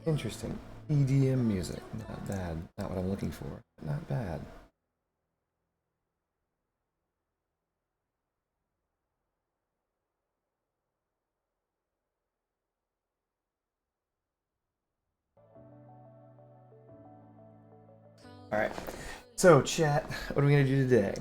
Interesting. EDM music. Not bad. Not what I'm looking for. Not bad. Alright. So, chat, what are we going to do today?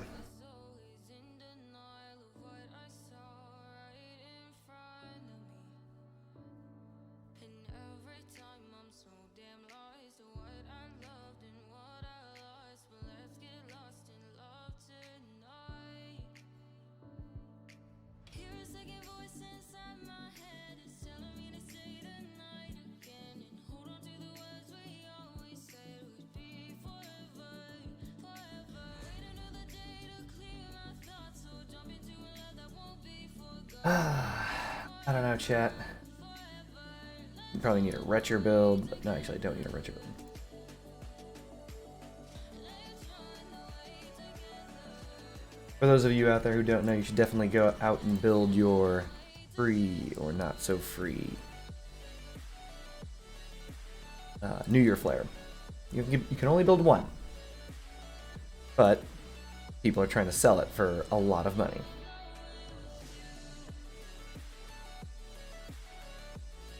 I don't know, chat. You probably need a retro build, but no, actually, I don't need a retro build. For those of you out there who don't know, you should definitely go out and build your free or not so free New Year flare. You can only build one, but people are trying to sell it for a lot of money.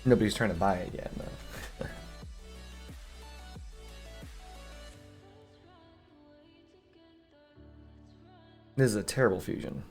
Nobody's trying to buy it yet, though. This is a terrible fusion.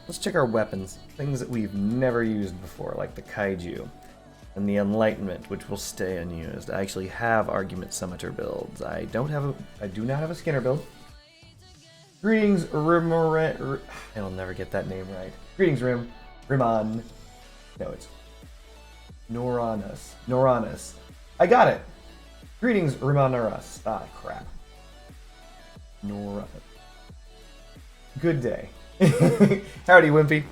Let's check our weapons. Things that we've never used before, like the Kaiju. And the Enlightenment, which will stay unused. I actually have Argument Summoner builds. I do not have a Skinner build. Greetings, I'll never get that name right. Greetings, Rimon. No, it's Noranus. I got it! Greetings, Rimonarus. Ah, crap. Noranus. Good day. Howdy, Wimpy.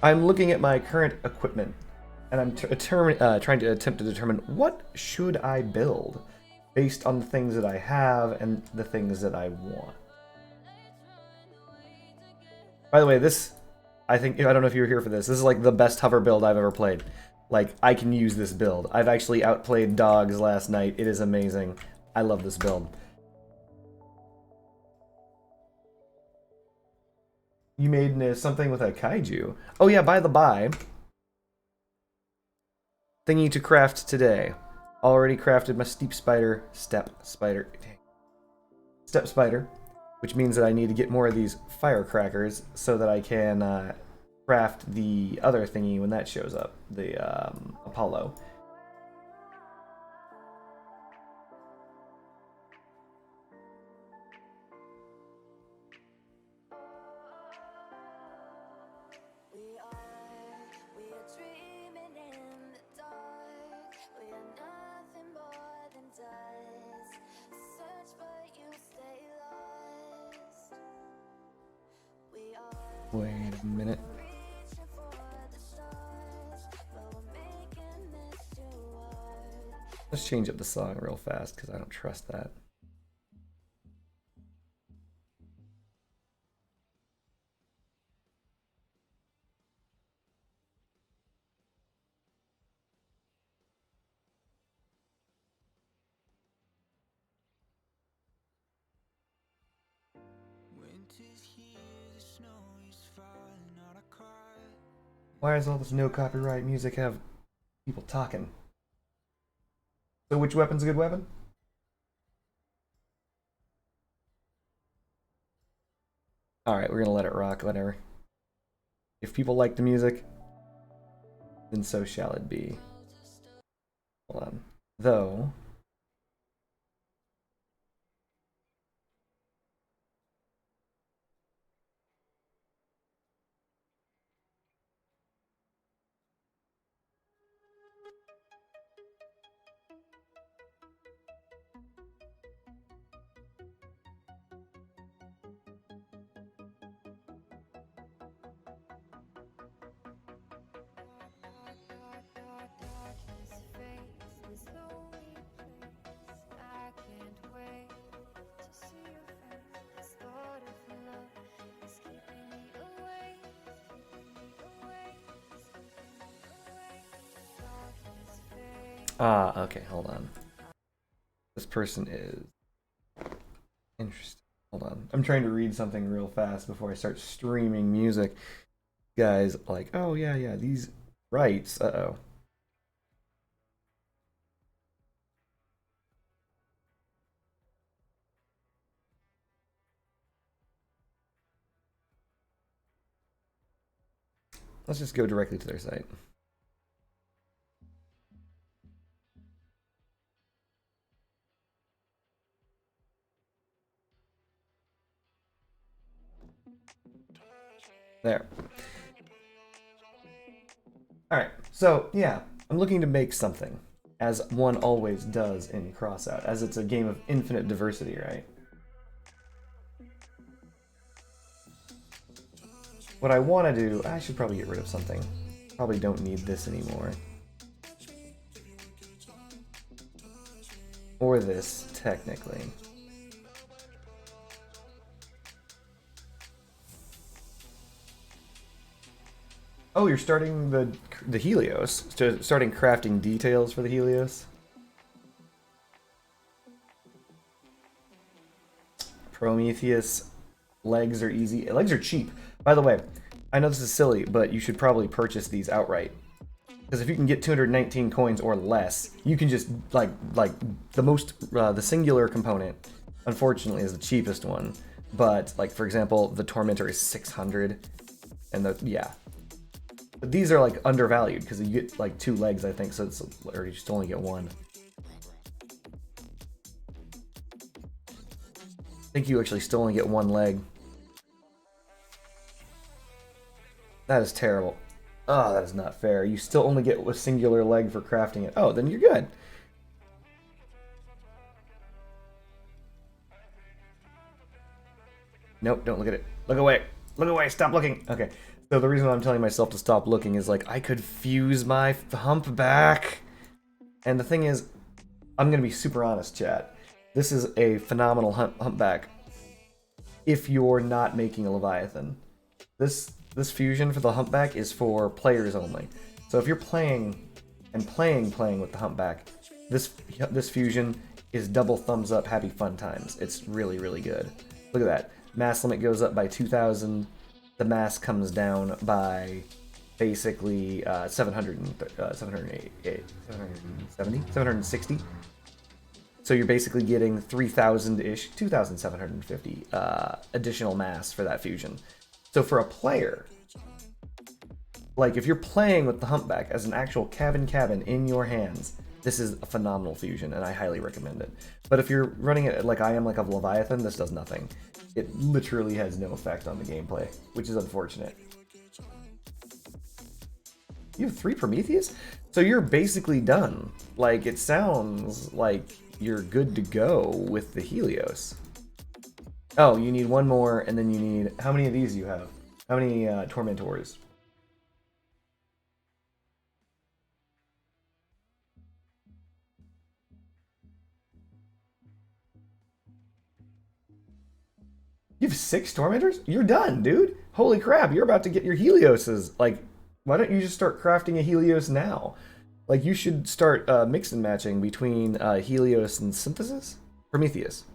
I'm looking at my current equipment, and I'm trying to attempt to determine what should I build based on the things that I have and the things that I want. By the way, I don't know if you were here for this. This is like the best hover build I've ever played. Like, I can use this build. I've actually outplayed dogs last night. It is amazing. I love this build. You made something with a kaiju. Oh yeah, by the by. Thingy to craft today. Already crafted my step spider, which means that I need to get more of these firecrackers so that I can craft the other thingy when that shows up, the Apollo. Wait a minute. Let's change up the song real fast because I don't trust that. Why does all this no copyright music have people talking? So which weapon's a good weapon? Alright, we're gonna let it rock, whatever. If people like the music, then so shall it be. Hold on. Though... Ah, okay, hold on. This person is interesting. Hold on. I'm trying to read something real fast before I start streaming music. Guys, like, oh yeah, these rights. Uh-oh. Let's just go directly to their site. There. Alright, so yeah, I'm looking to make something, as one always does in Crossout, as it's a game of infinite diversity, right? What I want to do, I should probably get rid of something. Probably don't need this anymore. Or this, technically. Oh, you're starting the Helios. Starting crafting details for the Helios. Prometheus legs are easy. Legs are cheap. By the way, I know this is silly, but you should probably purchase these outright. Because if you can get 219 coins or less, you can just like the singular component, unfortunately, is the cheapest one. But like for example, the Tormentor is 600, and But these are like undervalued because you get like 2 legs, I think, so it's or you just only get 1. I think you actually still only get 1 leg. That is terrible. Oh, that is not fair. You still only get a singular leg for crafting it. Oh, then you're good. Nope, don't look at it. Look away. Look away. Stop looking. Okay. So the reason I'm telling myself to stop looking is like I could fuse my humpback. And the thing is, I'm going to be super honest, chat. This is a phenomenal humpback if you're not making a Leviathan. This fusion for the humpback is for players only. So if you're playing with the humpback, this fusion is double thumbs up, happy fun times. It's really, really good. Look at that. Mass limit goes up by 2,000. The mass comes down by basically 760. So you're basically getting 3,000-ish, 2,750 additional mass for that fusion. So for a player, like if you're playing with the humpback as an actual cabin in your hands, this is a phenomenal fusion, and I highly recommend it. But if you're running it like I am, like a Leviathan, this does nothing. It literally has no effect on the gameplay, which is unfortunate. You have 3 Prometheus? So you're basically done. Like, it sounds like you're good to go with the Helios. Oh, you need 1 more, and then you need... How many of these do you have? How many Tormentors? You have 6 Tormentors? You're done, dude. Holy crap, you're about to get your Helioses. Like, why don't you just start crafting a Helios now? Like, you should start mix and matching between Helios and Synthesis? Prometheus.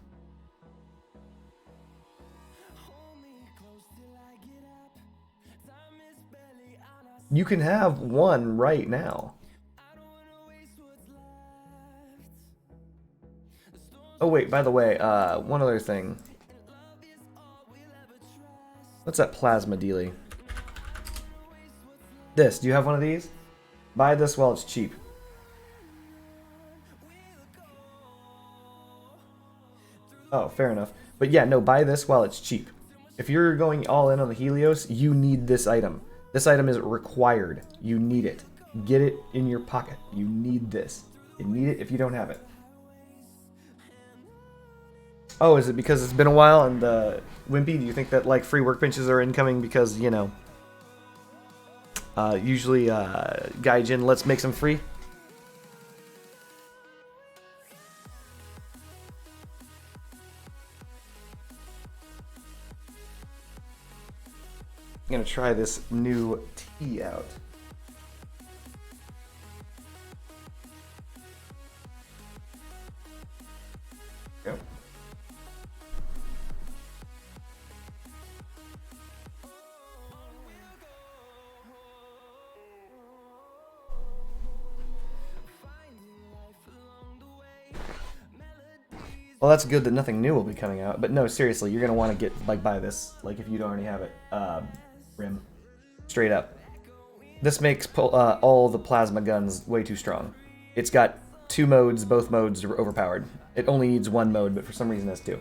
You can have 1 right now. Oh wait, by the way, one other thing. What's that plasma dealie? This. Do you have one of these? Buy this while it's cheap. Oh, fair enough. But yeah, no, buy this while it's cheap. If you're going all in on the Helios, you need this item. This item is required. You need it. Get it in your pocket. You need this. You need it if you don't have it. Oh, is it because it's been a while? And Wimpy, do you think that like free workbenches are incoming because, you know, usually Gaijin lets make some free? I'm gonna try this new tea out. Yep. Well, that's good that nothing new will be coming out. But no, seriously, you're gonna want to get like buy this, like if you don't already have it. Rim, straight up. This makes all the plasma guns way too strong. It's got 2 modes, both modes are overpowered. It only needs 1 mode, but for some reason it has 2.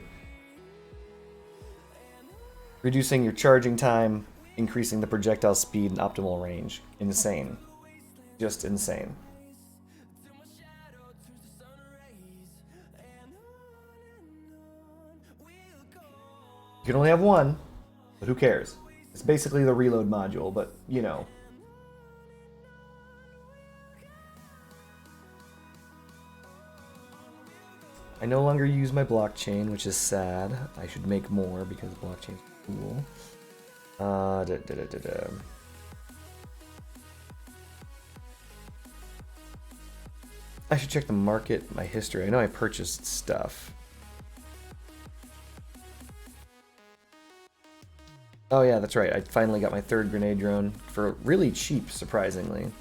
Reducing your charging time, increasing the projectile speed and optimal range. Insane. Just insane. You can only have 1, but who cares? It's basically the reload module, but, you know. I no longer use my blockchain, which is sad. I should make more because blockchain's cool. I should check the market, my history. I know I purchased stuff. Oh yeah, that's right. I finally got my 3rd grenade drone for really cheap, surprisingly.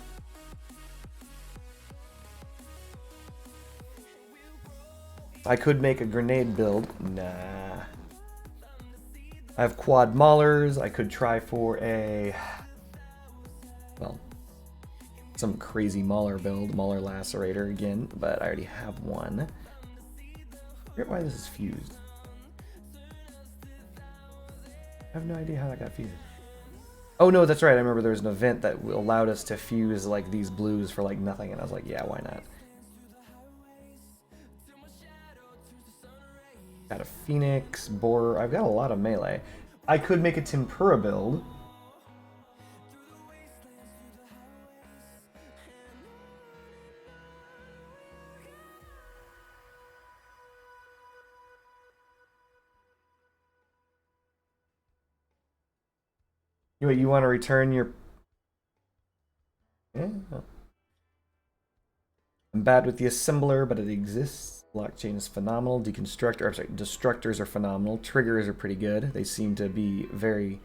I could make a grenade build. Nah. I have quad maulers. I could try for a... well, some crazy mauler build. Mauler lacerator again, but I already have one. I forget why this is fused. I have no idea how that got fused. Oh no, that's right. I remember there was an event that allowed us to fuse like these blues for like nothing, and I was like, yeah, why not? Got a Phoenix, Borer. I've got a lot of melee. I could make a Tempura build. Wait, you want to return your... yeah. I'm bad with the assembler, but it exists. Blockchain is phenomenal. Deconstructor, I'm sorry, destructors are phenomenal. Triggers are pretty good. They seem to be very,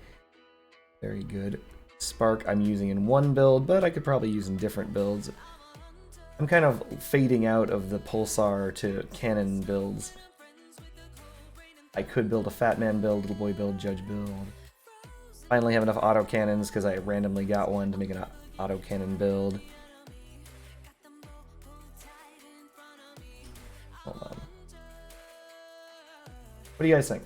very good. Spark I'm using in one build, but I could probably use in different builds. I'm kind of fading out of the Pulsar to cannon builds. I could build a Fat Man build, Little Boy build, Judge build. Finally have enough auto cannons because I randomly got one to make an auto cannon build. Hold on. What do you guys think?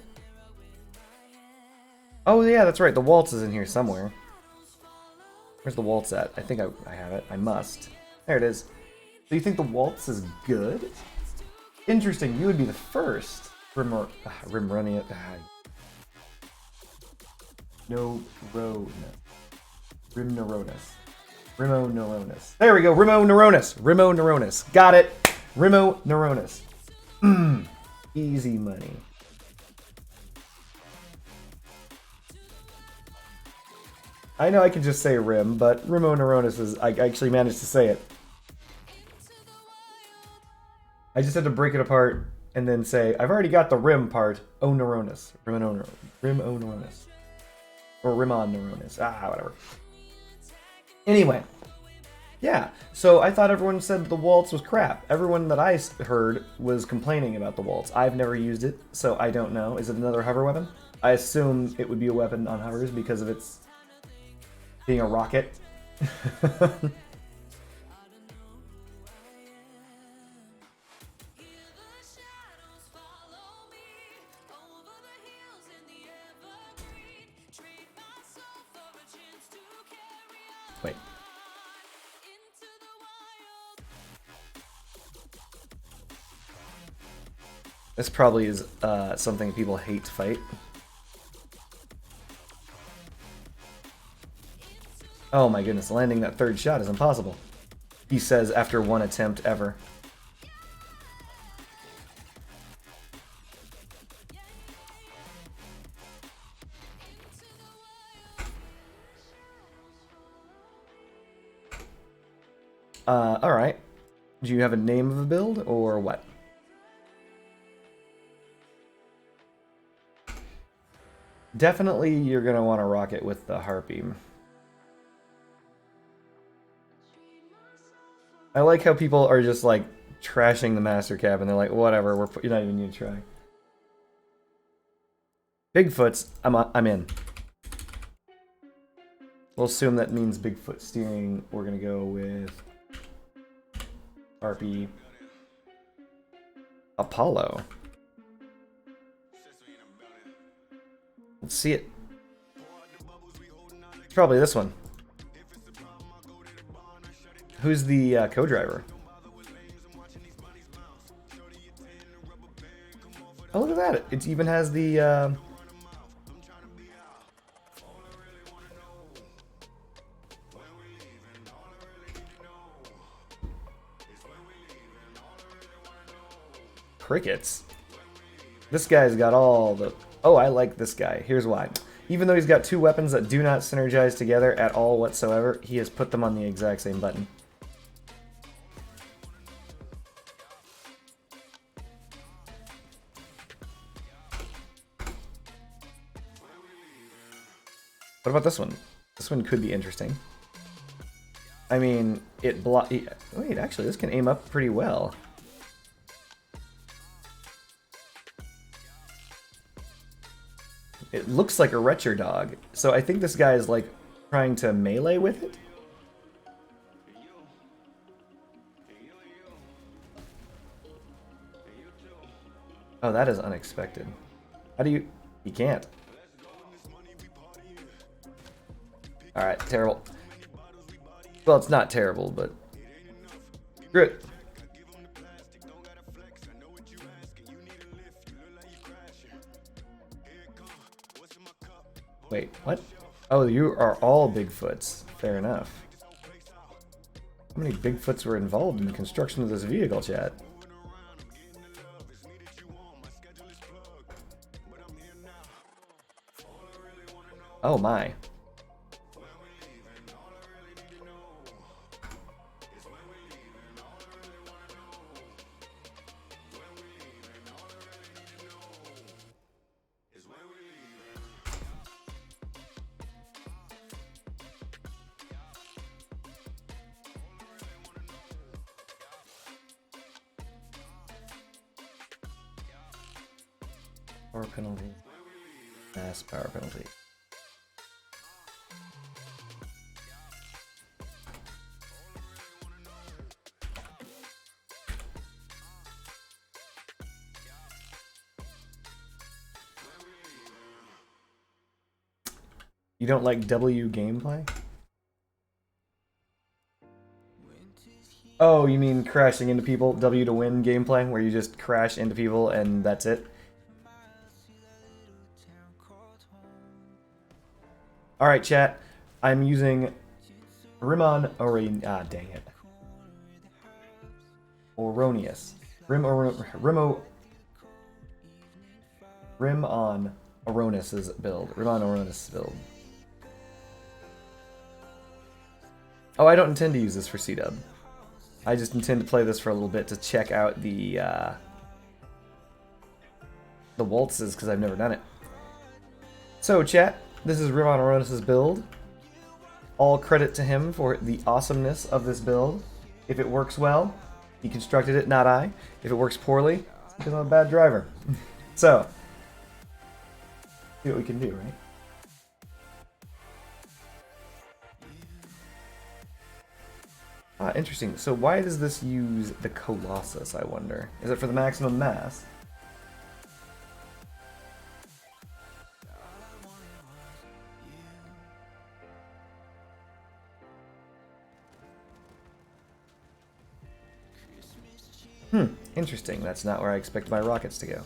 Oh yeah, that's right. The waltz is in here somewhere. Where's the waltz at? I think I have it. I must. There it is. So you think the waltz is good? Interesting. You would be the first Rimrunny. Rimmoneuronis. There we go. Rimmoneuronis. Got it. Rimmoneuronis. Easy money. I know I can just say Rim, but Rimmoneuronis is... I actually managed to say it. I just had to break it apart and then say, I've already got the Rim part. Oneuronis. Rimmoneuronis. Or Rimonneuronis. Ah, whatever. Anyway. Yeah, so I thought everyone said the waltz was crap. Everyone that I heard was complaining about the waltz. I've never used it, so I don't know. Is it another hover weapon? I assume it would be a weapon on hovers because of its being a rocket. Wait. This probably is something people hate to fight. Oh my goodness, landing that third shot is impossible. He says after one attempt ever. Alright. Do you have a name of a build, or what? Definitely you're gonna want to rock it with the Harpy. I like how people are just like trashing the Master Cap and they're like, whatever, you're not even need to try. Bigfoot's, I'm in. We'll assume that means Bigfoot steering. We're gonna go with Harpy. Apollo. Let's see it. It's probably this one. Who's the co-driver? Oh, look at that. It even has the... crickets. This guy's got all the... Oh, I like this guy. Here's why. Even though he's got two weapons that do not synergize together at all whatsoever, he has put them on the exact same button. What about this one? This one could be interesting. I mean, it wait, actually, this can aim up pretty well. It looks like a Retcher dog, so I think this guy is like trying to melee with it. Oh, that is unexpected. How do you... You can't. Alright, terrible. Well, it's not terrible, but... Screw it. Wait, what? Oh, you are all Bigfoots. Fair enough. How many Bigfoots were involved in the construction of this vehicle, chat? Oh my. Power penalty. Mass power penalty. You don't like W gameplay? Oh, you mean crashing into people, W to win gameplay, where you just crash into people and that's it? Alright, chat. I'm using Rimon dang it. Oronius. Rimon Aronis's build. Rimon Aronis build. Oh, I don't intend to use this for C-Dub. I just intend to play this for a little bit to check out the waltzes, because I've never done it. So, chat, this is Rimon Aronis' build. All credit to him for the awesomeness of this build. If it works well, he constructed it, not I. If it works poorly, it's because I'm a bad driver. So, see what we can do, right? Interesting. So why does this use the Colossus, I wonder? Is it for the maximum mass? Interesting. That's not where I expect my rockets to go.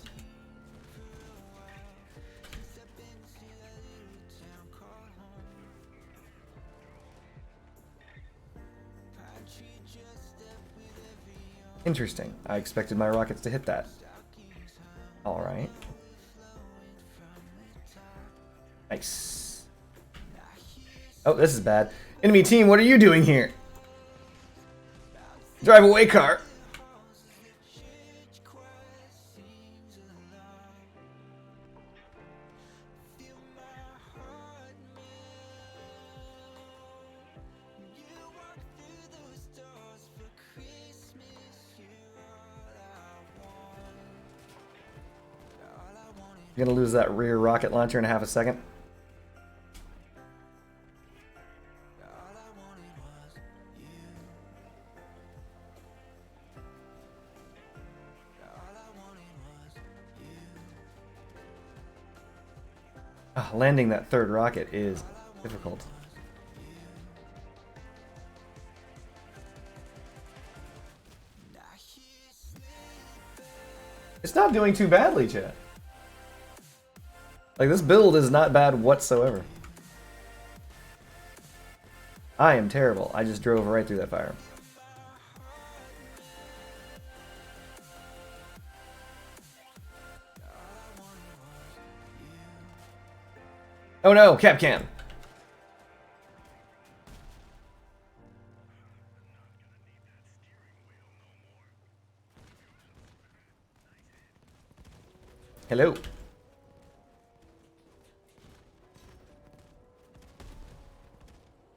Interesting. I expected my rockets to hit that. Alright. Nice. Oh, this is bad. Enemy team, what are you doing here? Drive away, car. You're gonna lose that rear rocket launcher in half a second. Landing that third rocket is difficult. It's not doing too badly, chat. Like, this build is not bad whatsoever. I am terrible. I just drove right through that fire. Oh no, Capcan! Hello.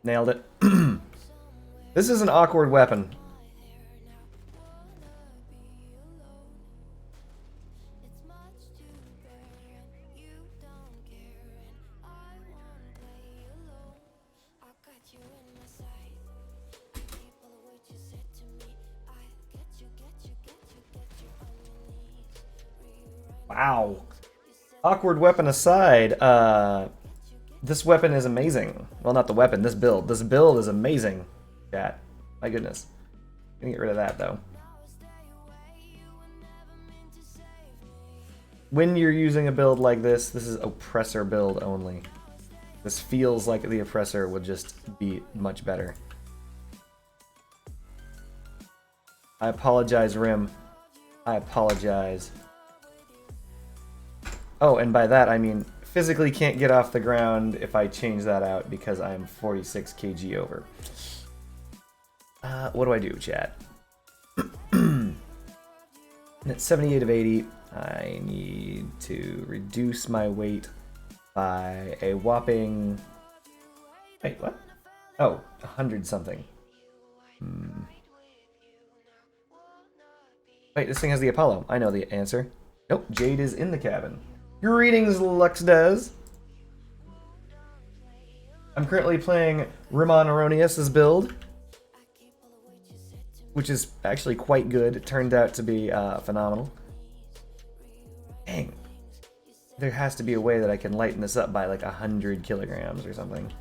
Nailed it. This is an awkward weapon. Wow. Awkward weapon aside, this weapon is amazing. Well, not the weapon, this build. This build is amazing, chat. My goodness. Gonna get rid of that, though. When you're using a build like this is oppressor build only. This feels like the oppressor would just be much better. I apologize, Rim. I apologize. Oh, and by that I mean physically can't get off the ground if I change that out because I'm 46 kg over. What do I do, chat? At 78 of 80, I need to reduce my weight by a whopping... Wait, what? Oh, 100 something. Wait, this thing has the Apollo. I know the answer. Nope, Jade is in the cabin. Greetings, Luxdez. I'm currently playing Rimon Erroneous' build, which is actually quite good. It turned out to be phenomenal. Dang. There has to be a way that I can lighten this up by like 100 kilograms or something.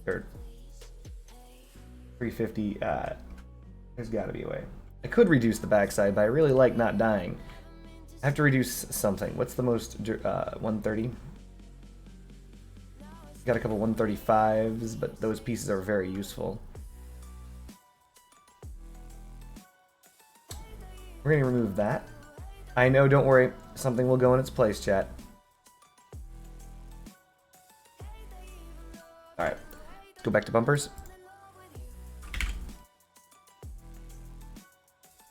Or 350. There's got to be a way. I could reduce the backside, but I really like not dying. I have to reduce something. What's the most? 130? Got a couple 135s, but those pieces are very useful. We're going to remove that. I know, don't worry. Something will go in its place, chat. Alright. Let's go back to bumpers.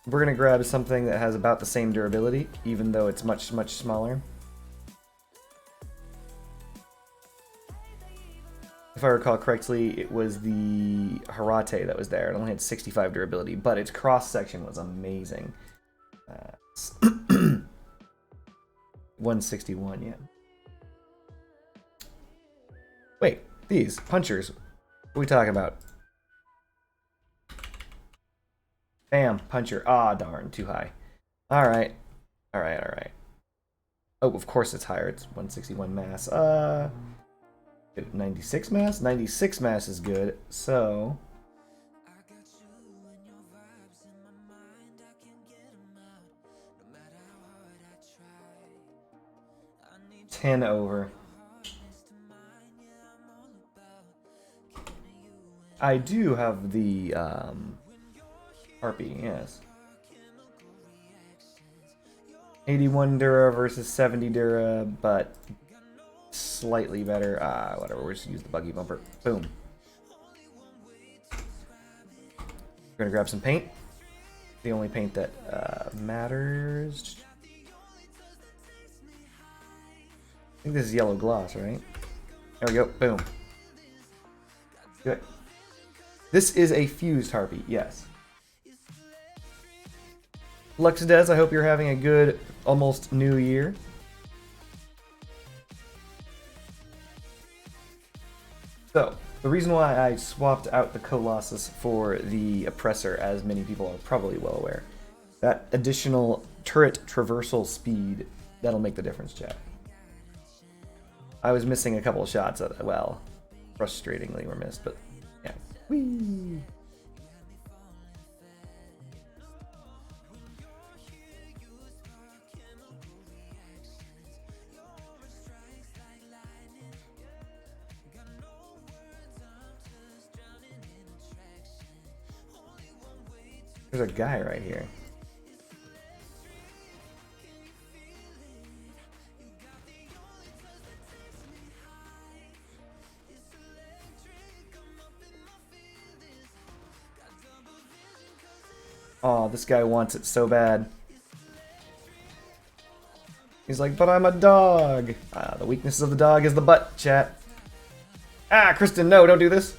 We're going to grab something that has about the same durability, even though it's much, much smaller. If if I recall correctly, it was the Harate that was there. It only had 65 durability, but its cross-section was amazing. 161, yeah. Wait, these punchers. What are we talking about? Bam, puncher. Ah, darn, too high. Alright. Alright. Oh, of course it's higher. It's 161 mass. 96 mass? 96 mass is good, so... 10 over. I do have the Harpy, yes. 81 Dura versus 70 Dura, but slightly better. Whatever, we'll just use the buggy bumper. Boom. We're gonna grab some paint. The only paint that matters. I think this is yellow gloss, right? There we go. Boom. Good. This is a fused Harpy, yes. Luxdes, I hope you're having a good, almost new year. So, the reason why I swapped out the Colossus for the Oppressor, as many people are probably well aware, that additional turret traversal speed, that'll make the difference, chat. I was missing a couple of shots that, well, frustratingly were missed, but yeah. Whee! There's a guy right here. Oh, this guy wants it so bad. He's like, but I'm a dog. The weakness of the dog is the butt, chat. Ah, Kristen, no, don't do this.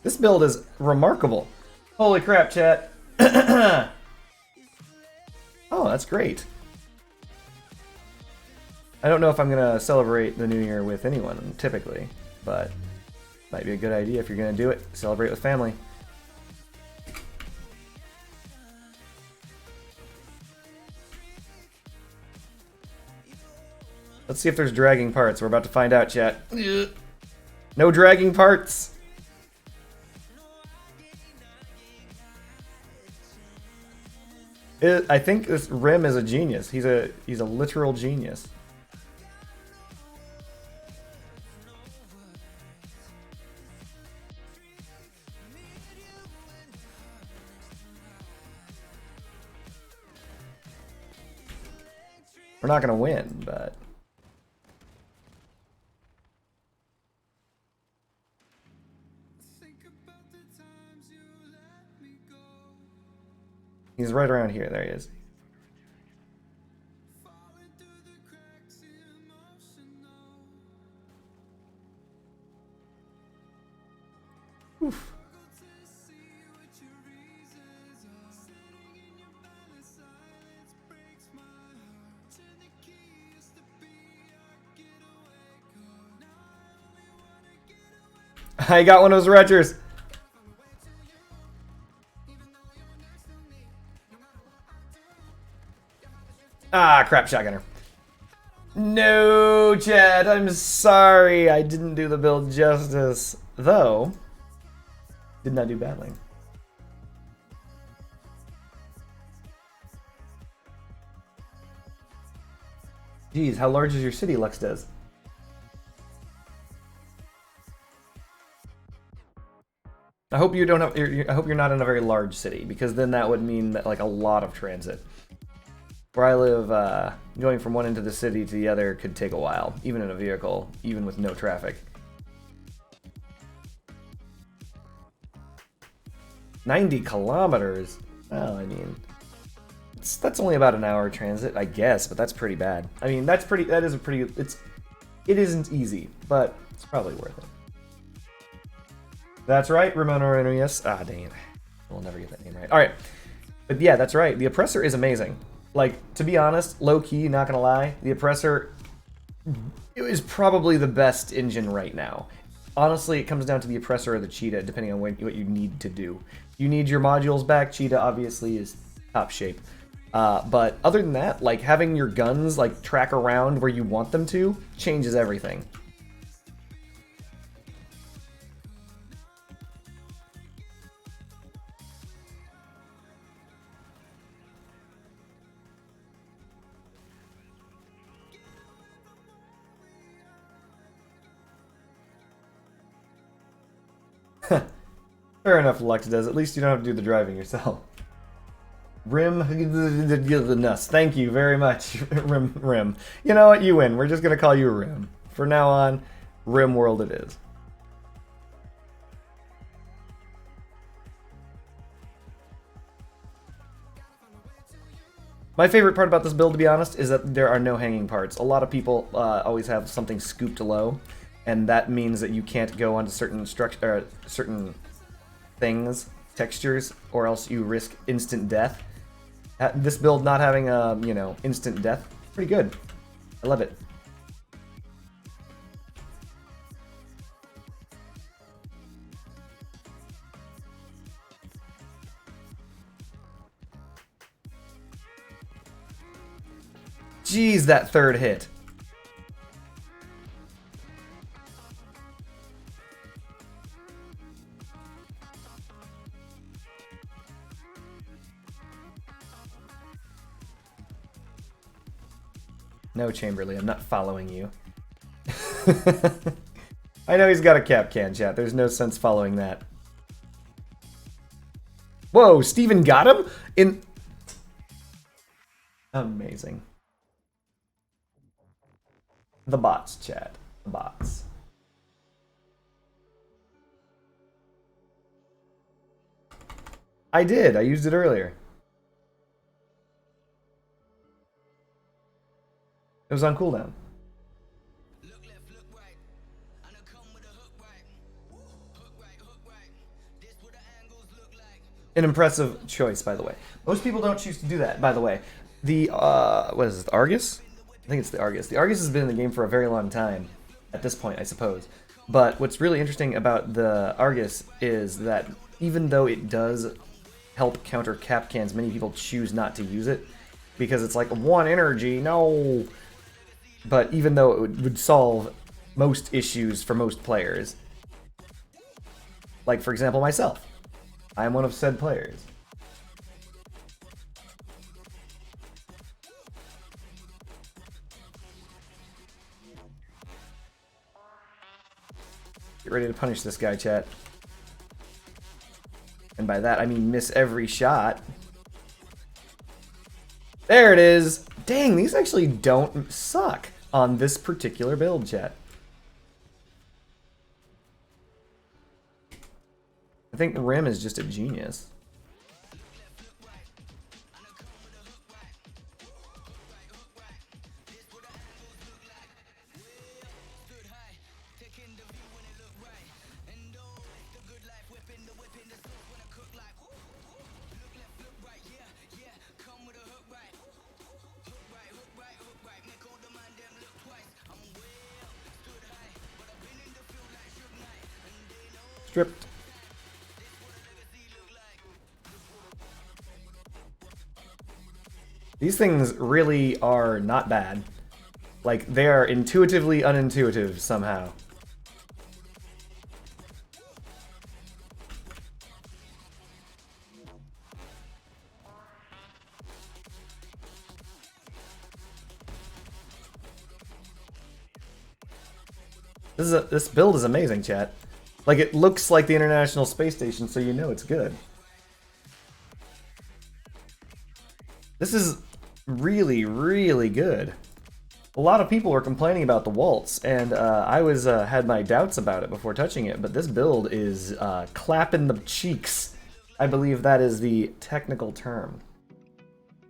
This build is remarkable. Holy crap, chat. Oh, that's great. I don't know if I'm going to celebrate the new year with anyone, typically, but might be a good idea if you're going to do it. Celebrate with family. Let's see if there's dragging parts. We're about to find out, chat. No dragging parts. I think this Rim is a genius. He's a literal genius. We're not gonna win, but he's right around here. There he is. Oof. I got one of those retchers. Ah, crap, shotgunner. No, Chad, I'm sorry. I didn't do the build justice. Though, did not do battling. Geez, how large is your city, Lux does? I hope you don't have. I hope you're not in a very large city, because then that would mean that like a lot of transit. Where I live, going from one end of the city to the other could take a while, even in a vehicle, even with no traffic. 90 kilometers? Well, I mean, that's only about an hour transit, I guess, but that's pretty bad. I mean, that is a pretty, it isn't easy, but it's probably worth it. That's right, Ramon Moreno, yes. Ah, dang it. We'll never get that name right. Alright, but yeah, that's right. The Oppressor is amazing. Like, to be honest, low-key, not gonna lie, the Oppressor is probably the best engine right now. Honestly, it comes down to the Oppressor or the Cheetah, depending on what you need to do. You need your modules back, Cheetah obviously is top shape. But other than that, like, having your guns, like, track around where you want them to, changes everything. Fair enough, Lux does. At least you don't have to do the driving yourself. Rim. Thank you very much, Rim. You know what? You win. We're just going to call you Rim. For now on, Rim World it is. My favorite part about this build, to be honest, is that there are no hanging parts. A lot of people always have something scooped low, and that means that you can't go onto certain certain things, textures, or else you risk instant death. This build not having a, you know, instant death, pretty good. I love it. Jeez, that third hit. No, Chamberlain, I'm not following you. I know he's got a cap can, chat. There's no sense following that. Whoa, Steven got him? Amazing. The bots, chat. The bots. I did. I used it earlier. It was on cooldown. An impressive choice, by the way. Most people don't choose to do that, by the way. The, what is it, the Argus? I think it's the Argus. The Argus has been in the game for a very long time, at this point, I suppose. But what's really interesting about the Argus is that even though it does help counter cap cans, many people choose not to use it, because it's like, 1 energy, no! But even though it would solve most issues for most players, like, for example, myself. I am one of said players. Get ready to punish this guy, chat. And by that, I mean miss every shot. There it is! Dang, these actually don't suck on this particular build, chat. I think Rim is just a genius. Stripped. These things really are not bad. Like, they are intuitively unintuitive somehow. This build is amazing, chat. Like, it looks like the International Space Station, so you know it's good. This is really, really good. A lot of people were complaining about the waltz, and I had my doubts about it before touching it, but this build is clapping the cheeks. I believe that is the technical term.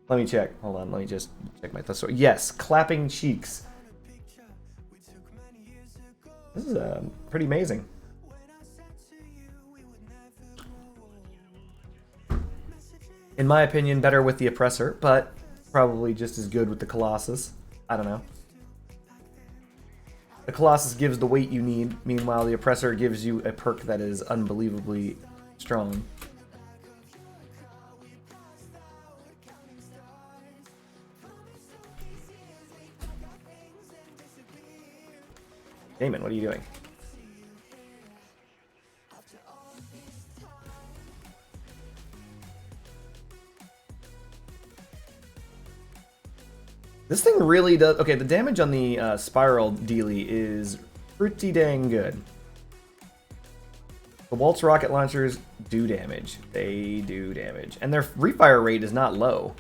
Let me check. Hold on, let me just check my thesaurus. Yes, clapping cheeks. This is pretty amazing. In my opinion, better with the Oppressor, but probably just as good with the Colossus. I don't know. The Colossus gives the weight you need, meanwhile the Oppressor gives you a perk that is unbelievably strong. Damon, what are you doing? This thing really does... Okay, the damage on the Spiral dealie is pretty dang good. The Waltz rocket launchers do damage. They do damage. And their refire rate is not low.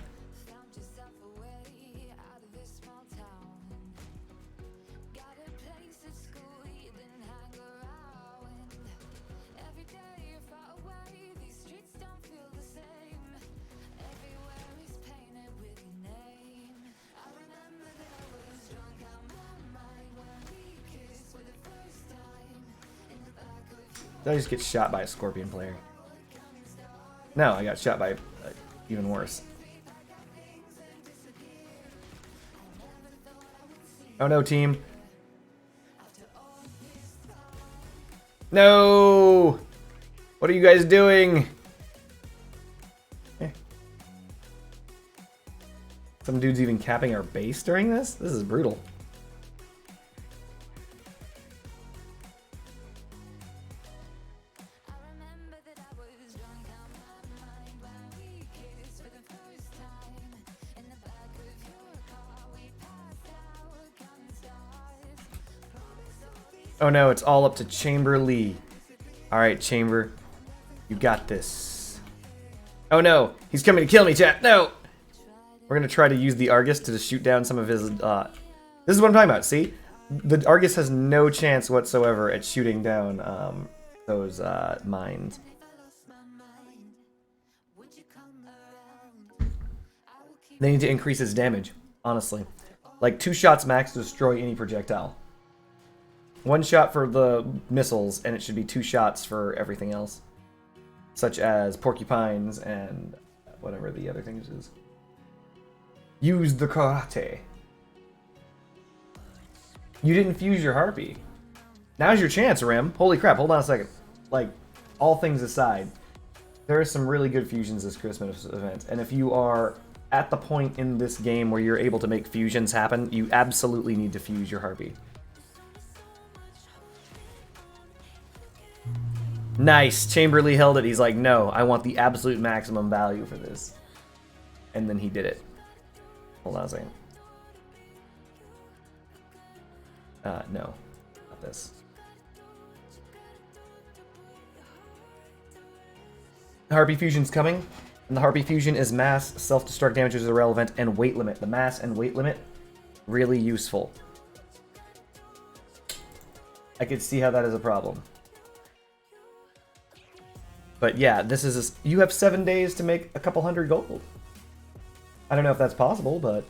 Did I just get shot by a Scorpion player? No, I got shot by even worse. Oh no, team. No! What are you guys doing? Some dude's even capping our base during this? This is brutal. Oh no, it's all up to Chamber Lee. Alright, Chamber. You got this. Oh no, he's coming to kill me, chat. No! We're gonna try to use the Argus to just shoot down some of his... This is what I'm talking about, see? The Argus has no chance whatsoever at shooting down those mines. They need to increase his damage, honestly. Like 2 shots max to destroy any projectile. 1 shot for the missiles, and it should be 2 shots for everything else. Such as porcupines and whatever the other things is. Use the karate. You didn't fuse your harpy. Now's your chance, Rim. Holy crap, hold on a second. Like, all things aside, there are some really good fusions this Christmas event, and if you are at the point in this game where you're able to make fusions happen, you absolutely need to fuse your harpy. Nice. Chamberlain held it. He's like, no, I want the absolute maximum value for this. And then he did it. Hold on a second. No. Not this. The Harpy Fusion's coming. And the Harpy Fusion is mass, self-destruct damage is irrelevant, and weight limit. The mass and weight limit, really useful. I could see how that is a problem. But yeah, this is you have 7 days to make a couple hundred gold. I don't know if that's possible, but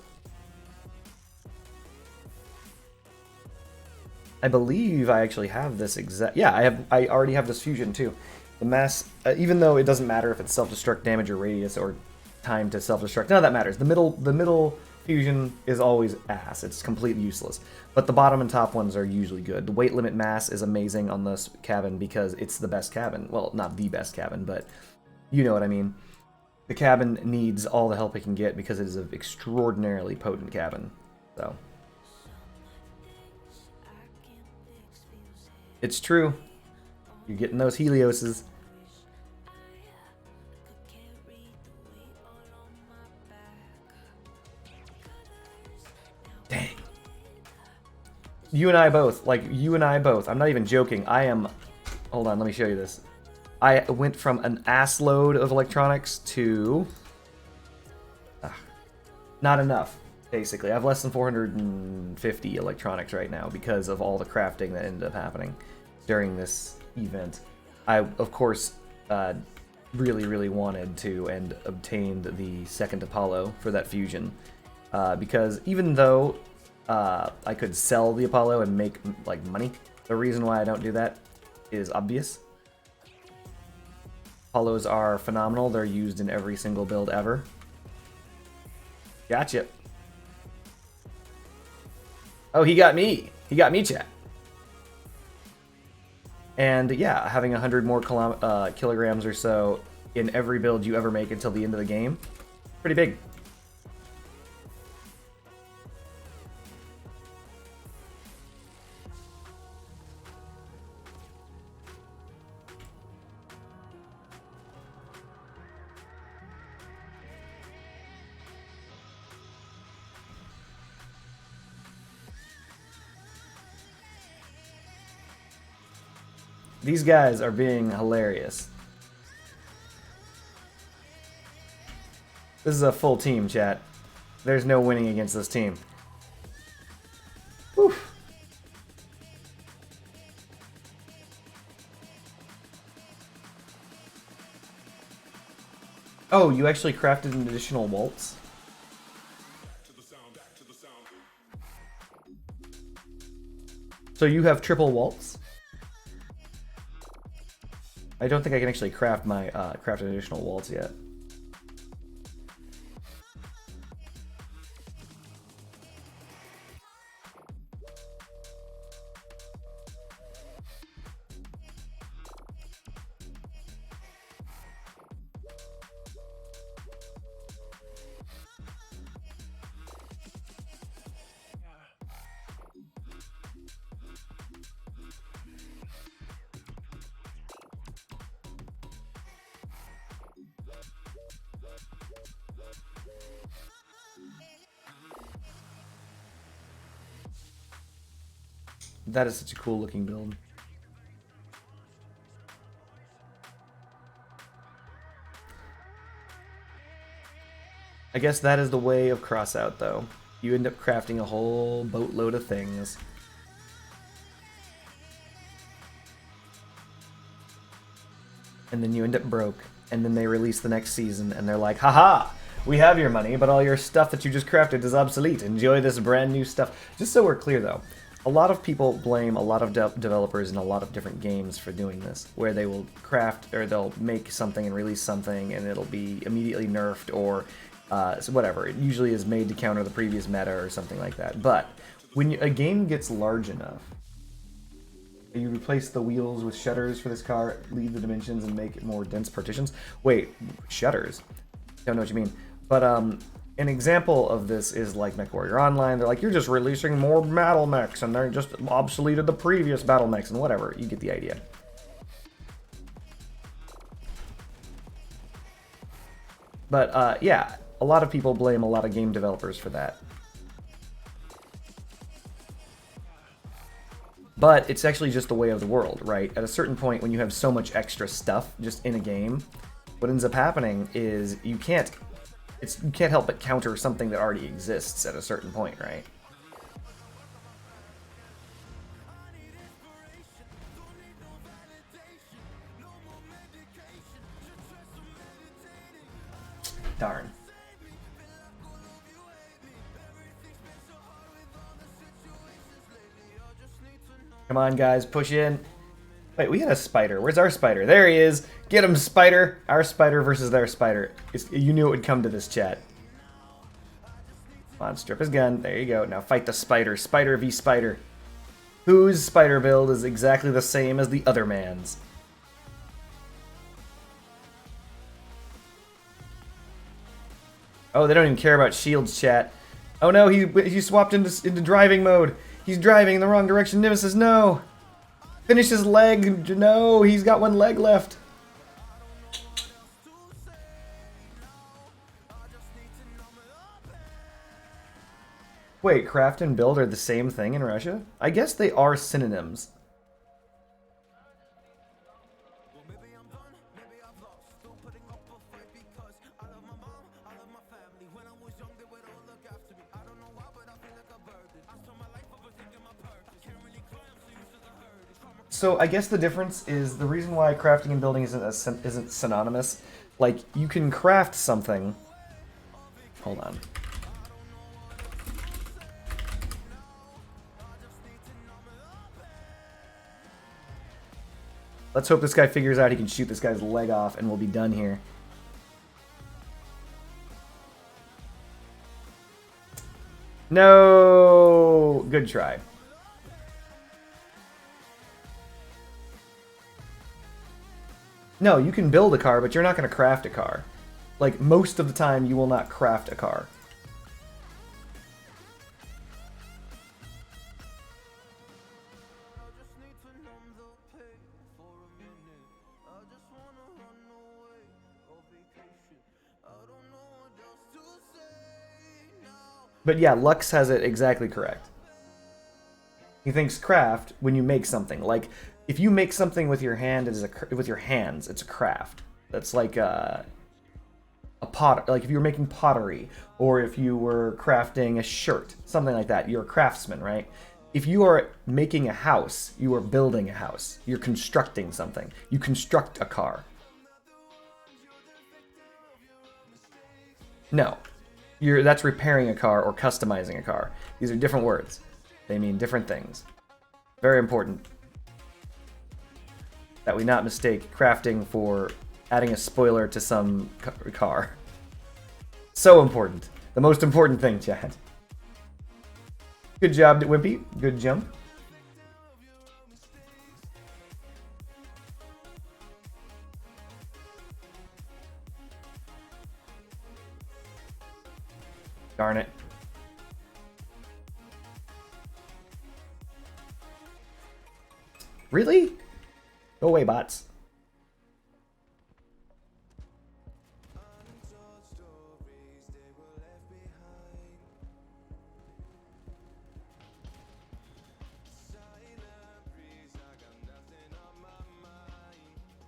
I believe I actually have this exact. Yeah, I already have this fusion too. The mass, even though it doesn't matter if it's self-destruct damage or radius or time to self-destruct, none of that matters. The middle fusion is always ass. It's completely useless. But the bottom and top ones are usually good. The weight limit mass is amazing on this cabin because it's the best cabin. Well, not the best cabin, but you know what I mean. The cabin needs all the help it can get because it is an extraordinarily potent cabin. So it's true. You're getting those Helioses. Dang. You and I both. Like, you and I both. I'm not even joking. I am... Hold on, let me show you this. I went from an ass load of electronics to... not enough, basically. I have less than 450 electronics right now because of all the crafting that ended up happening during this event. I, of course, really, really wanted to and obtained the second Apollo for that fusion. Because even though I could sell the Apollo and make, like, money, the reason why I don't do that is obvious. Apollos are phenomenal. They're used in every single build ever. Gotcha. Oh, he got me. He got me, chat. And yeah, having 100 more kilograms or so in every build you ever make until the end of the game, pretty big. These guys are being hilarious. This is a full team, chat. There's no winning against this team. Whew. Oh, you actually crafted an additional waltz? So you have triple waltz? I don't think I can actually craft my craft an additional waltz yet. That is such a cool looking build. I guess that is the way of Crossout, though. You end up crafting a whole boatload of things. And then you end up broke. And then they release the next season, and they're like, haha! We have your money, but all your stuff that you just crafted is obsolete. Enjoy this brand new stuff. Just so we're clear, though. A lot of people blame a lot of developers in a lot of different games for doing this, where they will craft, or they'll make something and release something, and it'll be immediately nerfed, or so whatever. It usually is made to counter the previous meta or something like that. But when a game gets large enough, you replace the wheels with shutters for this car, leave the dimensions, and make it more dense partitions. Wait, shutters? Don't know what you mean. But an example of this is like MechWarrior Online. They're like, you're just releasing more battle mechs, and they're just obsoleted the previous battle mechs, and whatever. You get the idea. But yeah, a lot of people blame a lot of game developers for that. But it's actually just the way of the world, right? At a certain point, when you have so much extra stuff just in a game, what ends up happening is you can't help but counter something that already exists at a certain point, right? Darn. Come on, guys, push in. Wait, we had a spider. Where's our spider? There he is. Get him, spider. Our spider versus their spider. You knew it would come to this, chat. Come on, strip his gun. There you go. Now fight the spider. Spider v spider. Whose spider build is exactly the same as the other man's? Oh, they don't even care about shields, chat. Oh no, he swapped into driving mode. He's driving in the wrong direction. Nemesis, no! Finish his leg. No, he's got one leg left. Wait, craft and build are the same thing in Russia? I guess they are synonyms. So I guess the difference is the reason why crafting and building isn't synonymous. Like, you can craft something. Hold on. Let's hope this guy figures out he can shoot this guy's leg off and we'll be done here. No! Good try. No, you can build a car, but you're not going to craft a car. Like, most of the time, you will not craft a car. But yeah, Lux has it exactly correct. He thinks craft when you make something. Like, if you make something with your hand, with your hands, it's a craft. That's like a pot. Like if you were making pottery, or if you were crafting a shirt, something like that. You're a craftsman, right? If you are making a house, you are building a house. You're constructing something. You construct a car. No, that's repairing a car or customizing a car. These are different words. They mean different things. Very important that we not mistake crafting for adding a spoiler to some car. So important. The most important thing, Chad. Good job, Wimpy. Good jump. Darn it. Really? Go away, bots.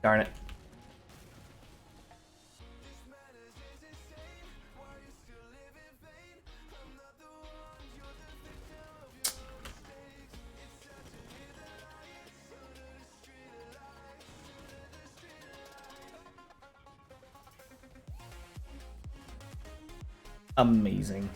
Darn it. Amazing.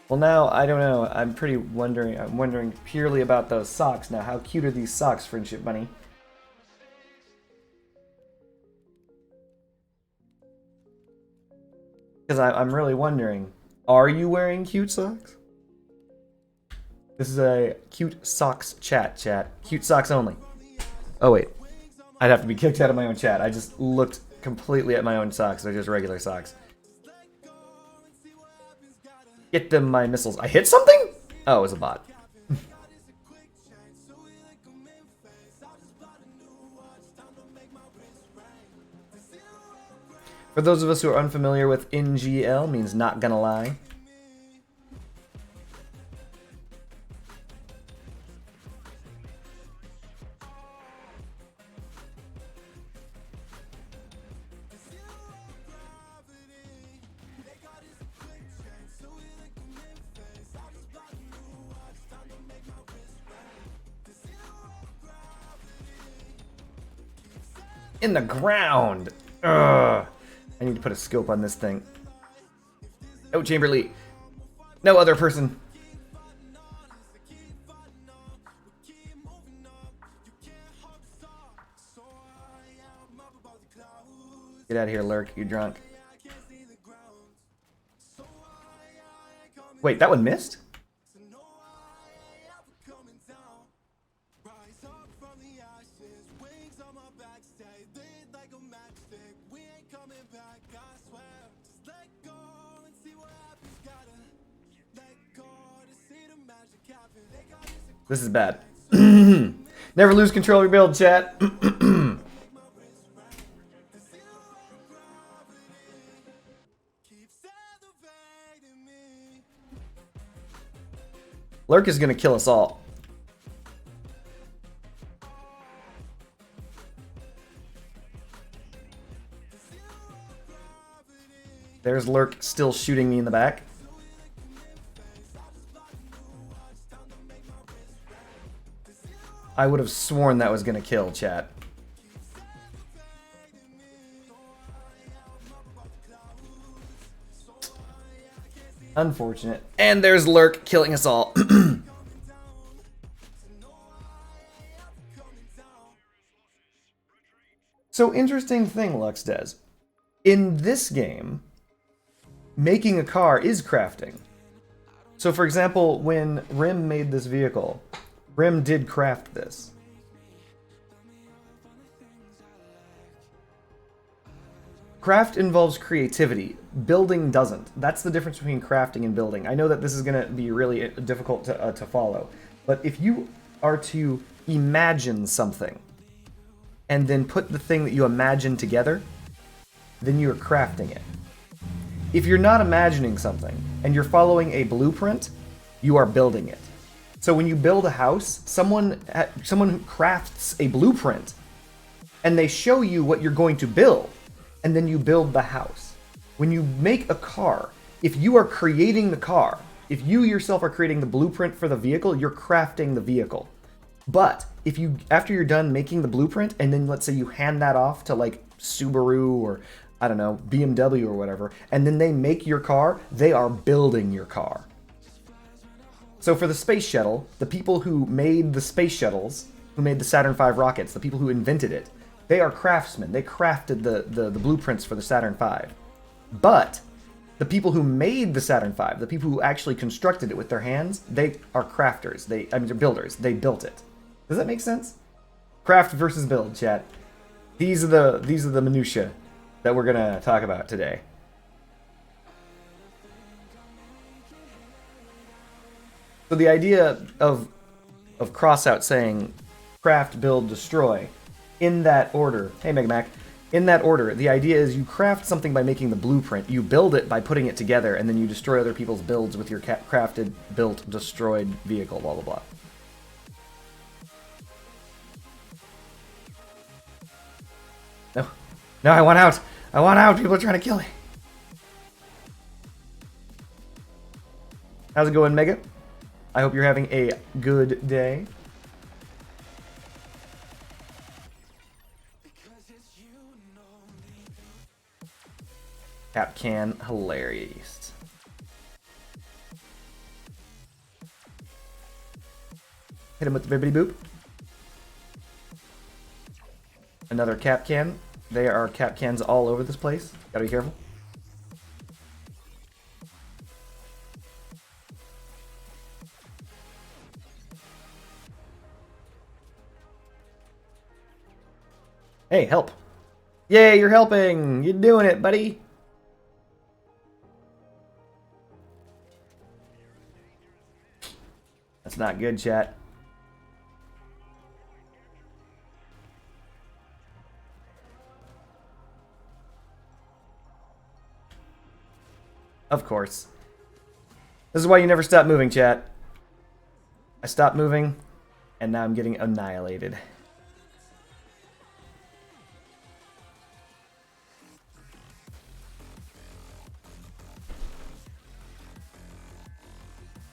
Well, now I don't know. I'm wondering purely about those socks. Now, how cute are these socks, Friendship Bunny? Because I'm really wondering, are you wearing cute socks? This is a cute socks chat. Cute socks only. Oh, wait. I'd have to be kicked out of my own chat. I just looked completely at my own socks. They're just regular socks. Get them, my missiles. I hit something? Oh, it was a bot. For those of us who are unfamiliar with NGL, means not gonna lie. In the ground! Ugh. I need to put a scope on this thing. No Chamberlain. No other person. Get out of here, Lurk. You drunk. Wait, that one missed? This is bad. Never lose control of your build, chat. Lurk is gonna kill us all. There's Lurk still shooting me in the back. I would have sworn that was gonna kill, chat. Unfortunate. And there's Lurk killing us all. So interesting thing, Lux does. In this game, making a car is crafting. So for example, when Rim made this vehicle, Rim did craft this. Craft involves creativity. Building doesn't. That's the difference between crafting and building. I know that this is going to be really difficult to follow, but if you are to imagine something and then put the thing that you imagine together, then you're crafting it. If you're not imagining something and you're following a blueprint, you are building it. So when you build a house, someone crafts a blueprint and they show you what you're going to build, and then you build the house. When you make a car, if you are creating the car, if you yourself are creating the blueprint for the vehicle, you're crafting the vehicle. But if you, after you're done making the blueprint, and then let's say you hand that off to like Subaru or I don't know, BMW or whatever, and then they make your car, they are building your car. So for the space shuttle, the people who made the space shuttles, who made the Saturn V rockets, the people who invented it, they are craftsmen. They crafted the blueprints for the Saturn V. But the people who made the Saturn V, the people who actually constructed it with their hands, they are crafters. They're builders. They built it. Does that make sense? Craft versus build, chat. These are the minutia that we're gonna talk about today. So the idea of Crossout saying craft, build, destroy, in that order. Hey, Mega Mac. In that order, the idea is you craft something by making the blueprint, you build it by putting it together, and then you destroy other people's builds with your crafted, built, destroyed vehicle, blah, blah, blah. No. No, I want out. I want out. People are trying to kill me. How's it going, Mega? I hope you're having a good day. Capcan, hilarious. Hit him with the bibbity boop. Another Capcan. There are Capcans all over this place. Gotta be careful. Hey, help. Yay, you're helping. You're doing it, buddy. That's not good, chat. Of course. This is why you never stop moving, chat. I stopped moving, and now I'm getting annihilated.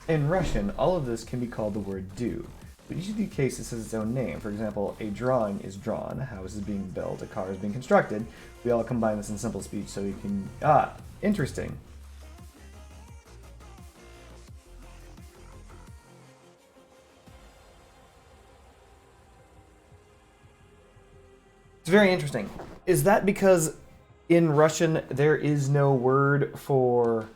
In Russian, all of this can be called the word do, but each of these cases has its own name. For example, a drawing is drawn, a house is being built, a car is being constructed. We all combine this in simple speech so we can... Ah, interesting. It's very interesting. Is that because in Russian there is no word for...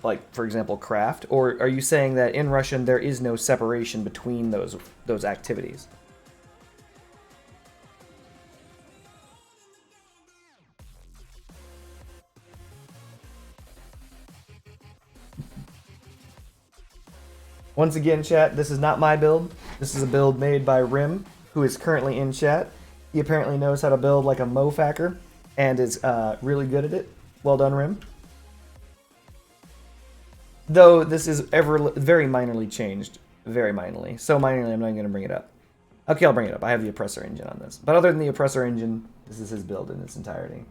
like, for example, craft? Or are you saying that in Russian there is no separation between those activities? Once again, chat, this is not my build. This is a build made by Rim, who is currently in chat. He apparently knows how to build like a mofacker and is really good at it. Well done, Rim. Though this is very minorly changed. Very minorly. So minorly, I'm not even going to bring it up. Okay, I'll bring it up. I have the oppressor engine on this. But other than the oppressor engine, this is his build in its entirety.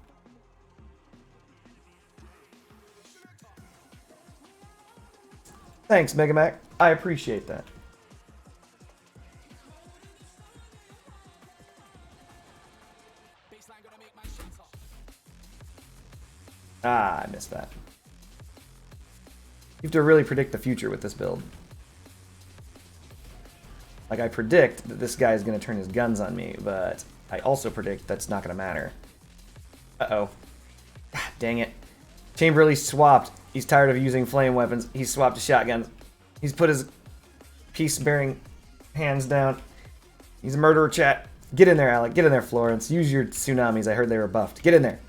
Thanks, Megamac. I appreciate that. Ah, I missed that. You have to really predict the future with this build. Like, I predict that this guy is going to turn his guns on me, but I also predict that's not going to matter. Uh-oh. Ah, dang it. Chamberlain swapped. He's tired of using flame weapons. He's swapped to shotguns. He's put his peace-bearing hands down. He's a murderer, chat. Get in there, Alec. Get in there, Florence. Use your tsunamis. I heard they were buffed. Get in there.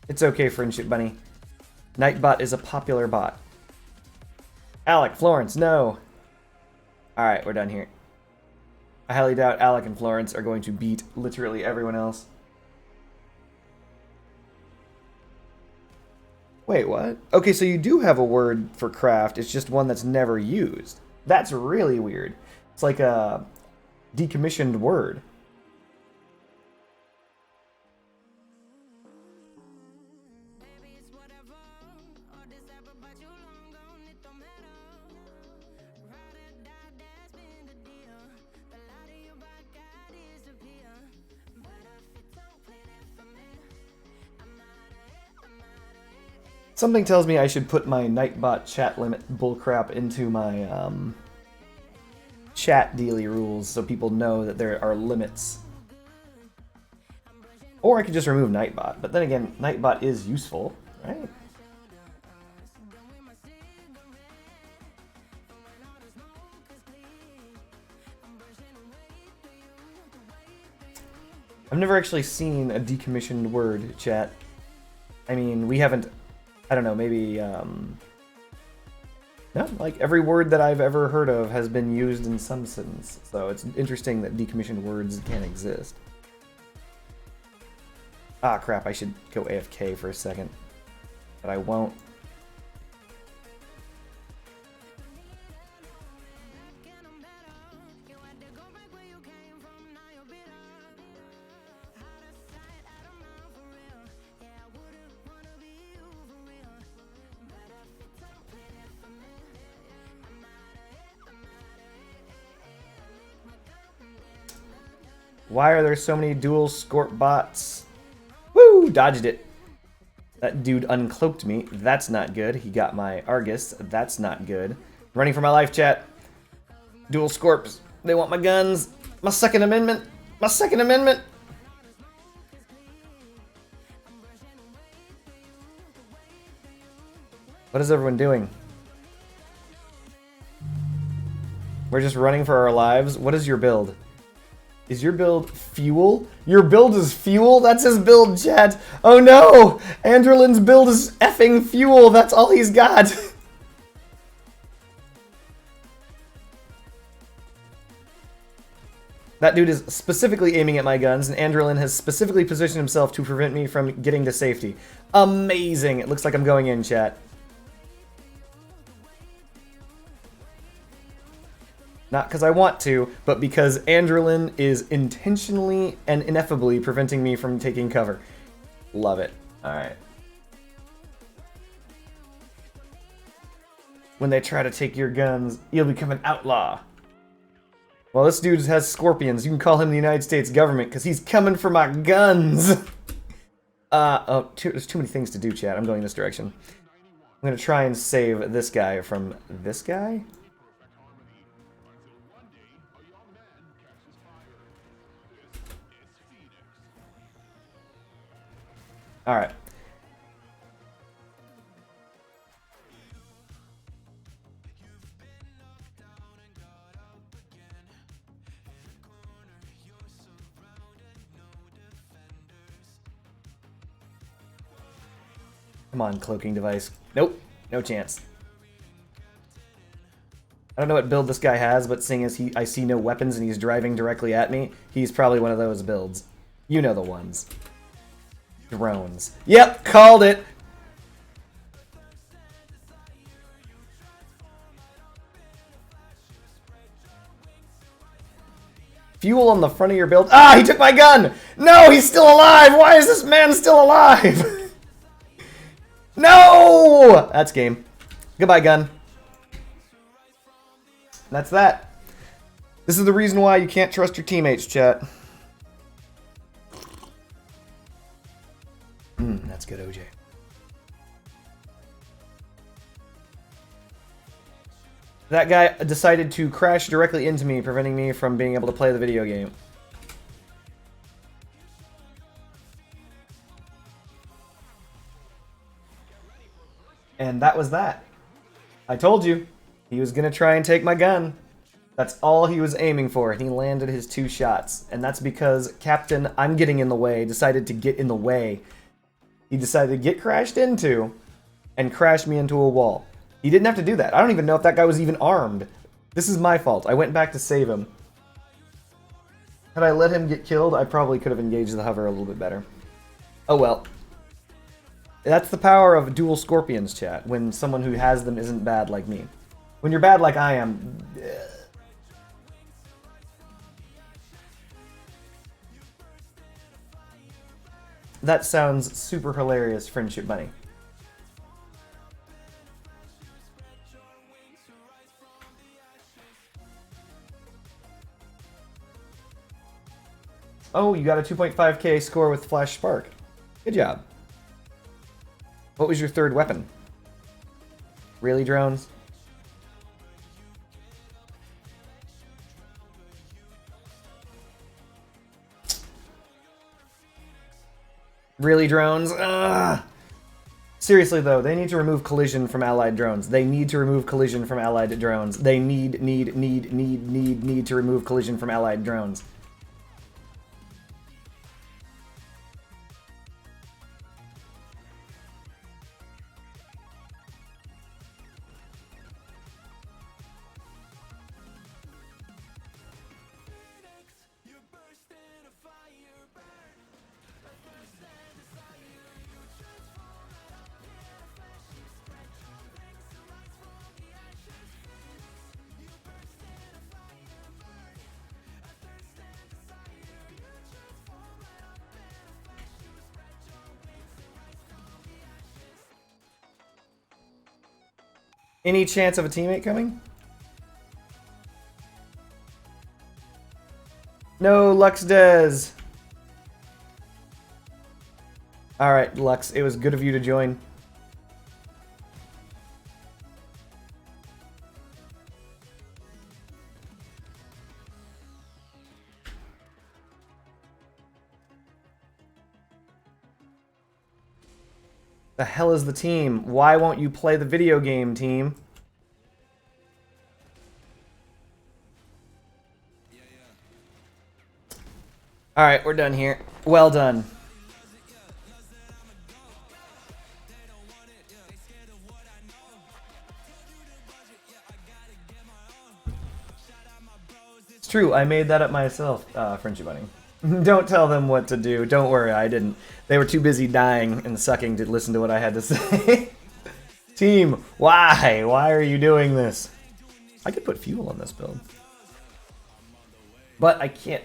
It's okay, Friendship Bunny. Nightbot is a popular bot. Alec, Florence, no. Alright, we're done here. I highly doubt Alec and Florence are going to beat literally everyone else. Wait, what? Okay, so you do have a word for craft. It's just one that's never used. That's really weird. It's like a decommissioned word. Something tells me I should put my Nightbot chat limit bullcrap into my chat dealy rules so people know that there are limits. Or I could just remove Nightbot, but then again, Nightbot is useful, right? I've never actually seen a decommissioned word, chat. I mean, we haven't... I don't know, maybe, no, like every word that I've ever heard of has been used in some sentence, so it's interesting that decommissioned words can exist. Ah, crap, I should go AFK for a second, but I won't. Why are there so many dual Scorp bots? Woo! Dodged it. That dude uncloaked me. That's not good. He got my Argus. That's not good. Running for my life, chat. Dual Scorps. They want my guns. My Second Amendment. My Second Amendment. What is everyone doing? We're just running for our lives. What is your build? Is your build fuel? Your build is fuel? That's his build, chat. Oh no! Andrelin's build is effing fuel. That's all he's got. That dude is specifically aiming at my guns, and Andrelin has specifically positioned himself to prevent me from getting to safety. Amazing. It looks like I'm going in, chat. Not because I want to, but because Andrelin is intentionally and ineffably preventing me from taking cover. Love it. Alright. When they try to take your guns, you'll become an outlaw. Well, this dude has scorpions. You can call him the United States government, because he's coming for my guns! There's too many things to do, chat. I'm going this direction. I'm going to try and save this guy from this guy? Alright. Come on, cloaking device. Nope, no chance. I don't know what build this guy has, but seeing as I see no weapons and he's driving directly at me, he's probably one of those builds. You know the ones. Drones. Yep, called it! Fuel on the front of your build. Ah, he took my gun! No, he's still alive! Why is this man still alive? No! That's game. Goodbye, gun. That's that. This is the reason why you can't trust your teammates, chat. That's good, OJ. That guy decided to crash directly into me, preventing me from being able to play the video game. And that was that. I told you. He was going to try and take my gun. That's all he was aiming for, and he landed his 2 shots. And that's because Captain I'm getting in the way decided to get in the way. He decided to get crashed into and crash me into a wall. He didn't have to do that. I don't even know if that guy was even armed. This is my fault. I went back to save him. Had I let him get killed, I probably could have engaged the hover a little bit better. Oh well. That's the power of dual scorpions, chat, when someone who has them isn't bad like me. When you're bad like I am... That sounds super hilarious, Friendship Bunny. Oh, you got a 2.5k score with Flash Spark. Good job. What was your third weapon? Really, drones? Really, drones? Ugh. Seriously, though, they need to remove collision from allied drones. They need to remove collision from allied drones. They need to remove collision from allied drones. Any chance of a teammate coming? No, Lux Des. Alright, Lux, it was good of you to join. The hell is the team? Why won't you play the video game, team? Alright, we're done here. Well done. It's true, I made that up myself, Friendship Bunny. Don't tell them what to do. Don't worry, I didn't. They were too busy dying and sucking to listen to what I had to say. Team, why? Why are you doing this? I could put fuel on this build. But I can't.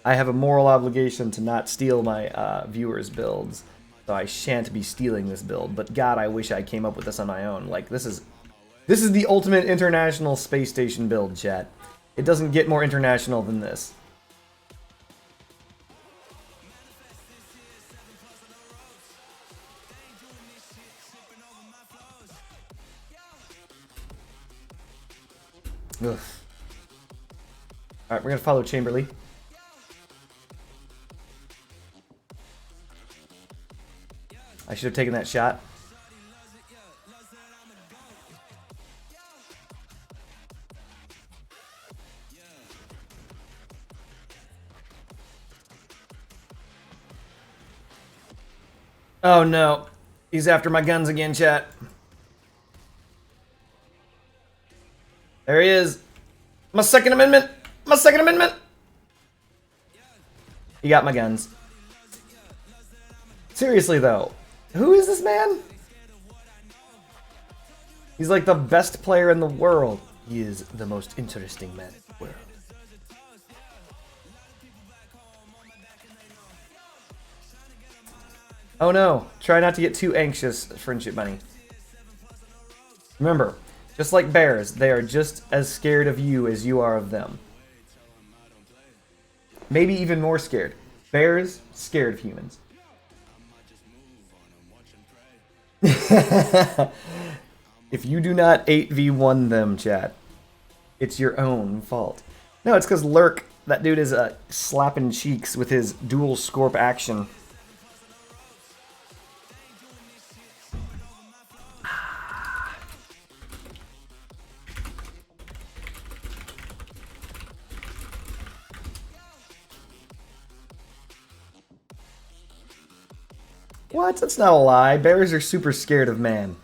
I have a moral obligation to not steal my viewers' builds. So I shan't be stealing this build. But God, I wish I came up with this on my own. Like, this is the ultimate international space station build, chat. It doesn't get more international than this. Ugh. Alright, we're gonna follow Chamberlain. I should have taken that shot. Oh no. He's after my guns again, chat. There he is. My Second Amendment. My Second Amendment. He got my guns. Seriously, though. Who is this man? He's like the best player in the world. He is the most interesting man in the world. Oh no. Try not to get too anxious, Friendship Bunny. Remember, just like bears, they are just as scared of you as you are of them. Maybe even more scared. Bears, scared of humans. If you do not 8v1 them, chat, it's your own fault. No, it's because Lurk, that dude is slapping cheeks with his dual Scorp action. What? That's not a lie. Bears are super scared of man.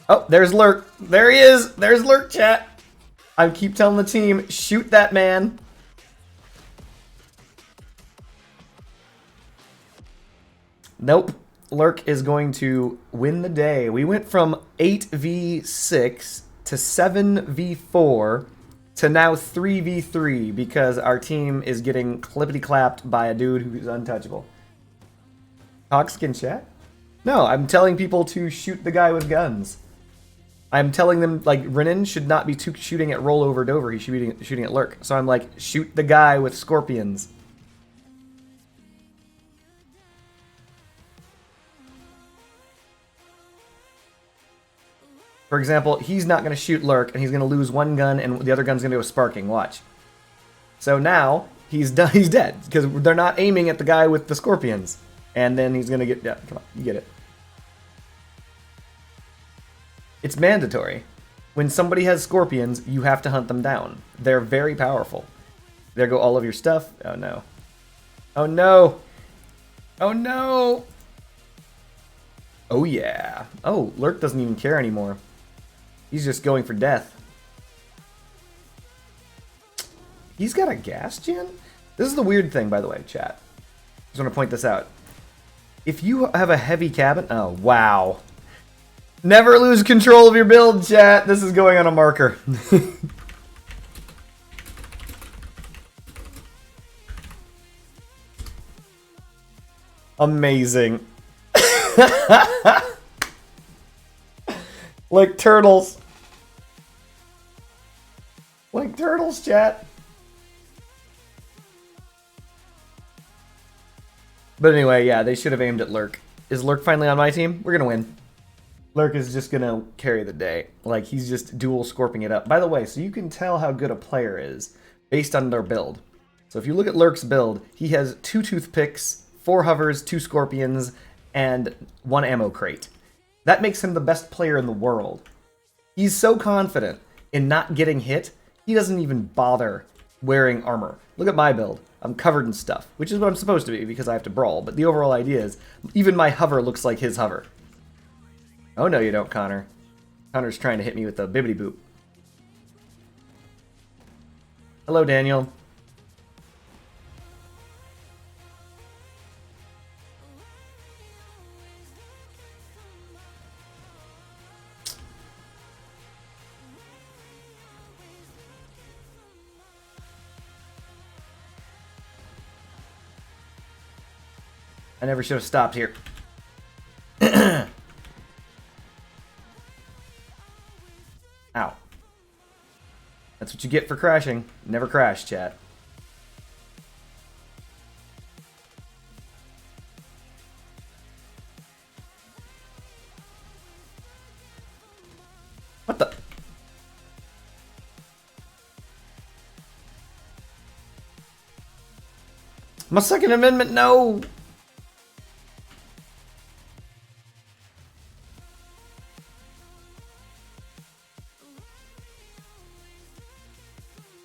Oh, there's Lurk. There he is. There's Lurk, chat. I keep telling the team, shoot that man. Nope. Lurk is going to win the day. We went from 8v6 to 7v4 to now 3v3 because our team is getting clippity-clapped by a dude who's untouchable. Toxic in chat? No, I'm telling people to shoot the guy with guns. I'm telling them, like, Renan should not be shooting at rollover Dover. He's shooting at Lurk. So I'm like, shoot the guy with scorpions. For example, he's not going to shoot Lurk, and he's going to lose one gun, and the other gun's going to go sparking. Watch. So now, he's done. He's dead, because they're not aiming at the guy with the scorpions. And then he's going to get... Yeah, come on, you get it. It's mandatory. When somebody has scorpions, you have to hunt them down. They're very powerful. There go all of your stuff. Oh, no. Oh, no. Oh, no. Oh, yeah. Oh, Lurk doesn't even care anymore. He's just going for death. He's got a gas gen? This is the weird thing, by the way, chat. Just want to point this out. If you have a heavy cabin... Oh, wow. Never lose control of your build, chat. This is going on a marker. Amazing. Like turtles. Like turtles, chat. But anyway, yeah, they should have aimed at Lurk. Is Lurk finally on my team? We're gonna win. Lurk is just gonna carry the day. Like, he's just dual scorping it up. By the way, so you can tell how good a player is based on their build. So if you look at Lurk's build, he has 2 toothpicks, 4 hovers, 2 scorpions, and 1 ammo crate. That makes him the best player in the world. He's so confident in not getting hit, he doesn't even bother wearing armor. Look at my build. I'm covered in stuff, which is what I'm supposed to be because I have to brawl. But the overall idea is, even my hover looks like his hover. Oh no you don't, Connor. Connor's trying to hit me with a bibbity boop. Hello, Daniel. I never should have stopped here. Ow. That's what you get for crashing. Never crash, chat. What the? My Second Amendment, no!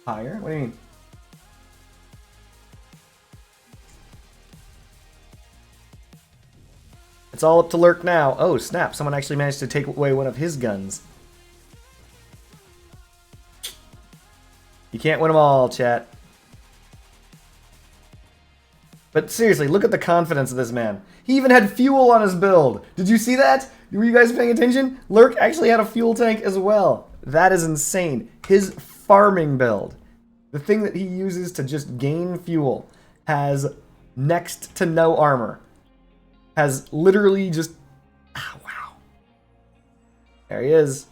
Higher? What do you mean? It's all up to Lurk now. Oh, snap. Someone actually managed to take away one of his guns. You can't win them all, chat. But seriously, look at the confidence of this man. He even had fuel on his build. Did you see that? Were you guys paying attention? Lurk actually had a fuel tank as well. That is insane. His farming build, the thing that he uses to just gain fuel, has next to no armor. Has literally just... Ah, wow. There he is.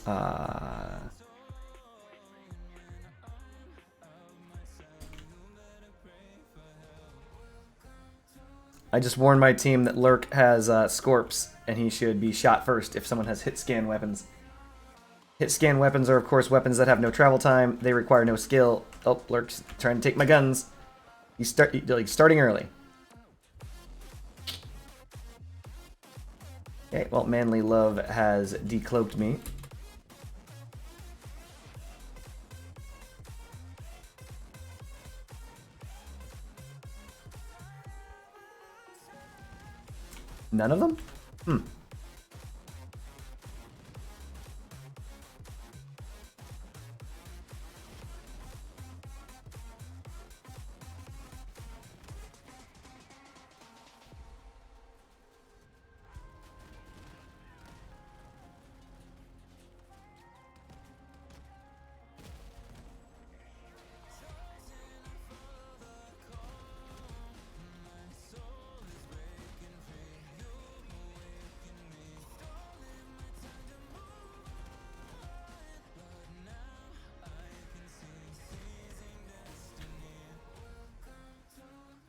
I just warned my team that Lurk has Scorps, and he should be shot first if someone has hit scan weapons. Hit scan weapons are, of course, weapons that have no travel time. They require no skill. Oh, Lurk's trying to take my guns. He's starting early. Okay, well, Manly Love has decloaked me. None of them?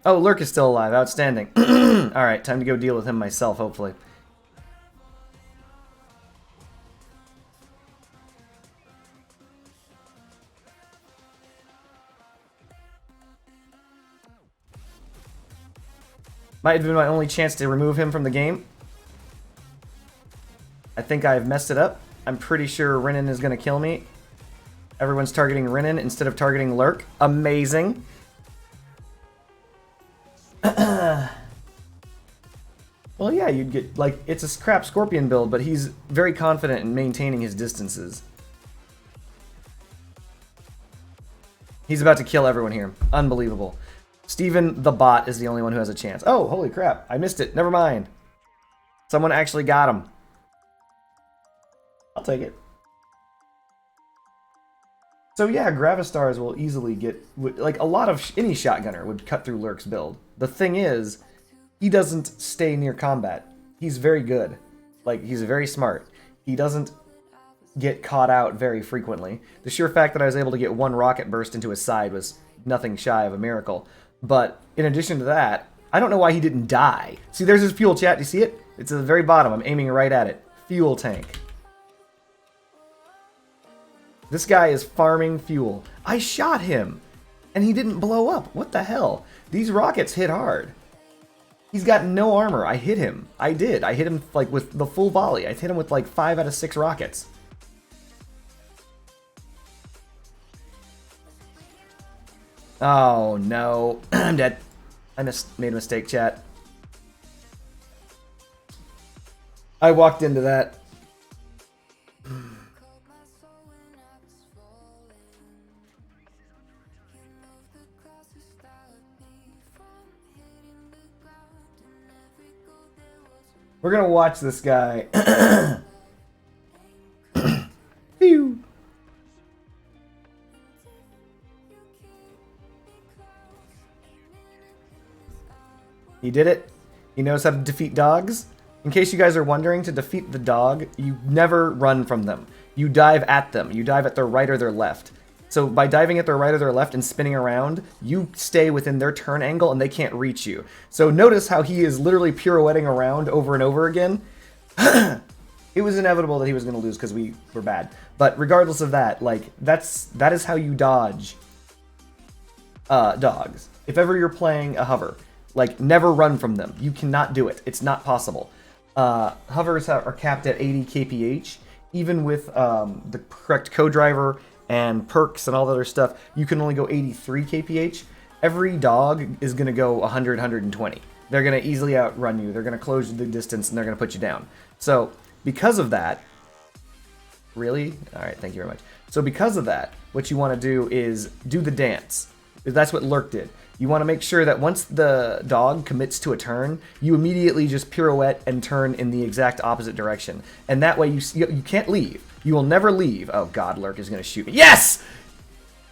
Oh, Lurk is still alive. Outstanding. Alright, time to go deal with him myself, hopefully. Might have been my only chance to remove him from the game. I think I've messed it up. I'm pretty sure Renin is going to kill me. Everyone's targeting Renin instead of targeting Lurk. Amazing. Well, yeah, you'd get, like, it's a crap Scorpion build, but he's very confident in maintaining his distances. He's about to kill everyone here. Unbelievable. Steven the bot is the only one who has a chance. Oh, holy crap. I missed it. Never mind. Someone actually got him. I'll take it. So yeah, Gravistars will easily get... Like, a lot of... Any shotgunner would cut through Lurk's build. The thing is, he doesn't stay near combat. He's very good. Like, he's very smart. He doesn't get caught out very frequently. The sheer fact that I was able to get one rocket burst into his side was nothing shy of a miracle. But in addition to that, I don't know why he didn't die. See, there's his fuel, chat. Do you see it? It's at the very bottom. I'm aiming right at it. Fuel tank. This guy is farming fuel. I shot him, and he didn't blow up. What the hell? These rockets hit hard. He's got no armor. I hit him. I did. I hit him, like, with the full volley. I hit him with, like, 5 out of 6 rockets. Oh, no. I'm dead. I made a mistake, chat. I walked into that. We're gonna watch this guy. Phew. He did it. He knows how to defeat dogs. In case you guys are wondering, to defeat the dog, you never run from them. You dive at them. You dive at their right or their left. So by diving at their right or their left and spinning around, you stay within their turn angle and they can't reach you. So notice how he is literally pirouetting around over and over again. It was inevitable that he was going to lose because we were bad. But regardless of that, like, that is how you dodge dogs. If ever you're playing a hover, like, never run from them. You cannot do it. It's not possible. Hovers are capped at 80 kph. Even with the correct co-driver and perks and all that other stuff, you can only go 83 kph. Every dog is going to go 100, 120. They're going to easily outrun you. They're going to close the distance, and they're going to put you down. So because of that, really? All right, thank you very much. So because of that, what you want to do is do the dance. That's what Lurk did. You want to make sure that once the dog commits to a turn, you immediately just pirouette and turn in the exact opposite direction. And that way you can't leave. You will never leave. Oh God, Lurk is going to shoot me. Yes!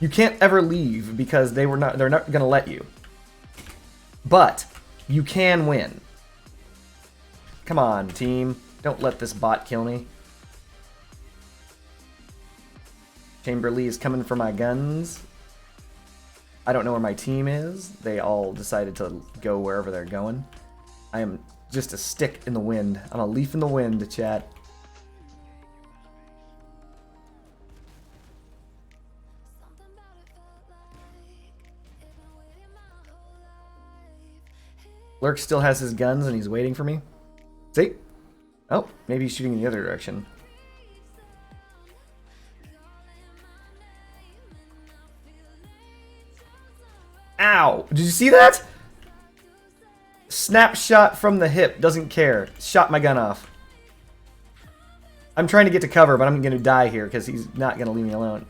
You can't ever leave because they're not going to let you. But you can win. Come on, team. Don't let this bot kill me. Chamberlain is coming for my guns. I don't know where my team is. They all decided to go wherever they're going. I am just a stick in the wind. I'm a leaf in the wind, chat. Lurk still has his guns and he's waiting for me. See? Oh, maybe he's shooting in the other direction. Ow! Did you see that? Snapshot from the hip. Doesn't care. Shot my gun off. I'm trying to get to cover, but I'm going to die here because he's not going to leave me alone.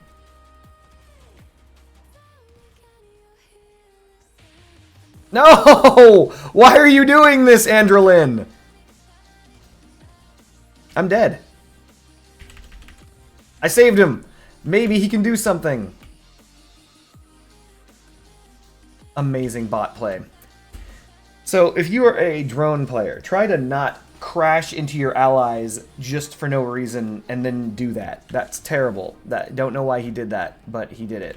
No! Why are you doing this, Andrelin? I'm dead. I saved him. Maybe he can do something. Amazing bot play. So if you are a drone player, try to not crash into your allies just for no reason and then do that. That's terrible. Don't know why he did that, but he did it.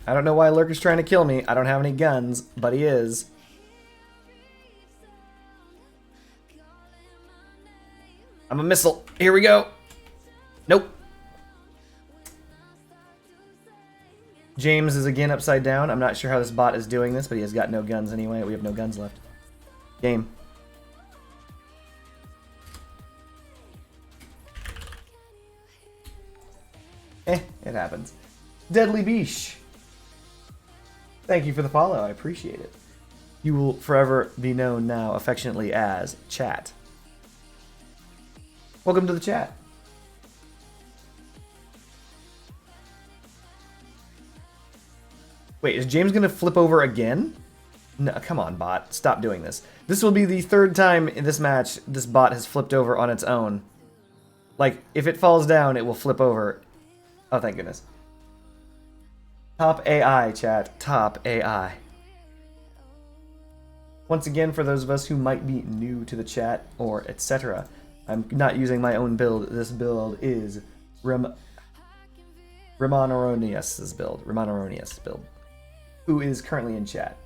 I don't know why Lurk is trying to kill me. I don't have any guns, but he is. I'm a missile. Here we go. Nope. James is again upside down. I'm not sure how this bot is doing this, but he has got no guns anyway. We have no guns left. Game. It happens. Deadly Beesh. Thank you for the follow. I appreciate it. You will forever be known now affectionately as Chat. Welcome to the chat. Wait, is James going to flip over again? No, come on, bot. Stop doing this. This will be the third time in this match this bot has flipped over on its own. Like, if it falls down, it will flip over. Oh, thank goodness. Top AI, chat. Top AI. Once again, for those of us who might be new to the chat, or etc., I'm not using my own build. This build is Ramonoronius's build. Ramonoronius build. Who is currently in chat.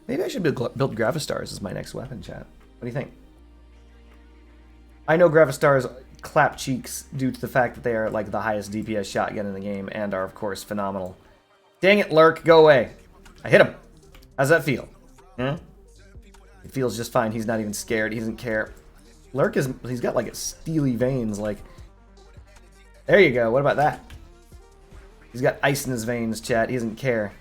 Maybe I should build Gravistars as my next weapon, chat. What do you think? I know Gravistars clap cheeks due to the fact that they are like the highest DPS shotgun in the game and are of course phenomenal. Dang it, Lurk, go away. I hit him. How's that feel? Hmm? It feels just fine. He's not even scared. He doesn't care. Lurk he's got like steely veins, like. There you go. What about that? He's got ice in his veins, chat. He doesn't care.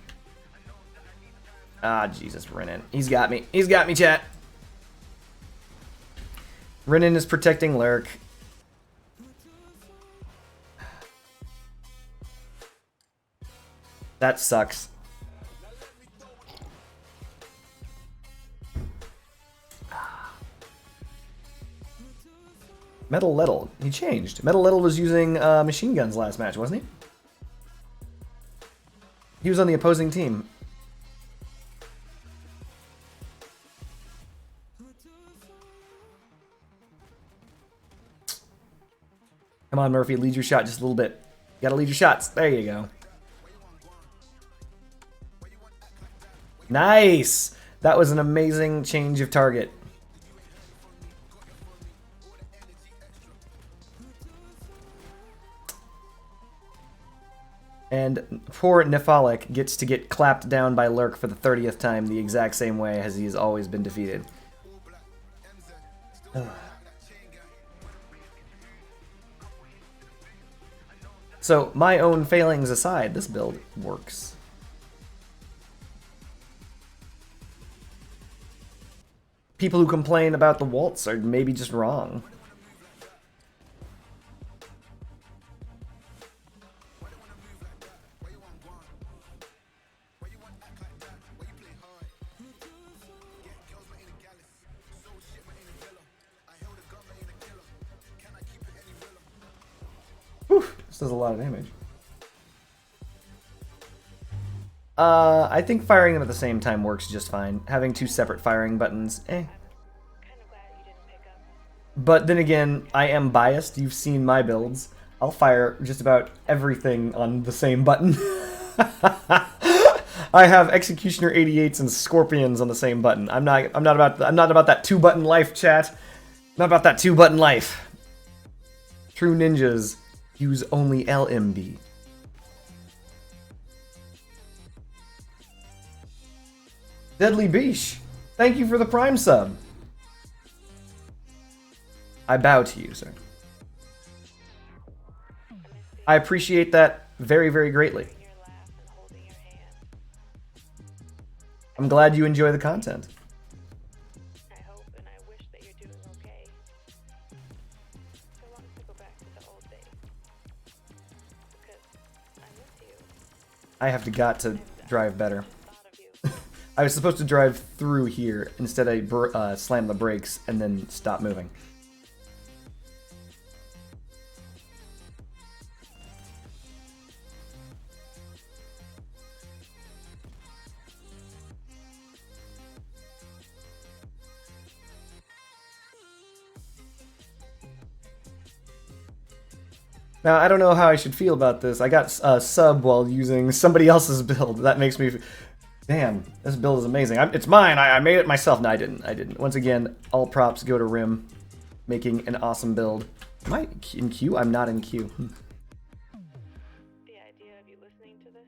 Ah, Jesus, Renan. He's got me. He's got me, chat. Renan is protecting Lurk. That sucks. Metal Lettle. He changed. Metal Lettle was using machine guns last match, wasn't he? He was on the opposing team. Come on, Murphy. Lead your shot just a little bit. You gotta lead your shots. There you go. Nice! That was an amazing change of target. Poor Nephalic gets to get clapped down by Lurk for the 30th time the exact same way as he's always been defeated. So, my own failings aside, this build works. People who complain about the waltz are maybe just wrong. Whew, this does a lot of damage. I think firing them at the same time works just fine. Having two separate firing buttons, But then again, I am biased. You've seen my builds. I'll fire just about everything on the same button. I have Executioner 88s and Scorpions on the same button. I'm not about that two-button life, chat. Not about that two-button life. True ninjas use only LMB. Deadly Beesh, thank you for the Prime sub. I bow to you, sir. I appreciate that very, very greatly. I'm glad you enjoy the content. I hope and I wish that you're doing okay. I want to go back to the old days. Because I miss you. I have got to drive better. I was supposed to drive through here. Instead, I slammed the brakes and then stopped moving. Now, I don't know how I should feel about this. I got a sub while using somebody else's build. That makes me... Damn, this build is amazing. It's mine. I made it myself. No, I didn't. Once again, all props go to Rim, making an awesome build. Am I in queue? I'm not in queue. The idea of you listening to this?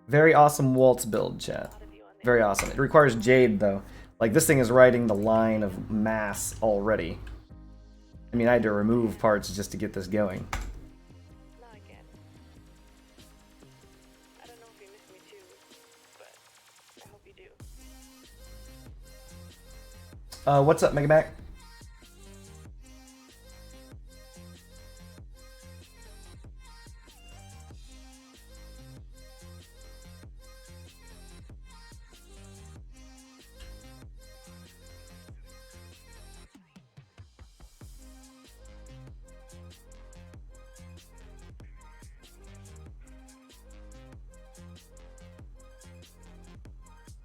Very awesome waltz build, chat. Very awesome. It requires Jade, though. Like, this thing is riding the line of mass already. I mean, I had to remove parts just to get this going. Not again. I don't know if you miss me too, but I hope you do. What's up, Mega Mac?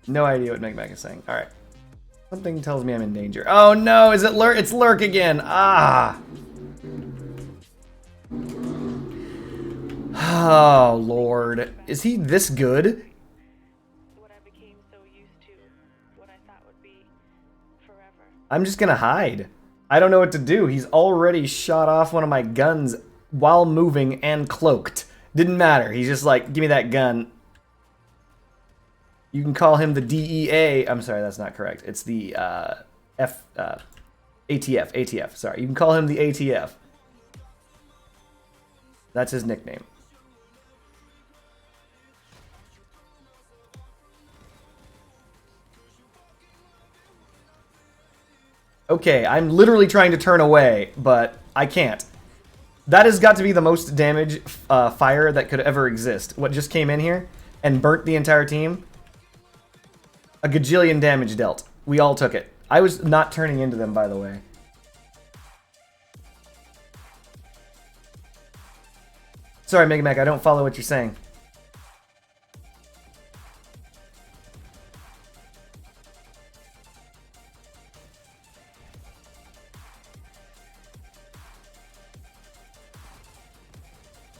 No idea what Mega Mac is saying. Alright. Something tells me I'm in danger. Oh no, is it Lurk? It's Lurk again. Ah. Oh, Lord. Is he this good? What I became so used to, what I thought would be forever. I'm just gonna hide. I don't know what to do. He's already shot off one of my guns while moving and cloaked. Didn't matter. He's just like, give me that gun. You can call him the DEA. I'm sorry, that's not correct. It's the ATF. Sorry, you can call him the ATF. That's his nickname. Okay, I'm literally trying to turn away, but I can't. That has got to be the most damage fire that could ever exist. What just came in here and burnt the entire team. A gajillion damage dealt. We all took it. I was not turning into them, by the way. Sorry, Mega Mac, I don't follow what you're saying.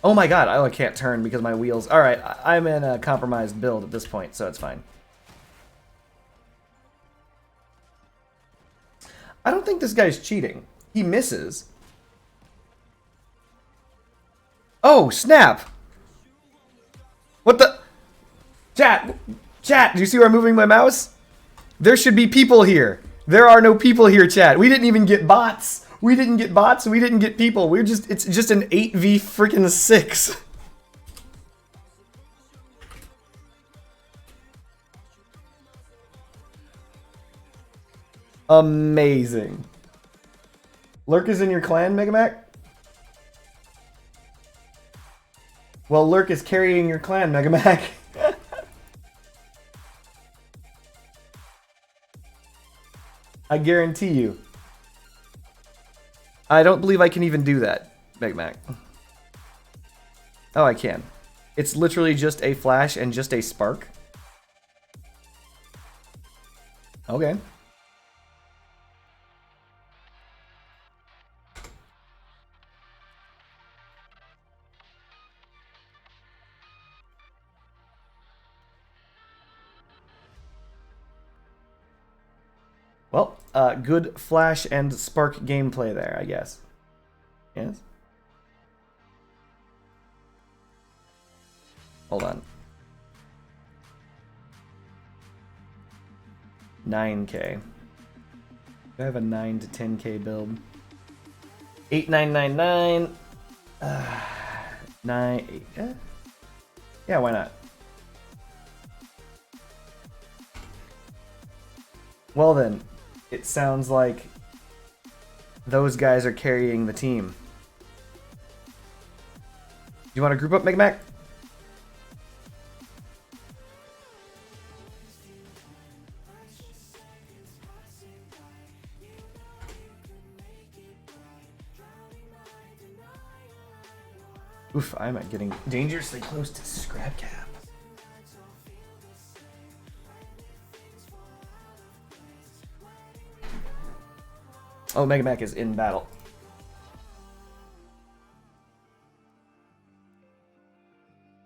Oh my god, I can't turn because my wheels... Alright, I'm in a compromised build at this point, so it's fine. I don't think this guy's cheating. He misses. Oh, snap! What the? Chat! Chat! Do you see where I'm moving my mouse? There should be people here. There are no people here, chat. We didn't even get bots. We didn't get bots. We didn't get people. It's just an 8v freaking 6. Amazing. Lurk is in your clan, Mega Mac? Well, Lurk is carrying your clan, Mega Mac. I guarantee you. I don't believe I can even do that, Mega Mac. Oh, I can. It's literally just a flash and just a spark. Okay. Well, good flash and spark gameplay there, I guess. Yes? Hold on. 9K. Do I have a 9 to 10K build? 8999. 9. 8, yeah, why not? Well then, it sounds like those guys are carrying the team. Do you want to group up, Mega Mac? Oof, I'm getting dangerously close to scrap cap. Oh, Mega Mac is in battle.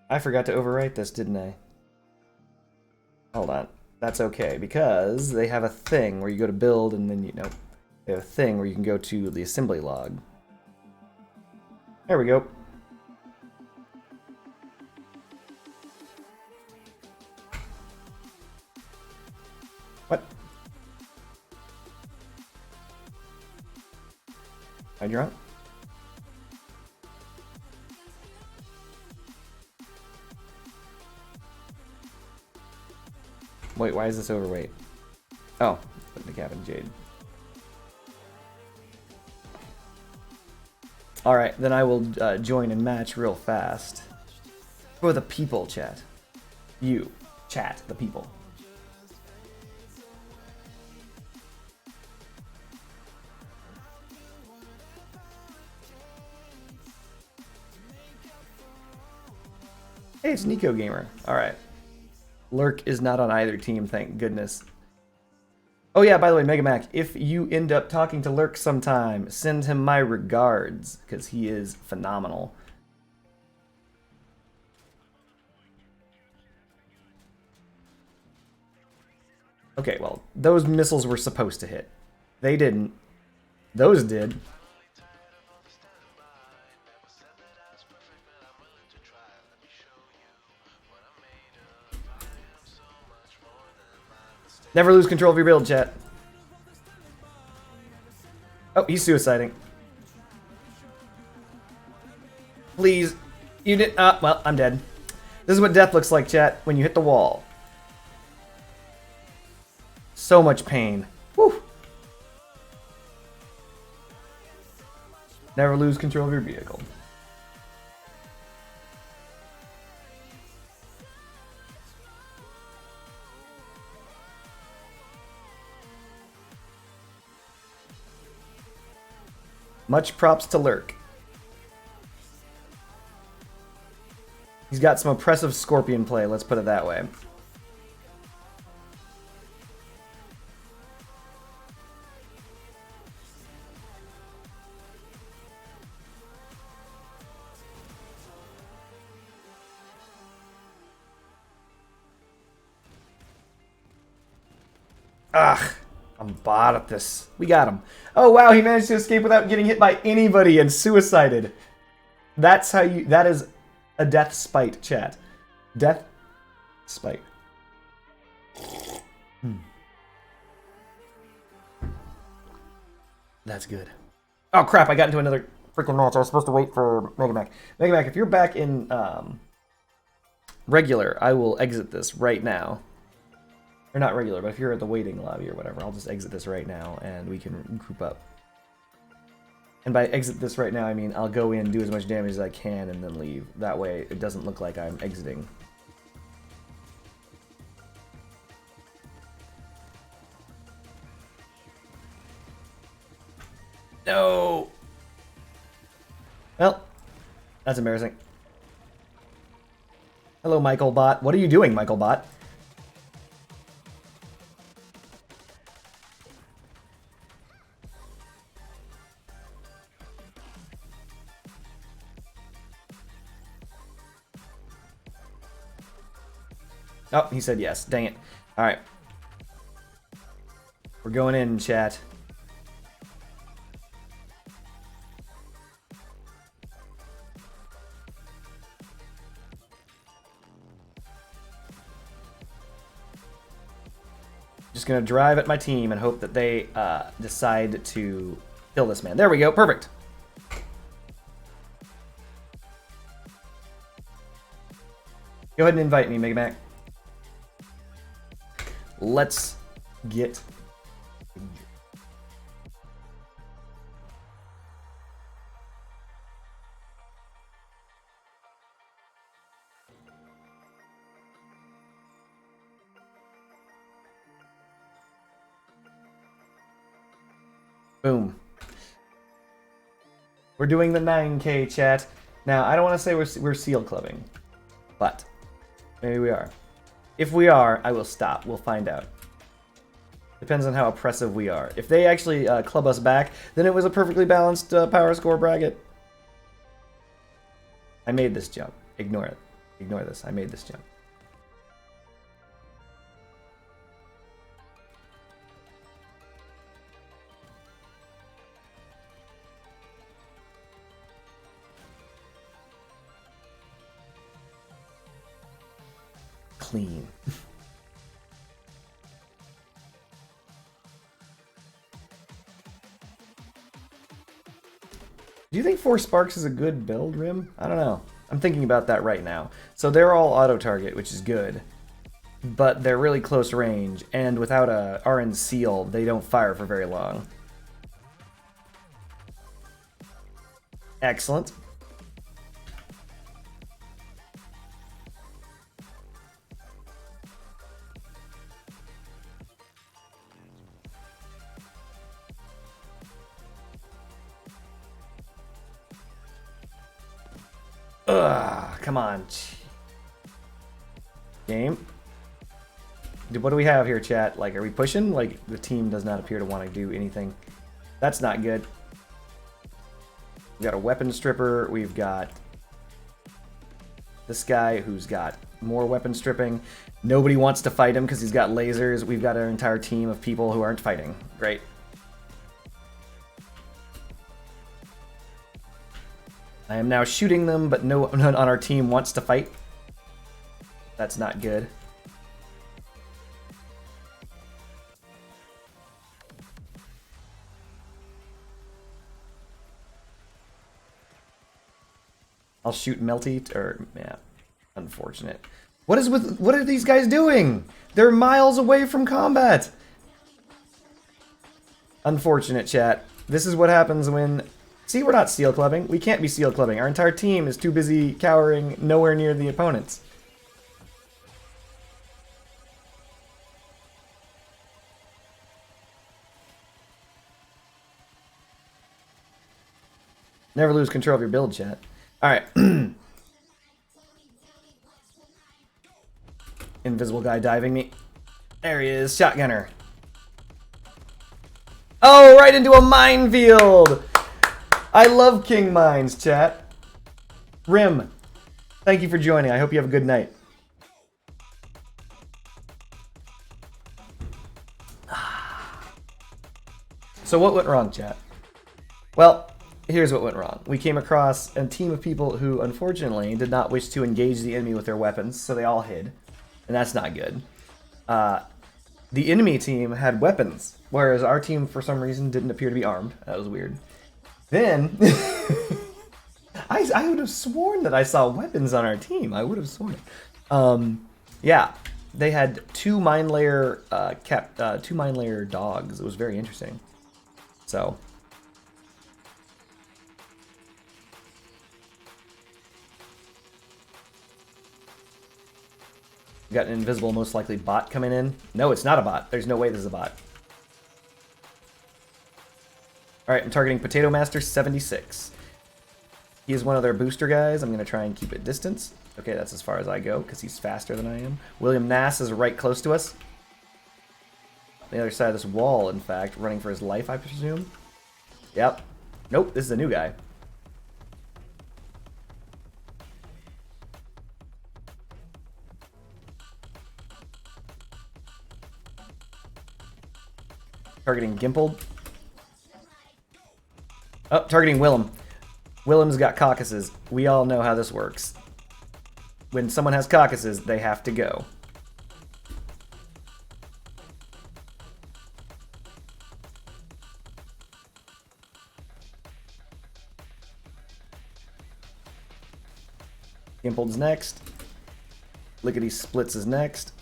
I forgot to overwrite this, didn't I? Hold on. That's okay, because they have a thing where you go to build and then, you know, they have a thing where you can go to the assembly log. There we go. What? Hide your own? Wait, why is this overweight? Oh, put the cabin jade. Alright, then I will join and match real fast. For the people, chat. You, chat, the people. Hey, it's Nico Gamer. Alright. Lurk is not on either team, thank goodness. Oh yeah, by the way, Mega Mac, if you end up talking to Lurk sometime, send him my regards, because he is phenomenal. Okay, well, those missiles were supposed to hit. They didn't. Those did. Never lose control of your build, chat. Oh, he's suiciding. Please. You did. Well, I'm dead. This is what death looks like, chat, when you hit the wall. So much pain. Whew. Never lose control of your vehicle. Much props to Lurk. He's got some oppressive scorpion play, let's put it that way. Ugh. I'm bad at this. We got him. Oh wow, he managed to escape without getting hit by anybody and suicided. That's how you... That is a death spite, chat. Death Spike. That's good. Oh crap, I got into another freaking match. I was supposed to wait for Mega Mac. Mega Mac, if you're back in regular, I will exit this right now. Or not regular, but if you're at the waiting lobby or whatever, I'll just exit this right now and we can group up. And by exit this right now, I mean I'll go in, do as much damage as I can, and then leave. That way it doesn't look like I'm exiting. No! Well, that's embarrassing. Hello, Michael Bot. What are you doing, Michael Bot? Oh, he said yes. Dang it. Alright. We're going in, chat. Just gonna drive at my team and hope that they decide to kill this man. There we go. Perfect. Go ahead and invite me, Mega Mac. Let's get... Boom. We're doing the 9K, chat. Now, I don't want to say we're seal clubbing, but maybe we are. If we are, I will stop. We'll find out. Depends on how oppressive we are. If they actually club us back, then it was a perfectly balanced power score bracket. I made this jump. Ignore it. Ignore this. I made this jump. Clean. Do you think 4 Sparks is a good build, Rim? I don't know. I'm thinking about that right now. So they're all auto-target, which is good. But they're really close range, and without a RN seal, they don't fire for very long. Excellent. Ugh, come on. Game. What do we have here, chat? Like, are we pushing? Like, the team does not appear to want to do anything. That's not good. We've got a weapon stripper. We've got this guy who's got more weapon stripping. Nobody wants to fight him because he's got lasers. We've got our entire team of people who aren't fighting. Great. I am now shooting them, but no one on our team wants to fight. That's not good. I'll shoot Melty, or yeah, unfortunate. What are these guys doing? They're miles away from combat. Unfortunate, chat. This is what happens when... See, we're not seal clubbing. We can't be seal clubbing. Our entire team is too busy cowering nowhere near the opponents. Never lose control of your build, chat. Alright. Invisible guy diving me. There he is. Shotgunner. Oh, right into a minefield! I love King Mines, chat. Rim, thank you for joining. I hope you have a good night. So what went wrong, chat? Well, here's what went wrong. We came across a team of people who, unfortunately, did not wish to engage the enemy with their weapons, so they all hid. And that's not good. The enemy team had weapons, whereas our team, for some reason, didn't appear to be armed. That was weird. Then, I would have sworn that I saw weapons on our team. I would have sworn it. Yeah, they had two mine layer dogs. It was very interesting. So. We got an invisible, most likely bot coming in. No, it's not a bot. There's no way this is a bot. Alright, I'm targeting Potato Master 76. He is one of their booster guys. I'm going to try and keep it distance. Okay, that's as far as I go, because he's faster than I am. William Nass is right close to us. On the other side of this wall, in fact, running for his life, I presume. Yep. Nope, this is a new guy. Targeting Gimpled. Oh, targeting Willem. Willem's got caucuses. We all know how this works. When someone has caucuses, they have to go. Gimpled's next. Lickety Splits is next.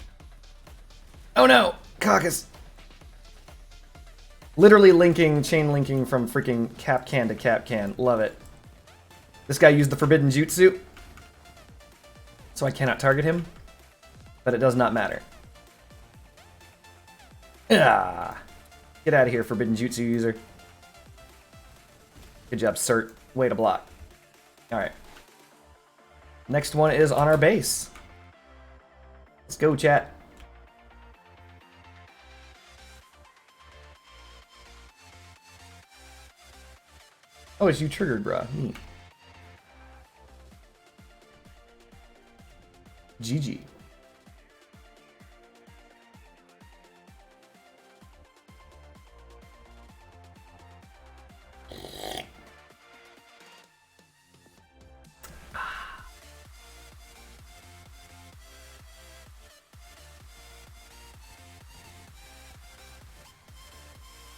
Oh no! Caucus! Literally chain linking from freaking Capcan to Capcan. Love it. This guy used the forbidden jutsu, so I cannot target him, but it does not matter. Ah, get out of here, forbidden jutsu user. Good job, Cert. Way to block. Alright. Next one is on our base. Let's go, chat. Oh, it's you triggered, bruh. Neat. GG.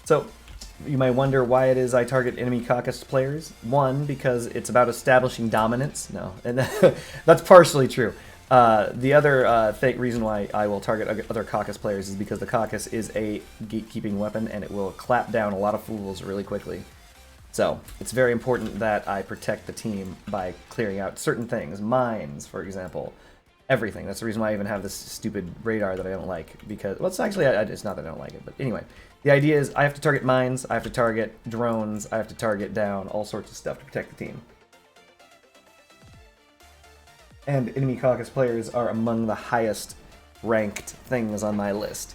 So, you might wonder why it is I target enemy caucus players. One, because it's about establishing dominance. No, and that's partially true. The other reason why I will target other caucus players is because the caucus is a gatekeeping weapon and it will clap down a lot of fools really quickly. So, it's very important that I protect the team by clearing out certain things. Mines, for example. Everything. That's the reason why I even have this stupid radar that I don't like. Because, well, it's actually, it's not that I don't like it, but anyway. The idea is I have to target mines, I have to target drones, I have to target down all sorts of stuff to protect the team. And enemy caucus players are among the highest ranked things on my list.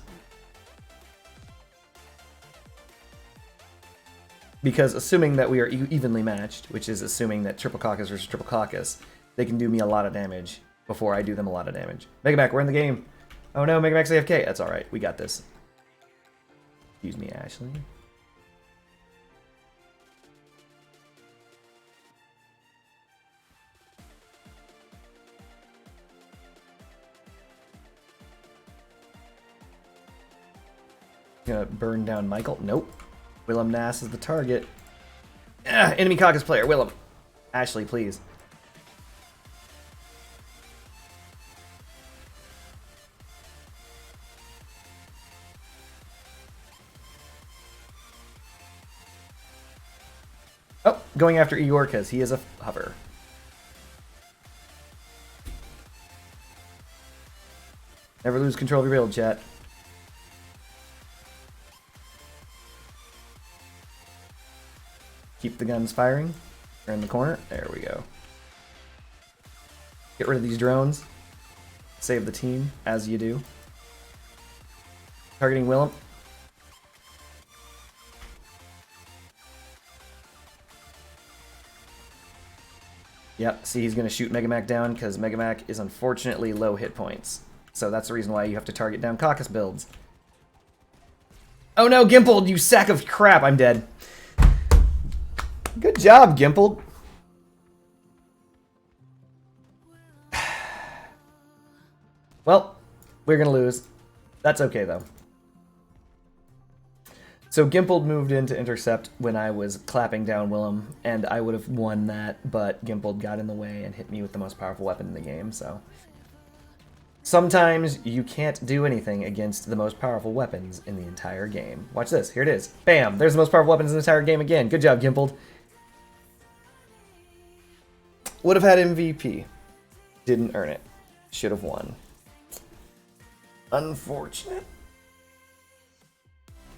Because assuming that we are evenly matched, which is assuming that triple caucus versus triple caucus, they can do me a lot of damage before I do them a lot of damage. Megamac, we're in the game. Oh no, Megamac's AFK. That's alright, we got this. Excuse me, Ashley. Gonna burn down Michael. Nope. Willem Nass is the target. Enemy caucus player, Willem. Ashley, please. Oh, going after Igor because he is a hover. Never lose control of your build, chat. Keep the guns firing. They're in the corner. There we go. Get rid of these drones. Save the team, as you do. Targeting Willem. Yep, see, he's going to shoot Megamac down because Megamac is unfortunately low hit points. So that's the reason why you have to target down caucus builds. Oh no, Gimpled, you sack of crap! I'm dead. Good job, Gimpled. Well, we're gonna lose. That's okay, though. So Gimpled moved in to intercept when I was clapping down Willem, and I would have won that, but Gimpled got in the way and hit me with the most powerful weapon in the game, so... Sometimes you can't do anything against the most powerful weapons in the entire game. Watch this. Here it is. Bam! There's the most powerful weapons in the entire game again. Good job, Gimpled. Would have had MVP. Didn't earn it. Should have won. Unfortunate.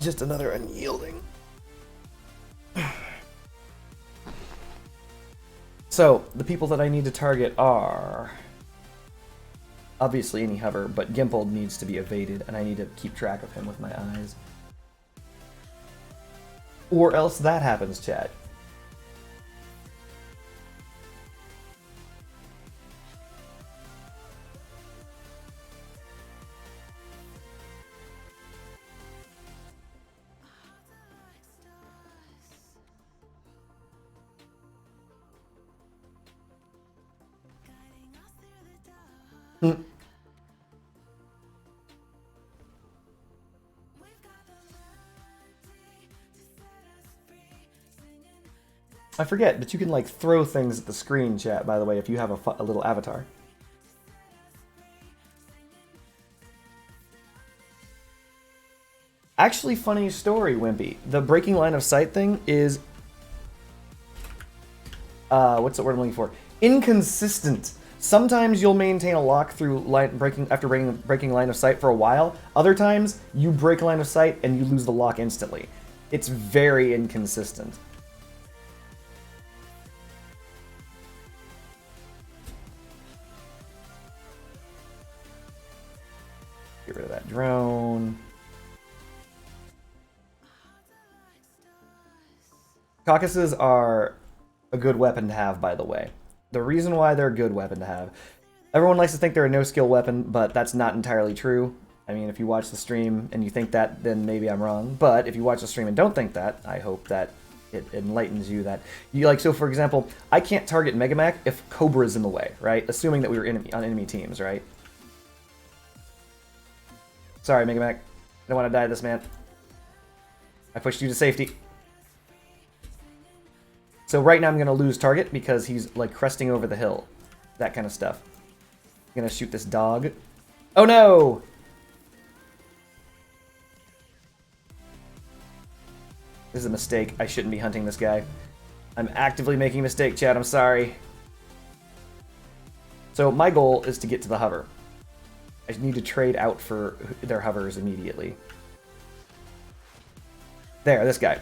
Just another unyielding. So, the people that I need to target are... obviously any hover, but Gimpled needs to be evaded, and I need to keep track of him with my eyes. Or else that happens, chat. I forget, but you can like throw things at the screen, chat, by the way, if you have a little avatar. Actually, funny story, Wimpy. The breaking line of sight thing is... what's the word I'm looking for? Inconsistent. Sometimes you'll maintain a lock through breaking line of sight for a while. Other times, you break line of sight and you lose the lock instantly. It's very inconsistent. Get rid of that drone. Caucuses are a good weapon to have, by the way. The reason why they're a good weapon to have... Everyone likes to think they're a no-skill weapon, but that's not entirely true. I mean, if you watch the stream and you think that, then maybe I'm wrong. But if you watch the stream and don't think that, I hope that it enlightens you that... So, for example, I can't target Megamac if Cobra's in the way, right? Assuming that we were on enemy teams, right? Sorry, Megamac. I don't want to die to this man. I pushed you to safety. So right now I'm going to lose target because he's like cresting over the hill. That kind of stuff. I'm going to shoot this dog. Oh no! This is a mistake. I shouldn't be hunting this guy. I'm actively making a mistake, chat. I'm sorry. So my goal is to get to the hover. I need to trade out for their hovers immediately. There, this guy.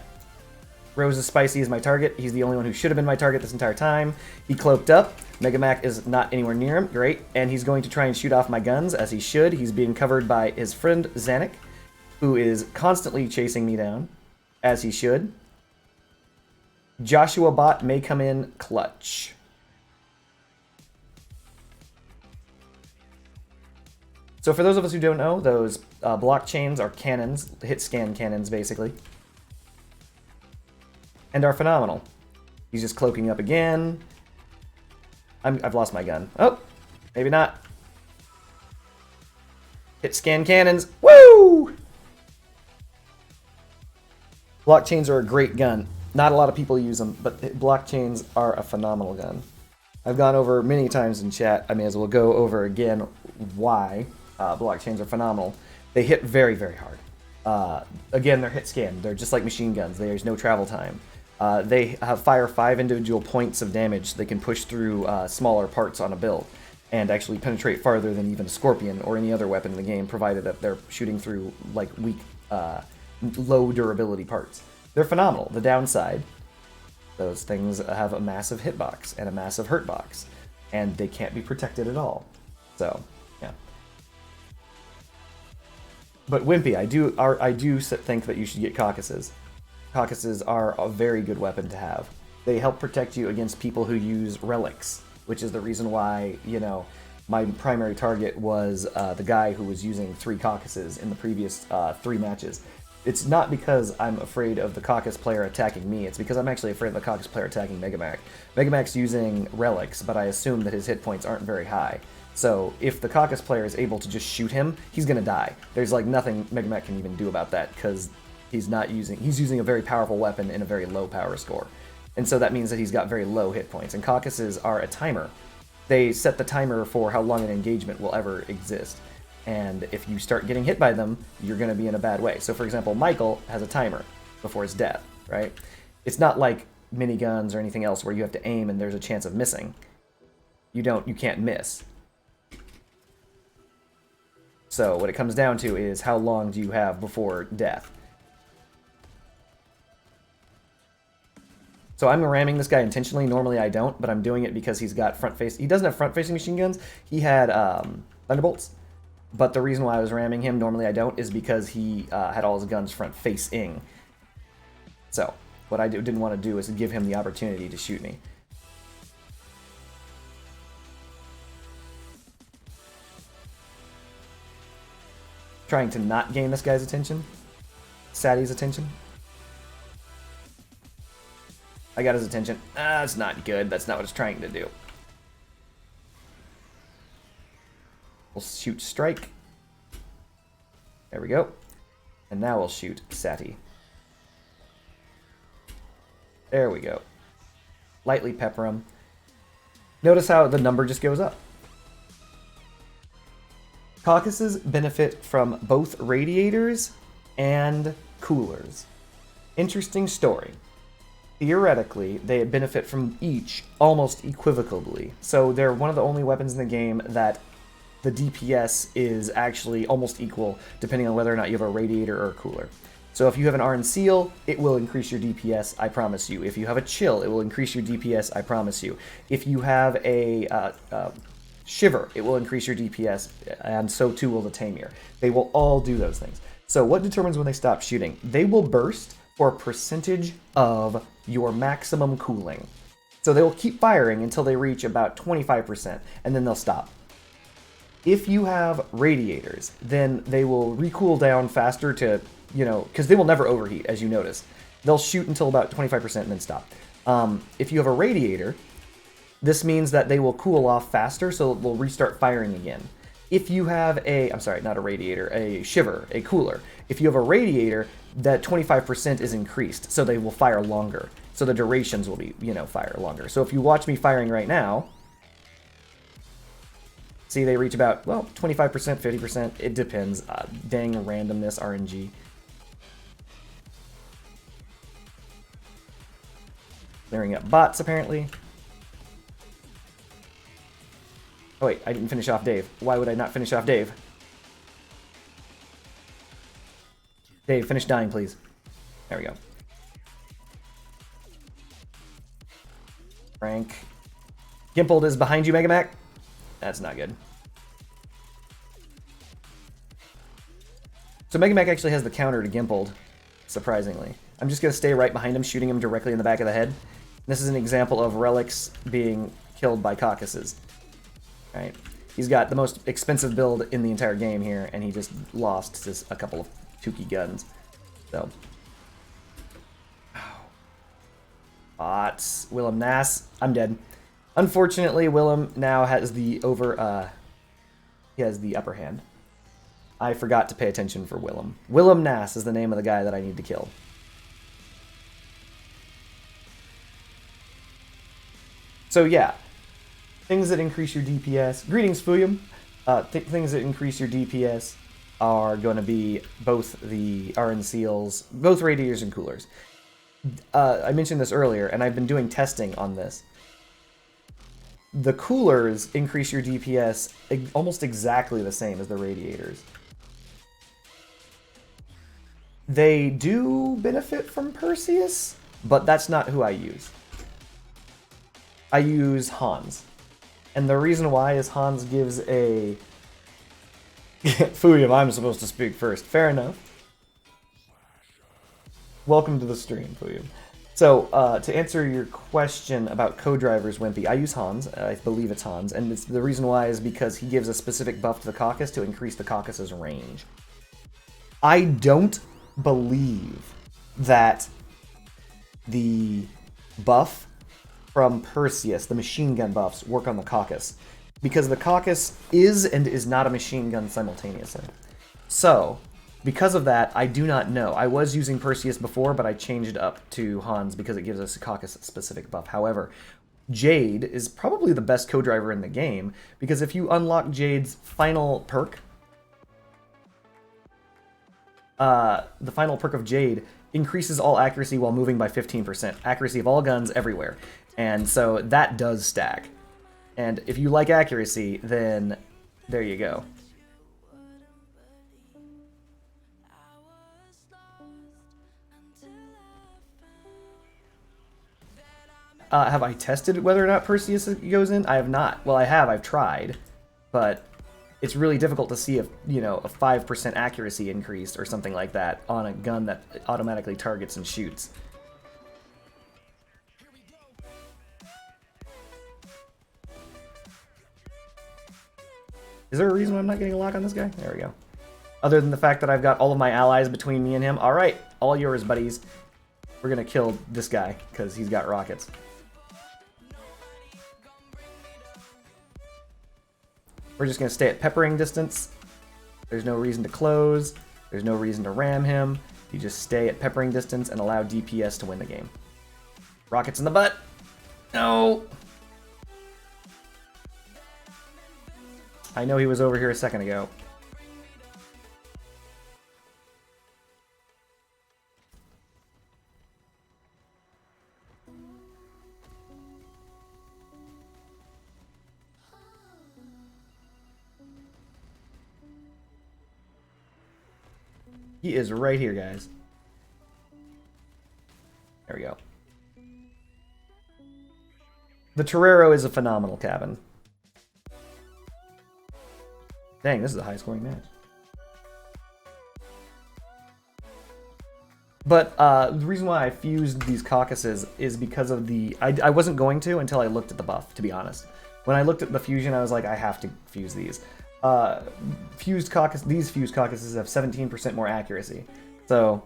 Rose is Spicy is my target. He's the only one who should have been my target this entire time. He cloaked up. Megamac is not anywhere near him. Great. And he's going to try and shoot off my guns, as he should. He's being covered by his friend Zanuck, who is constantly chasing me down, as he should. Joshua Bot may come in clutch. So for those of us who don't know, those blockchains are cannons, hit scan cannons, basically. And are phenomenal. He's just cloaking up again. I've lost my gun. Oh, maybe not. Hit scan cannons. Woo! Blockchains are a great gun. Not a lot of people use them, but blockchains are a phenomenal gun. I've gone over many times in chat. I may as well go over again why blockchains are phenomenal. They hit very, very hard. Again, they're hit scan. They're just like machine guns. There's no travel time. They fire 5 individual points of damage. They can push through smaller parts on a build and actually penetrate farther than even a Scorpion or any other weapon in the game, provided that they're shooting through like weak, low durability parts. They're phenomenal. The downside, those things have a massive hitbox and a massive hurtbox, and they can't be protected at all. So, yeah. But Wimpy, I do think that you should get Caucuses. Caucuses are a very good weapon to have. They help protect you against people who use relics, which is the reason why, you know, my primary target was the guy who was using 3 Caucuses in the previous 3 matches. It's not because I'm afraid of the Caucus player attacking me, it's because I'm actually afraid of the Caucus player attacking Megamac. Megamac's using relics, but I assume that his hit points aren't very high. So if the Caucus player is able to just shoot him, he's gonna die. There's like nothing Megamac can even do about that, because he's using a very powerful weapon in a very low power score. And so that means that he's got very low hit points. And Caucuses are a timer. They set the timer for how long an engagement will ever exist. And if you start getting hit by them, you're going to be in a bad way. So for example, Michael has a timer before his death, right? It's not like miniguns or anything else where you have to aim and there's a chance of missing. You can't miss. So what it comes down to is how long do you have before death? So I'm ramming this guy intentionally. Normally I don't, but I'm doing it because he's got he doesn't have front-facing machine guns. He had Thunderbolts. But the reason why I was ramming him, normally I don't, is because he had all his guns front-facing. So what I didn't want to do is give him the opportunity to shoot me. Trying to not gain this guy's attention. Sadie's attention. I got his attention. That's not good. That's not what it's trying to do. We'll shoot Strike. There we go. And now we'll shoot Sati. There we go. Lightly pepper him. Notice how the number just goes up. Caucuses benefit from both radiators and coolers. Interesting story. Theoretically, they benefit from each almost equivocally. So they're one of the only weapons in the game that the DPS is actually almost equal depending on whether or not you have a radiator or a cooler. So if you have an Iron Seal, it will increase your DPS, I promise you. If you have a Chill, it will increase your DPS, I promise you. If you have a Shiver, it will increase your DPS, and so too will the Tamir. They will all do those things. So what determines when they stop shooting? They will burst for a percentage of your maximum cooling. So they will keep firing until they reach about 25%, and then they'll stop. If you have radiators, then they will recool down faster to, because they will never overheat, as you notice. They'll shoot until about 25% and then stop. If you have a radiator, this means that they will cool off faster, so they'll restart firing again. If you have not a radiator, a Shiver, a cooler. If you have a radiator, that 25% is increased, so they will fire longer. So the durations will be, fire longer. So if you watch me firing right now, see they reach about, 25%, 50%, it depends. Dang randomness, RNG. Clearing up bots, apparently. Oh wait, I didn't finish off Dave. Why would I not finish off Dave? Dave, finish dying, please. There we go. Frank. Gimpled is behind you, Megamac. That's not good. So Megamac actually has the counter to Gimpled, surprisingly. I'm just going to stay right behind him, shooting him directly in the back of the head. This is an example of relics being killed by Caucuses. Right? He's got the most expensive build in the entire game here, and he just lost just a couple of Tukey guns. So. Bots. Willem Nass. I'm dead. Unfortunately, Willem now has the he has the upper hand. I forgot to pay attention for Willem. Willem Nass is the name of the guy that I need to kill. So yeah, things that increase your DPS. Greetings, Fuyum. Things that increase your DPS are going to be both the RN Seals, both radiators and coolers. I mentioned this earlier, and I've been doing testing on this. The coolers increase your DPS almost exactly the same as the radiators. They do benefit from Perseus, but that's not who I use. I use Hans. And the reason why is Hans gives a... Fuyum, I'm supposed to speak first. Fair enough. Welcome to the stream, Fuyum. So, to answer your question about co-drivers, Wimpy, I use Hans. I believe it's Hans. And the reason why is because he gives a specific buff to the Caucus to increase the Caucus's range. I don't believe that the buff from Perseus, the machine gun buffs, work on the Caucus, because the Caucus is and is not a machine gun simultaneously. So, because of that, I do not know. I was using Perseus before, but I changed up to Hans because it gives us a Caucus-specific buff. However, Jade is probably the best co-driver in the game, because if you unlock Jade's final perk, the final perk of Jade increases all accuracy while moving by 15%. Accuracy of all guns everywhere. And so that does stack. And if you like accuracy, then there you go. Have I tested whether or not Perseus goes in? I have not. Well, I have. I've tried. But it's really difficult to see if, you know, a 5% accuracy increase or something like that on a gun that automatically targets and shoots. Is there a reason why I'm not getting a lock on this guy? There we go. Other than the fact that I've got all of my allies between me and him. All right, all yours, buddies. We're going to kill this guy because he's got rockets. We're just going to stay at peppering distance. There's no reason to close. There's no reason to ram him. You just stay at peppering distance and allow DPS to win the game. Rockets in the butt. No. I know he was over here a second ago. He is right here, guys. There we go. The Torero is a phenomenal cabin. Dang, this is a high-scoring match. But the reason why I fused these caucuses is because of the... I wasn't going to until I looked at the buff, to be honest. When I looked at the fusion, I was like, I have to fuse these. These fused caucuses have 17% more accuracy. So,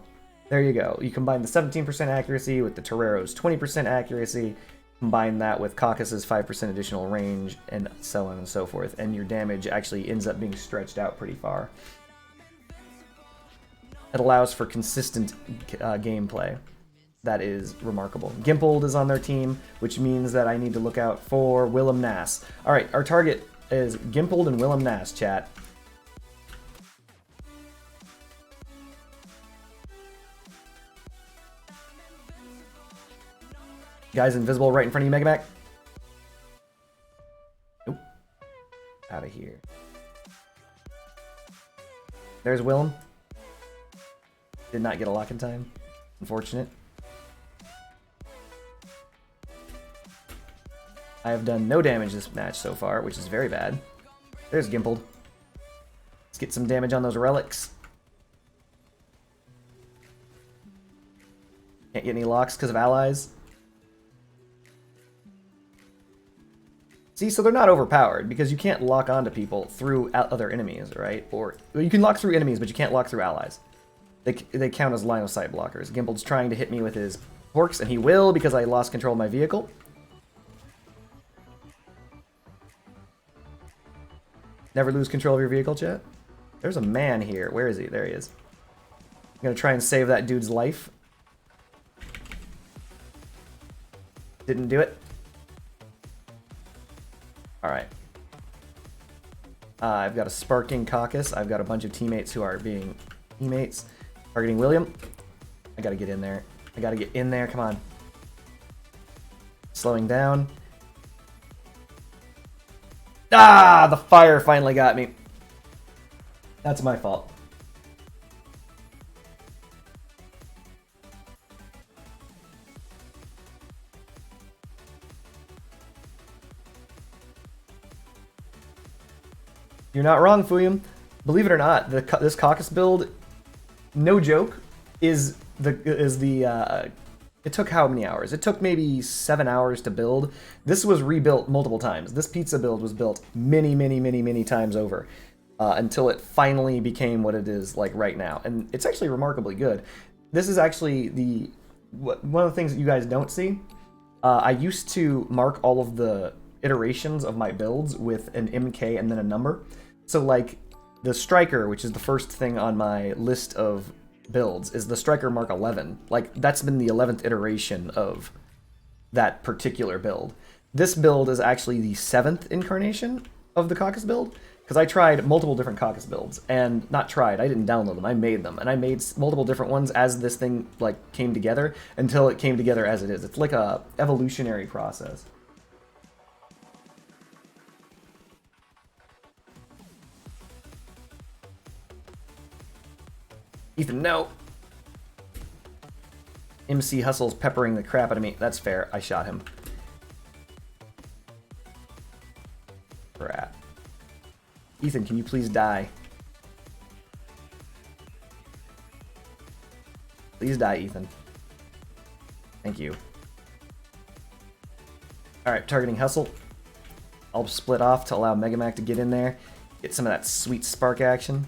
there you go. You combine the 17% accuracy with the Torero's 20% accuracy, combine that with Caucus's 5% additional range, and so on and so forth, and your damage actually ends up being stretched out pretty far. It allows for consistent gameplay. That is remarkable. Gimpold is on their team, which means that I need to look out for Willem Nass. Alright, our target is Gimpold and Willem Nass, chat. Guy's invisible right in front of you, Mega Mac. Nope. Out of here. There's Willem. Did not get a lock in time. Unfortunate. I have done no damage this match so far, which is very bad. There's Gimpold. Let's get some damage on those relics. Can't get any locks because of allies. See, so they're not overpowered, because you can't lock onto people through other enemies, right? Or well, you can lock through enemies, but you can't lock through allies. They count as line of sight blockers. Gimpold's trying to hit me with his porks, and he will because I lost control of my vehicle. Never lose control of your vehicle, chat. There's a man here. Where is he? There he is. I'm gonna try and save that dude's life. Didn't do it. Alright. I've got a Sparking Caucus. I've got a bunch of teammates who are being teammates. Targeting William. I gotta get in there. I gotta get in there. Come on. Slowing down. Ah! The fire finally got me. That's my fault. You're not wrong, Fuyum. Believe it or not, this Caucus build, no joke, it took how many hours? It took maybe 7 hours to build. This was rebuilt multiple times. This pizza build was built many times over. until it finally became what it is like right now. And it's actually remarkably good. This is actually one of the things that you guys don't see. I used to mark all of the iterations of my builds with an MK and then a number. So like the Striker, which is the first thing on my list of builds, is the Striker Mark 11. Like that's been the 11th iteration of that particular build. This build is actually the 7th incarnation of the Caucus build, because I tried multiple different Caucus builds, and not tried, I didn't download them, I made them, and I made multiple different ones as this thing like came together until it came together as it is. It's like a evolutionary process. Ethan, no! MC Hustle's peppering the crap out of me. That's fair, I shot him. Crap. Ethan, can you please die? Please die, Ethan. Thank you. Alright, targeting Hustle. I'll split off to allow Megamac to get in there, get some of that sweet spark action.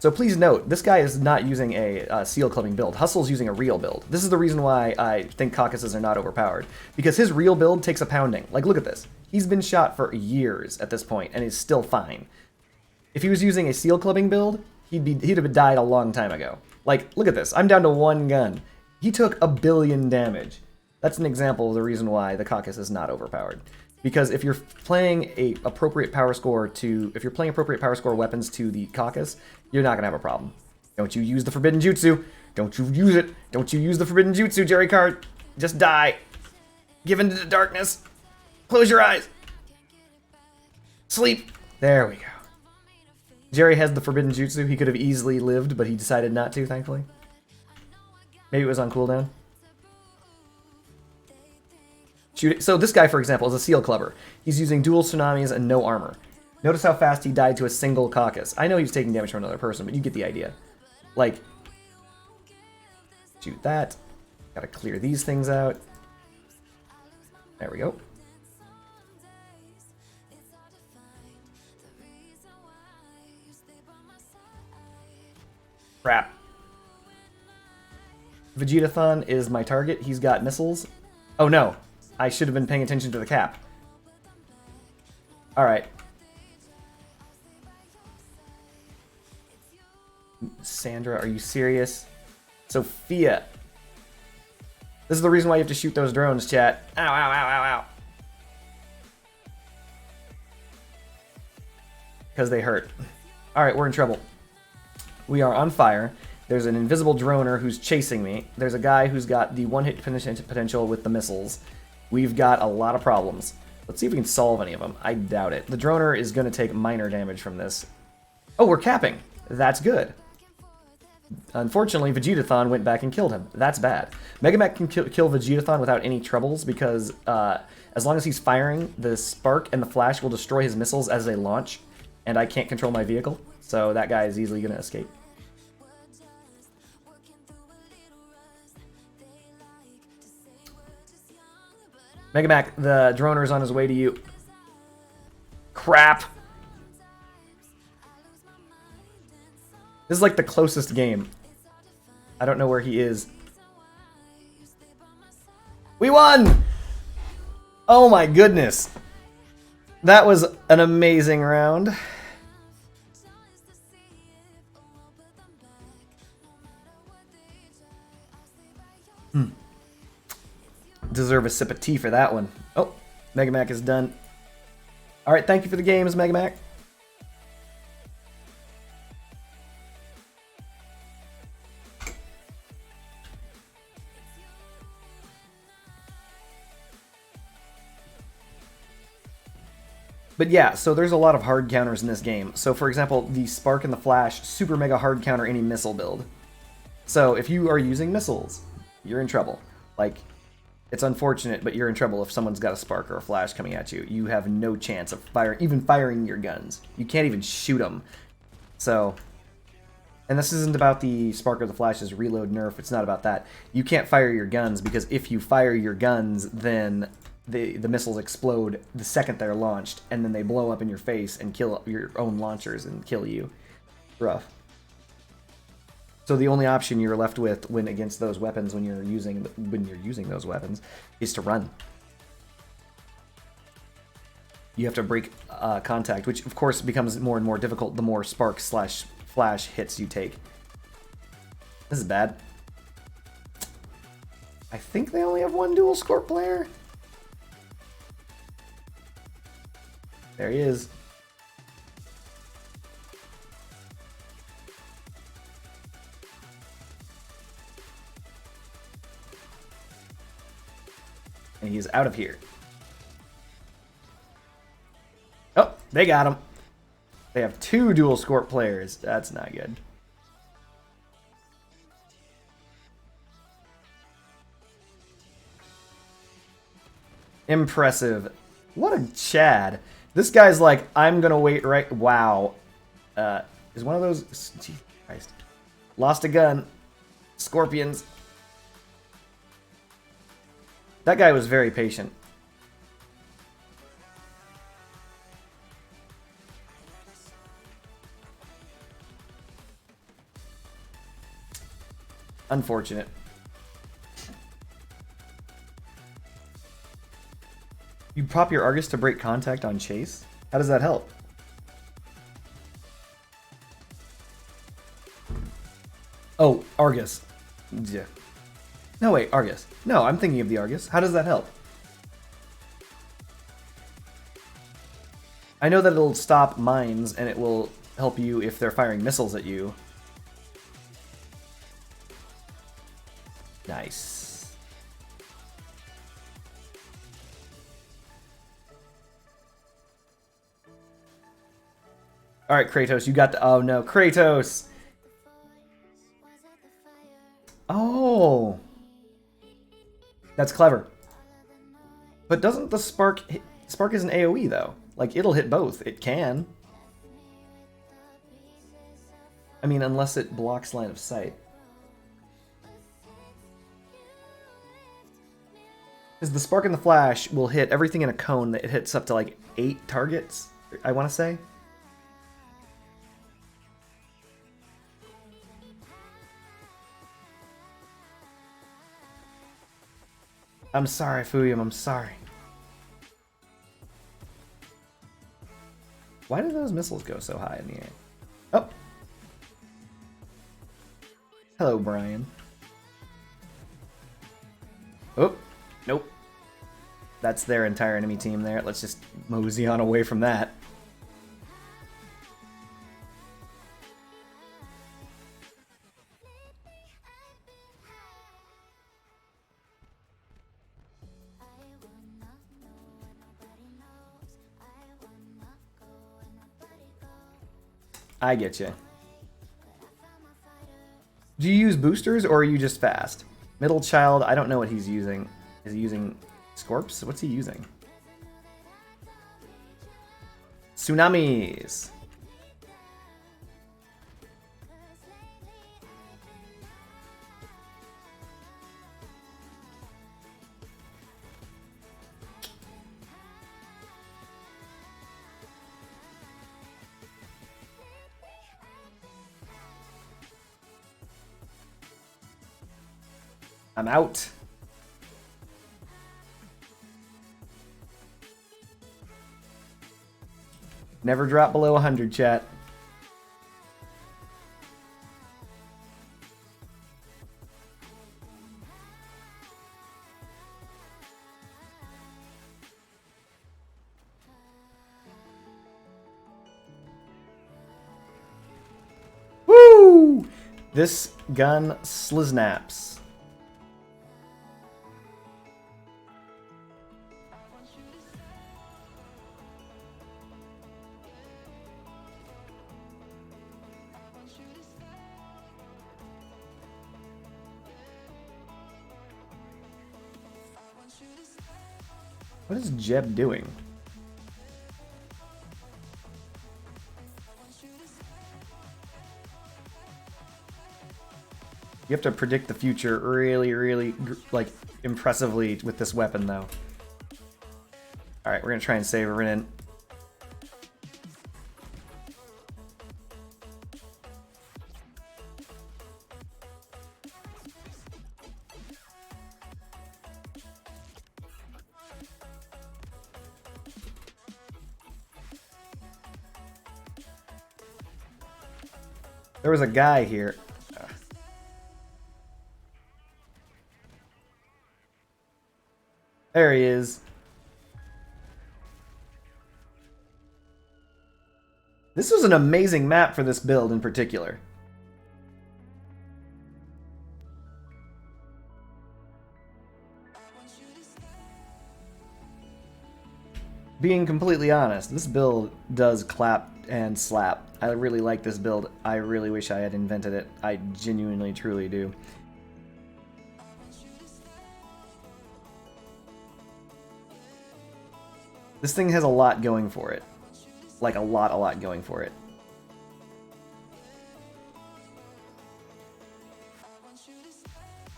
So please note, this guy is not using a seal clubbing build. Hustle's using a real build. This is the reason why I think Caucuses are not overpowered. Because his real build takes a pounding. Like, look at this. He's been shot for years at this point, and is still fine. If he was using a seal clubbing build, he'd have died a long time ago. Like, look at this. I'm down to 1 gun. He took 1 billion damage. That's an example of the reason why the Caucus is not overpowered. Because if you're playing appropriate power score weapons to the Caucus, you're not gonna have a problem. Don't you use the Forbidden Jutsu. Don't you use it. Don't you use the Forbidden Jutsu, Jerry Card. Just die. Give into the darkness. Close your eyes. Sleep. There we go. Jerry has the Forbidden Jutsu. He could have easily lived, but he decided not to, thankfully. Maybe it was on cooldown. Shoot it. So this guy, for example, is a seal clubber. He's using dual tsunamis and no armor. Notice how fast he died to a single Caucus. I know he was taking damage from another person, but you get the idea. Like, shoot that. Gotta clear these things out. There we go. Crap. Vegetathon is my target. He's got missiles. Oh no. I should have been paying attention to the cap. Alright. Sandra, are you serious? Sophia. This is the reason why you have to shoot those drones, chat. Ow, ow, ow, ow, ow. Because they hurt. Alright, we're in trouble. We are on fire. There's an invisible droner who's chasing me. There's a guy who's got the one-hit potential with the missiles. We've got a lot of problems. Let's see if we can solve any of them. I doubt it. The droner is going to take minor damage from this. Oh, we're capping. That's good. Unfortunately, Vegetathon went back and killed him. That's bad. Megamac can kill Vegetathon without any troubles because as long as he's firing, the spark and the flash will destroy his missiles as they launch, and I can't control my vehicle, so that guy is easily going to escape. Megamac, the droner's on his way to you. Crap! This is like the closest game. I don't know where he is. We won! Oh my goodness. That was an amazing round. Deserve a sip of tea for that one. Oh, Megamac is done. Alright, thank you for the games, Megamac. But yeah, so there's a lot of hard counters in this game. So for example, the Spark and the Flash super mega hard counter any missile build. So if you are using missiles, you're in trouble. Like, it's unfortunate, but you're in trouble if someone's got a Spark or a Flash coming at you. You have no chance of even firing your guns. You can't even shoot them. So, and this isn't about the Spark or the Flash's reload nerf. It's not about that. You can't fire your guns because if you fire your guns, then the missiles explode the second they're launched, and then they blow up in your face and kill your own launchers and kill you. Rough. So the only option you're left with when against those weapons when you're using those weapons is to run. You have to break contact, which of course becomes more and more difficult the more spark/flash hits you take. This is bad. I think they only have one dual Scorp player. There he is. And he's out of here. Oh, they got him. They have 2 dual Scorp players. That's not good. Impressive. What a Chad. This guy's like, I'm gonna wait right... Wow. Is one of those... Jesus Christ. Lost a gun. Scorpions. That guy was very patient. Unfortunate. You pop your Argus to break contact on chase? How does that help? Oh, Argus. Yeah. No, wait, Argus. No, I'm thinking of the Argus. How does that help? I know that it'll stop mines, and it will help you if they're firing missiles at you. Nice. Alright, Kratos, you got the... Oh, no. Kratos! Oh! That's clever. But doesn't the Spark... Spark is an AoE, though. Like, it'll hit both. It can. I mean, unless it blocks line of sight. Because the Spark and the Flash will hit everything in a cone that it hits up to, like, 8 targets, I want to say. I'm sorry, Fuyum, I'm sorry. Why did those missiles go so high in the air? Oh! Hello, Brian. Oh! Nope. That's their entire enemy team there. Let's just mosey on away from that. I get you. Do you use boosters or are you just fast? Middle child, I don't know what he's using. Is he using Scorps? What's he using? Tsunamis! I'm out. Never drop below 100, chat. Woo! This gun sliznaps. What is Jeb doing? You have to predict the future really, really, like, impressively with this weapon, though. we're gonna try and save her in. There was a guy here. There he is. This was an amazing map for this build in particular. Being completely honest, this build does clap and slap. I really like this build. I really wish I had invented it. I genuinely, truly do. This thing has a lot going for it. Like a lot going for it.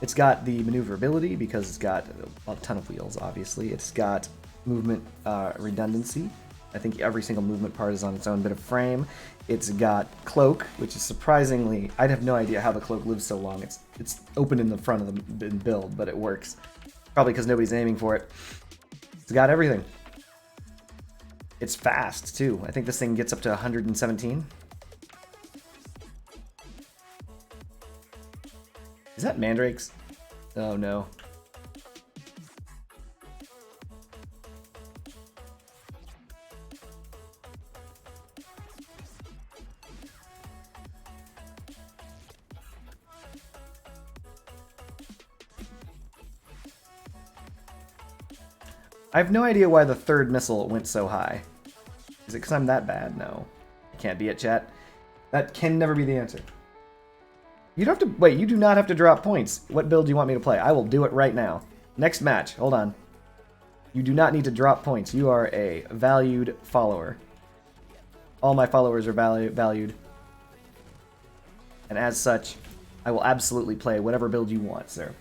It's got the maneuverability because it's got a ton of wheels, obviously. It's got movement redundancy. I think every single movement part is on its own bit of frame. It's got cloak, which is surprisingly... I'd have no idea how the cloak lives so long. It's open in the front of the build, but it works. Probably because nobody's aiming for it. It's got everything. It's fast, too. I think this thing gets up to 117. Is that mandrakes? Oh, no. I have no idea why the third missile went so high. Is it because I'm that bad? No. It can't be it, chat. That can never be the answer. You don't have to... Wait, you do not have to drop points. What build do you want me to play? I will do it right now. Next match. Hold on. You do not need to drop points. You are a valued follower. All my followers are valued. And as such, I will absolutely play whatever build you want, sir.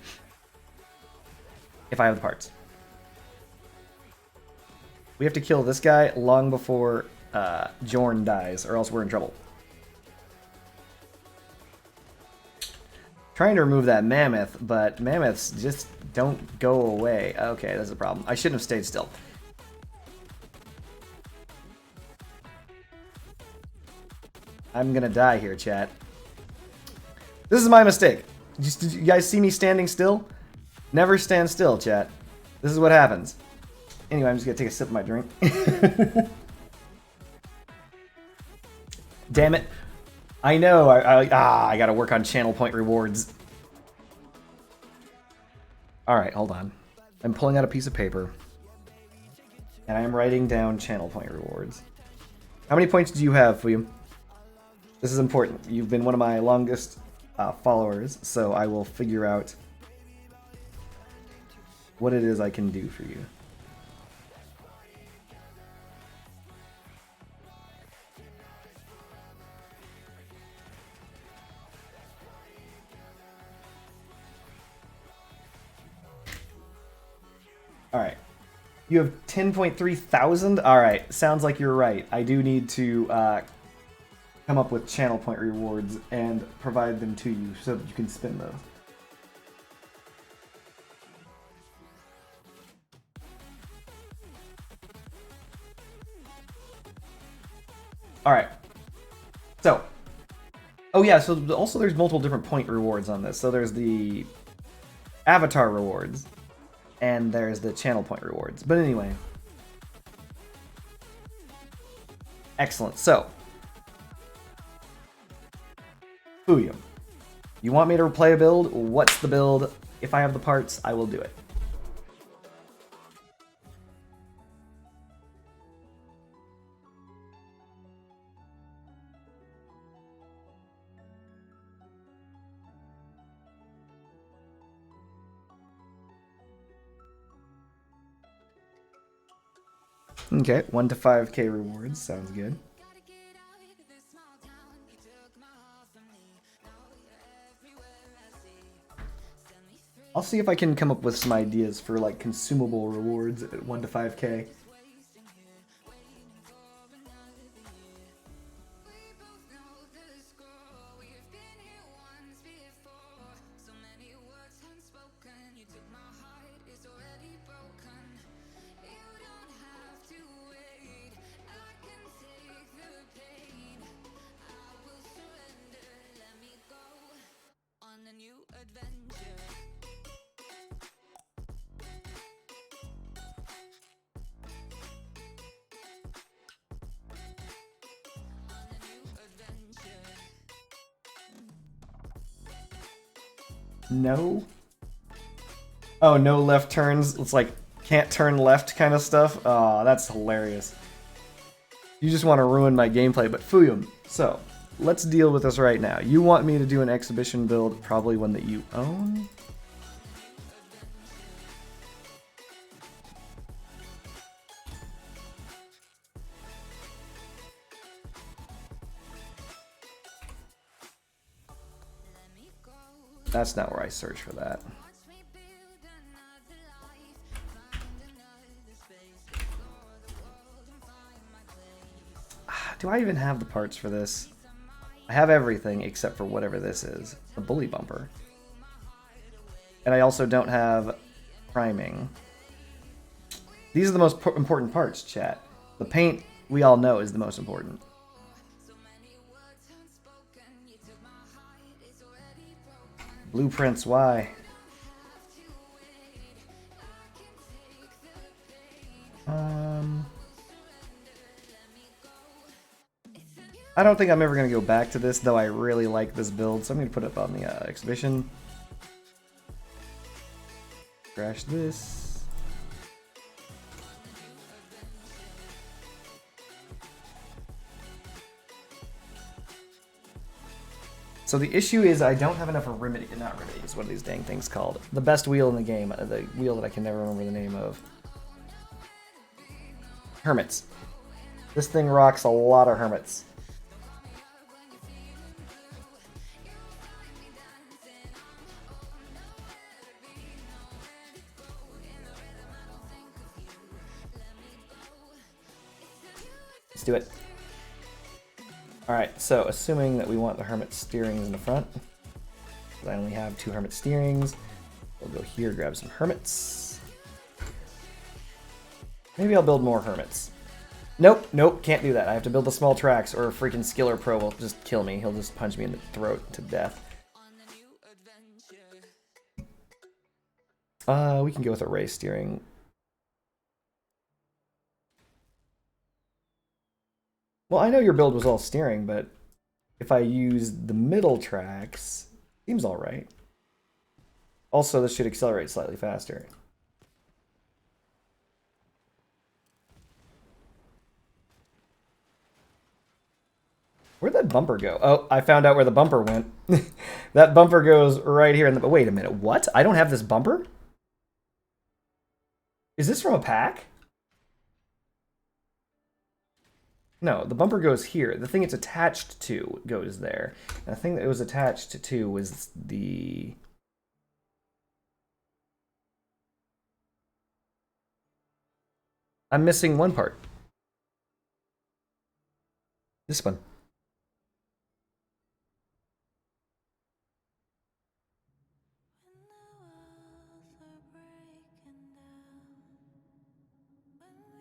If I have the parts. We have to kill this guy long before Jorn dies, or else we're in trouble. Trying to remove that mammoth, but mammoths just don't go away. Okay, that's a problem. I shouldn't have stayed still. I'm gonna die here, chat. This is my mistake. Did you guys see me standing still? Never stand still, chat. This is what happens. Anyway, I'm just gonna take a sip of my drink. Damn it. I know, I gotta work on channel point rewards. Alright, hold on. I'm pulling out a piece of paper. And I am writing down channel point rewards. How many points do you have, William? This is important. You've been one of my longest followers, so I will figure out what it is I can do for you. Alright. You have 10.3 thousand? Alright, sounds like you're right. I do need to come up with channel point rewards and provide them to you so that you can spin those. Alright. So. Oh yeah, so also there's multiple different point rewards on this. So there's the avatar rewards. And there's the channel point rewards. But anyway. Excellent. So. Fuyu. You want me to play a build? What's the build? If I have the parts, I will do it. Okay, 1 to 5k rewards. Sounds good. I'll see if I can come up with some ideas for like consumable rewards at 1 to 5k. No. Oh, no left turns. It's like can't turn left kind of stuff. Oh, that's hilarious. You just want to ruin my gameplay, but Fuyum. So, let's deal with this right now. You want me to do an exhibition build, probably one that you own? That's not where I search for that. Do I even have the parts for this? I have everything except for whatever this is. The bully bumper. And I also don't have priming. These are the most important parts, chat. The paint, we all know, is the most important. Blueprints, why? I don't think I'm ever going to go back to this, though I really like this build, so I'm going to put it up on the exhibition. Crash this. So the issue is I don't have enough remedies. Not remedies, what are these dang things called? The best wheel in the game, the wheel that I can never remember the name of. Hermits. This thing rocks a lot of hermits. Let's do it. Alright, so assuming that we want the hermit steerings in the front, I only have 2 hermit steerings. We'll go here, grab some hermits. Maybe I'll build more hermits. Nope, nope, can't do that. I have to build the small tracks or freaking Skiller Pro will just kill me. He'll just punch me in the throat to death. We can go with a race steering. Well, I know your build was all steering, but if I use the middle tracks, seems all right. Also, this should accelerate slightly faster. Where'd that bumper go? Oh, I found out where the bumper went. That bumper goes right here. But wait a minute, what? I don't have this bumper? Is this from a pack? No, the bumper goes here. The thing it's attached to goes there. And the thing that it was attached to was the... I'm missing one part. This one.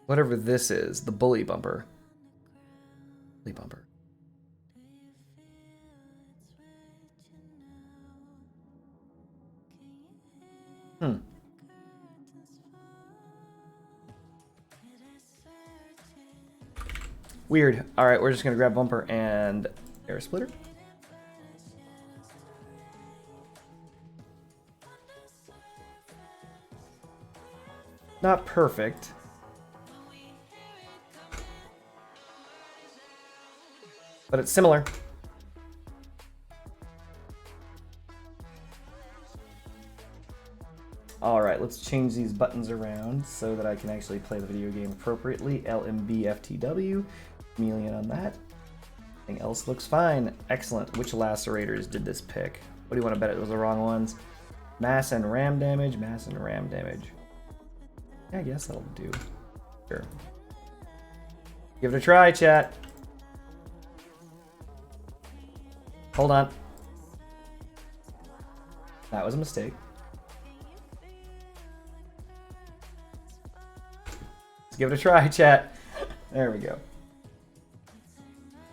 Whatever this is, the bully bumper. Bumper. Weird. Alright, we're just gonna grab bumper and air splitter. Not perfect. But it's similar. Alright, let's change these buttons around so that I can actually play the video game appropriately. LMB FTW. Chameleon on that. Everything else looks fine. Excellent. Which lacerators did this pick? What do you want to bet it was the wrong ones? Mass and ram damage. Mass and ram damage. Yeah, I guess that'll do. Sure. Give it a try, chat. Hold on. That was a mistake. Let's give it a try, chat. There we go.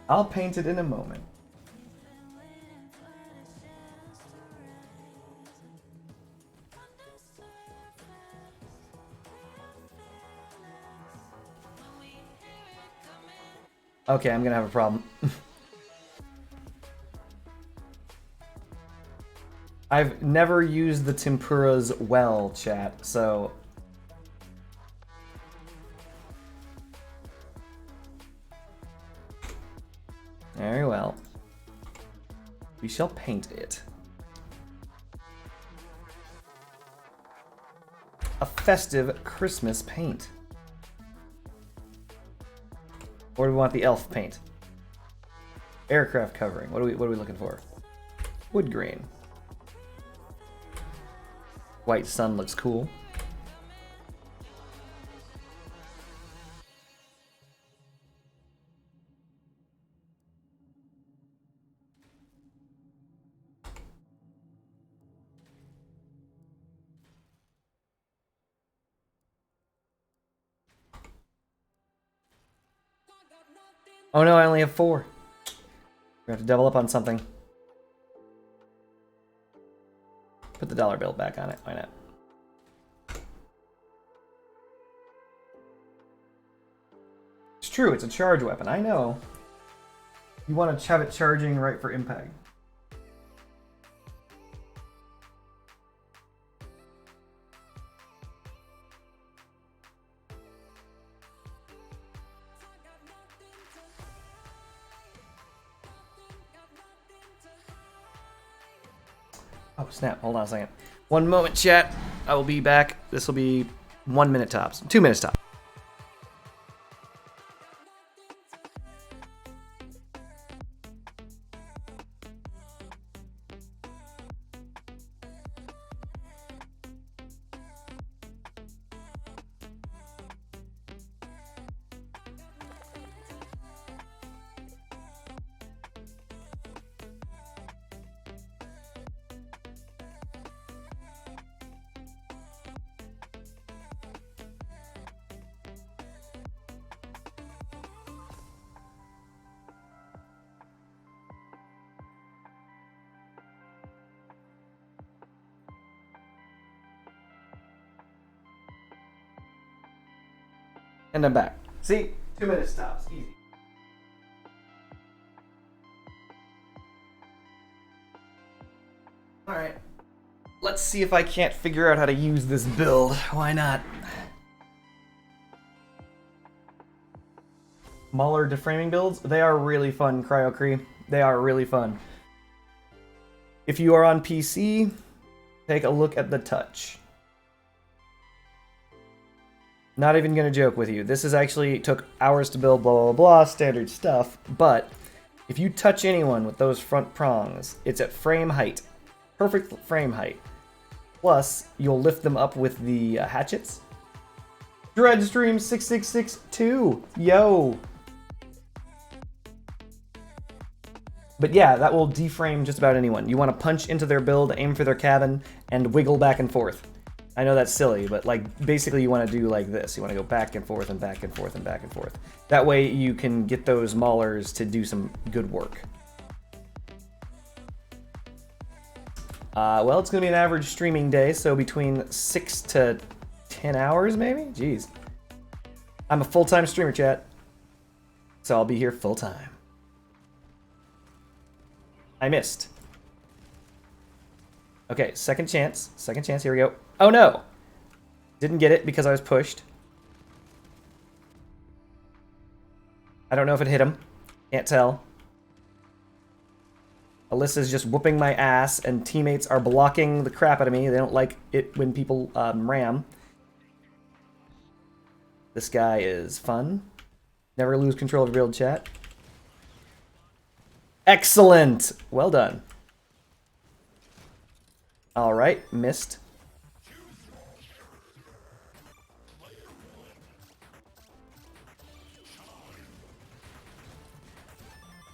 I'll paint it in a moment. Okay, I'm gonna have a problem. I've never used the tempuras well, chat, so... Very well. We shall paint it. A festive Christmas paint. Or do we want the elf paint? Aircraft covering. What are we looking for? Wood grain. White sun looks cool. Oh no, I only have 4. We have to double up on something. Put the dollar bill back on it. Why not? It's true, it's a charge weapon. I know. You want to have it charging right for impact. Oh, snap. Hold on a second. 1 moment, chat. I will be back. This will be 1 minute tops. 2 minutes tops. And I'm back. See? 2 minutes tops. Easy. Alright. Let's see if I can't figure out how to use this build. Why not? Mauler deframing builds? They are really fun, Cryocree. They are really fun. If you are on PC, take a look at the touch. Not even gonna joke with you. This is actually took hours to build, blah, blah, blah, standard stuff. But if you touch anyone with those front prongs, it's at frame height. Perfect frame height. Plus, you'll lift them up with the hatchets. Dreadstream6662! Yo! But yeah, that will deframe just about anyone. You want to punch into their build, aim for their cabin, and wiggle back and forth. I know that's silly, but like basically you want to do like this. You want to go back and forth and back and forth and back and forth. That way you can get those maulers to do some good work. Well, it's going to be an average streaming day, so between 6 to 10 hours maybe? Jeez. I'm a full-time streamer, chat. So I'll be here full-time. I missed. Okay, second chance. Second chance, here we go. Oh no! Didn't get it because I was pushed. I don't know if it hit him. Can't tell. Alyssa's just whooping my ass, and teammates are blocking the crap out of me. They don't like it when people ram. This guy is fun. Never lose control of build, chat. Excellent! Well done. Alright, missed.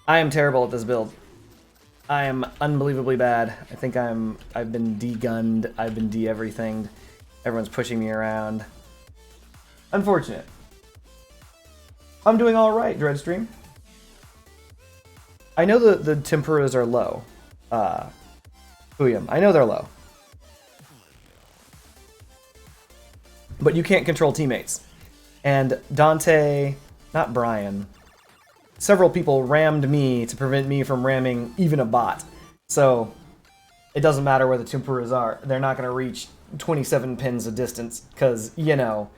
I am terrible at this build. I am unbelievably bad. I think I've been de-gunned, I've been de-everythinged. Everyone's pushing me around. Unfortunate. I'm doing alright, Dreadstream. I know the tempuras are low. Huyam. I know they're low. But you can't control teammates. And Dante, not Brian. several people rammed me to prevent me from ramming even a bot. So it doesn't matter where the Tempuras are. They're not going to reach 27 pins of distance because, you know,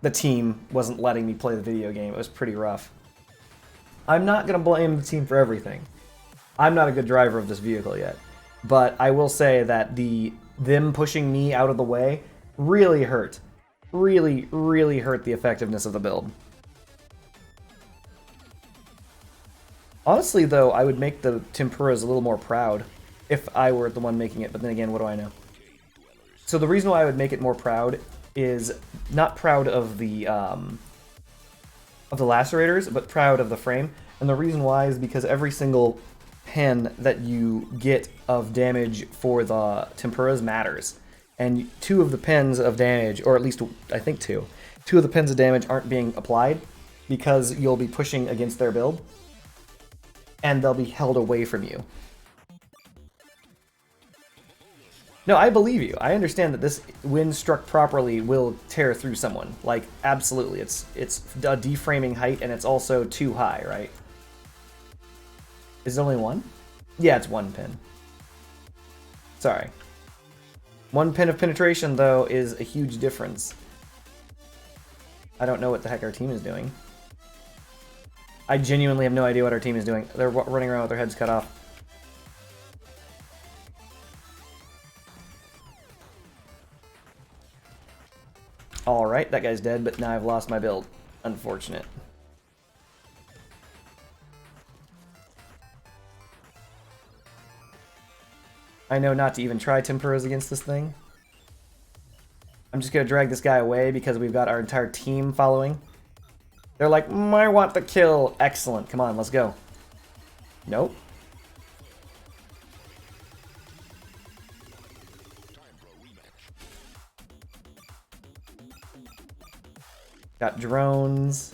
the team wasn't letting me play the video game. It was pretty rough. I'm not going to blame the team for everything. I'm not a good driver of this vehicle yet. But I will say that them pushing me out of the way really hurt. Really, really hurt the effectiveness of the build. Honestly, though, I would make the Tempuras a little more proud if I were the one making it, but then again, what do I know? So the reason why I would make it more proud is not proud of the lacerators, but proud of the frame. And the reason why is because every single pen that you get of damage for the Tempuras matters. And 2 of the pens of damage, or at least I think 2 of the pens of damage aren't being applied because you'll be pushing against their build. And they'll be held away from you. No, I believe you. I understand that this, when struck properly, will tear through someone. Like, absolutely. It's a deframing height, and it's also too high, right? Is it only 1? Yeah, it's 1 pin. Sorry. 1 pin of penetration, though, is a huge difference. I don't know what the heck our team is doing. I genuinely have no idea what our team is doing. They're running around with their heads cut off. Alright, that guy's dead, but now I've lost my build. Unfortunate. I know not to even try Tempuras against this thing. I'm just going to drag this guy away because we've got our entire team following. They're like, I want the kill. Excellent. Come on, let's go. Nope. Got drones.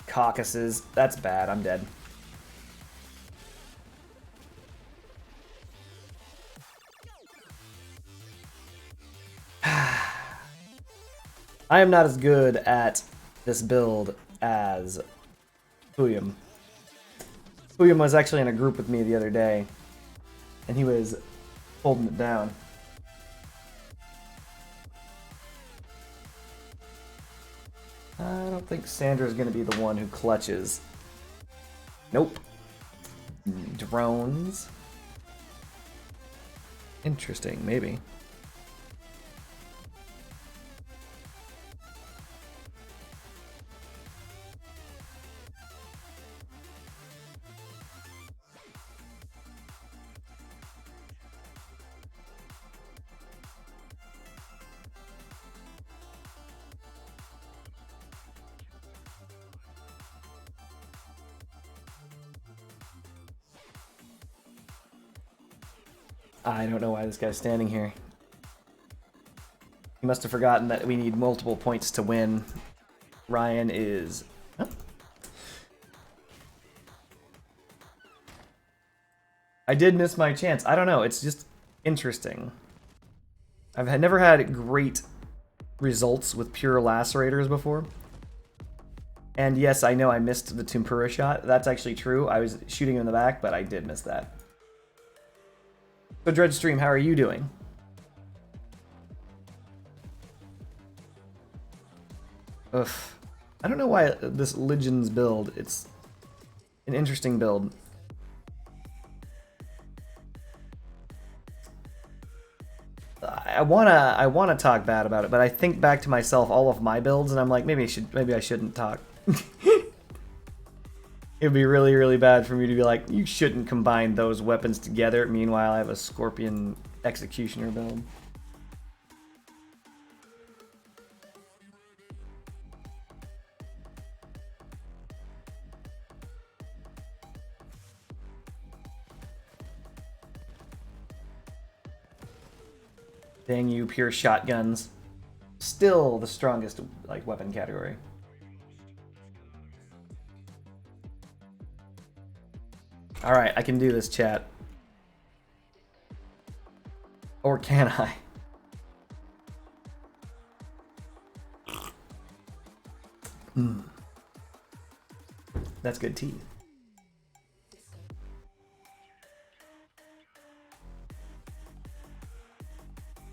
Caucuses. That's bad. I'm dead. I am not as good at this build as Fuyum. Fuyum was actually in a group with me the other day, and he was holding it down. I don't think Sandra's going to be the one who clutches. Nope. Drones. Interesting, maybe. I don't know why this guy's standing here. He must have forgotten that we need multiple points to win. Ryan is... Oh. I did miss my chance. I don't know. It's just interesting. I've never had great results with pure lacerators before. And yes, I know I missed the Tempura shot. That's actually true. I was shooting him in the back, but I did miss that. So Dreadstream, how are you doing? Ugh. I don't know why this Legends build, it's an interesting build. I wanna talk bad about it, but I think back to myself all of my builds and I'm like, maybe I shouldn't talk. It'd be really, really bad for me to be like, you shouldn't combine those weapons together. Meanwhile, I have a Scorpion Executioner build. Dang you, pure shotguns. Still the strongest like weapon category. Alright, I can do this, chat. Or can I? That's good tea.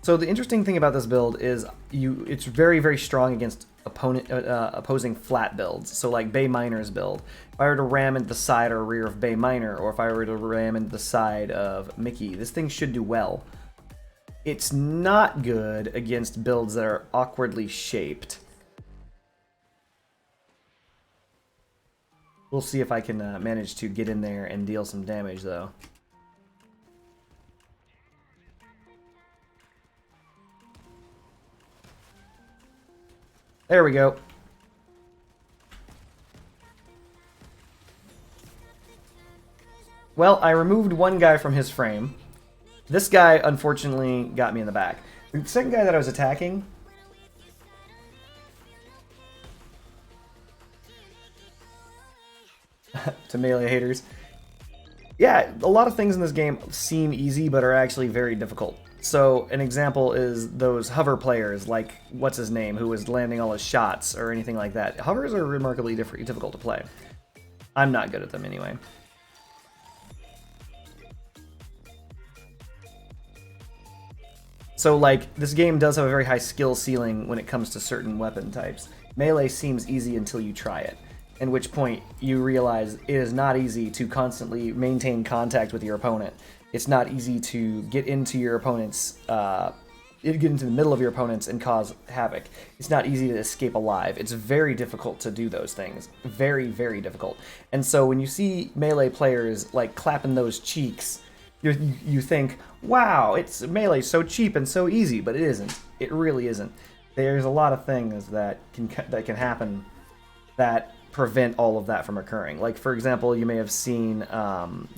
So the interesting thing about this build is it's very, very strong against opposing flat builds. So like Bay Minor's build. If I were to ram into the side or rear of Bay Minor, or if I were to ram into the side of Mickey, this thing should do well. It's not good against builds that are awkwardly shaped. We'll see if I can manage to get in there and deal some damage, though. There we go. Well, I removed one guy from his frame. This guy, unfortunately, got me in the back. The second guy that I was attacking... to melee haters. Yeah, a lot of things in this game seem easy, but are actually very difficult. So, an example is those hover players, like, what's his name, who was landing all his shots, or anything like that. Hovers are remarkably difficult to play. I'm not good at them anyway. So, like, this game does have a very high skill ceiling when it comes to certain weapon types. Melee seems easy until you try it, at which point you realize it is not easy to constantly maintain contact with your opponent. It's not easy to get into your opponent's, get into the middle of your opponents and cause havoc. It's not easy to escape alive. It's very difficult to do those things. Very, very difficult. And so when you see melee players, like, clapping those cheeks, you think, wow, it's melee so cheap and so easy, but it isn't. It really isn't. There's a lot of things that can happen that prevent all of that from occurring. Like, for example, you may have seen,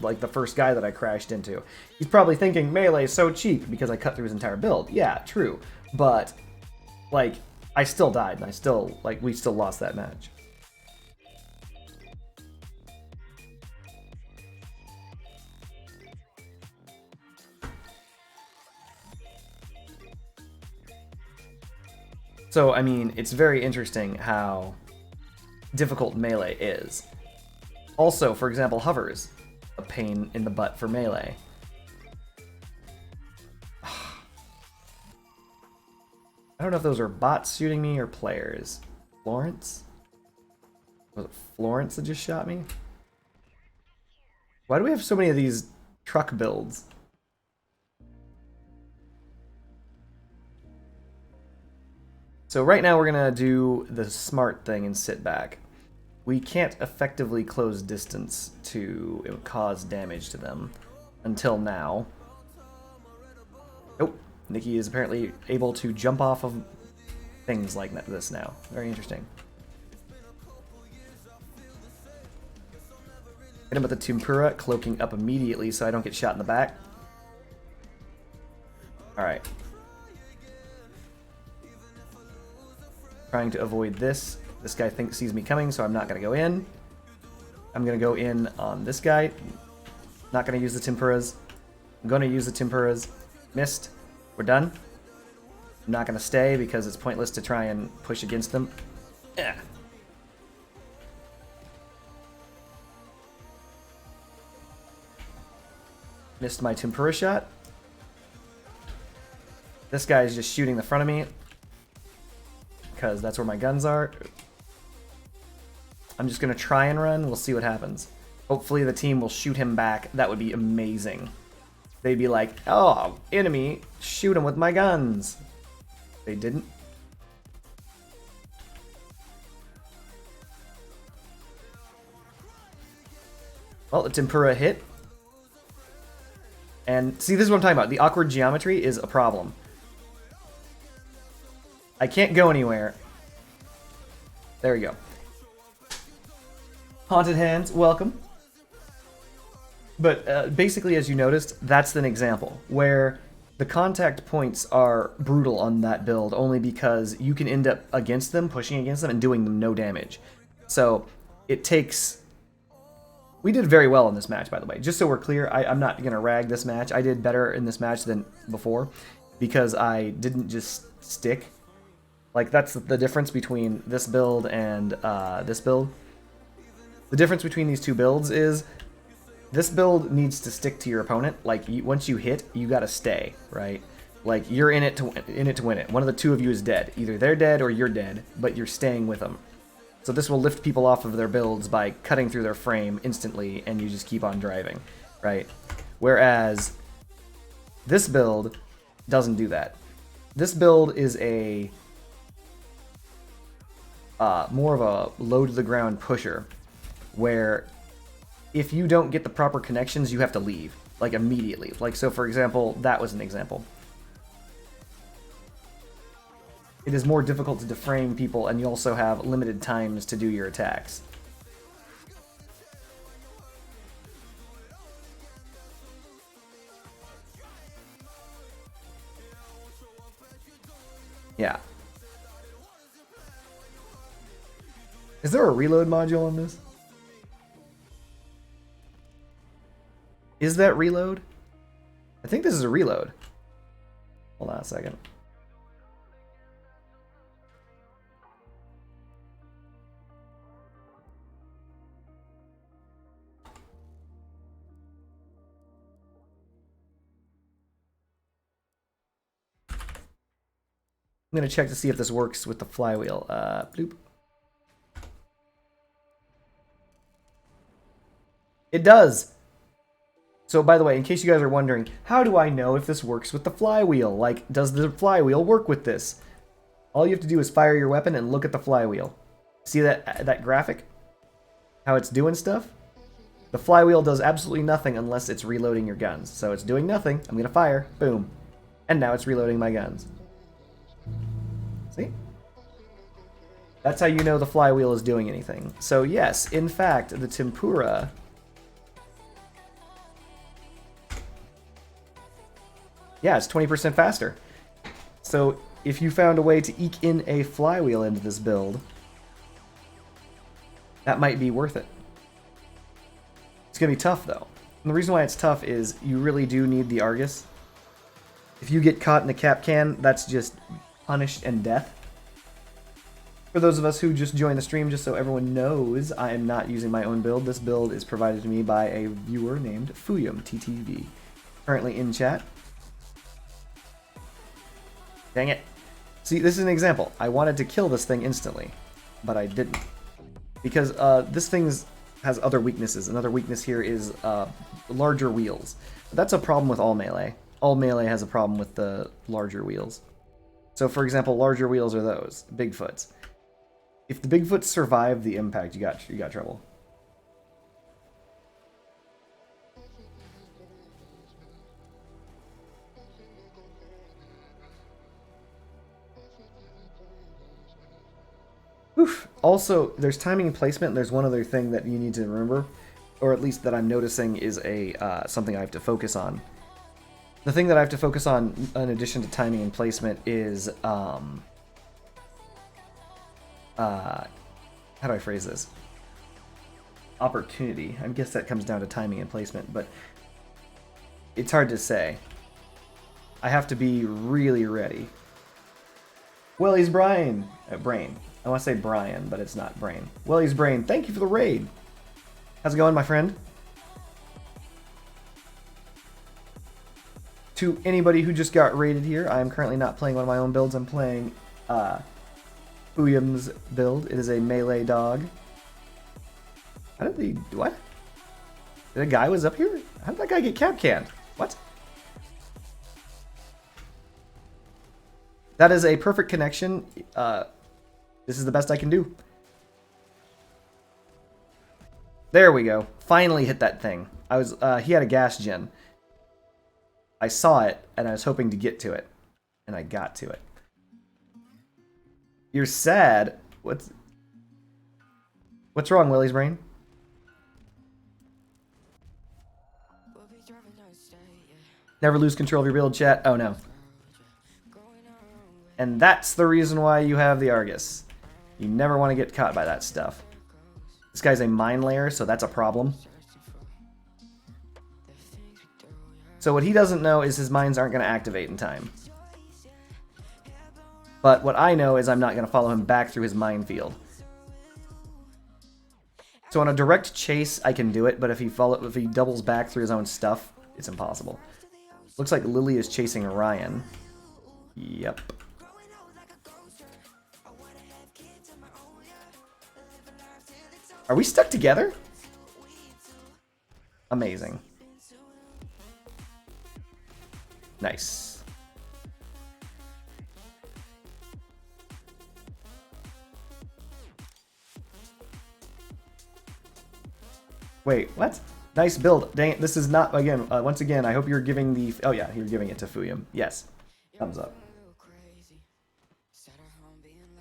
like, the first guy that I crashed into. He's probably thinking, melee is so cheap because I cut through his entire build. Yeah, true. But, like, I still died, and we still lost that match. So, I mean, it's very interesting how difficult melee is. Also, for example, hovers. A pain in the butt for melee. I don't know if those are bots shooting me or players. Florence? Was it Florence that just shot me? Why do we have so many of these truck builds? So right now we're gonna do the smart thing and sit back. We can't effectively close distance to cause damage to them until now. Nope. Nikki is apparently able to jump off of things like this now. Very interesting. Hit him with the Tempura, cloaking up immediately so I don't get shot in the back. Alright. Trying to avoid this. This guy sees me coming, so I'm not going to go in. I'm going to go in on this guy. Not going to use the Tempuras. I'm going to use the Tempuras. Missed. We're done. I'm not going to stay because it's pointless to try and push against them. Yeah. Missed my Tempura shot. This guy is just shooting the front of me because that's where my guns are. I'm just going to try and run. We'll see what happens. Hopefully the team will shoot him back. That would be amazing. They'd be like, oh, enemy, shoot him with my guns. They didn't. Well, the Tempura hit. And see, this is what I'm talking about. The awkward geometry is a problem. I can't go anywhere. There we go. Haunted Hands, welcome. But basically, as you noticed, that's an example where the contact points are brutal on that build only because you can end up against them, pushing against them, and doing them no damage. So it takes... We did very well in this match, by the way. Just so we're clear, I'm not going to rag this match. I did better in this match than before because I didn't just stick. Like, that's the difference between this build and this build. The difference between these two builds is this build needs to stick to your opponent. Like, once you hit, you gotta stay, right? Like, you're in it to win it. One of the two of you is dead. Either they're dead or you're dead, but you're staying with them. So this will lift people off of their builds by cutting through their frame instantly, and you just keep on driving, right? Whereas this build doesn't do that. This build is a more of a low to the ground pusher, where if you don't get the proper connections, you have to leave, like, immediately. Like, so for example, that was an example. It is more difficult to deframe people, and you also have limited times to do your attacks. Yeah. Is there a reload module on this? Is that reload? I think this is a reload. Hold on a second. I'm going to check to see if this works with the flywheel. Bloop. It does! So, by the way, in case you guys are wondering, how do I know if this works with the flywheel? Like, does the flywheel work with this? All you have to do is fire your weapon and look at the flywheel. See that graphic? How it's doing stuff? The flywheel does absolutely nothing unless it's reloading your guns. So it's doing nothing. I'm going to fire. Boom. And now it's reloading my guns. See? That's how you know the flywheel is doing anything. So yes, in fact, the tempura... Yeah, it's 20% faster. So if you found a way to eke in a flywheel into this build, that might be worth it. It's going to be tough, though. And the reason why it's tough is you really do need the Argus. If you get caught in the cap can, that's just punished and death. For those of us who just joined the stream, just so everyone knows, I am not using my own build. This build is provided to me by a viewer named Fuyum TTV, currently in chat. Dang it. See, this is an example. I wanted to kill this thing instantly, but I didn't. Because this thing has other weaknesses. Another weakness here is larger wheels. But that's a problem with all melee. All melee has a problem with the larger wheels. So, for example, larger wheels are those, Bigfoots. If the Bigfoots survive the impact, you got trouble. Oof. Also, there's timing and placement, and there's one other thing that you need to remember, or at least that I'm noticing is something I have to focus on. The thing that I have to focus on, in addition to timing and placement, is how do I phrase this? Opportunity. I guess that comes down to timing and placement, but it's hard to say. I have to be really ready. Willie's Brain. I want to say Brian, but it's not Brain. Willie's Brain, thank you for the raid. How's it going, my friend? To anybody who just got raided here, I am currently not playing one of my own builds. I'm playing Fuyum's build. It is a melee dog. How did they... What? The guy was up here? How did that guy get cap canned? What? That is a perfect connection. This is the best I can do. There we go. Finally hit that thing. He had a gas gen. I saw it, and I was hoping to get to it. And I got to it. You're sad? What's wrong, Willie's Brain? Never lose control of your build, chat. Oh, no. And that's the reason why you have the Argus. You never want to get caught by that stuff. This guy's a mine layer, so that's a problem. So what he doesn't know is his mines aren't going to activate in time. But what I know is I'm not going to follow him back through his minefield. So on a direct chase, I can do it, but if he doubles back through his own stuff, it's impossible. Looks like Lily is chasing Ryan. Yep. Are we stuck together? Amazing. Nice. Wait, what? Nice build. Dang it, this is not, again, once again, I hope you're giving the, oh yeah, you're giving it to Fuyum. Yes. Thumbs up.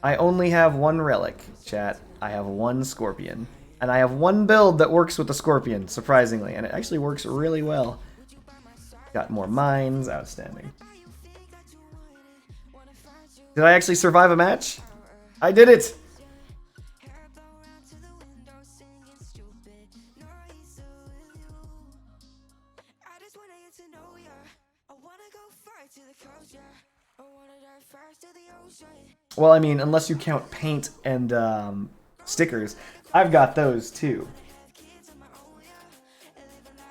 I only have one relic, chat. I have one scorpion. And I have one build that works with the scorpion, surprisingly. And it actually works really well. Got more mines. Outstanding. Did I actually survive a match? I did it! Well, I mean, unless you count paint and stickers, I've got those too.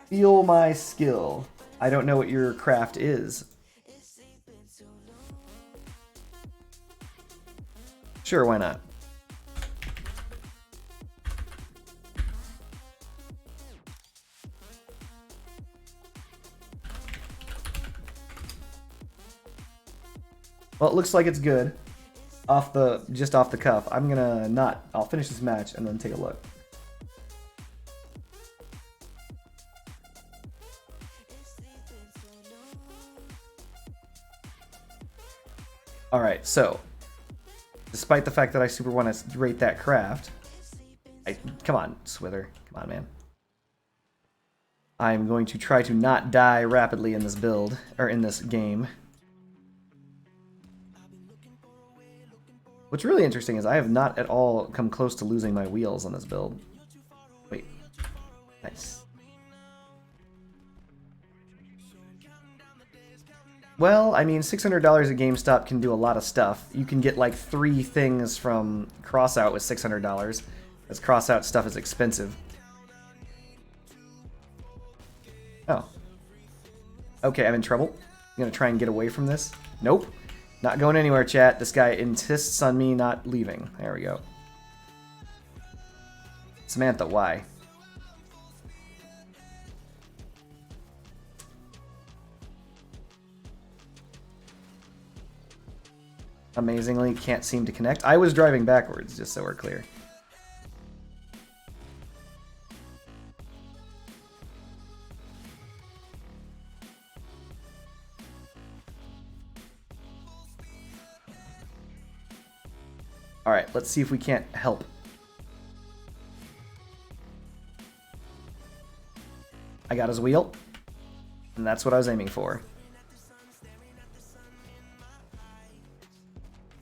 Feel my skill. I don't know what your craft is. Sure, why not? Well, it looks like it's good. Just off the cuff. I'm gonna not. I'll finish this match and then take a look. Alright, so despite the fact that I super want to rate that craft, come on, Swither. Come on, man. I'm going to try to not die rapidly in this build, or in this game. What's really interesting is I have not at all come close to losing my wheels on this build. Wait. Nice. Well, I mean, $600 at GameStop can do a lot of stuff. You can get like 3 things from Crossout with $600, as Crossout stuff is expensive. Oh. Okay, I'm in trouble. I'm gonna try and get away from this. Nope. Not going anywhere, chat. This guy insists on me not leaving. There we go. Samantha, why? Amazingly, can't seem to connect. I was driving backwards, just so we're clear. Alright, let's see if we can't help. I got his wheel, and that's what I was aiming for.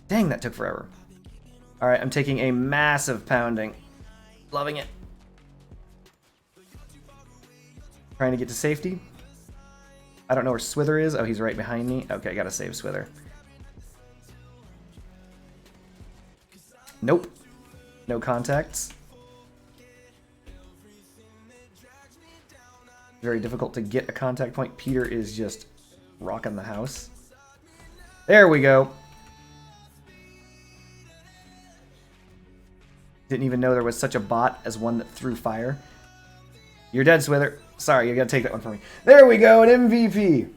Dang, that took forever. Alright, I'm taking a massive pounding. Loving it. Trying to get to safety. I don't know where Swither is. Oh, he's right behind me. Okay, I gotta save Swither. Nope. No contacts. Very difficult to get a contact point. Peter is just rocking the house. There we go. Didn't even know there was such a bot as one that threw fire. You're dead, Swither. Sorry, you gotta take that one from me. There we go, an MVP.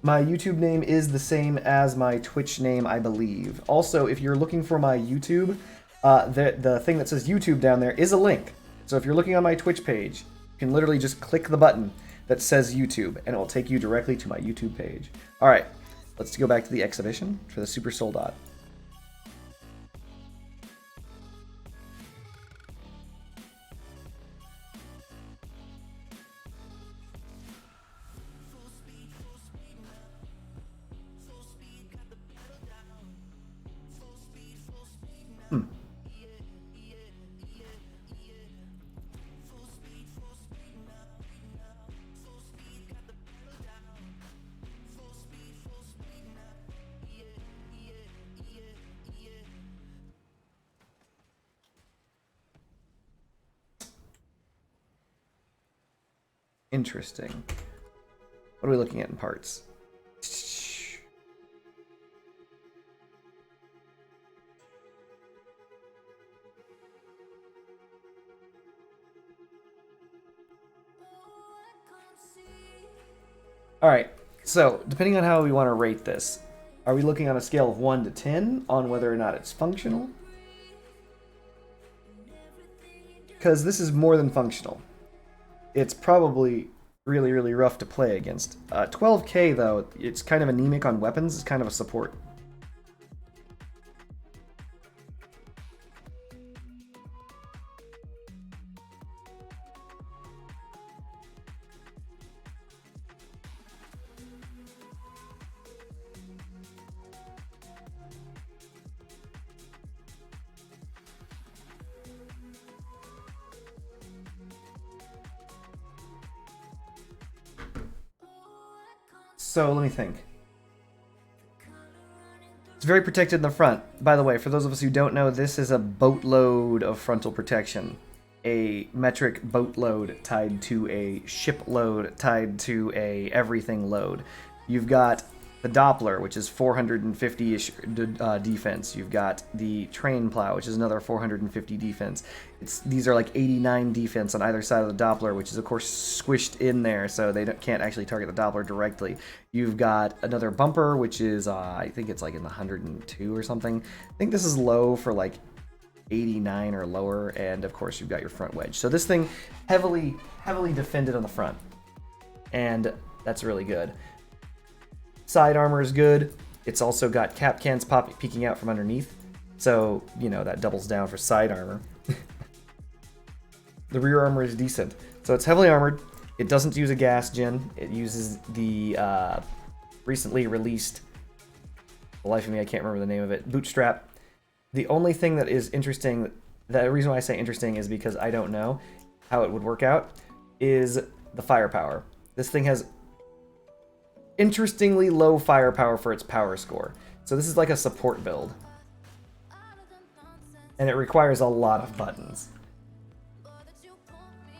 My YouTube name is the same as my Twitch name, I believe. Also, if you're looking for my YouTube, the thing that says YouTube down there is a link. So if you're looking on my Twitch page, you can literally just click the button that says YouTube, and it will take you directly to my YouTube page. All right, let's go back to the exhibition for the Super Soul Dot. interesting. What are we looking at in parts? Alright, so depending on how we want to rate this, are we looking on a scale of 1 to 10 on whether or not it's functional? Because this is more than functional. It's probably really, really rough to play against. 12k, though, it's kind of anemic on weapons. It's kind of a support. So let me think. It's very protected in the front. By the way, for those of us who don't know, this is a boatload of frontal protection. A metric boatload tied to a ship load tied to a everything load. You've got the Doppler, which is 450-ish defense. You've got the Train Plow, which is another 450 defense. These are like 89 defense on either side of the Doppler, which is of course squished in there, so they can't actually target the Doppler directly. You've got another bumper, which is I think it's like in the 102 or something. I think this is low for like 89 or lower, and of course you've got your front wedge. So this thing heavily defended on the front, and that's really good. Side armor is good. It's also got cap cans peeking out from underneath, so you know that doubles down for side armor. The rear armor is decent, so it's heavily armored. It doesn't use a gas gen. It uses the recently released, for the life of me I can't remember the name of it, bootstrap. The only thing that is interesting, the reason why I say interesting is because I don't know how it would work out, is the firepower. This thing has interestingly low firepower for its power score. So this is like a support build. And it requires a lot of buttons.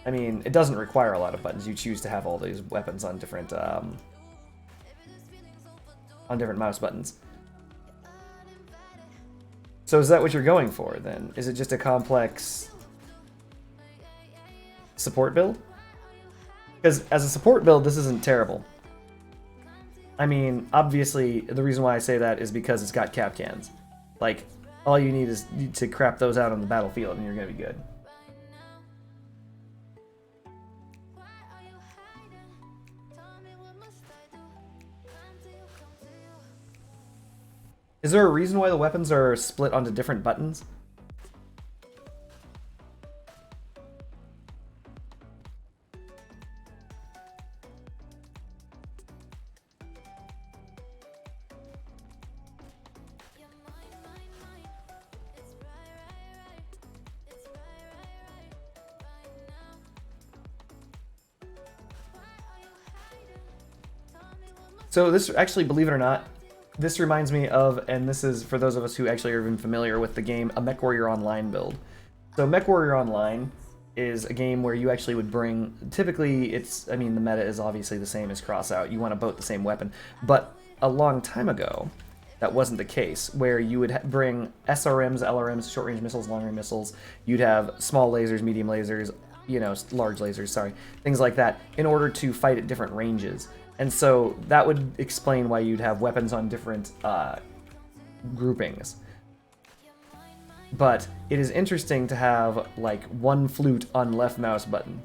I mean, it doesn't require a lot of buttons. You choose to have all these weapons on different mouse buttons. So is that what you're going for, then? Is it just a complex support build? Because as a support build, this isn't terrible. I mean, obviously, the reason why I say that is because it's got cap cans. Like, all you need is to crap those out on the battlefield and you're going to be good. Is there a reason why the weapons are split onto different buttons? So this actually, believe it or not, this reminds me of, and this is for those of us who actually are even familiar with the game, a MechWarrior Online build. So MechWarrior Online is a game where you actually would bring, typically it's, I mean the meta is obviously the same as Crossout, you want to both the same weapon, but a long time ago that wasn't the case, where you would bring SRMs, LRMs, short range missiles, long range missiles, you'd have small lasers, medium lasers, you know, large lasers, sorry, things like that, in order to fight at different ranges. And so that would explain why you'd have weapons on different groupings. But it is interesting to have like one flute on left mouse button.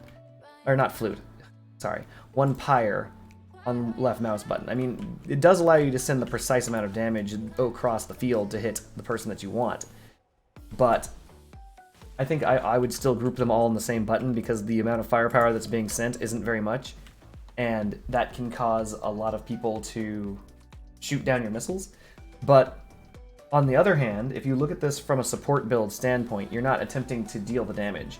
Or not flute, sorry. One pyre on left mouse button. I mean, it does allow you to send the precise amount of damage across the field to hit the person that you want. But I think I would still group them all on the same button because the amount of firepower that's being sent isn't very much. And that can cause a lot of people to shoot down your missiles. But on the other hand, if you look at this from a support build standpoint, you're not attempting to deal the damage.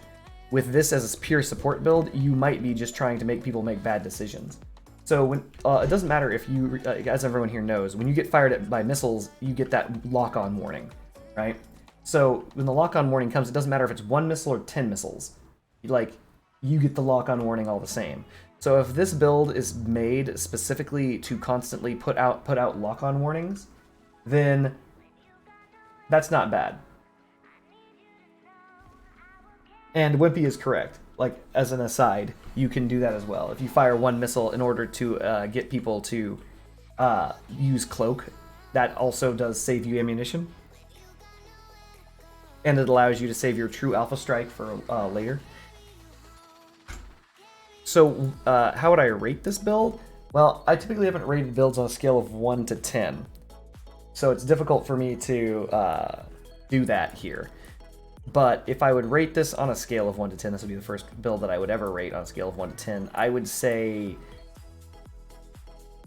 With this as a pure support build, you might be just trying to make people make bad decisions. So when it doesn't matter if you, as everyone here knows, when you get fired at by missiles, you get that lock-on warning, right? So when the lock-on warning comes, it doesn't matter if it's 1 missile or 10 missiles. Like, you get the lock-on warning all the same. So if this build is made specifically to constantly put out lock-on warnings, then that's not bad. And Wimpy is correct. Like, as an aside, you can do that as well. If you fire one missile in order to get people to use Cloak, that also does save you ammunition. And it allows you to save your true Alpha Strike for later. So, how would I rate this build? Well, I typically haven't rated builds on a scale of 1 to 10. So it's difficult for me to do that here. But if I would rate this on a scale of 1 to 10, this would be the first build that I would ever rate on a scale of 1 to 10. I would say...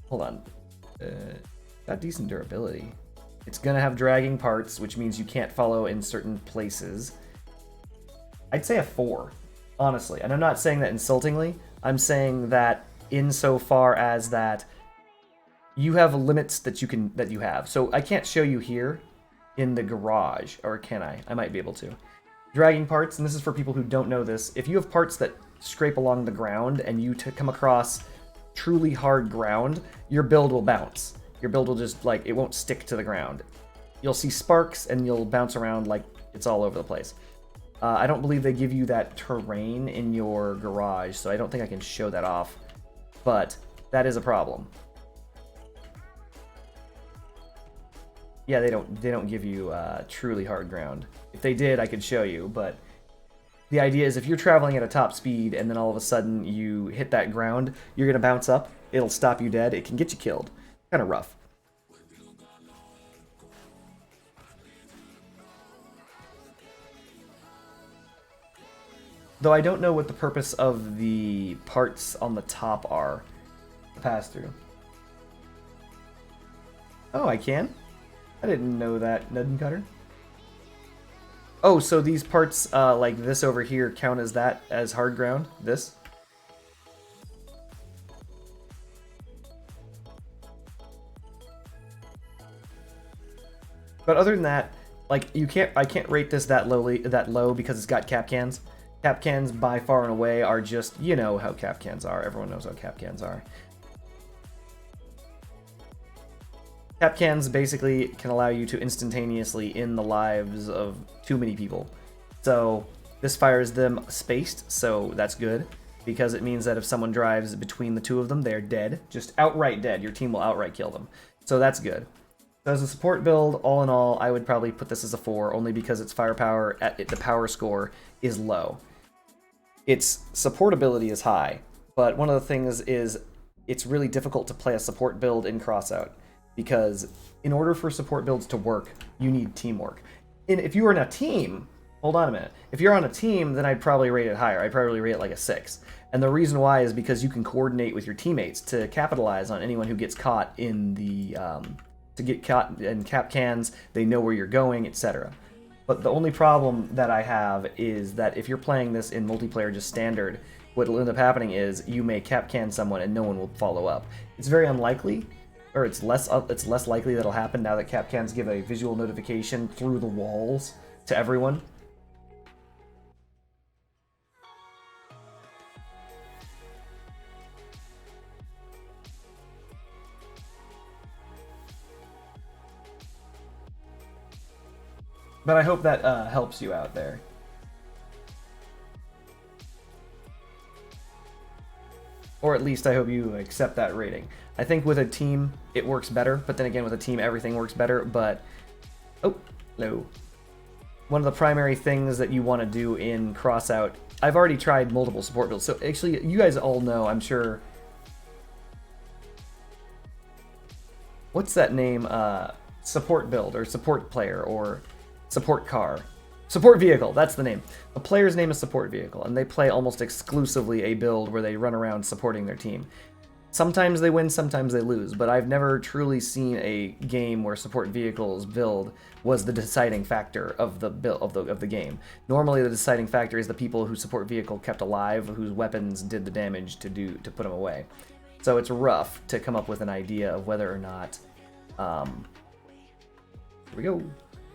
Hold on. Got decent durability. It's going to have dragging parts, which means you can't follow in certain places. I'd say a 4, honestly. And I'm not saying that insultingly. I'm saying that insofar as that you have limits that you have. So I can't show you here in the garage, or can I? I might be able to. Dragging parts, and this is for people who don't know this. If you have parts that scrape along the ground and you come across truly hard ground, your build will bounce. Your build will just, like, it won't stick to the ground. You'll see sparks and you'll bounce around like it's all over the place. I don't believe they give you that terrain in your garage, so I don't think I can show that off. But that is a problem. Yeah, they don't give you truly hard ground. If they did, I could show you, but the idea is if you're traveling at a top speed and then all of a sudden you hit that ground, you're going to bounce up, it'll stop you dead, it can get you killed. Kind of rough. Though I don't know what the purpose of the parts on the top are to pass through. Oh, I can? I didn't know that, Nud Cutter. Oh, so these parts, like this over here, count as that, as hard ground? This? But other than that, like I can't rate this that low because it's got cap cans. Cap cans by far and away are just, you know how cap cans are. Everyone knows how cap cans are. Cap cans basically can allow you to instantaneously end the lives of too many people. So this fires them spaced, so that's good. Because it means that if someone drives between the two of them, they're dead. Just outright dead. Your team will outright kill them. So that's good. So as a support build, all in all, I would probably put this as a 4, only because its firepower, the power score, is low. Its supportability is high, but one of the things is it's really difficult to play a support build in Crossout, because in order for support builds to work, you need teamwork. And if you were in a team, hold on a minute, if you're on a team, then I'd probably rate it higher. I'd probably rate it like a 6. And the reason why is because you can coordinate with your teammates to capitalize on anyone who gets caught in the... to get caught in cap cans, they know where you're going, etc. But the only problem that I have is that if you're playing this in multiplayer just standard, what will end up happening is you may cap can someone and no one will follow up. It's very unlikely, or it's less likely that'll happen now that cap cans give a visual notification through the walls to everyone. But I hope that helps you out there. Or at least I hope you accept that rating. I think with a team, it works better. But then again, with a team, everything works better. But, oh, no. One of the primary things that you want to do in Crossout, I've already tried multiple support builds. So actually, you guys all know, I'm sure. What's that name? Support build, or support player, or... support car. Support vehicle, that's the name. The player's name is support vehicle, and they play almost exclusively a build where they run around supporting their team. Sometimes they win, sometimes they lose, but I've never truly seen a game where support vehicle's build was the deciding factor of the build of the game. Normally the deciding factor is the people who support vehicle kept alive, whose weapons did the damage to put them away. So it's rough to come up with an idea of whether or not here we go.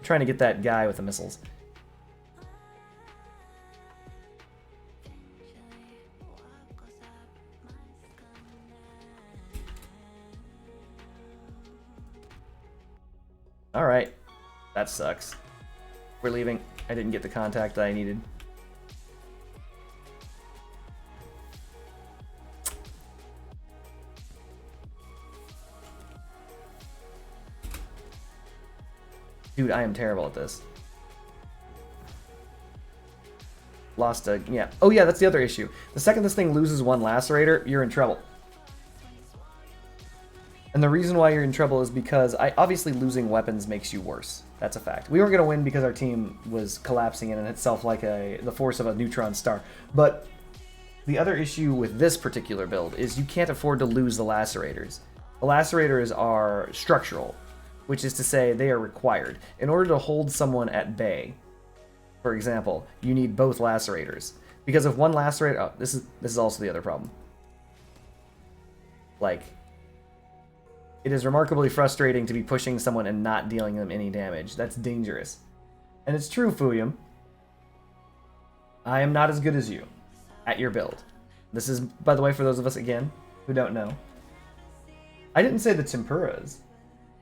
Trying to get that guy with the missiles. that sucks. We're leaving. I didn't get the contact that I needed. Dude, I am terrible at this. Lost a... yeah. Oh yeah, that's the other issue. The second this thing loses one lacerator, you're in trouble. And the reason why you're in trouble is because obviously losing weapons makes you worse. That's a fact. We weren't going to win because our team was collapsing in itself like the force of a neutron star. But the other issue with this particular build is you can't afford to lose the lacerators. The lacerators are structural, which is to say they are required. In order to hold someone at bay, for example, you need both lacerators. Because if one lacerator... oh, this is also the other problem. Like... it is remarkably frustrating to be pushing someone and not dealing them any damage. That's dangerous. And it's true, Fuyum. I am not as good as you at your build. This is, by the way, for those of us, again, who don't know. I didn't say the tempuras.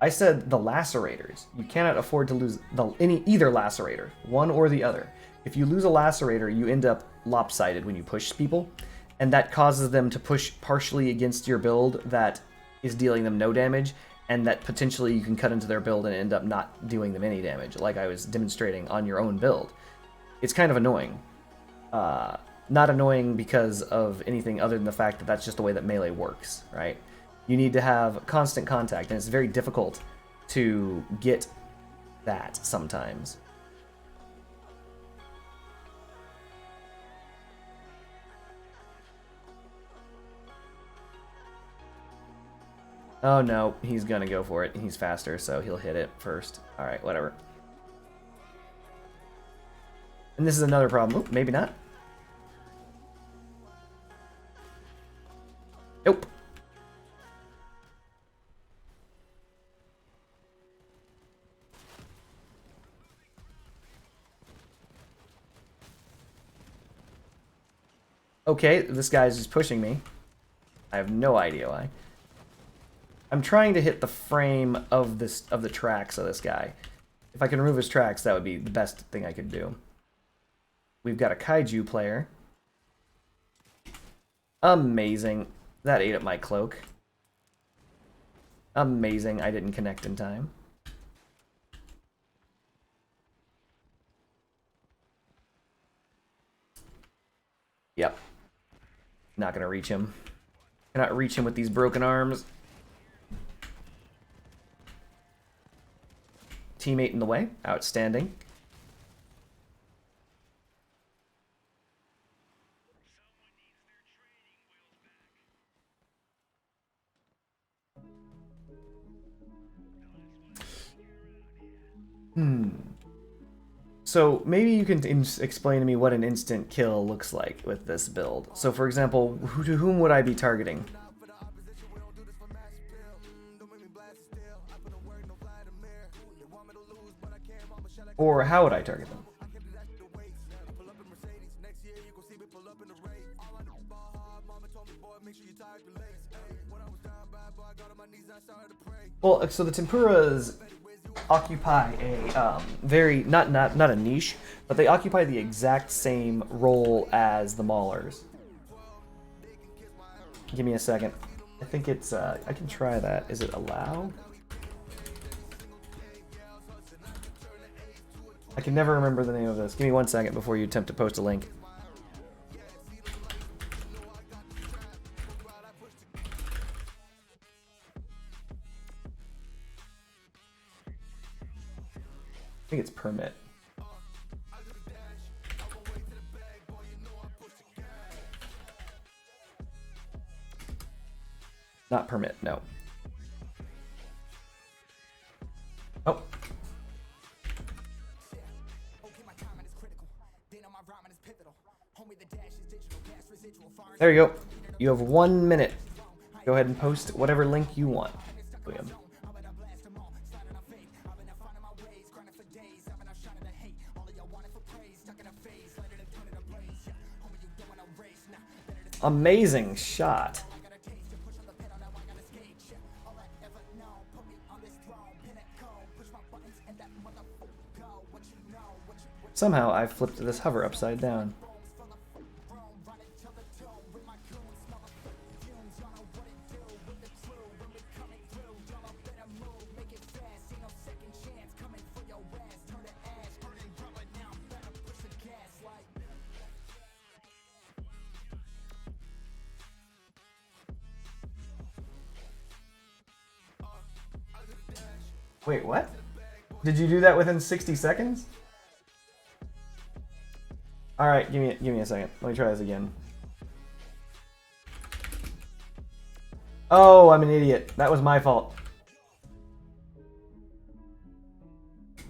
I said the lacerators. You cannot afford to lose either lacerator, one or the other. If you lose a lacerator, you end up lopsided when you push people, and that causes them to push partially against your build that is dealing them no damage, and that potentially you can cut into their build and end up not doing them any damage, like I was demonstrating on your own build. It's kind of annoying. Not annoying because of anything other than the fact that that's just the way that melee works, right? You need to have constant contact, and it's very difficult to get that sometimes. Oh no, he's gonna go for it. He's faster, so he'll hit it first. Alright, whatever. And this is another problem. Oop, maybe not. Nope. Okay, this guy's just pushing me. I have no idea why. I'm trying to hit the frame of the tracks of this guy. If I can remove his tracks, that would be the best thing I could do. We've got a kaiju player. Amazing. That ate up my cloak. Amazing. I didn't connect in time. Yep. Not gonna reach him. Cannot reach him with these broken arms. Teammate in the way. Outstanding. So maybe you can explain to me what an instant kill looks like with this build. So for example, to whom would I be targeting? Or how would I target them? Well, so the tempuras occupy a very not a niche, but they occupy the exact same role as the maulers. Give me a second. I think it's I can try that. Is it allow? I can never remember the name of this. Give me 1 second before you attempt to post a link. I think it's permit. Not permit, no. Oh. There you go. You have 1 minute. Go ahead and post whatever link you want, William. Amazing shot. Somehow I flipped this hover upside down. Wait, what? Did you do that within 60 seconds? All right, give me a second. Let me try this again. Oh, I'm an idiot. That was my fault.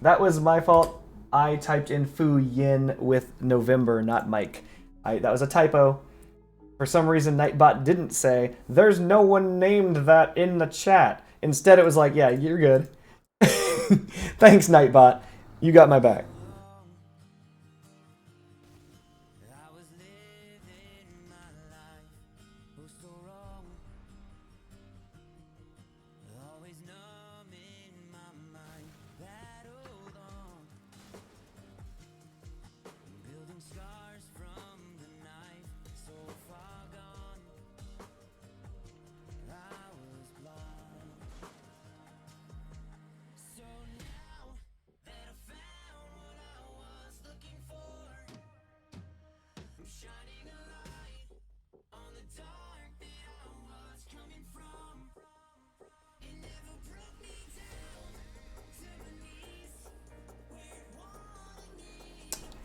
That was my fault. I typed in Fu Yin with November, not Mike. That was a typo. For some reason, Nightbot didn't say, there's no one named that in the chat. Instead, it was like, yeah, you're good. Thanks, Nightbot. You got my back.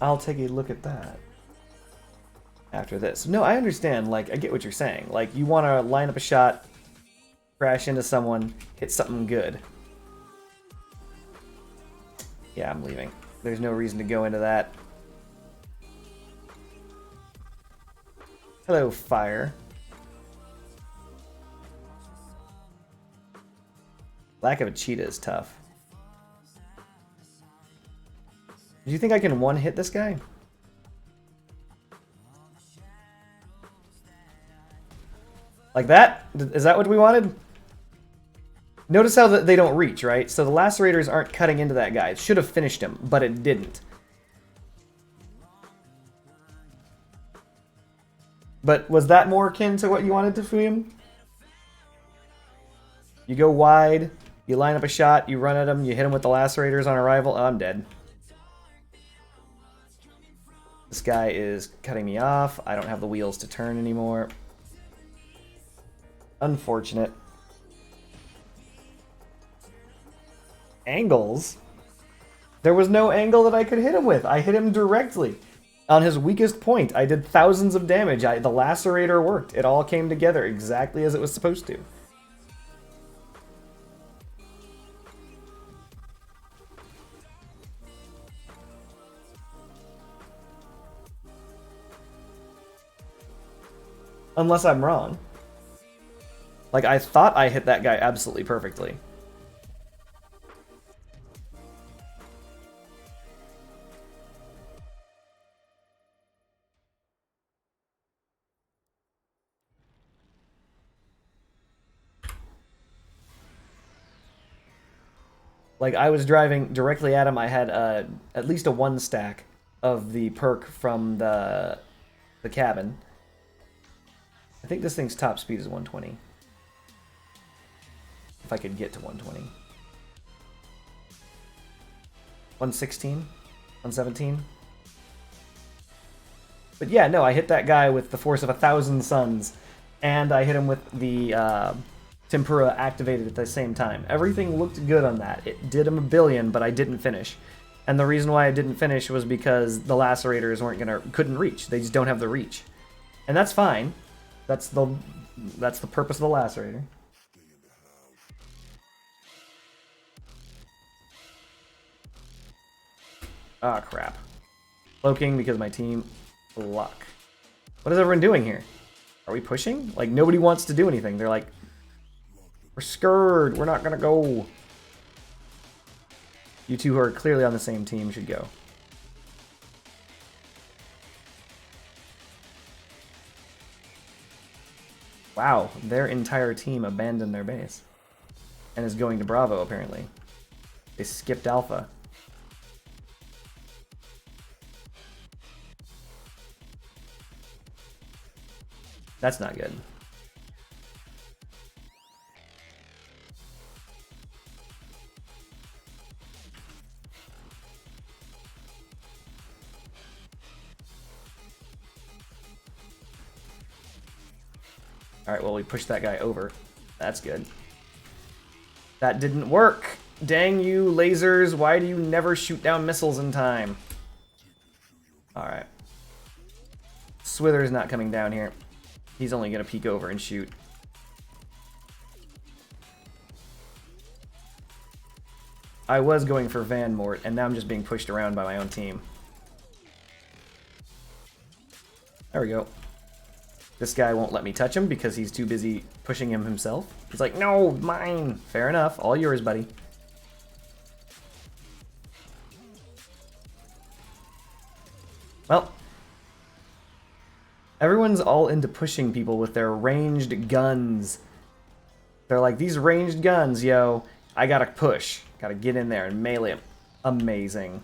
I'll take a look at that after this. No, I understand. Like, I get what you're saying. Like, you want to line up a shot, crash into someone, hit something good. Yeah, I'm leaving. There's no reason to go into that. Hello, fire. Lack of a cheetah is tough. Do you think I can one-hit this guy? Like that? Is that what we wanted? Notice how they don't reach, right? So the lacerators aren't cutting into that guy. It should have finished him, but it didn't. But was that more akin to what you wanted to Fuyum? You go wide, you line up a shot, you run at him, you hit him with the lacerators on arrival. Oh, I'm dead. This guy is cutting me off. I don't have the wheels to turn anymore. Unfortunate. Angles? There was no angle that I could hit him with. I hit him directly. On his weakest point, I did thousands of damage. The lacerator worked. It all came together exactly as it was supposed to. Unless I'm wrong. Like, I thought I hit that guy absolutely perfectly. Like, I was driving directly at him. I had at least a 1 stack of the perk from the cabin. I think this thing's top speed is 120. If I could get to 120. 116? 117? But yeah, no, I hit that guy with the force of 1,000 suns. And I hit him with the Tempura activated at the same time. Everything looked good on that. It did him a billion, but I didn't finish. And the reason why I didn't finish was because the lacerators couldn't reach. They just don't have the reach. And that's fine. That's the purpose of the lacerator. Ah, crap. Cloaking because my team luck. What is everyone doing here? Are we pushing? Like, nobody wants to do anything. They're like, we're scared. We're not gonna go. You two who are clearly on the same team should go. Wow, their entire team abandoned their base. And is going to Bravo, apparently. They skipped Alpha. That's not good. Alright, well, we pushed that guy over. That's good. That didn't work! Dang you, lasers! Why do you never shoot down missiles in time? Alright. Swither's not coming down here. He's only gonna peek over and shoot. I was going for Van Mort, and now I'm just being pushed around by my own team. There we go. This guy won't let me touch him because he's too busy pushing him himself. He's like, no, mine. Fair enough. All yours, buddy. Well, everyone's all into pushing people with their ranged guns. They're like, these ranged guns, yo. I gotta push. Gotta get in there and melee him. Amazing.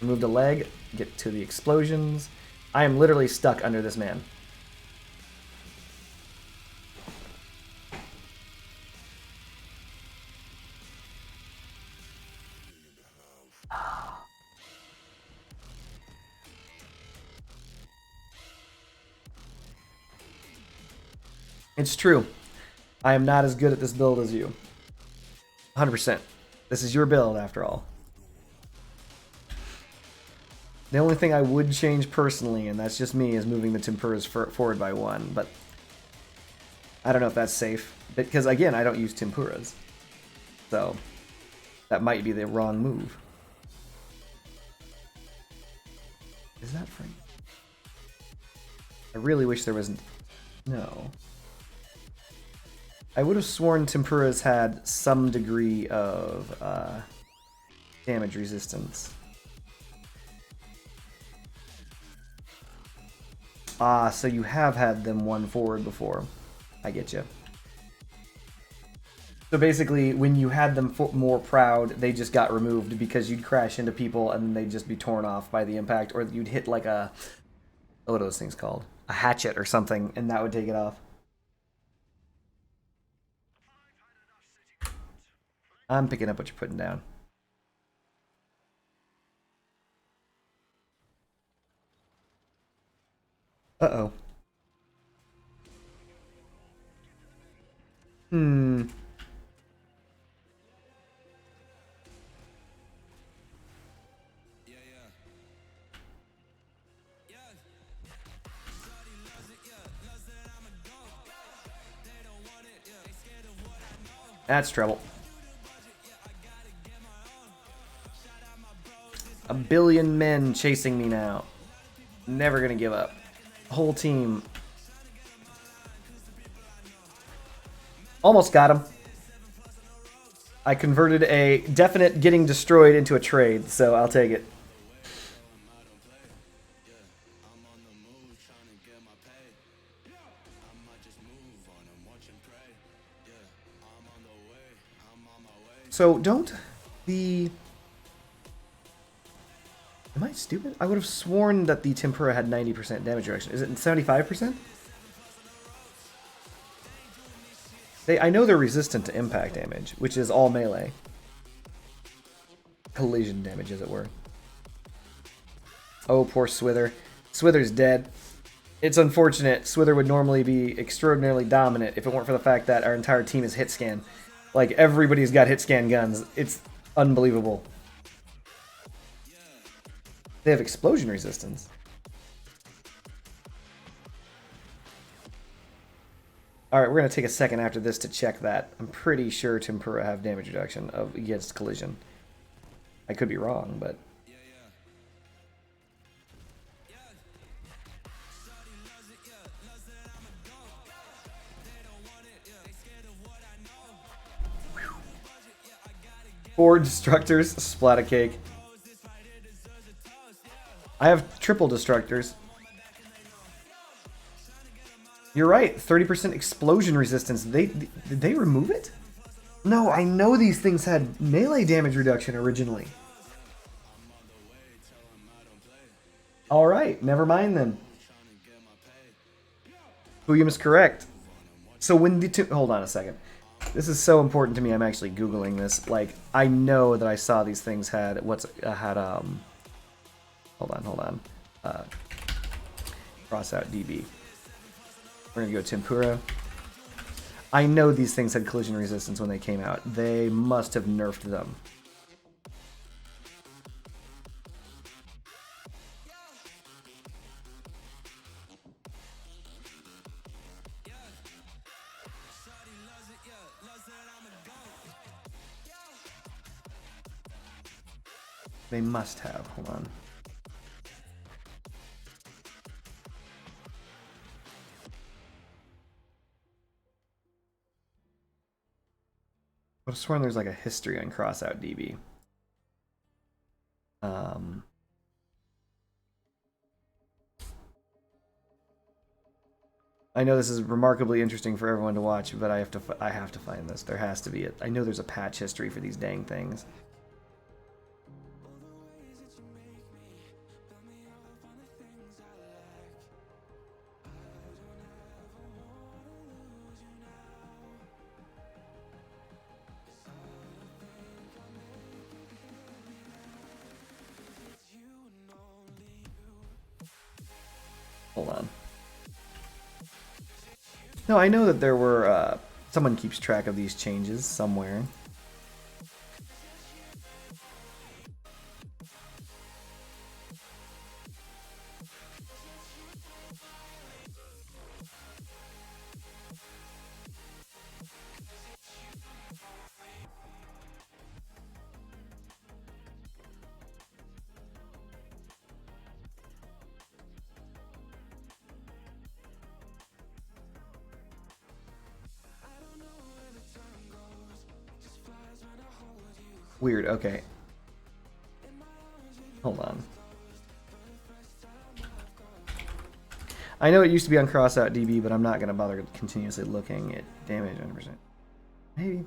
Remove the leg. Get to the explosions. I am literally stuck under this man. It's true. I am not as good at this build as you. 100%. This is your build, after all. The only thing I would change personally, and that's just me, is moving the Tempuras forward by 1, but I don't know if that's safe. Because, again, I don't use Tempuras. So, that might be the wrong move. Is that free? I really wish there wasn't... No. I would have sworn Tempuras had some degree of damage resistance. Ah, so you have had them 1 forward before. I get you. So basically, when you had them more proud, they just got removed because you'd crash into people and they'd just be torn off by the impact, or you'd hit like a... What are those things called? A hatchet or something, and that would take it off. I'm picking up what you're putting down. Uh-oh. Hmm. That's trouble. A billion men chasing me now. Never gonna give up. Whole team. Almost got him. I converted a definite getting destroyed into a trade, so I'll take it. So don't the... Am I stupid? I would have sworn that the Tempura had 90% damage reduction. Is it 75%? I know they're resistant to impact damage, which is all melee. Collision damage, as it were. Oh, poor Swither. Swither's dead. It's unfortunate. Swither would normally be extraordinarily dominant if it weren't for the fact that our entire team is hit scan. Like, everybody's got hit scan guns. It's unbelievable. They have explosion resistance. Alright, we're going to take a second after this to check that. I'm pretty sure Tempura have damage reduction against collision. I could be wrong, but... Four destructors, splat a cake. I have triple destructors. You're right, 30% explosion resistance. Did they remove it? No, I know these things had melee damage reduction originally. All right, never mind then. William is correct. So when the hold on a second. This is so important to me. I'm actually googling this. Like I know that I saw these things had hold on. Crossout DB. We're gonna go Tempura. I know these things had collision resistance when they came out. They must have nerfed them. They must have. Hold on. I would have sworn there's like a history on Crossout DB. I know this is remarkably interesting for everyone to watch, but I have to find this. There has to be I know there's a patch history for these dang things. Hold on. No, I know that there were, someone keeps track of these changes somewhere. Weird, okay. Hold on. I know it used to be on Crossout DB, but I'm not going to bother continuously looking at damage 100%. Maybe.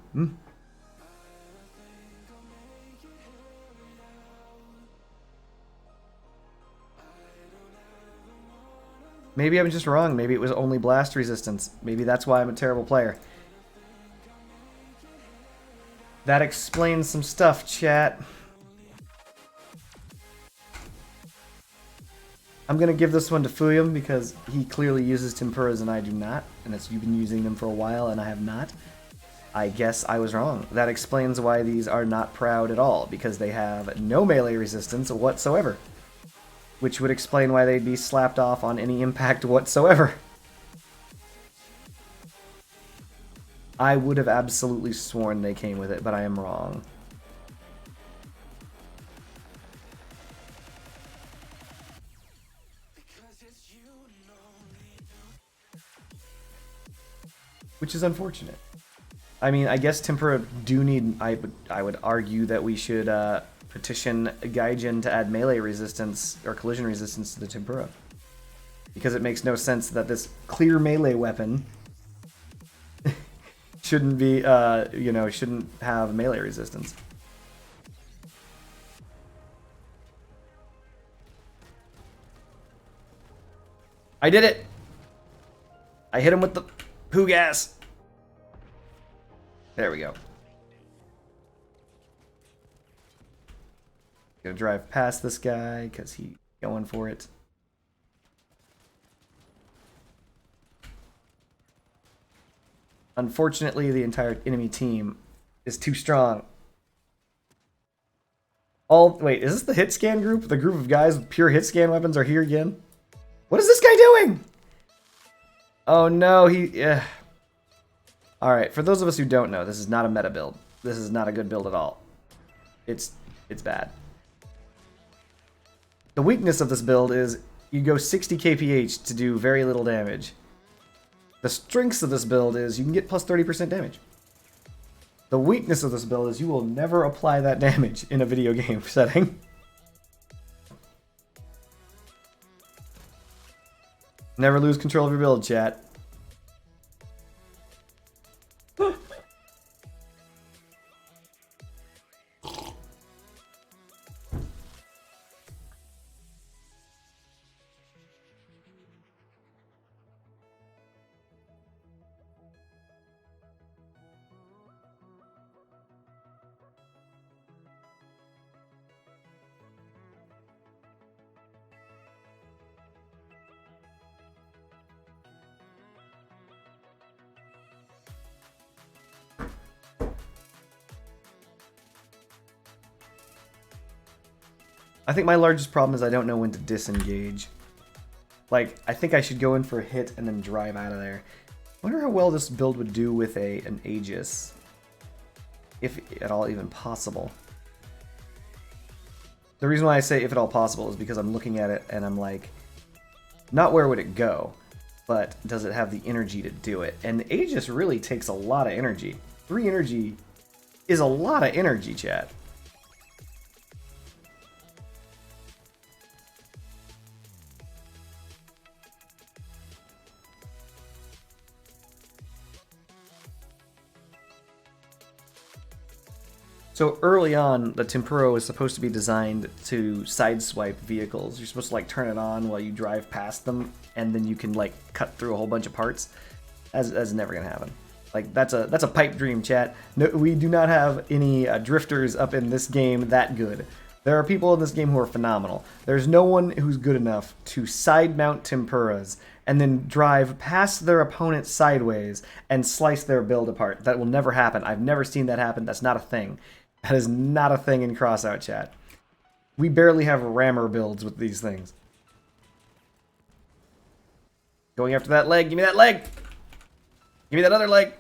Maybe I'm just wrong. Maybe it was only blast resistance. Maybe that's why I'm a terrible player. That explains some stuff, chat. I'm going to give this one to Fuyum because he clearly uses Tempuras and I do not. And you've been using them for a while and I have not. I guess I was wrong. That explains why these are not proud at all, because they have no melee resistance whatsoever. Which would explain why they'd be slapped off on any impact whatsoever. I would have absolutely sworn they came with it, but I am wrong. Which is unfortunate. I mean, I guess Tempura do need... I would argue that we should petition Gaijin to add melee resistance or collision resistance to the Tempura. Because it makes no sense that this clear melee weapon shouldn't be, shouldn't have melee resistance. I did it! I hit him with the poo gas. There we go. Gonna drive past this guy because he's going for it. Unfortunately, the entire enemy team is too strong. Wait, is this the hit scan group? The group of guys with pure hit scan weapons are here again? What is this guy doing? Oh no, Alright, for those of us who don't know, this is not a meta build. This is not a good build at all. It's bad. The weakness of this build is you go 60 kph to do very little damage. The strengths of this build is you can get plus 30% damage. The weakness of this build is you will never apply that damage in a video game setting. Never lose control of your build, chat. I think my largest problem is I don't know when to disengage. Like, I think I should go in for a hit and then drive out of there. I wonder how well this build would do with an Aegis. If at all even possible. The reason why I say if at all possible is because I'm looking at it and I'm like, not where would it go, but does it have the energy to do it? And the Aegis really takes a lot of energy. 3 energy is a lot of energy, chat. So early on, the Tempura is supposed to be designed to sideswipe vehicles. You're supposed to like turn it on while you drive past them, and then you can like cut through a whole bunch of parts. That's never gonna happen. Like that's a pipe dream, chat. No, we do not have any drifters up in this game that good. There are people in this game who are phenomenal. There's no one who's good enough to side mount Tempuras and then drive past their opponent sideways and slice their build apart. That will never happen. I've never seen that happen. That's not a thing. That is not a thing in Crossout, chat. We barely have rammer builds with these things. Going after that leg. Give me that leg. Give me that other leg.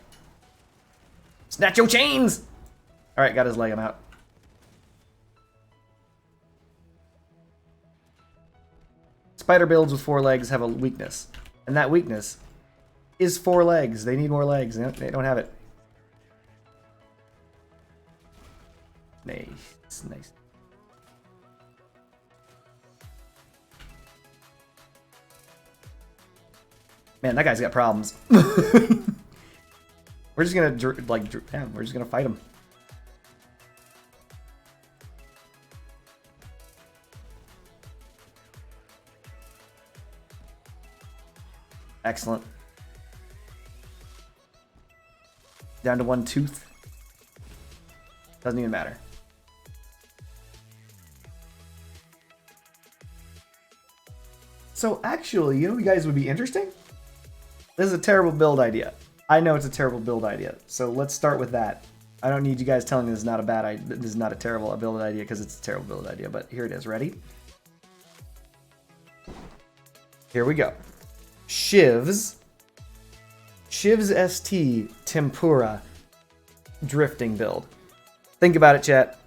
Snatch your chains. All right, got his leg. I'm out. Spider builds with 4 legs have a weakness. And that weakness is 4 legs. They need more legs. They don't have it. Nice, nice. Man, that guy's got problems. We're just gonna we're just gonna fight him. Excellent. Down to 1 tooth. Doesn't even matter. So actually, you know what you guys would be interesting? This is a terrible build idea. I know it's a terrible build idea. So let's start with that. I don't need you guys telling me this is not a bad idea. This is not a terrible build idea because it's a terrible build idea. But here it is. Ready? Here we go. Shivs. Shivs ST Tempura drifting build. Think about it, chat.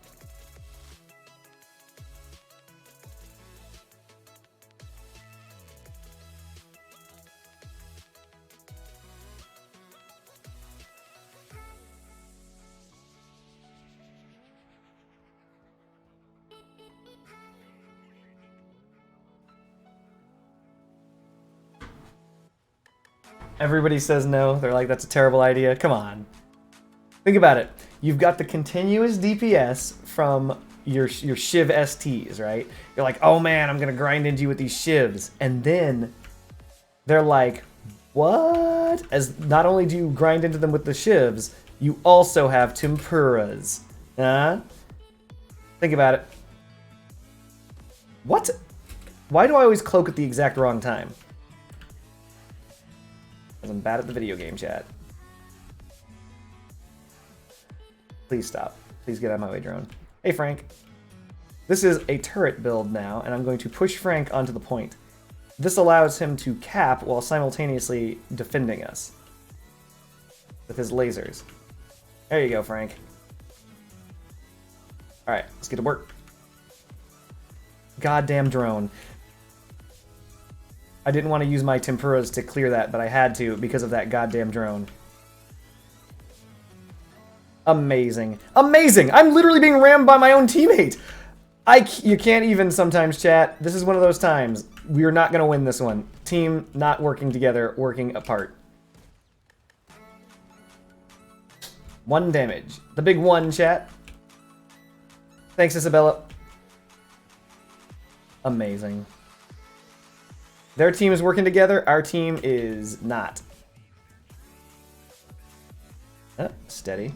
Everybody says no. They're like, that's a terrible idea. Come on. Think about it. You've got the continuous DPS from your Shiv STs, right? You're like, oh man, I'm going to grind into you with these Shivs. And then they're like, what? As not only do you grind into them with the Shivs, you also have Tempuras. Huh? Think about it. What? Why do I always cloak at the exact wrong time? Because I'm bad at the video game, chat. Please stop. Please get out of my way, drone. Hey, Frank. This is a turret build now, and I'm going to push Frank onto the point. This allows him to cap while simultaneously defending us with his lasers. There you go, Frank. Alright, let's get to work. Goddamn drone. I didn't want to use my Tempuras to clear that, but I had to because of that goddamn drone. Amazing. Amazing! I'm literally being rammed by my own teammate! You can't even sometimes, chat. This is one of those times. We are not going to win this one. Team not working together, working apart. 1 damage. The big 1, chat. Thanks, Isabella. Amazing. Their team is working together. Our team is not. Steady.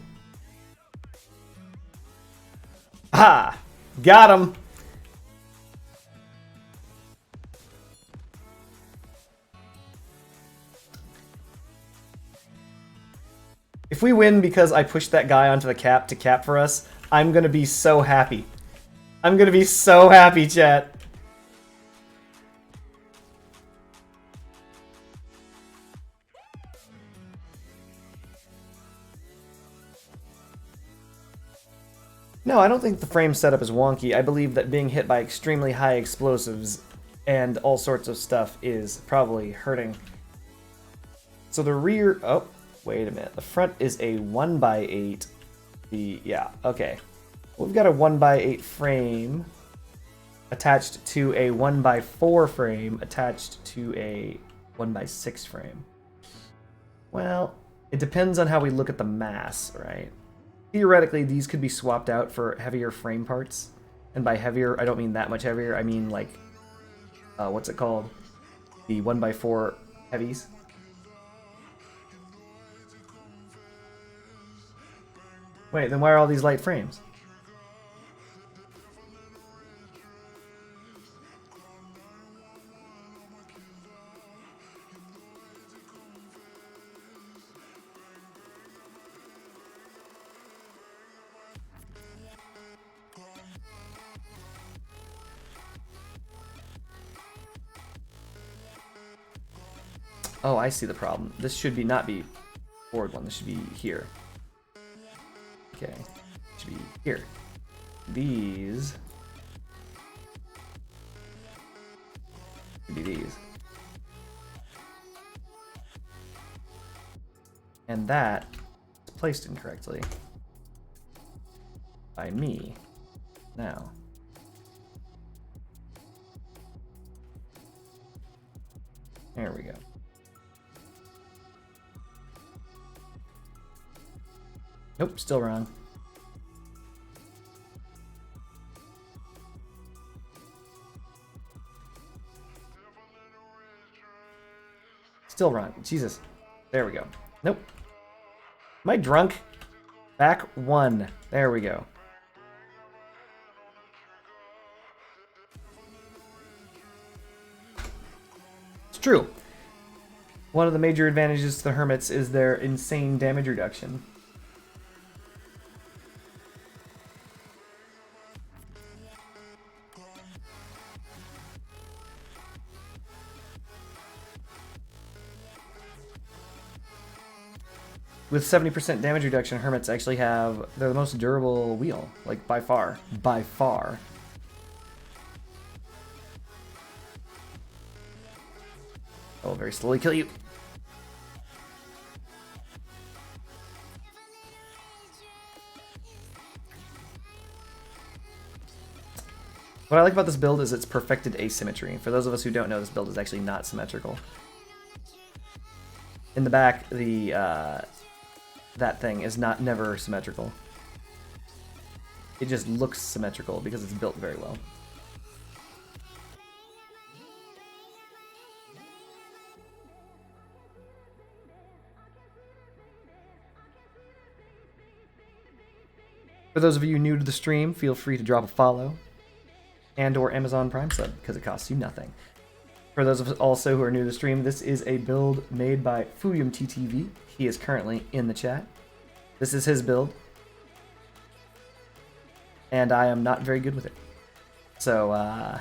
Ah! Got him! If we win because I pushed that guy onto the cap to cap for us, I'm gonna be so happy. I'm gonna be so happy, chat. No, I don't think the frame setup is wonky. I believe that being hit by extremely high explosives and all sorts of stuff is probably hurting. So the rear... Oh, wait a minute. The front is a 1x8. Yeah, okay. We've got a 1x8 frame attached to a 1x4 frame attached to a 1x6 frame. Well, it depends on how we look at the mass, right? Theoretically, these could be swapped out for heavier frame parts. And by heavier, I don't mean that much heavier. I mean, like, what's it called? The 1x4 heavies. Wait, then why are all these light frames? Oh, I see the problem. This should not be forward one. This should be here. Okay. It should be here. These should be these. And that is placed incorrectly by me. Now. There we go. Nope, still wrong. Still wrong. Jesus. There we go. Nope. Am I drunk? Back one. There we go. It's true. One of the major advantages to the Hermits is their insane damage reduction. With 70% damage reduction, Hermits actually have... They're the most durable wheel. Like, by far. By far. I will very slowly kill you. What I like about this build is its perfected asymmetry. For those of us who don't know, this build is actually not symmetrical. In the back, that thing is never symmetrical. It just looks symmetrical because it's built very well. For those of you new to the stream, feel free to drop a follow and or Amazon Prime sub because it costs you nothing. For those of us also who are new to the stream, this is a build made by Fuyum TTV. He is currently in the chat. This is his build. And I am not very good with it. So,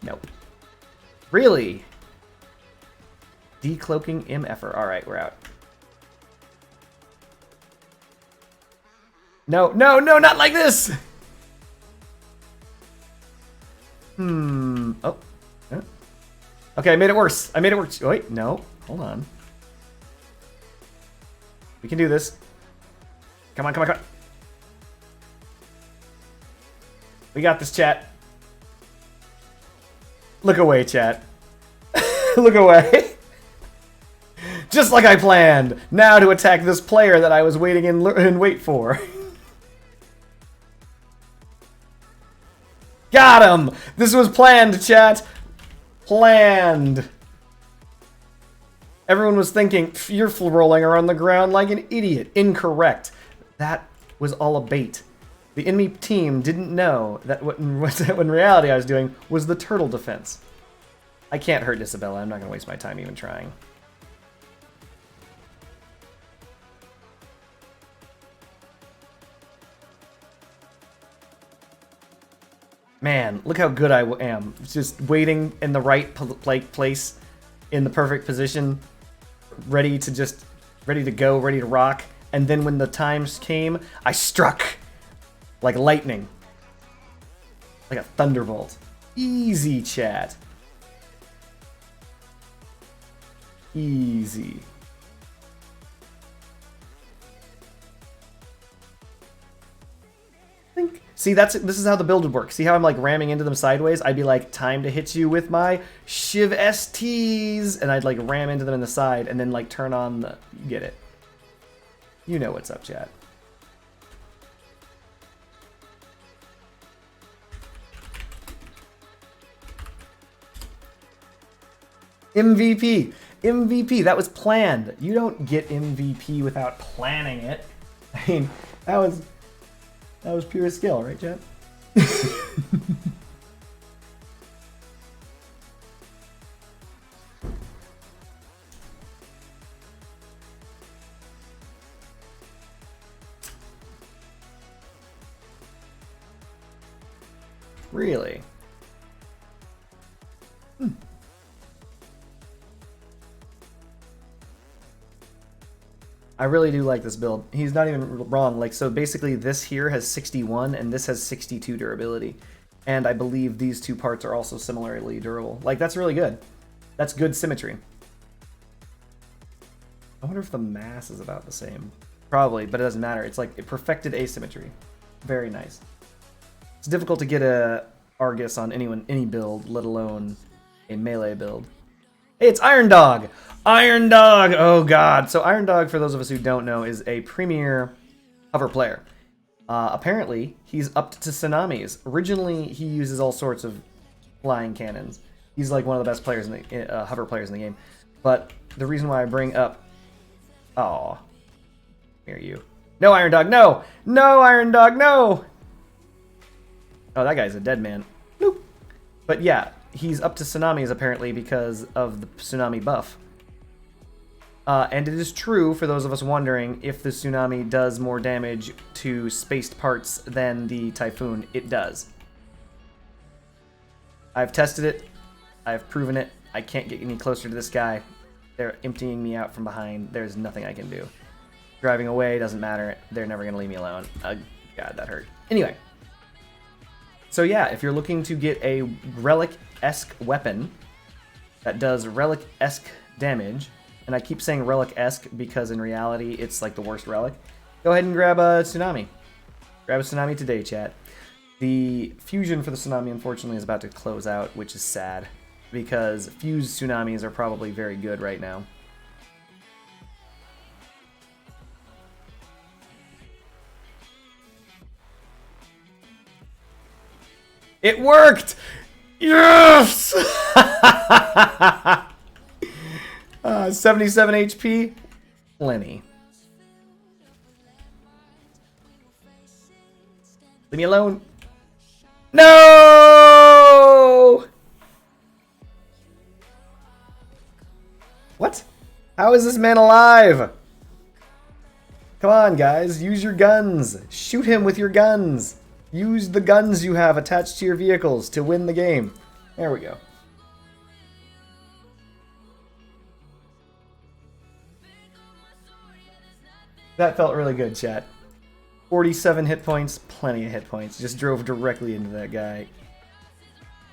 nope. Really? Decloaking MFer. Alright, we're out. No, no, no, not like this! Oh. Okay, I made it worse. I made it worse. Wait, no. Hold on. We can do this. Come on, come on, come on. We got this, chat. Look away, chat. Look away. Just like I planned. Now to attack this player that I was waiting in wait for. Got him! This was planned, chat. Planned. Everyone was thinking, you're rolling around the ground like an idiot. Incorrect. That was all a bait. The enemy team didn't know that what in reality I was doing was the turtle defense. I can't hurt Isabella. I'm not going to waste my time even trying. Man, look how good I am. Just waiting in the right place, in the perfect position, ready to go, ready to rock. And then when the times came, I struck like lightning, like a thunderbolt. Easy, chat. Easy. See, this is how the build would work. See how I'm like ramming into them sideways? I'd be like, time to hit you with my Shiv STs, and I'd like ram into them in the side, and then like turn on the, you get it. You know what's up, chat. MVP. MVP, that was planned. You don't get MVP without planning it. I mean, that was pure skill, right, chat? Really? I really do like this build. He's not even wrong. Like, so basically this here has 61 and this has 62 durability. And I believe these two parts are also similarly durable. Like, that's really good. That's good symmetry. I wonder if the mass is about the same. Probably, but it doesn't matter. It's like a perfected asymmetry. Very nice. It's difficult to get a Argus on any build, let alone a melee build. Hey, it's Iron Dog! Iron Dog! Oh god. So Iron Dog, for those of us who don't know, is a premier hover player. Apparently, he's upped to tsunamis. Originally, he uses all sorts of flying cannons. He's like one of the best players in the hover players in the game. But the reason why I bring up... Aw. Here you. No, Iron Dog, no! No, Iron Dog, no! Oh, that guy's a dead man. Nope. But yeah, he's up to tsunamis apparently because of the tsunami buff. And it is true, for those of us wondering, if the tsunami does more damage to spaced parts than the typhoon, it does. I've tested it. I've proven it. I can't get any closer to this guy. They're emptying me out from behind. There's nothing I can do. Driving away doesn't matter. They're never going to leave me alone. God, that hurt. Anyway. So yeah, if you're looking to get a relic-esque weapon that does relic-esque damage, and I keep saying relic-esque because in reality it's like the worst relic, go ahead and grab a tsunami. Grab a tsunami today, chat. The fusion for the tsunami unfortunately is about to close out, which is sad, because fused tsunamis are probably very good right now. It worked! Yes! 77 HP? Plenty. Leave me alone. No! What? How is this man alive? Come on, guys. Use your guns. Shoot him with your guns. Use the guns you have attached to your vehicles to win the game. There we go. That felt really good, chat. 47 hit points, plenty of hit points. Just drove directly into that guy.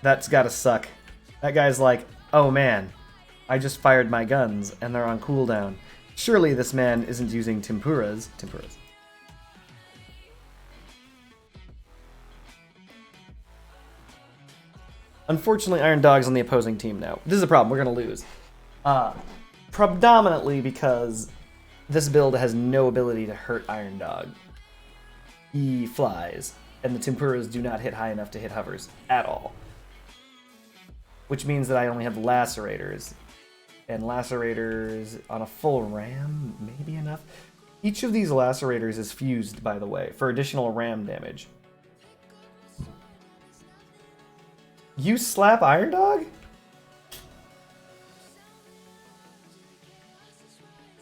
That's gotta suck. That guy's like, oh man, I just fired my guns and they're on cooldown. Surely this man isn't using tempuras. Unfortunately, Iron Dog's on the opposing team now. This is a problem. We're going to lose. Predominantly because this build has no ability to hurt Iron Dog. He flies, and the tempuras do not hit high enough to hit hovers at all. Which means that I only have lacerators. And lacerators on a full ram, maybe enough. Each of these lacerators is fused, by the way, for additional ram damage. You slap Iron Dog?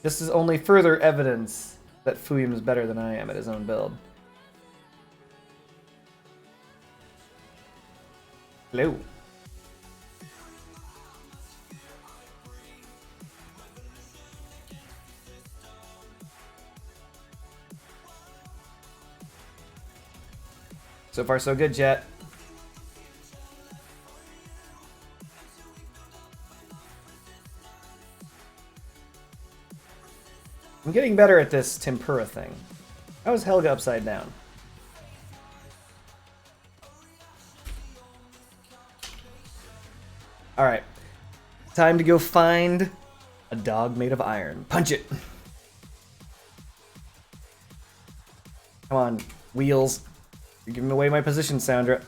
This is only further evidence that Fuyum is better than I am at his own build. Hello. So far, so good, chat. I'm getting better at this tempura thing. How is Helga upside down? Alright. Time to go find a dog made of iron. Punch it! Come on, wheels. You're giving away my position, Sandra.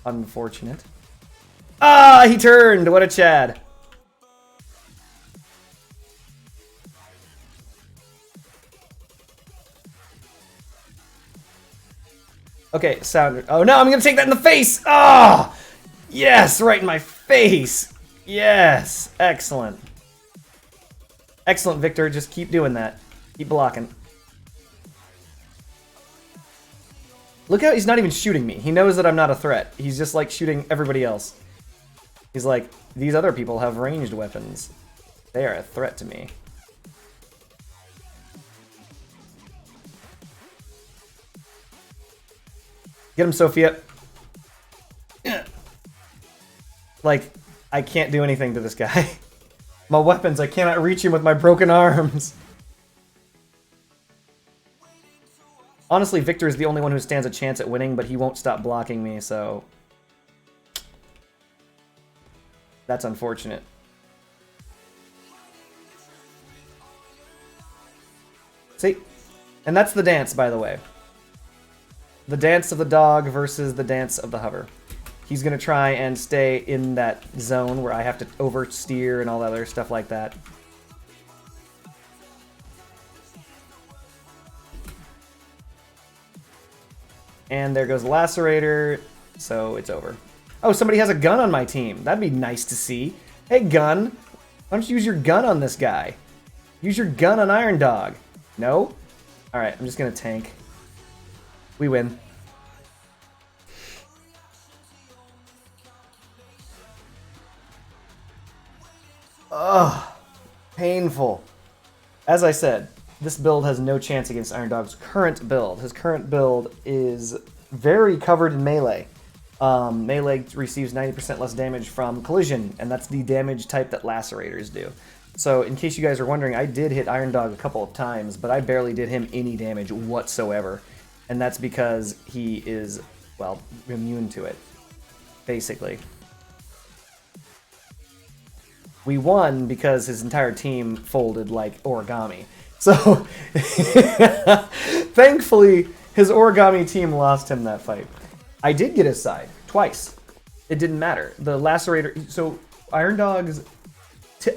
Unfortunate. Ah, he turned! What a Chad. Okay, Sandra. Oh no, I'm gonna take that in the face! Ah! Oh, yes, right in my face! Yes! Excellent. Excellent, Victor. Just keep doing that. Keep blocking. Look how he's not even shooting me. He knows that I'm not a threat. He's just like shooting everybody else. He's like, these other people have ranged weapons. They are a threat to me. Get him, Sophia. Like, I can't do anything to this guy. My weapons, I cannot reach him with my broken arms. Honestly, Victor is the only one who stands a chance at winning, but he won't stop blocking me, so... That's unfortunate. See? And that's the dance, by the way. The dance of the dog versus the dance of the hover. He's going to try and stay in that zone where I have to oversteer and all that other stuff like that. And there goes the Lacerator, so it's over. Oh, somebody has a gun on my team. That'd be nice to see. Hey, gun. Why don't you use your gun on this guy? Use your gun on Iron Dog. No? Alright, I'm just going to tank. We win. Ugh. Painful. As I said, this build has no chance against Iron Dog's current build. His current build is very covered in melee. Melee receives 90% less damage from collision, and that's the damage type that Lacerators do. So, in case you guys are wondering, I did hit Iron Dog a couple of times, but I barely did him any damage whatsoever. And that's because he is, well, immune to it, basically. We won because his entire team folded like origami. So, thankfully, his origami team lost him that fight. I did get his side, twice. It didn't matter. The Lacerator, so Iron Dog's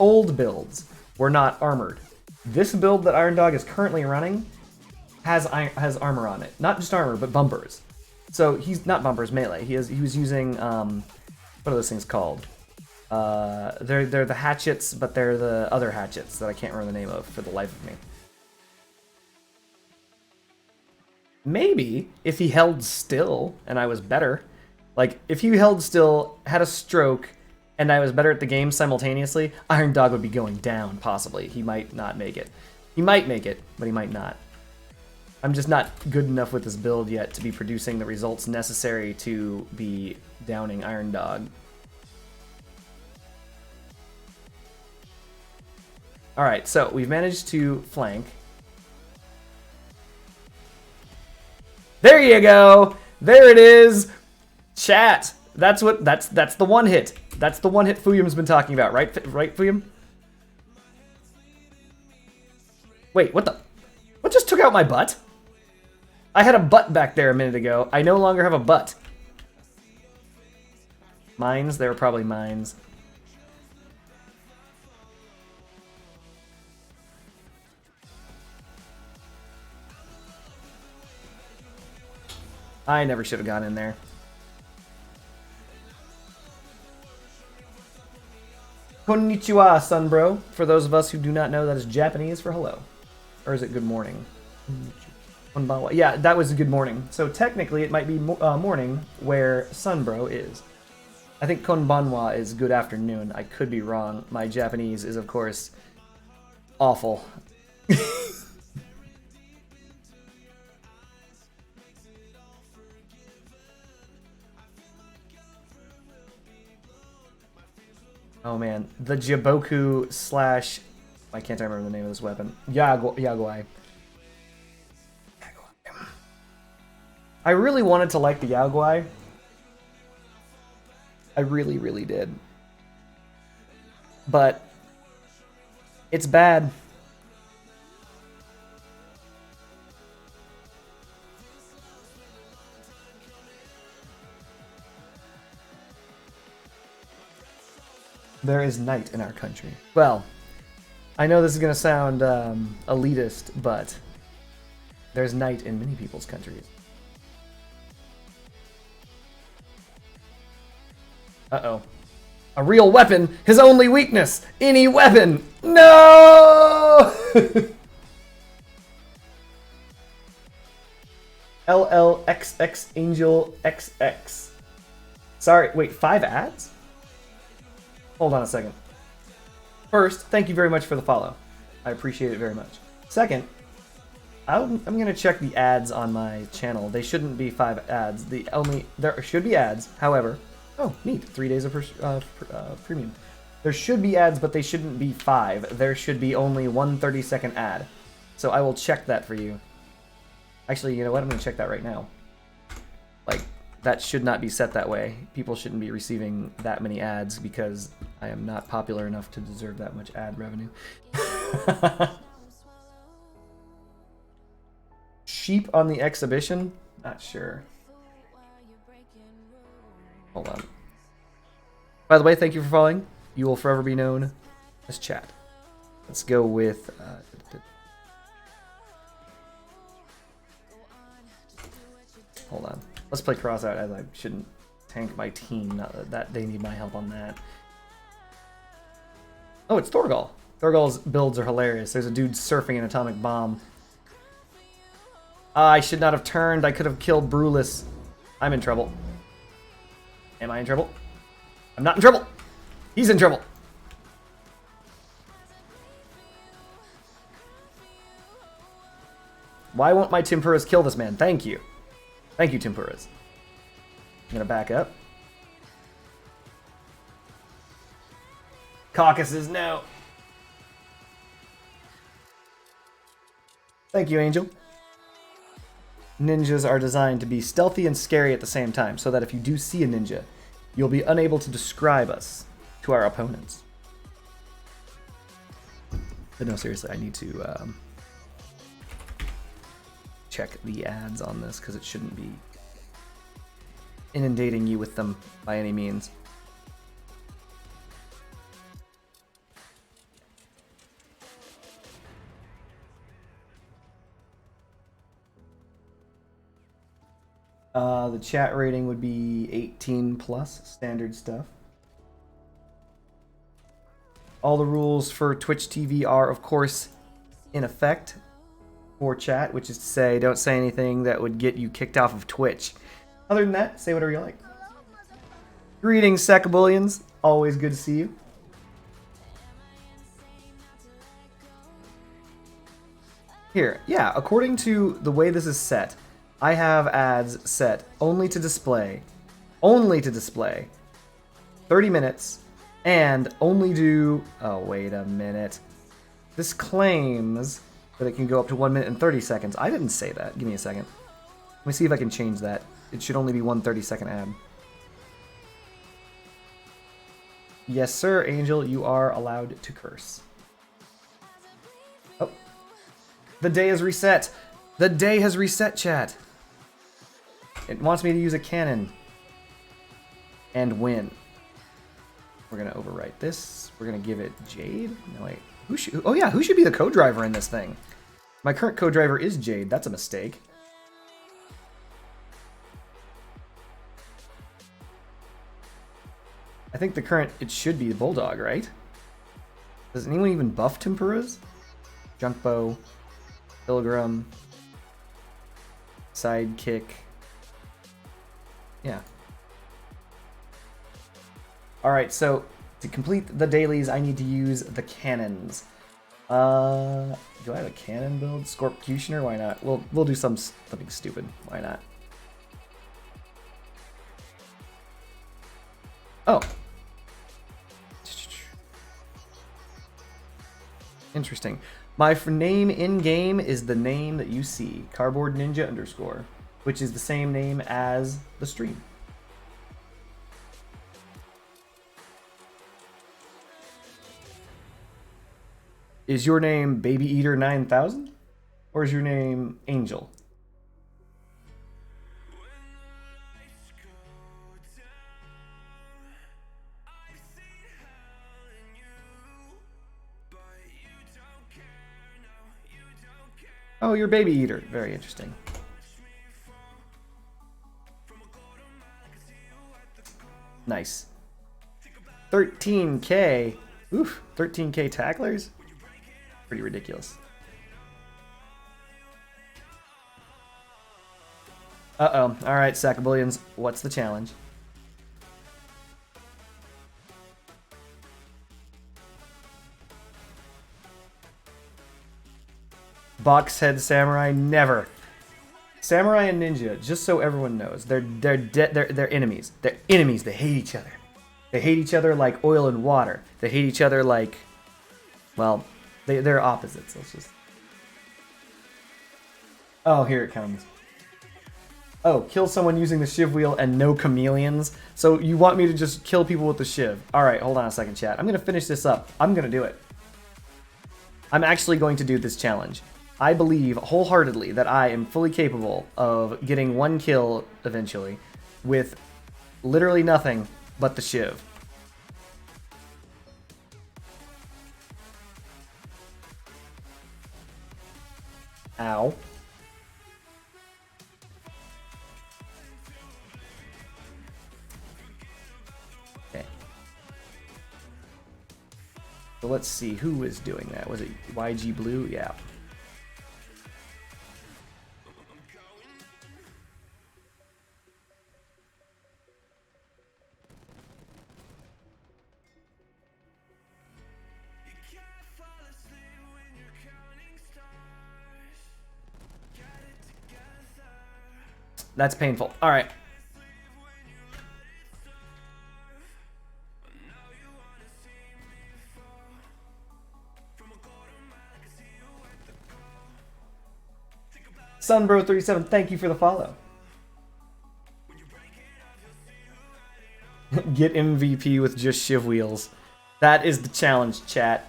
old builds were not armored. This build that Iron Dog is currently running has armor on it. Not just armor, but bumpers. So he's not bumpers, melee. He was using, what are those things called? They're the hatchets, but they're the other hatchets that I can't remember the name of for the life of me. Maybe if he held still and I was better, like if he held still, had a stroke, and I was better at the game simultaneously, Iron Dog would be going down, possibly. He might not make it. He might make it, but he might not. I'm just not good enough with this build yet to be producing the results necessary to be downing Iron Dog. Alright, so we've managed to flank. There you go! There it is! Chat! That's the one hit. That's the one hit Fuyum's been talking about, right? Right, Fuyum? Wait, what the? What just took out my butt? I had a butt back there a minute ago. I no longer have a butt. Mines? They were probably mines. I never should have gone in there. Konnichiwa, Sunbro. For those of us who do not know, that is Japanese for hello. Or is it good morning? Konbanwa. Yeah, that was a good morning. So technically it might be morning where Sunbro is. I think konbanwa is good afternoon. I could be wrong. My Japanese is, of course, awful. Oh man, the Jiboku slash... I can't remember the name of this weapon. Yaguai. I really wanted to like the Yaguai. I really, really did. But it's bad. There is night in our country. Well, I know this is going to sound elitist, but there's night in many people's countries. Uh-oh. A real weapon, his only weakness, any weapon. No! LLXX Angel XX. Sorry, wait, 5 ads? Hold on a second. First, thank you very much for the follow. I appreciate it very much. Second, I'm going to check the ads on my channel. They shouldn't be 5 ads. There should be ads, however... Oh, neat. 3 days of premium. There should be ads, but they shouldn't be 5. There should be only one 30-second ad. So I will check that for you. Actually, you know what? I'm going to check that right now. Like, that should not be set that way. People shouldn't be receiving that many ads because I am not popular enough to deserve that much ad revenue. Sheep on the exhibition? Not sure. Hold on. By the way, thank you for following. You will forever be known as chat. Let's go with... hold on. Let's play Crossout, as I shouldn't tank my team. Not that they need my help on that. Oh, it's Thorgal. Thorgal's builds are hilarious. There's a dude surfing an atomic bomb. I should not have turned. I could have killed Brulus. I'm in trouble. Am I in trouble? I'm not in trouble. He's in trouble. Why won't my Tempuras kill this man? Thank you. Thank you, Tempuras. I'm gonna back up. Caucuses, no. Thank you, Angel. Ninjas are designed to be stealthy and scary at the same time, so that if you do see a ninja, you'll be unable to describe us to our opponents. But no, seriously, I need to check the ads on this, because it shouldn't be inundating you with them by any means. The chat rating would be 18 plus, standard stuff. All the rules for Twitch TV are, of course, in effect for chat, which is to say, don't say anything that would get you kicked off of Twitch. Other than that, say whatever you like. Greetings, Sacabullions. Always good to see you. Here, yeah, according to the way this is set, I have ads set only to display 30 minutes, and only do, oh wait a minute, this claims that it can go up to 1 minute and 30 seconds. I didn't say that. Give me a second. Let me see if I can change that. It should only be one 30-second ad. Yes sir, Angel, you are allowed to curse. Oh, the day is reset. The day has reset, chat. It wants me to use a cannon and win. We're gonna overwrite this. We're gonna give it Jade. No wait. Oh yeah, who should be the co-driver in this thing? My current co-driver is Jade. That's a mistake. I think it should be the Bulldog, right? Does anyone even buff Tempuras? Junkbow, Pilgrim, Sidekick. Yeah. Alright, so to complete the dailies, I need to use the cannons. Do I have a cannon build? Scorpcutioner? Why not? We'll do something stupid. Why not? Oh. Interesting. My name in-game is the name that you see. Cardboard Ninja _ which is the same name as the stream. Is your name Baby Eater 9000? Or is your name Angel? Oh, you're Baby Eater. Very interesting. Nice. 13k. Oof, 13k tacklers? Pretty ridiculous. Uh-oh. Alright, Sackabillions. What's the challenge? Box head samurai, never. Samurai and ninja, just so everyone knows, they're enemies. They're enemies. They hate each other. They hate each other like oil and water. They hate each other like, well, they're opposites. Let's just. Oh, here it comes. Oh, kill someone using the shiv wheel and no chameleons. So you want me to just kill people with the shiv? All right, hold on a second, chat. I'm gonna finish this up. I'm gonna do it. I'm actually going to do this challenge. I believe wholeheartedly that I am fully capable of getting 1 kill eventually with literally nothing but the shiv. Ow. Okay. So let's see who is doing that. Was it YG Blue? Yeah. That's painful. All right. Sunbro37, thank you for the follow. Get MVP with just shiv wheels. That is the challenge, chat.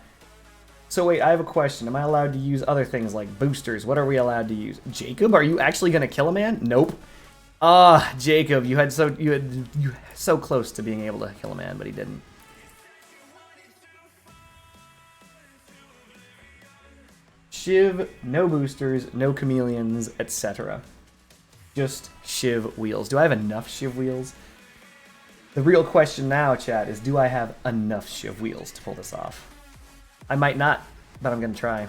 So wait, I have a question. Am I allowed to use other things like boosters? What are we allowed to use? Jacob, are you actually gonna kill a man? Nope. Ah, Jacob, you had so close to being able to kill a man, but he didn't. Shiv, no boosters, no chameleons, etc. Just shiv wheels. Do I have enough shiv wheels? The real question now, chat, is do I have enough shiv wheels to pull this off? I might not, but I'm gonna try.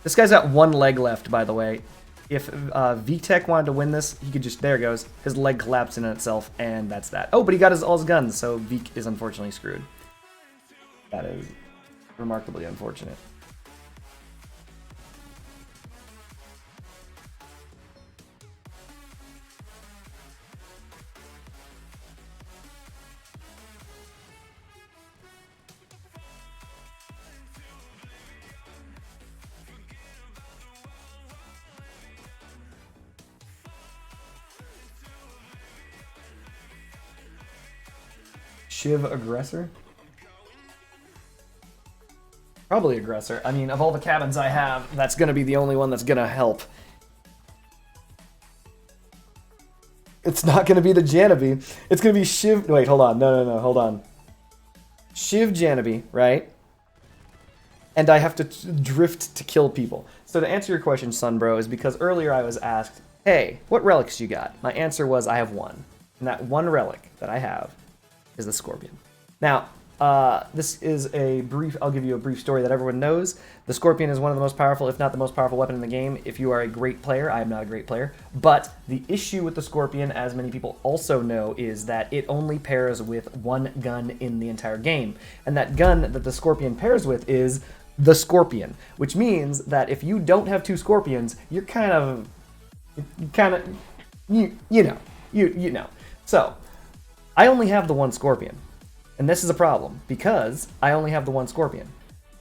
This guy's got 1 leg left, by the way. If VTech wanted to win this, he could just, there it goes. His leg collapsed in itself, and that's that. Oh, but he got all his guns, so Vik is unfortunately screwed. That is remarkably unfortunate. Shiv aggressor? Probably aggressor. I mean, of all the cabins I have, that's gonna be the only one that's gonna help. It's not gonna be the Janabi. It's gonna be Shiv. Wait, hold on. No, hold on. Shiv Janabi, right? And I have to drift to kill people. So to answer your question, Sunbro, is because earlier I was asked, hey, what relics you got? My answer was I have 1. And that 1 relic that I have is the Scorpion. Now, this is a brief, I'll give you a brief story that everyone knows. The Scorpion is one of the most powerful, if not the most powerful weapon in the game. If you are a great player, I am not a great player, but the issue with the Scorpion, as many people also know, is that it only pairs with one gun in the entire game. And that gun that the Scorpion pairs with is the Scorpion, which means that if you don't have two Scorpions, you're you know. So, I only have the one Scorpion. And this is a problem, because I only have the one Scorpion.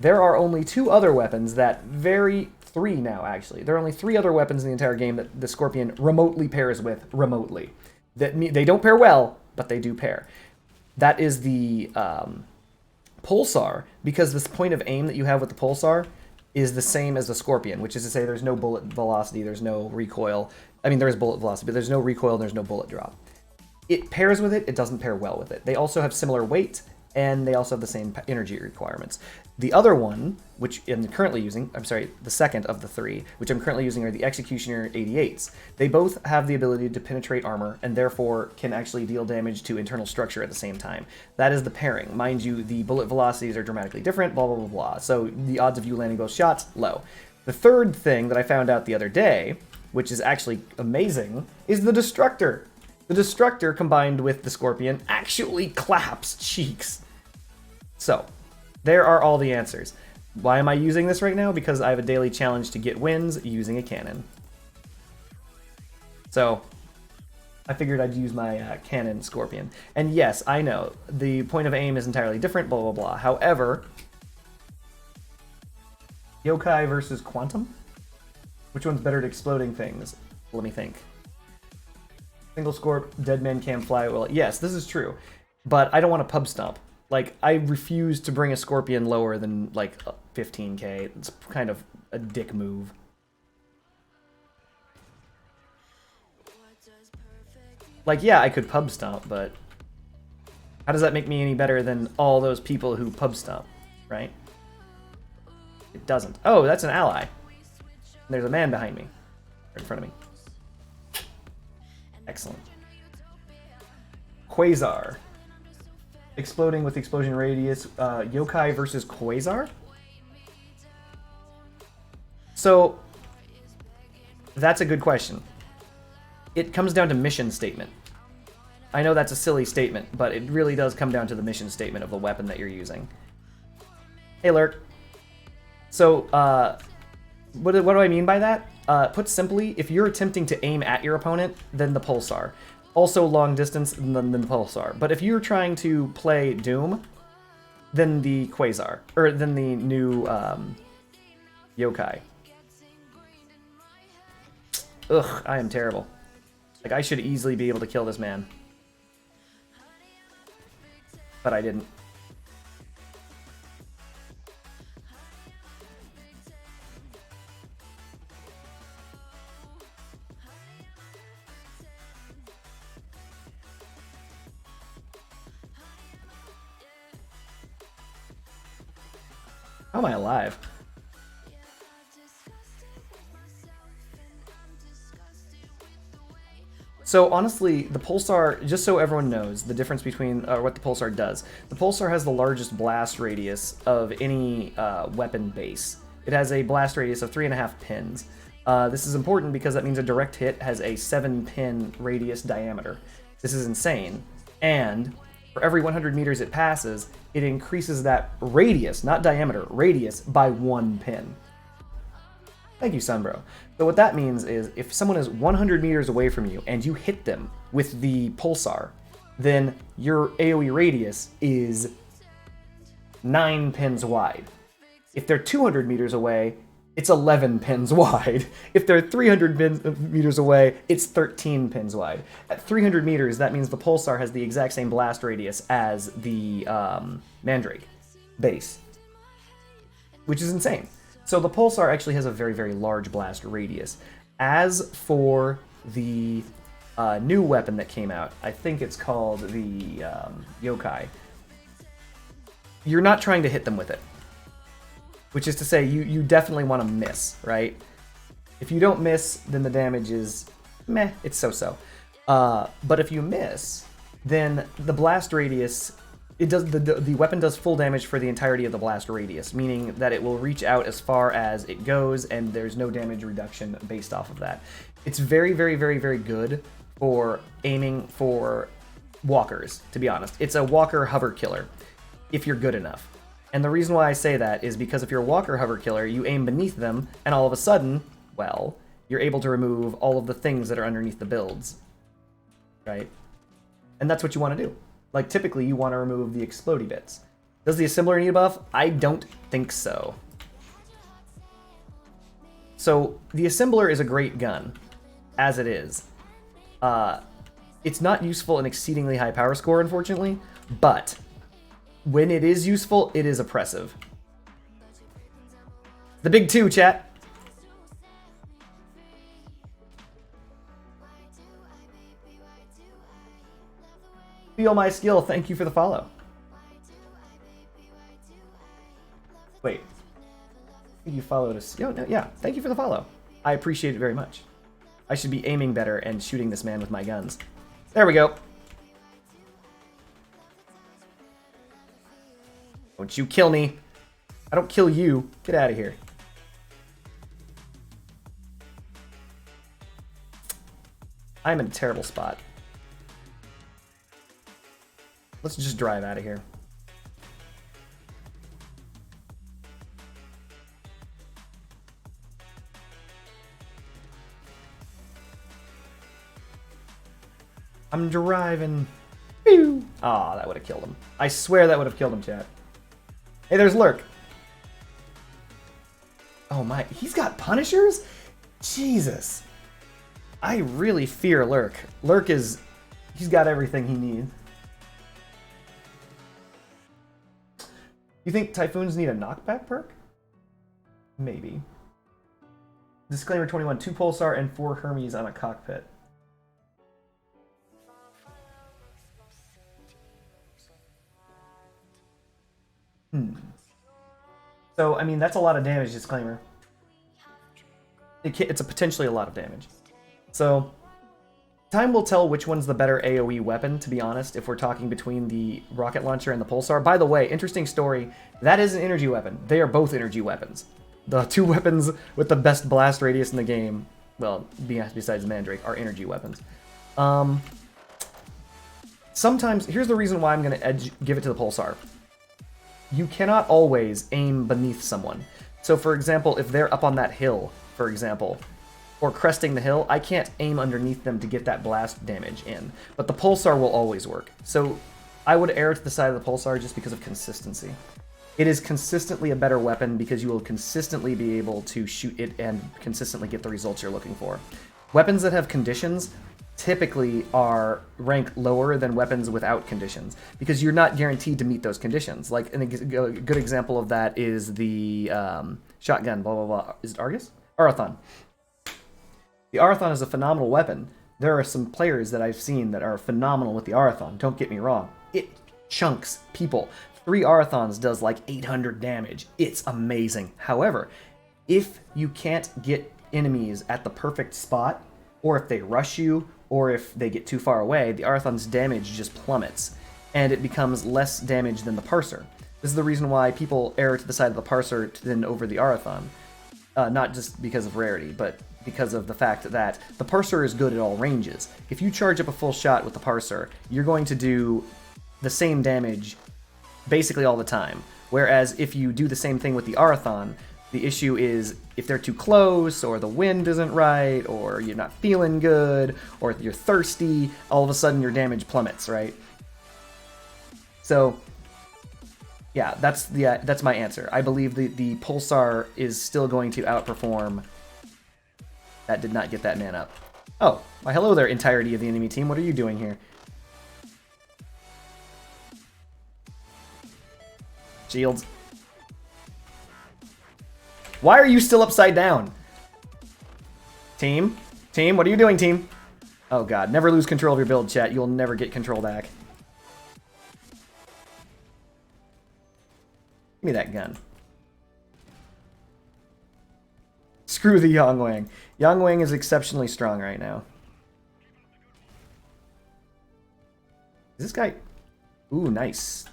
There are only two other weapons that three now, actually. There are only three other weapons in the entire game that the Scorpion remotely pairs with remotely. They don't pair well, but they do pair. That is the Pulsar, because this point of aim that you have with the Pulsar is the same as the Scorpion, which is to say there's no bullet velocity, there's no recoil. I mean, there is bullet velocity, but there's no recoil and there's no bullet drop. It pairs with it, it doesn't pair well with it. They also have similar weight, and they also have the same energy requirements. The other one, which I'm currently using, the second of the three, which I'm currently using, are the Executioner 88s. They both have the ability to penetrate armor, and therefore can actually deal damage to internal structure at the same time. That is the pairing. Mind you, the bullet velocities are dramatically different, blah, blah, blah, blah. So the odds of you landing both shots, low. The third thing that I found out the other day, which is actually amazing, is the Destructor. The Destructor, combined with the Scorpion, actually claps cheeks. So, there are all the answers. Why am I using this right now? Because I have a daily challenge to get wins using a cannon. So, I figured I'd use my cannon Scorpion. And yes, I know, the point of aim is entirely different, blah, blah, blah. However, Yokai versus Quantum? Which one's better at exploding things? Let me think. Single Scorp, Dead Man Can Fly. Well, yes, this is true. But I don't want to pub stomp. Like, I refuse to bring a Scorpion lower than, like, 15k. It's kind of a dick move. Like, yeah, I could pub stomp, but how does that make me any better than all those people who pub stomp, right? It doesn't. Oh, that's an ally. There's a man behind me. Right in front of me. Excellent. Quasar. Exploding with explosion radius. Yokai versus Quasar? So, that's a good question. It comes down to mission statement. I know that's a silly statement, but it really does come down to the mission statement of the weapon that you're using. Hey, Lurk. So, what do I mean by that? Put simply, if you're attempting to aim at your opponent, then the Pulsar. Also long distance, then the Pulsar. But if you're trying to play Doom, then the Quasar. Or then the new Yokai. Ugh, I am terrible. Like, I should easily be able to kill this man. But I didn't. How am I alive? So honestly, the Pulsar, just so everyone knows the difference between what the Pulsar does. The Pulsar has the largest blast radius of any weapon base. It has a blast radius of 3.5 pins. This is important because that means a direct hit has a 7-pin radius diameter. This is insane. And for every 100 meters it passes, it increases that radius, not diameter, radius, by 1 pin. Thank you, Sunbro. So what that means is, if someone is 100 meters away from you and you hit them with the Pulsar, then your AoE radius is 9 pins wide. If they're 200 meters away, it's 11 pins wide. If they're 300 meters away, it's 13 pins wide. At 300 meters, that means the Pulsar has the exact same blast radius as the Mandrake base, which is insane. So the Pulsar actually has a very, very large blast radius. As for the new weapon that came out, I think it's called the Yokai, you're not trying to hit them with it. Which is to say, you definitely want to miss, right? If you don't miss, then the damage is meh, it's so-so. But if you miss, then the blast radius it does the weapon does full damage for the entirety of the blast radius, meaning that it will reach out as far as it goes, and there's no damage reduction based off of that. It's very, very, very, very good for aiming for walkers, to be honest. It's a walker hover killer, if you're good enough. And the reason why I say that is because if you're a walker hover killer, you aim beneath them, and all of a sudden, well, you're able to remove all of the things that are underneath the builds, right? And that's what you want to do. Like, typically, you want to remove the explodey bits. Does the assembler need a buff? I don't think so. So, the assembler is a great gun, as it is. It's not useful in exceedingly high power score, unfortunately, but when it is useful, it is oppressive. The big two, chat. Feel my skill, thank you for the follow. Wait. I think you followed us. Oh, no, yeah, thank you for the follow. I appreciate it very much. I should be aiming better and shooting this man with my guns. There we go. Don't you kill me. I don't kill you. Get out of here. I'm in a terrible spot. Let's just drive out of here. I'm driving. Pew! Aw, that would have killed him. I swear that would have killed him, chat. Hey, there's Lurk. Oh my, he's got Punishers? Jesus. I really fear Lurk. Lurk is, he's got everything he needs. You think Typhoons need a knockback perk? Maybe. Disclaimer 21, 2 Pulsar and 4 Hermes on a cockpit. So, I mean, that's a lot of damage, disclaimer. It's a potentially a lot of damage. So, time will tell which one's the better AoE weapon, to be honest, if we're talking between the rocket launcher and the pulsar. By the way, interesting story, that is an energy weapon. They are both energy weapons. The two weapons with the best blast radius in the game, well, besides Mandrake, are energy weapons. Sometimes, here's the reason why I'm going to give it to the pulsar. You cannot always aim beneath someone. So, for example, if they're up on that hill, for example, or cresting the hill, I can't aim underneath them to get that blast damage in. But the pulsar will always work. So I would err to the side of the pulsar just because of consistency. It is consistently a better weapon because you will consistently be able to shoot it and consistently get the results you're looking for. Weapons that have conditions typically are rank lower than weapons without conditions because you're not guaranteed to meet those conditions. Like a good example of that is the shotgun, blah, blah, blah. Is it Argus? Arathon. The Arathon is a phenomenal weapon. There are some players that I've seen that are phenomenal with the Arathon. Don't get me wrong. It chunks people. 3 Arathons does like 800 damage. It's amazing. However, if you can't get enemies at the perfect spot, or if they rush you, or if they get too far away, the Arathon's damage just plummets, and it becomes less damage than the Parser. This is the reason why people err to the side of the Parser than over the Arathon. Not just because of rarity, but because of the fact that the Parser is good at all ranges. If you charge up a full shot with the Parser, you're going to do the same damage basically all the time. Whereas if you do the same thing with the Arathon, the issue is if they're too close, or the wind isn't right, or you're not feeling good, or you're thirsty, all of a sudden your damage plummets, right? So, yeah, that's my answer. I believe the Pulsar is still going to outperform. That did not get that man up. Oh, why hello there, entirety of the enemy team. What are you doing here? Shields. Why are you still upside down? Team? Team, what are you doing, team? Oh god, never lose control of your build, chat. You'll never get control back. Give me that gun. Screw the Yongwang. Yongwang is exceptionally strong right now. Is this guy... Ooh, nice.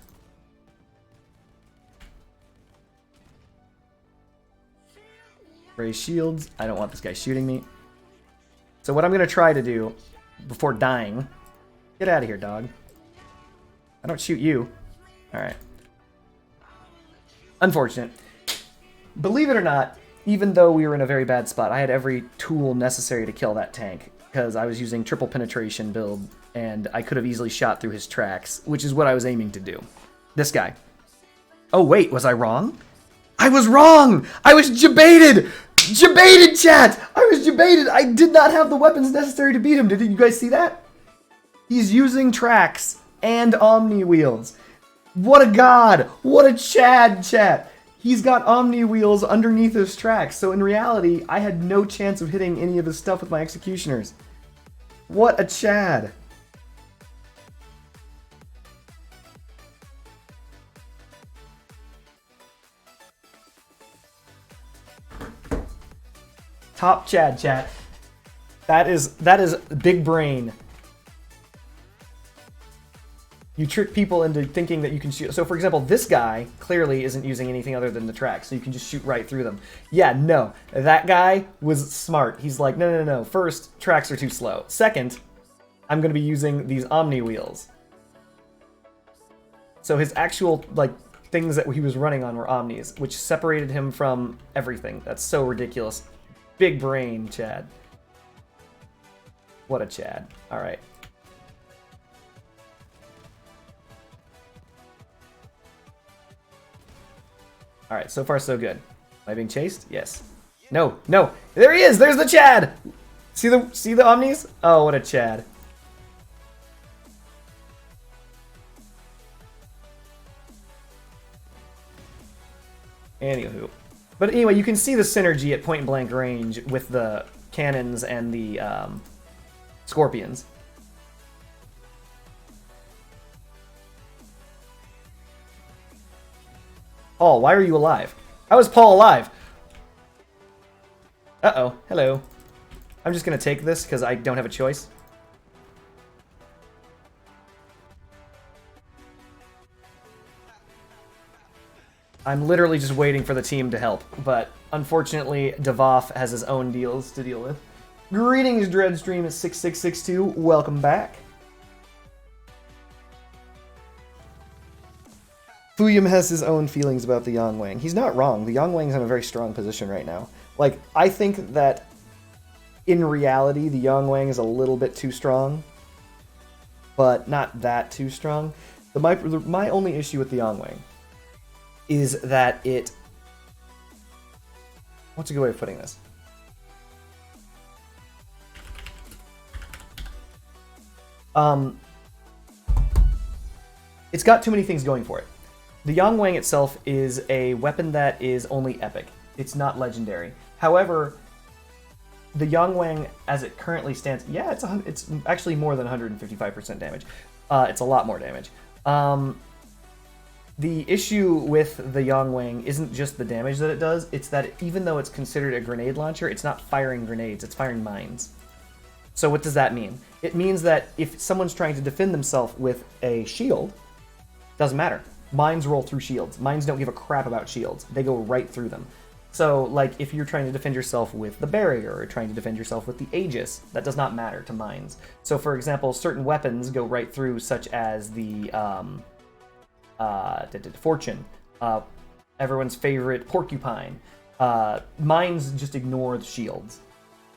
Raise shields. I don't want this guy shooting me. So what I'm going to try to do before dying... Get out of here, dog. I don't shoot you. Alright. Unfortunate. Believe it or not, even though we were in a very bad spot, I had every tool necessary to kill that tank, because I was using triple penetration build, and I could have easily shot through his tracks, which is what I was aiming to do. This guy. Oh wait, was I wrong? I was wrong! I was jebaited! Jebaited, chat! I was jebaited! I did not have the weapons necessary to beat him. Did you guys see that? He's using tracks and Omni wheels. What a god! What a Chad, chat! He's got Omni wheels underneath his tracks, so in reality, I had no chance of hitting any of his stuff with my executioners. What a Chad! Top Chad, chat. That is big brain. You trick people into thinking that you can shoot. So, for example, this guy clearly isn't using anything other than the tracks, so you can just shoot right through them. Yeah, no. That guy was smart. He's like, no, no, no, no. First, tracks are too slow. Second, I'm going to be using these Omni wheels. So his actual, like, things that he was running on were Omnis, which separated him from everything. That's so ridiculous. Big brain, Chad. What a Chad. All right. All right, so far so good. Am I being chased? Yes. No, no. There he is. There's the Chad. See the Omnis? Oh, what a Chad. Anywho. But anyway, you can see the synergy at point blank range with the cannons and the scorpions. Paul, why are you alive? How is Paul alive? Uh-oh. Hello. I'm just going to take this because I don't have a choice. I'm literally just waiting for the team to help, but unfortunately, Devoff has his own deals to deal with. Greetings, Dreadstream at 6662. Welcome back. Fuyum has his own feelings about the Yangwang. He's not wrong. The Yangwang's in a very strong position right now. Like, I think that in reality, the Yangwang is a little bit too strong, but not that too strong. My only issue with the Yangwang is that it... What's a good way of putting this? It's got too many things going for it. The Yangwang itself is a weapon that is only epic. It's not legendary. However, the Yangwang, as it currently stands, yeah, it's actually more than 155% damage. It's a lot more damage. The issue with the Yangwang isn't just the damage that it does, it's that even though it's considered a grenade launcher, it's not firing grenades, it's firing mines. So what does that mean? It means that if someone's trying to defend themselves with a shield, doesn't matter. Mines roll through shields. Mines don't give a crap about shields. They go right through them. So, like, if you're trying to defend yourself with the barrier or trying to defend yourself with the Aegis, that does not matter to mines. So, for example, certain weapons go right through, such as the Fortune, everyone's favorite Porcupine. Mines just ignore the shields.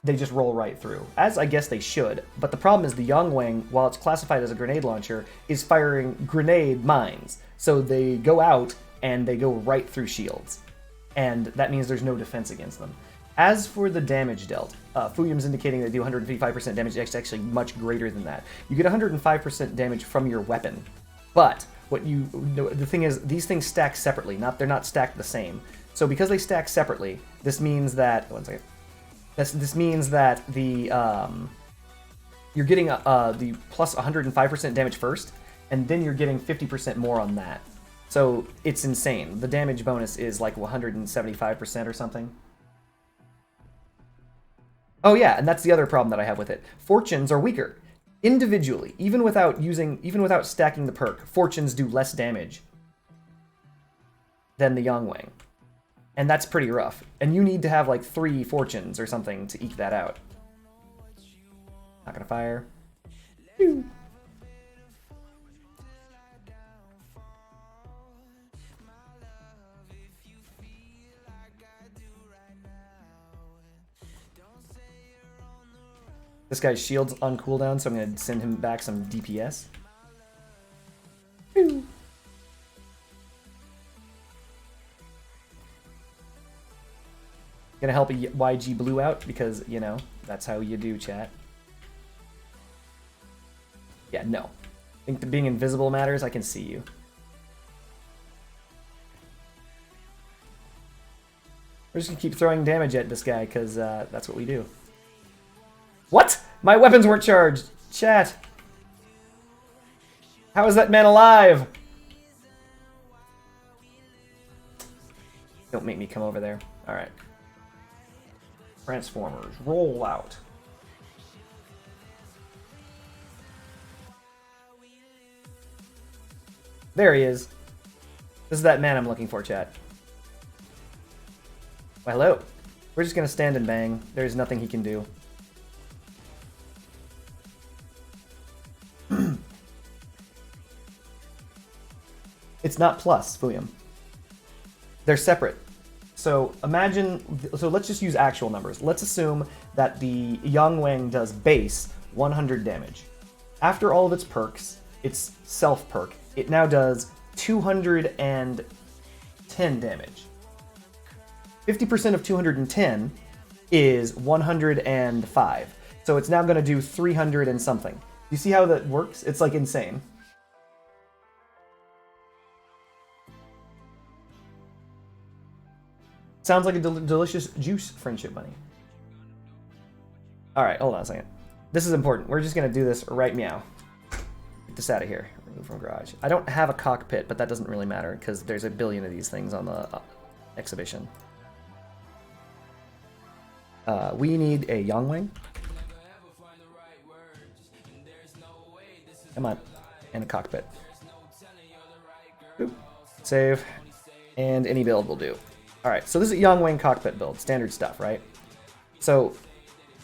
They just roll right through, as I guess they should. But the problem is the Yangwang, while it's classified as a grenade launcher, is firing grenade mines. So they go out and they go right through shields. And that means there's no defense against them. As for the damage dealt, Fuyum's indicating they do 155% damage. It's actually much greater than that. You get 105% damage from your weapon. But the thing is, these things stack separately. They're not stacked the same. So because they stack separately, this means that... One second. This means that the you're getting the plus 105% damage first, and then you're getting 50% more on that. So it's insane. The damage bonus is like 175% or something. Oh yeah, and that's the other problem that I have with it. Fortunes are weaker. Individually, even without stacking the perk, fortunes do less damage than the Yangwang. And that's pretty rough. And you need to have like 3 fortunes or something to eke that out. Not gonna fire. Pew. This guy's shield's on cooldown, so I'm gonna send him back some DPS. Pew. Gonna help a YG blue out because, you know, that's how you do, chat. Yeah, no. I think the being invisible matters. I can see you. We're just gonna keep throwing damage at this guy because that's what we do. What? My weapons weren't charged. Chat. How is that man alive? Don't make me come over there. All right. Transformers, roll out. There he is. This is that man I'm looking for, chat. Well, hello. We're just gonna stand and bang. There's nothing he can do. It's not plus, Fuyum. They're separate. So imagine, so let's just use actual numbers. Let's assume that the Yang Wang does base 100 damage. After all of its perks, its self perk, it now does 210 damage. 50% of 210 is 105. So it's now going to do 300 and something. You see how that works? It's like insane. Sounds like a delicious juice, Friendship Bunny. Alright, hold on a second. This is important. We're just going to do this right meow. Get this out of here. Remove from garage. I don't have a cockpit, but that doesn't really matter because there's a billion of these things on the exhibition. We need a Yangwang. Come on. And a cockpit. Boop. Save. And any build will do. Alright, so this is a Yangwang cockpit build. Standard stuff, right? So,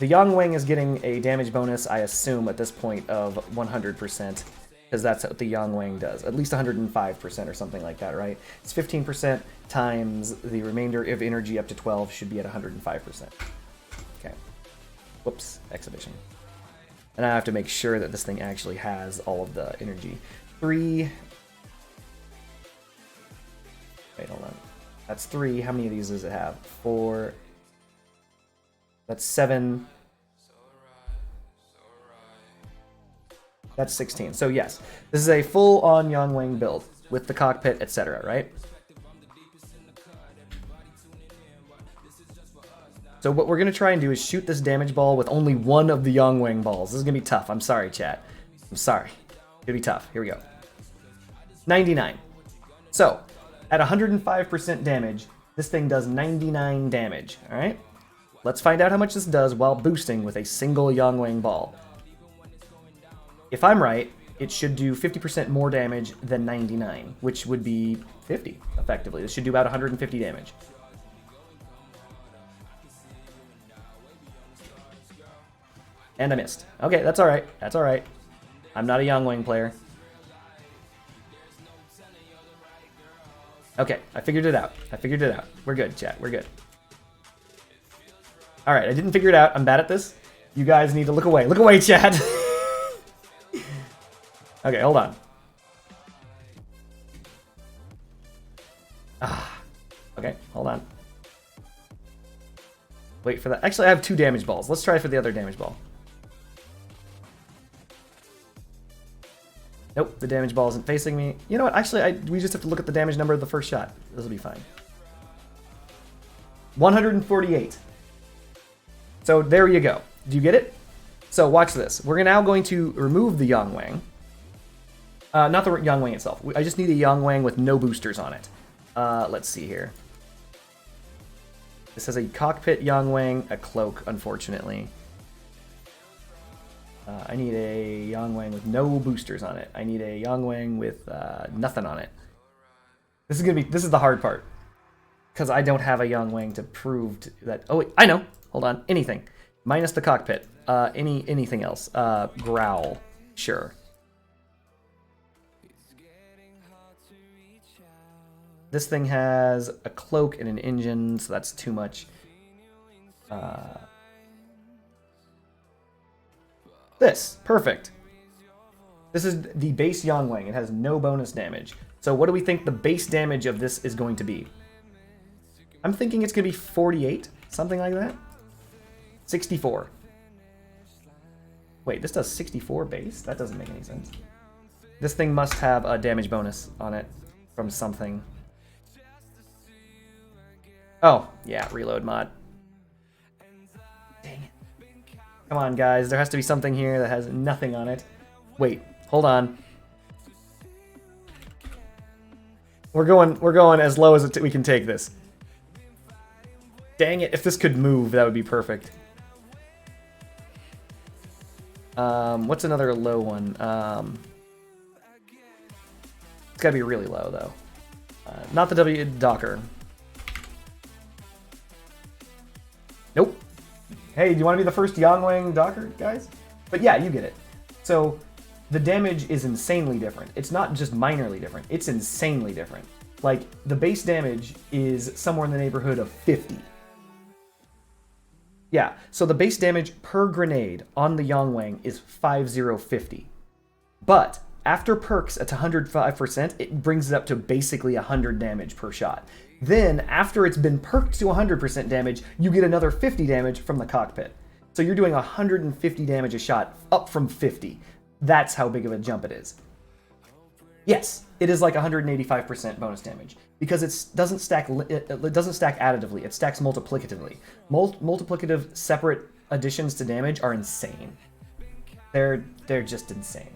the Yangwang is getting a damage bonus, I assume, at this point of 100%. Because that's what the Yangwang does. At least 105% or something like that, right? It's 15% times the remainder of energy up to 12 should be at 105%. Okay. Whoops. Exhibition. And I have to make sure that this thing actually has all of the energy. 3... Wait, hold on. That's 3. How many of these does it have? 4. That's 7. That's 16. So yes, this is a full-on Yangwang build with the cockpit, etc., right? So what we're going to try and do is shoot this damage ball with only one of the Yangwang balls. This is going to be tough. I'm sorry, chat. I'm sorry. It's going to be tough. Here we go. 99. So, at 105% damage, this thing does 99 damage, alright? Let's find out how much this does while boosting with a single Yangwang ball. If I'm right, it should do 50% more damage than 99, which would be 50, effectively. This should do about 150 damage. And I missed. Okay, that's alright. That's alright. I'm not a Yangwang player. Okay, I figured it out. I figured it out. We're good, chat. We're good. Alright, I didn't figure it out. I'm bad at this. You guys need to look away. Look away, chat! Okay, hold on. Okay, hold on. Wait for that. Actually, I have 2 damage balls. Let's try for the other damage ball. Nope, the damage ball isn't facing me. You know what? Actually, we just have to look at the damage number of the first shot. This will be fine. 148. So there you go. Do you get it? So watch this. We're now going to remove the Yangwang. Not the Yangwang itself. I just need a Yangwang with no boosters on it. Let's see here. This has a cockpit Yangwang, a cloak, unfortunately. I need a Yangwang with no boosters on it. I need a Yangwang with nothing on it. This is the hard part. because I don't have a Yang Wang to prove that. Oh wait, I know. Hold on. Anything minus the cockpit. Anything else? Growl. Sure. This thing has a cloak and an engine, so that's too much. This, perfect. This is the base Yang Wang. It has no bonus damage. So what do we think the base damage of this is going to be? I'm thinking it's going to be 48, something like that. 64. Wait, this does 64 base? That doesn't make any sense. This thing must have a damage bonus on it from something. Oh, yeah, reload mod. Dang it. Come on, guys. There has to be something here that has nothing on it. Wait, hold on. We're going as low as we can take this. Dang it, if this could move, that would be perfect. What's another low one? It's gotta be really low, though. Not the W Docker. Nope. Hey, do you want to be the first Yang Wang Docker, guys? But yeah, you get it. So, the damage is insanely different. It's not just minorly different, it's insanely different. Like, the base damage is somewhere in the neighborhood of 50. Yeah, so the base damage per grenade on the Yang Wang is 5050. But after perks at 105%, it brings it up to basically 100 damage per shot. Then, after it's been perked to 100% damage, you get another 50 damage from the cockpit. So you're doing 150 damage a shot, up from 50. That's how big of a jump it is. Yes, it is like 185% bonus damage because it doesn't stack additively. It stacks multiplicatively. Multiplicative separate additions to damage are insane. They're just insane.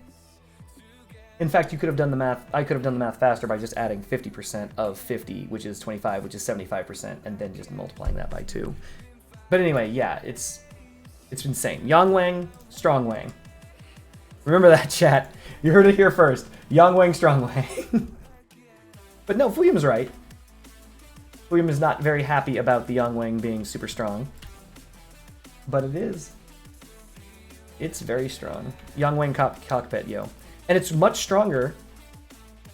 In fact, you could have done the math. I could have done the math faster by just adding 50% of 50, which is 25, which is 75%, and then just multiplying that by 2. But anyway, yeah, it's insane. Yang Wang, Strong Wang. Remember that, chat. You heard it here first. Yang Wang, Strong Wang. But no, Fuyum's right. Fuyum is not very happy about the Yang Wang being super strong. But it is. It's very strong. Yang Wang cockpit, yo. And it's much stronger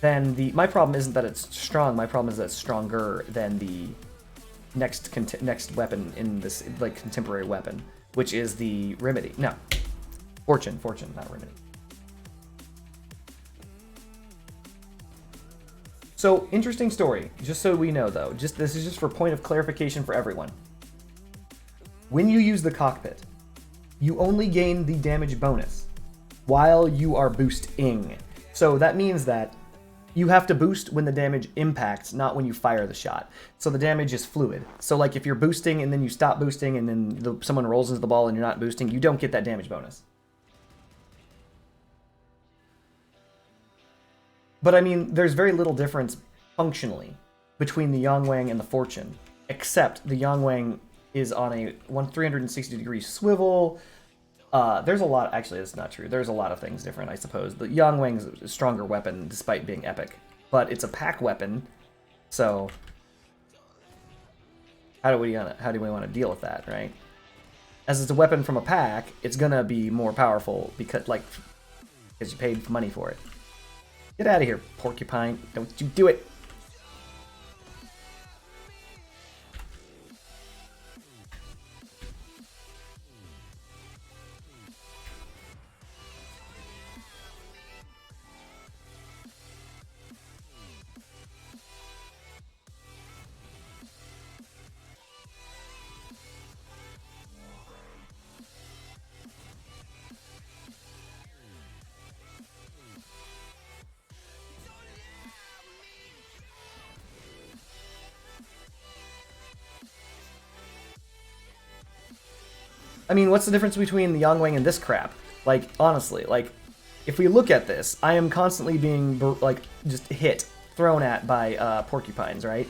than the... My problem isn't that it's strong. My problem is that it's stronger than the next weapon in this, like, contemporary weapon, which is the Remedy. No. Fortune, not Remedy. So, interesting story. Just so we know, though. This is just for point of clarification for everyone. When you use the cockpit, you only gain the damage bonus while you are boosting. So that means that you have to boost when the damage impacts, not when you fire the shot. So the damage is fluid. So like if you're boosting and then you stop boosting and then someone rolls into the ball and you're not boosting, you don't get that damage bonus. But I mean, there's very little difference functionally between the Yang Wang and the Fortune, except the Yang Wang is on a 360-degree swivel. There's a lot, actually that's not true. There's a lot of things different, I suppose. The Yang Wang's a stronger weapon despite being epic, but it's a pack weapon, so how do we want to deal with that, right? As it's a weapon from a pack, it's gonna be more powerful because you paid money for it. Get out of here, porcupine. Don't you do it. I mean, what's the difference between the Yang Wang and this crap? Like, honestly, like, if we look at this, I am constantly being, like, just thrown at by porcupines, right?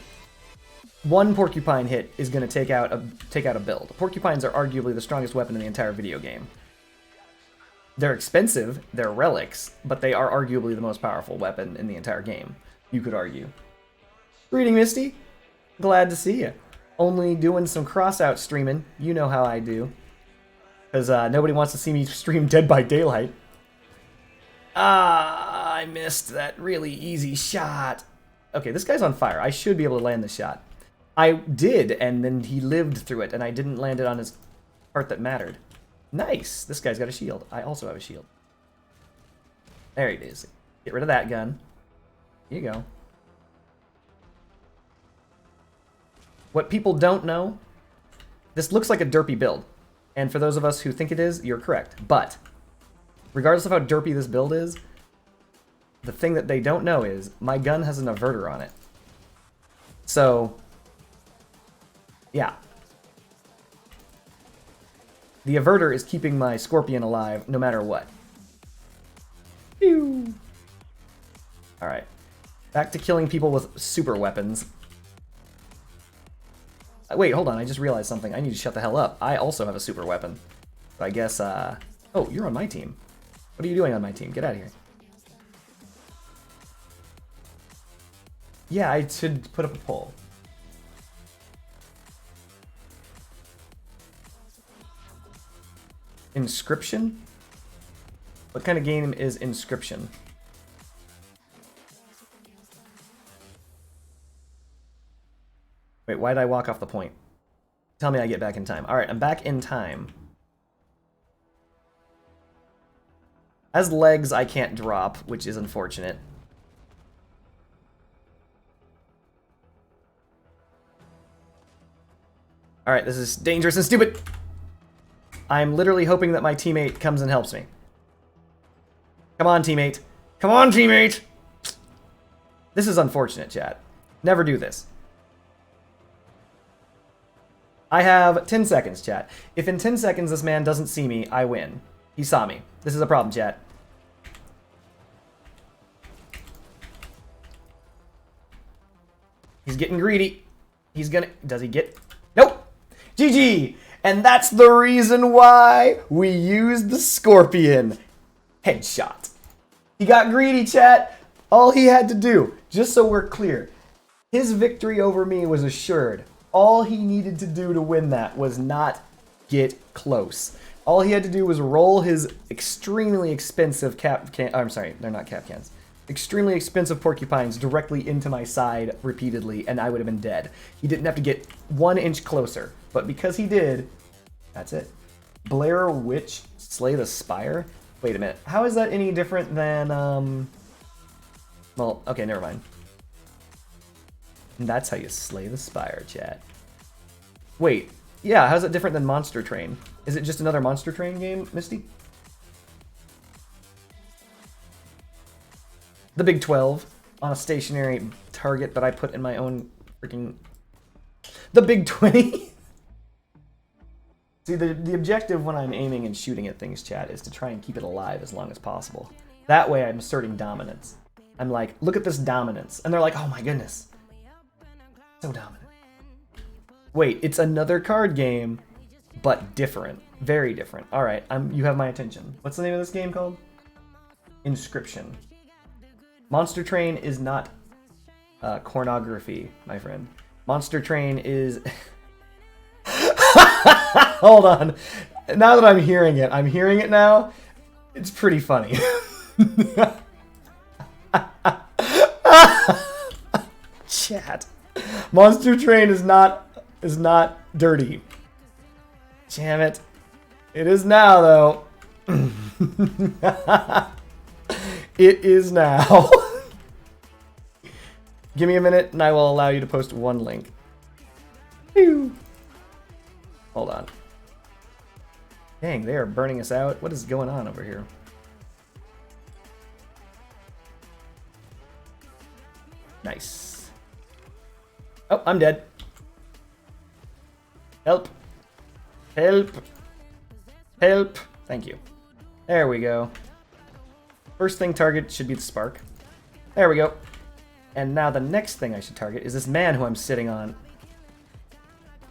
One porcupine hit is going to take out a build. Porcupines are arguably the strongest weapon in the entire video game. They're expensive, they're relics, but they are arguably the most powerful weapon in the entire game, you could argue. Greeting, Misty! Glad to see you. Only doing some Crossout streaming. You know how I do. Because nobody wants to see me stream Dead by Daylight. Ah, I missed that really easy shot. Okay, this guy's on fire. I should be able to land the shot. I did, and then he lived through it, and I didn't land it on his part that mattered. Nice. This guy's got a shield. I also have a shield. There it is. Get rid of that gun. Here you go. What people don't know, this looks like a derpy build. And for those of us who think it is, you're correct. But, regardless of how derpy this build is, the thing that they don't know is, my gun has an averter on it. So, yeah. The averter is keeping my Scorpion alive no matter what. Pew! Alright. Back to killing people with super weapons. Wait, hold on, I just realized something. I need to shut the hell up. I also have a super weapon. But I guess, oh, you're on my team. What are you doing on my team? Get out of here. Yeah, I should put up a poll. Inscription? What kind of game is Inscription? Wait, why did I walk off the point? Tell me I get back in time. Alright, I'm back in time. As legs, I can't drop, which is unfortunate. Alright, this is dangerous and stupid! I'm literally hoping that my teammate comes and helps me. Come on, teammate. Come on, teammate! This is unfortunate, chat. Never do this. I have 10 seconds, chat. If in 10 seconds this man doesn't see me, I win. He saw me. This is a problem, chat. He's getting greedy. He's gonna... Does he get... Nope! GG! And that's the reason why we used the Scorpion. Headshot. He got greedy, chat. All he had to do, just so we're clear, his victory over me was assured. All he needed to do to win that was not get close. All he had to do was roll his extremely expensive I'm sorry, they're not cap cans. Extremely expensive porcupines directly into my side repeatedly, and I would have been dead. He didn't have to get 1 inch closer, but because he did, that's it. Blair Witch Slay the Spire? Wait a minute. How is that any different than, well, okay, never mind. And that's how you slay the spire, chat. Wait, yeah, how's it different than Monster Train? Is it just another Monster Train game, Misty? The Big 12 on a stationary target that I put in my own freaking... The Big 20? See, the objective when I'm aiming and shooting at things, chat, is to try and keep it alive as long as possible. That way I'm asserting dominance. I'm like, look at this dominance. And they're like, oh my goodness. So dominant. Wait, it's another card game, but different. Very different. Alright, you have my attention. What's the name of this game called? Inscription. Monster Train is not pornography, my friend. Monster Train is... Hold on. Now that I'm hearing it now. It's pretty funny. Chat. Monster Train is not dirty. Damn it. It is now, though. It is now. Give me a minute, and I will allow you to post one link. Hold on. Dang, they are burning us out. What is going on over here? Nice. Oh, I'm dead. Help. Help. Help. Thank you. There we go. First thing target should be the spark. There we go. And now the next thing I should target is this man who I'm sitting on.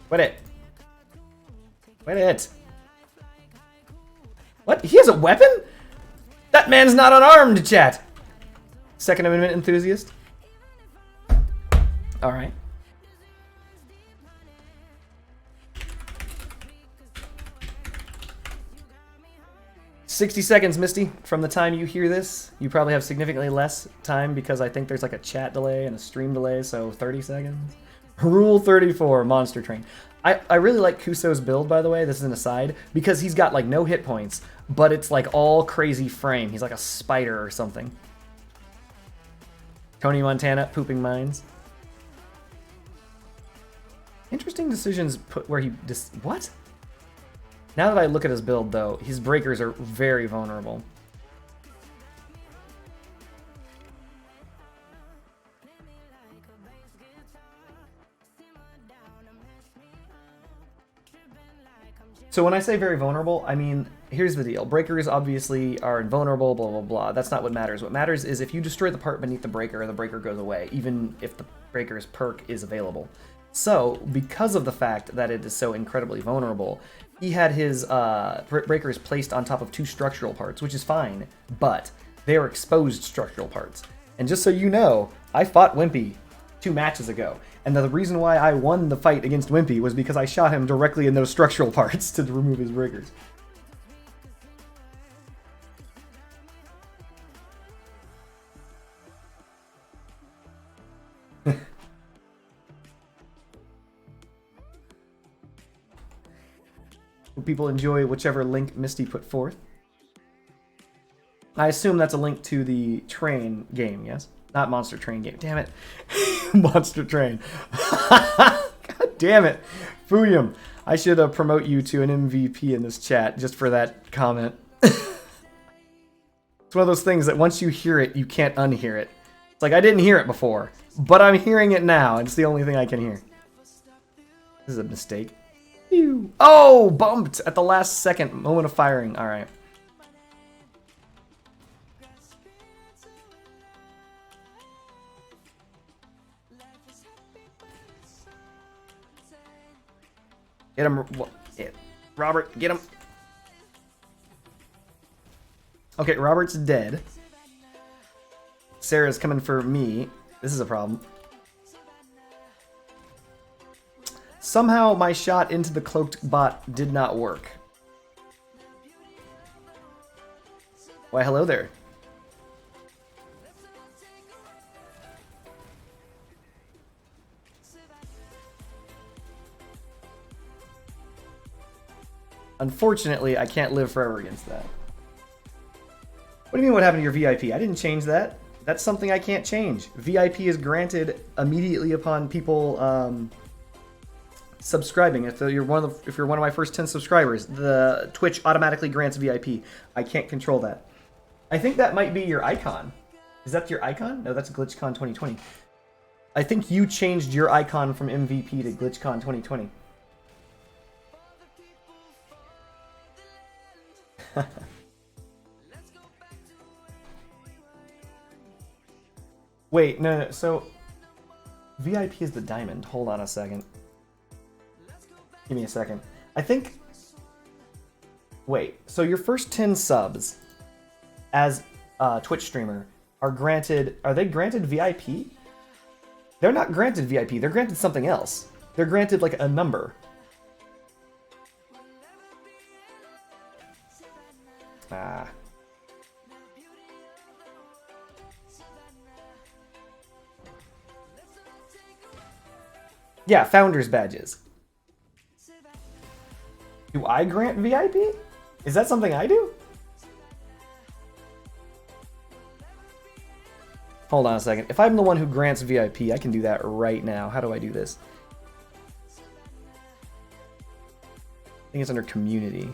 Quit it. Quit it. What? He has a weapon? That man's not unarmed, chat. Second Amendment enthusiast. Alright. 60 seconds, Misty, from the time you hear this. You probably have significantly less time because I think there's like a chat delay and a stream delay, so 30 seconds. Rule 34, Monster Train. I really like Kuso's build, by the way, this is an aside, because he's got like no hit points, but it's like all crazy frame. He's like a spider or something. Tony Montana, pooping mines. Interesting decisions put where he what? Now that I look at his build, though, his breakers are very vulnerable. So when I say very vulnerable, I mean, here's the deal. Breakers obviously are invulnerable, blah, blah, blah. That's not what matters. What matters is if you destroy the part beneath the breaker goes away, even if the breaker's perk is available. So, because of the fact that it is so incredibly vulnerable, he had his breakers placed on top of 2 structural parts, which is fine, but they are exposed structural parts. And just so you know, I fought Wimpy 2 matches ago, and the reason why I won the fight against Wimpy was because I shot him directly in those structural parts to remove his breakers. People enjoy whichever link Misty put forth. I assume that's a link to the train game, yes? Not Monster Train game. Damn it. Monster Train. God damn it. Fuyum. I should promote you to an MVP in this chat just for that comment. It's one of those things that once you hear it, you can't unhear it. It's like, I didn't hear it before, but I'm hearing it now, and it's the only thing I can hear. This is a mistake. Oh, bumped at the last second. Moment of firing. All right. Get him. Robert, get him. Okay, Robert's dead. Sarah's coming for me. This is a problem. Somehow my shot into the cloaked bot did not work. Why, hello there. Unfortunately, I can't live forever against that. What do you mean what happened to your VIP? I didn't change that. That's something I can't change. VIP is granted immediately upon people subscribing. If you're one of my first 10 subscribers, the Twitch automatically grants VIP. I can't control that. I think that might be your icon. Is that your icon? No, that's GlitchCon 2020. I think you changed your icon from MVP to GlitchCon 2020. Wait, no, so VIP is the diamond. Hold on a second. Give me a second. I think... Wait, so your first 10 subs as a Twitch streamer are granted... Are they granted VIP? They're not granted VIP. They're granted something else. They're granted, like, a number. Ah. Yeah, founders badges. Do I grant VIP? Is that something I do? Hold on a second. If I'm the one who grants VIP, I can do that right now. How do I do this? I think it's under community.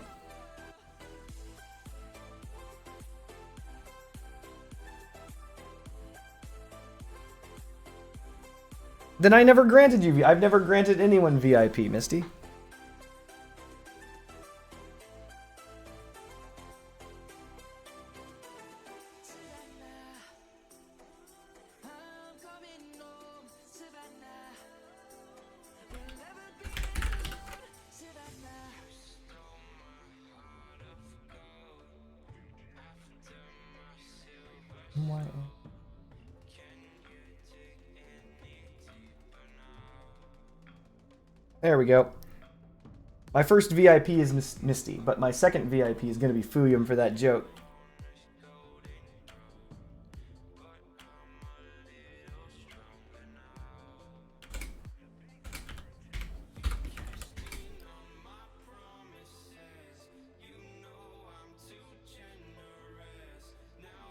Then I never granted you. I've never granted anyone VIP, Misty. There we go. My first VIP is Misty, but my second VIP is going to be Fuyum for that joke.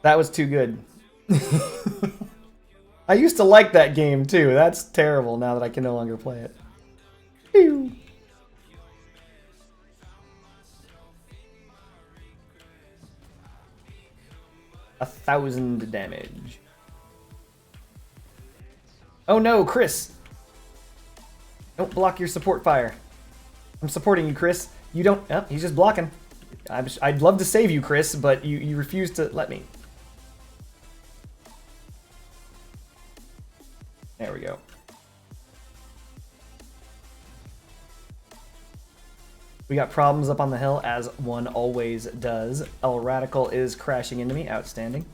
That was too good. I used to like that game too. That's terrible now that I can no longer play it. Pew. 1,000 damage. Oh no, Chris! Don't block your support fire. I'm supporting you, Chris. You don't... Oh, he's just blocking. I'd love to save you, Chris, but you refuse to let me. There we go. We got problems up on the hill, as one always does. El Radical is crashing into me. Outstanding.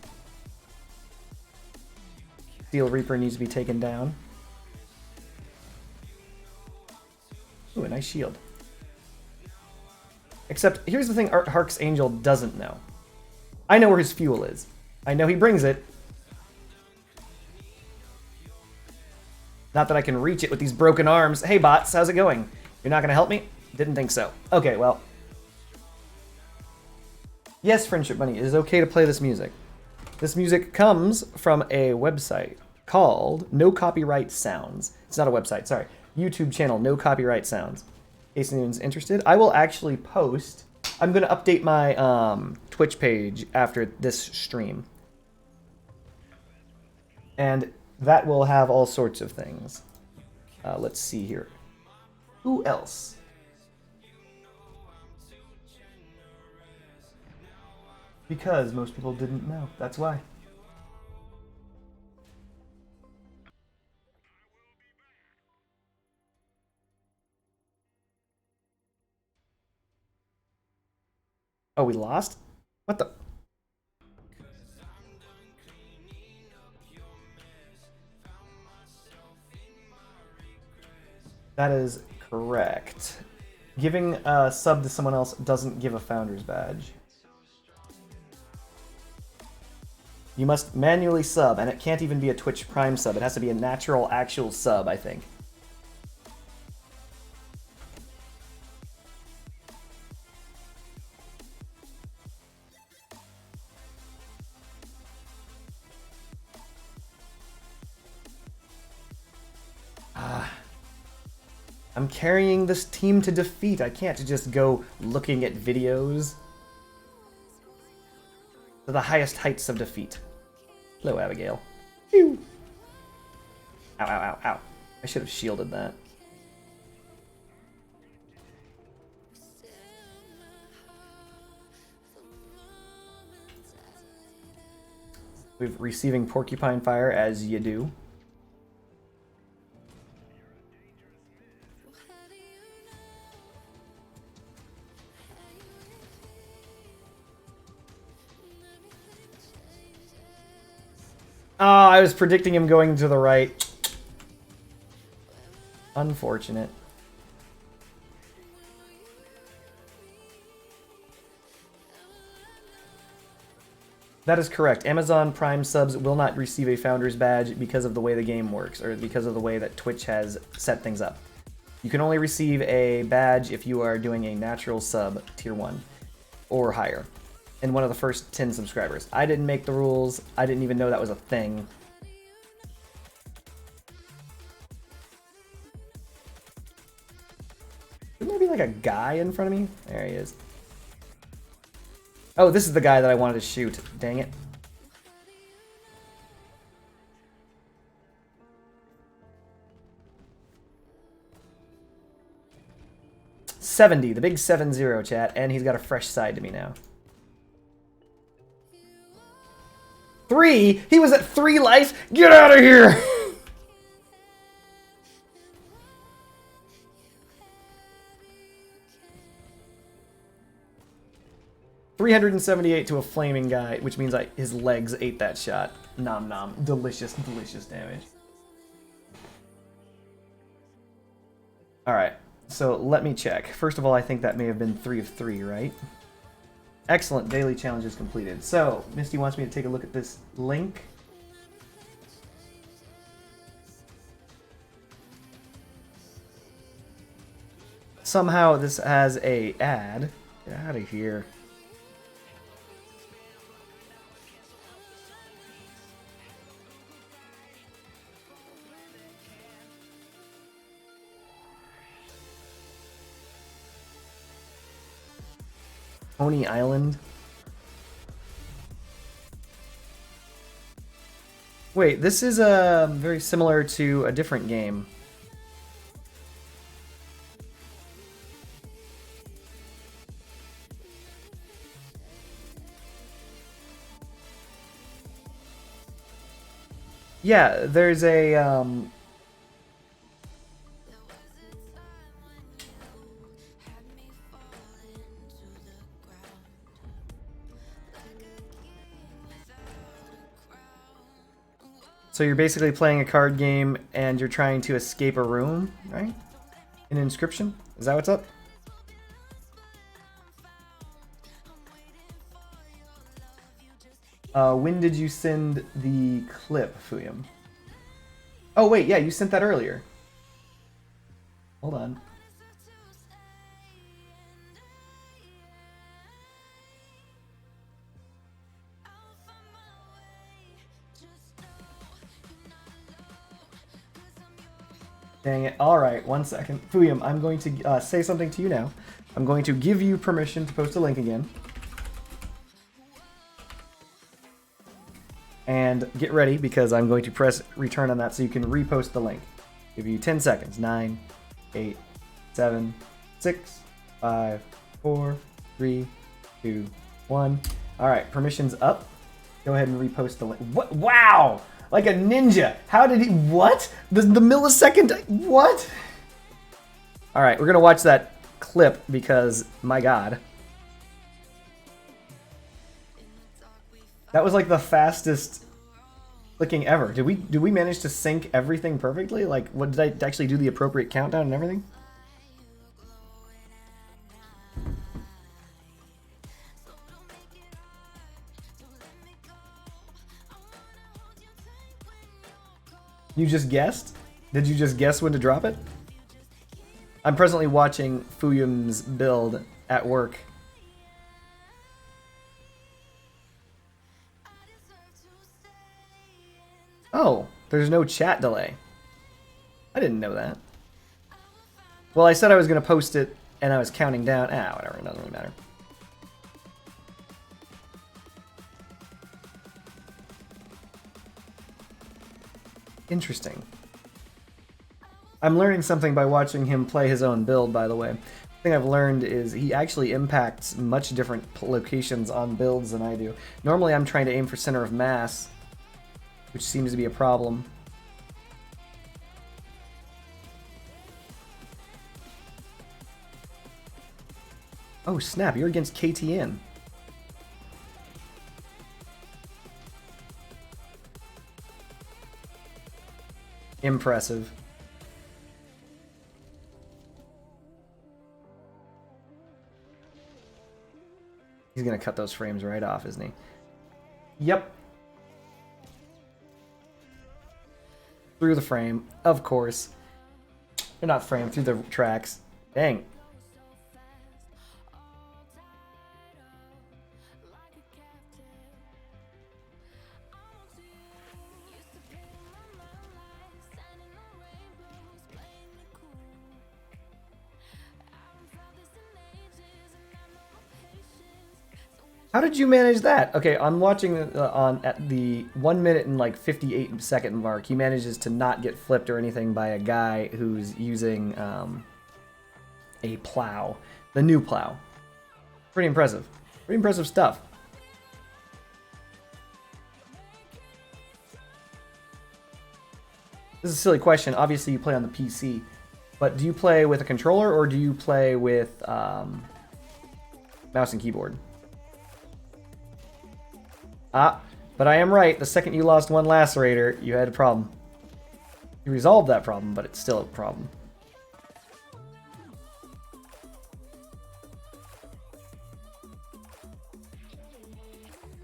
Steel Reaper needs to be taken down. Ooh, a nice shield. Except, here's the thing Hark's Angel doesn't know. I know where his fuel is. I know he brings it. Not that I can reach it with these broken arms. Hey, bots, how's it going? You're not going to help me? Didn't think so. Okay, well. Yes, Friendship Bunny, it is okay to play this music. This music comes from a website called No Copyright Sounds. It's not a website, sorry. YouTube channel, No Copyright Sounds. In case anyone's interested. I will actually post... I'm going to update my Twitch page after this stream. And that will have all sorts of things. Let's see here. Who else? Because most people didn't know. That's why. Oh, we lost? What the? That is correct. Giving a sub to someone else doesn't give a founder's badge. You must manually sub, and it can't even be a Twitch Prime sub. It has to be a natural, actual sub, I think. I'm carrying this team to defeat. I can't just go looking at videos. To the highest heights of defeat. Hello, Abigail. Pew. Ow, ow, ow, ow. I should have shielded that. We're receiving porcupine fire, as you do. Oh, I was predicting him going to the right. Unfortunate. That is correct. Amazon Prime subs will not receive a Founder's Badge because of the way the game works, or because of the way that Twitch has set things up. You can only receive a badge if you are doing a natural sub, tier 1, or higher. And one of the first 10 subscribers. I didn't make the rules. I didn't even know that was a thing. Shouldn't there be like a guy in front of me? There he is. Oh, this is the guy that I wanted to shoot. Dang it. $70, the big 7-0, chat, and he's got a fresh side to me now. 3? He was at 3 life? Get out of here! $378 to a flaming guy, which means his legs ate that shot. Nom nom. Delicious, delicious damage. Alright. So let me check. First of all, I think that may have been 3 of 3, right? Excellent, daily challenges completed. So, Misty wants me to take a look at this link. Somehow this has a ad. Get out of here. Coney Island. Wait, this is very similar to a different game. Yeah, there's a so you're basically playing a card game and you're trying to escape a room, right? An inscription? Is that what's up? When did you send the clip, Fuyum? Oh wait, yeah, you sent that earlier. Hold on. Dang it. Alright, 1 second. Fuyum, I'm going to say something to you now. I'm going to give you permission to post a link again. And get ready, because I'm going to press return on that so you can repost the link. Give you 10 seconds. 9, 8, 7, 6, 5, 4, 3, 2, 1. Alright, permission's up. Go ahead and repost the link. What? Wow! Like a ninja. How did he... What? The millisecond... What? Alright, we're going to watch that clip because, my god. That was like the fastest clicking ever. Did we manage to sync everything perfectly? Like, what, did I actually do the appropriate countdown and everything? You just guessed? Did you just guess when to drop it? I'm presently watching Fuyum's build at work. Oh, there's no chat delay. I didn't know that. Well, I said I was going to post it, and I was counting down. Ah, whatever, it doesn't really matter. Interesting. I'm learning something by watching him play his own build, by the way. The thing I've learned is he actually impacts much different locations on builds than I do. Normally I'm trying to aim for center of mass, which seems to be a problem. Oh snap, you're against KTN. Impressive. He's gonna cut those frames right off, isn't he? Yep. Through the frame, of course. They're not framed, through the tracks. Dang. How did you manage that? Okay, I'm watching at the 1 minute and like 58 second mark. He manages to not get flipped or anything by a guy who's using a plow, the new plow. Pretty impressive. Pretty impressive stuff. This is a silly question. Obviously, you play on the PC, but do you play with a controller or do you play with mouse and keyboard? Ah, but I am right. The second you lost one lacerator, you had a problem. You resolved that problem, but it's still a problem.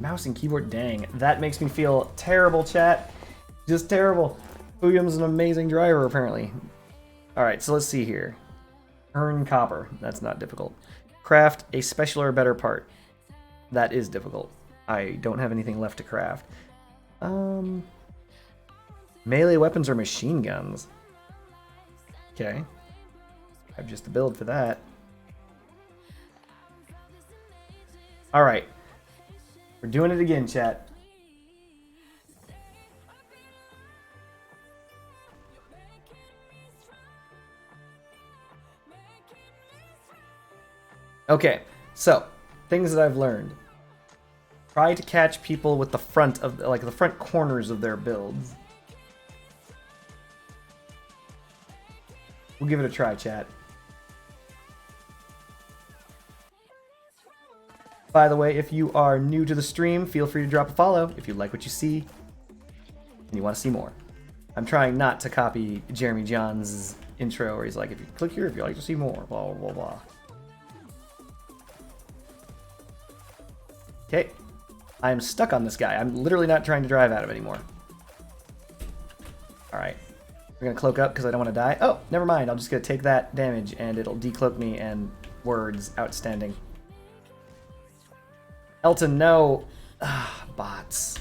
Mouse and keyboard, dang. That makes me feel terrible, chat. Just terrible. Uyum's an amazing driver, apparently. Alright, so let's see here. Earn copper. That's not difficult. Craft a special or better part. That is difficult. I don't have anything left to craft. Melee weapons or machine guns? Okay. I have just a build for that. Alright. We're doing it again, chat. Okay, so things that I've learned. Try to catch people with the front of the front corners of their builds. We'll give it a try, chat. By the way, if you are new to the stream, feel free to drop a follow if you like what you see and you want to see more. I'm trying not to copy Jeremy John's intro where he's like, if you click here if you like to see more, blah, blah, blah. Okay. I'm stuck on this guy. I'm literally not trying to drive at him anymore. Alright. We're gonna cloak up because I don't want to die. Oh, never mind. I'm just gonna take that damage and it'll decloak me and words. Outstanding. Elton, no. Ah, bots.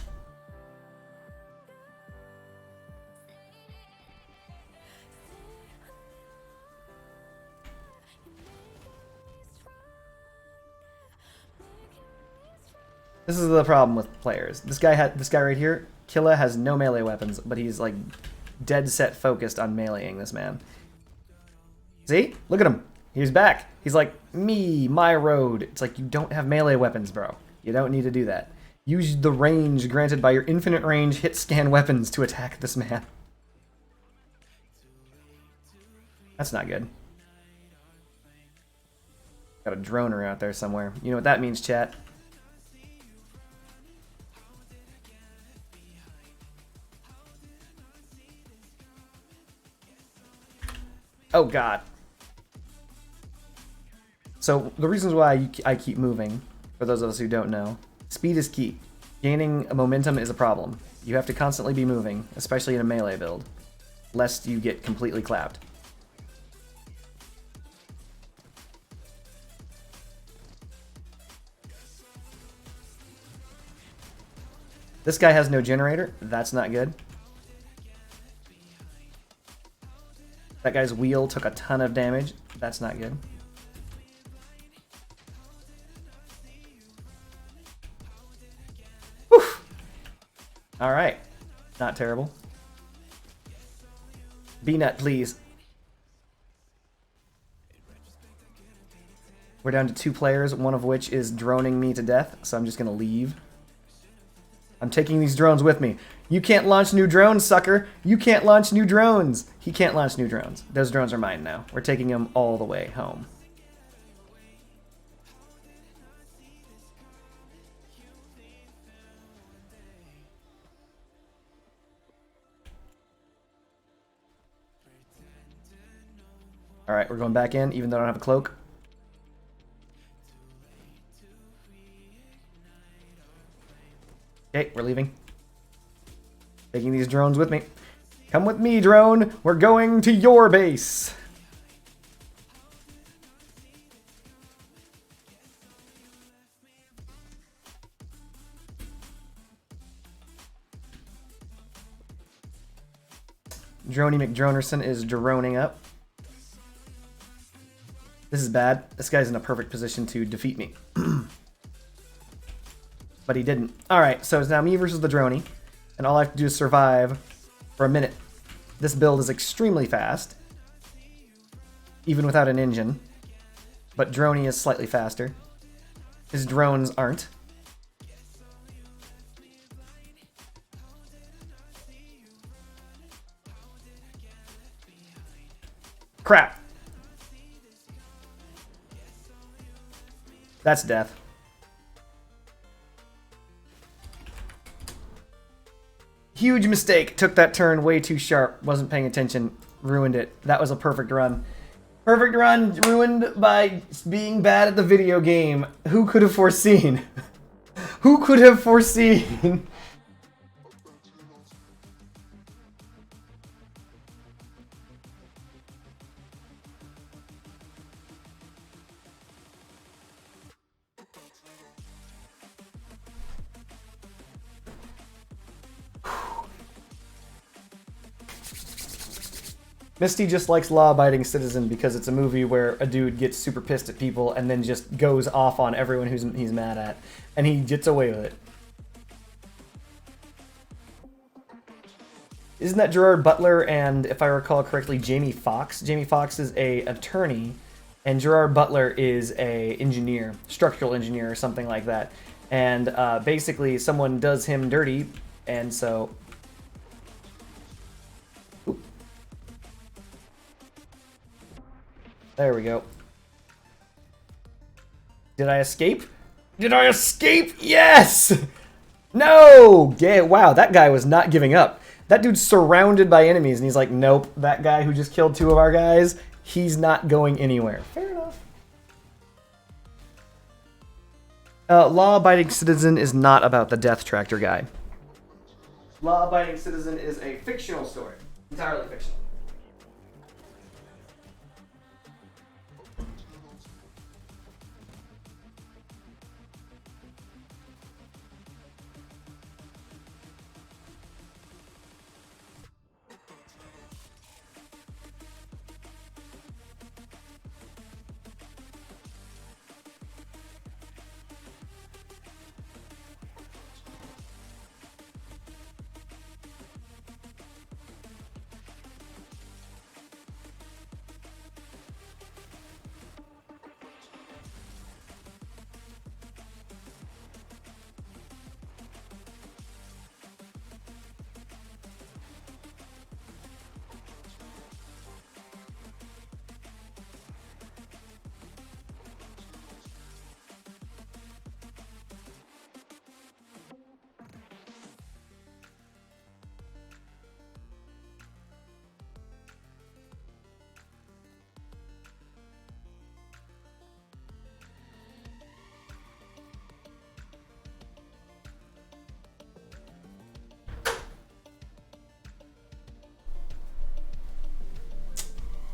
This is the problem with players. This guy right here, Killa, has no melee weapons, but he's like dead set focused on meleeing this man. See? Look at him. He's back. He's like, me, my road. It's like, you don't have melee weapons, bro. You don't need to do that. Use the range granted by your infinite range hit scan weapons to attack this man. That's not good. Got a droner out there somewhere. You know what that means, chat. Oh god. So the reasons why I keep moving, for those of us who don't know, speed is key. Gaining a momentum is a problem. You have to constantly be moving, especially in a melee build, lest you get completely clapped. This guy has no generator. That's not good. That guy's wheel took a ton of damage. That's not good. Whew. All right. Not terrible. B-nut, please. We're down to 2 players, one of which is droning me to death, so I'm just going to leave. I'm taking these drones with me. You can't launch new drones, sucker. You can't launch new drones. He can't launch new drones. Those drones are mine now. We're taking them all the way home. All right, we're going back in, even though I don't have a cloak. Okay, we're leaving. Taking these drones with me. Come with me, drone. We're going to your base. Droney McDronerson is droning up. This is bad. This guy's in a perfect position to defeat me. But he didn't. Alright, so it's now me versus the Droney. And all I have to do is survive for a minute. This build is extremely fast. Even without an engine. But Droney is slightly faster. His drones aren't. Crap. That's death. Huge mistake. Took that turn way too sharp. Wasn't paying attention. Ruined it. That was a perfect run. Perfect run ruined by being bad at the video game. Who could have foreseen? Who could have foreseen? Misty just likes Law-Abiding Citizen because it's a movie where a dude gets super pissed at people and then just goes off on everyone he's mad at, and he gets away with it. Isn't that Gerard Butler and, if I recall correctly, Jamie Foxx? Jamie Foxx is a attorney, and Gerard Butler is a engineer, structural engineer or something like that. And basically someone does him dirty, and so... There we go. Did I escape? Did I escape? Yes! No! Yeah, wow, that guy was not giving up. That dude's surrounded by enemies, and he's like, nope, that guy who just killed 2 of our guys, he's not going anywhere. Fair enough. Law-Abiding Citizen is not about the Death Tractor guy. Law-Abiding Citizen is a fictional story. Entirely fictional.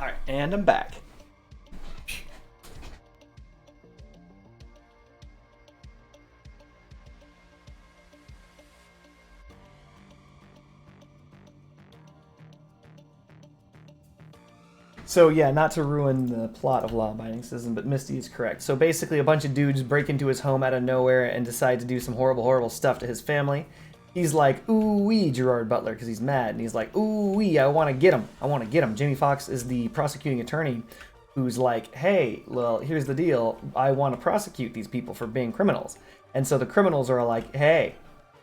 Alright, and I'm back. So yeah, not to ruin the plot of Law-Abiding Citizen, but Misty is correct. So basically a bunch of dudes break into his home out of nowhere and decide to do some horrible, horrible stuff to his family. He's like, ooh-wee, Gerard Butler, because he's mad. And he's like, ooh-wee, I want to get him. I want to get him. Jamie Foxx is the prosecuting attorney who's like, hey, well, here's the deal. I want to prosecute these people for being criminals. And so the criminals are like, hey,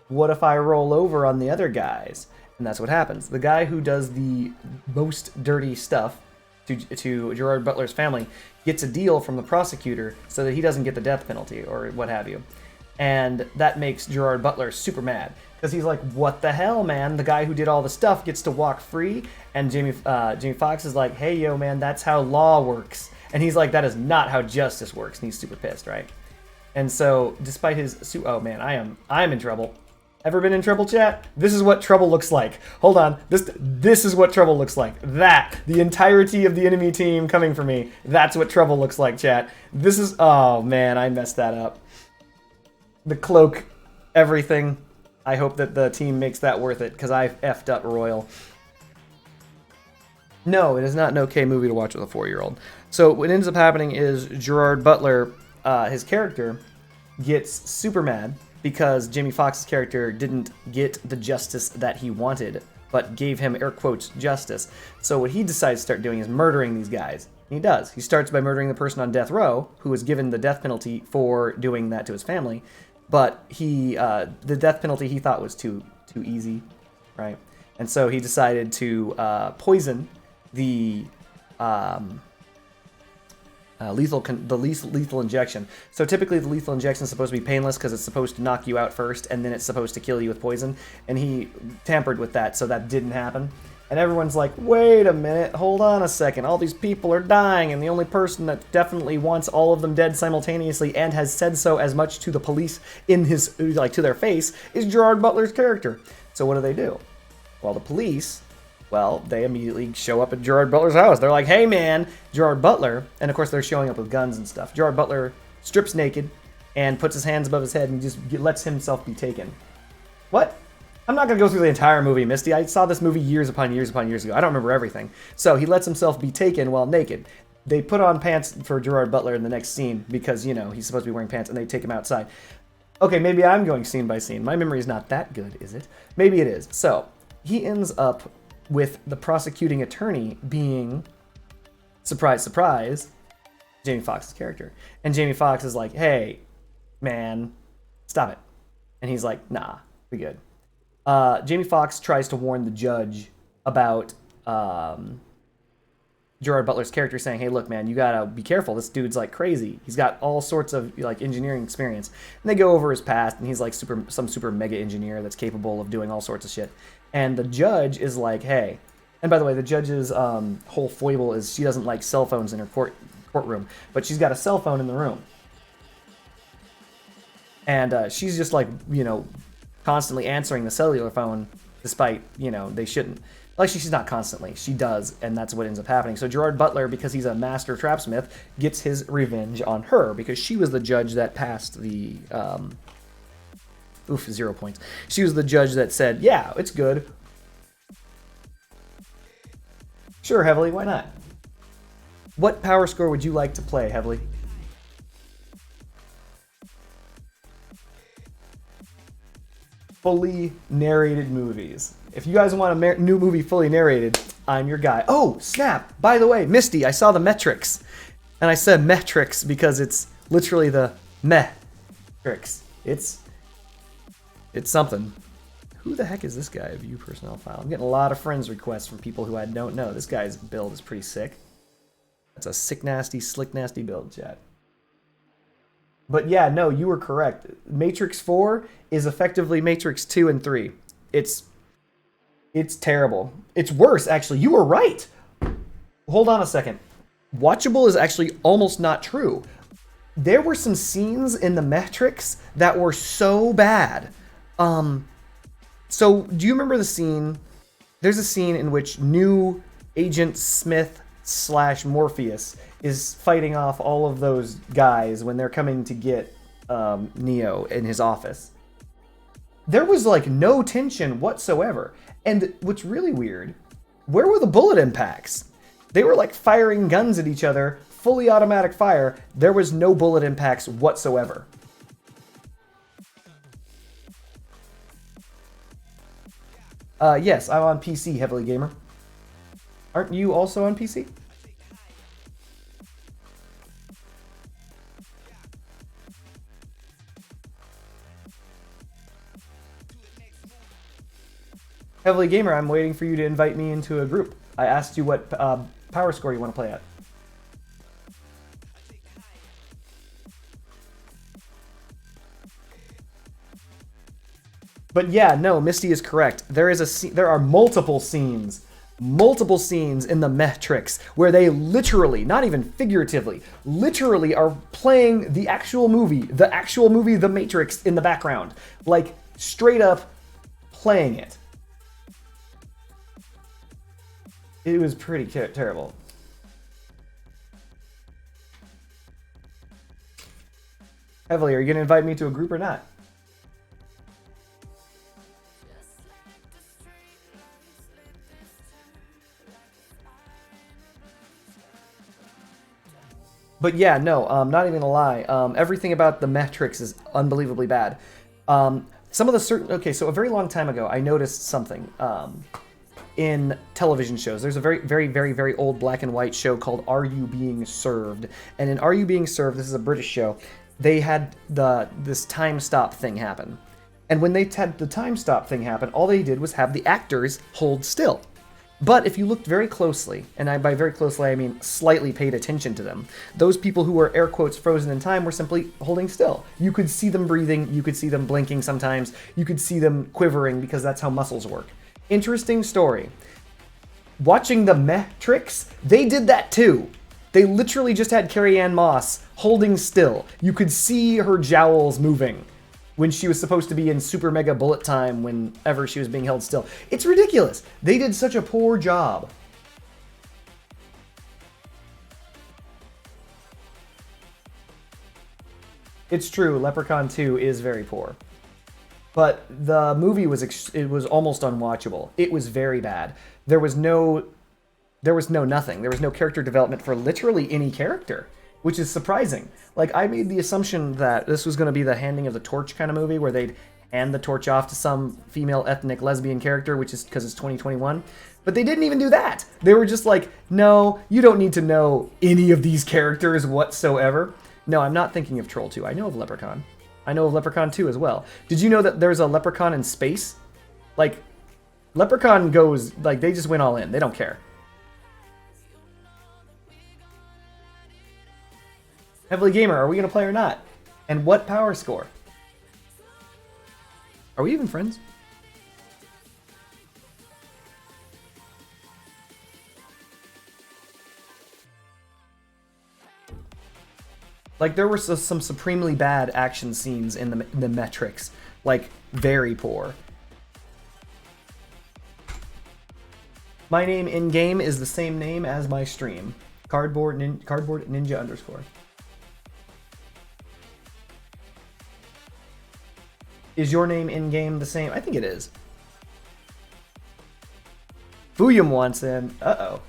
what if I roll over on the other guys? And that's what happens. The guy who does the most dirty stuff to Gerard Butler's family gets a deal from the prosecutor so that he doesn't get the death penalty or what have you. And that makes Gerard Butler super mad. Because he's like, what the hell, man? The guy who did all the stuff gets to walk free. And Jamie Foxx is like, hey, yo, man, that's how law works. And he's like, that is not how justice works. And he's super pissed, right? And so, despite his... Oh, man, I'm in trouble. Ever been in trouble, chat? This is what trouble looks like. Hold on. This is what trouble looks like. That. The entirety of the enemy team coming for me. That's what trouble looks like, chat. This is... Oh, man, I messed that up. The cloak, everything. I hope that the team makes that worth it, because I effed up royal. No, it is not an okay movie to watch with a 4-year-old. So what ends up happening is Gerard Butler, his character, gets super mad because Jamie Foxx's character didn't get the justice that he wanted, but gave him, air quotes, justice. So what he decides to start doing is murdering these guys. And he does. He starts by murdering the person on death row, who was given the death penalty for doing that to his family. But he, the death penalty he thought was too easy, right? And so he decided to poison the lethal injection. So typically the lethal injection is supposed to be painless because it's supposed to knock you out first, and then it's supposed to kill you with poison. And he tampered with that, so that didn't happen. And everyone's like, wait a minute, hold on a second. All these people are dying, and the only person that definitely wants all of them dead simultaneously and has said so as much to the police in his, like, to their face, is Gerard Butler's character. So what do? Well, the police, well, they immediately show up at Gerard Butler's house. They're like, hey man, Gerard Butler, and of course they're showing up with guns and stuff. Gerard Butler strips naked and puts his hands above his head and just lets himself be taken. What? I'm not going to go through the entire movie, Misty. I saw this movie years upon years upon years ago. I don't remember everything. So he lets himself be taken while naked. They put on pants for Gerard Butler in the next scene because, you know, he's supposed to be wearing pants, and they take him outside. Okay, maybe I'm going scene by scene. My memory is not that good, is it? Maybe it is. So he ends up with the prosecuting attorney being, surprise, surprise, Jamie Foxx's character. And Jamie Foxx is like, hey, man, stop it. And he's like, nah, we good. Jamie Foxx tries to warn the judge about Gerard Butler's character, saying, hey, look, man, you gotta be careful. This dude's like crazy. He's got all sorts of like engineering experience. And they go over his past, and he's like some super mega engineer that's capable of doing all sorts of shit. And the judge is like, hey, and by the way, the judge's whole foible is she doesn't like cell phones in her courtroom, but she's got a cell phone in the room. And she's just like, you know, constantly answering the cellular phone, despite, you know, they shouldn't. Like, she's not constantly. She does, and that's what ends up happening. So Gerard Butler, because he's a master trapsmith, gets his revenge on her, because she was the judge that passed the... 0 points. She was the judge that said, yeah, it's good. Sure, Heavily, why not? What power score would you like to play, Heavily? Fully narrated movies. If you guys want a new movie fully narrated, I'm your guy. Oh, snap! By the way, Misty, I saw the metrics. And I said metrics because it's literally the metrics. It's something. Who the heck is this guy? View personnel file. I'm getting a lot of friends requests from people who I don't know. This guy's build is pretty sick. That's a sick, nasty, slick, nasty build, chat. But yeah, no, you were correct. Matrix 4 is effectively Matrix 2 and 3. It's terrible. It's worse, actually. You were right. Hold on a second. Watchable is actually almost not true. There were some scenes in the Matrix that were so bad. So do you remember the scene? There's a scene in which new Agent Smith / Morpheus is fighting off all of those guys when they're coming to get Neo in his office. There was like no tension whatsoever. And what's really weird, where were the bullet impacts? They were like firing guns at each other, fully automatic fire. There was no bullet impacts whatsoever. Yes, I'm on PC, Heavily Gamer. Aren't you also on PC? Heavily Gamer, I'm waiting for you to invite me into a group. I asked you what power score you want to play at. But yeah, no, Misty is correct. There are multiple scenes in the Matrix where they literally, not even figuratively, literally are playing the actual movie, The Matrix, in the background. Like, straight up playing it. It was pretty terrible. Heavily, are you going to invite me to a group or not? But yeah, no, not even gonna lie. Everything about the Matrix is unbelievably bad. Some of the okay, so a very long time ago, I noticed something in television shows. There's a very, very, very, very old black and white show called Are You Being Served? And in Are You Being Served, this is a British show, they had this time stop thing happen. And when they had the time stop thing happen, all they did was have the actors hold still. But if you looked very closely, and by very closely I mean slightly paid attention to them, those people who were air quotes frozen in time were simply holding still. You could see them breathing, you could see them blinking sometimes, you could see them quivering because that's how muscles work. Interesting story. watching the Matrix, they did that too. They literally just had Carrie Ann Moss holding still. You could see her jowls moving when she was supposed to be in super mega bullet time whenever she was being held still. It's ridiculous. They did such a poor job. It's true, Leprechaun 2 is very poor. But the movie was almost unwatchable. It was very bad. There was no nothing. There was no character development for literally any character, which is surprising. Like, I made the assumption that this was going to be the handing of the torch kind of movie where they'd hand the torch off to some female ethnic lesbian character, which is because it's 2021. But they didn't even do that. They were just like, no, you don't need to know any of these characters whatsoever. No, I'm not thinking of Troll 2. I know of Leprechaun. I know of Leprechaun 2 as well. Did you know that there's a Leprechaun in space? Like, Leprechaun goes, like, they just went all in. They don't care. Heavily Gamer, are we going to play or not? And what power score? Are we even friends? Like, there were some supremely bad action scenes in the Matrix. Like, very poor. My name in-game is the same name as my stream. Cardboard Ninja underscore. Is your name in-game the same? I think it is. Fuyum wants in. Uh-oh.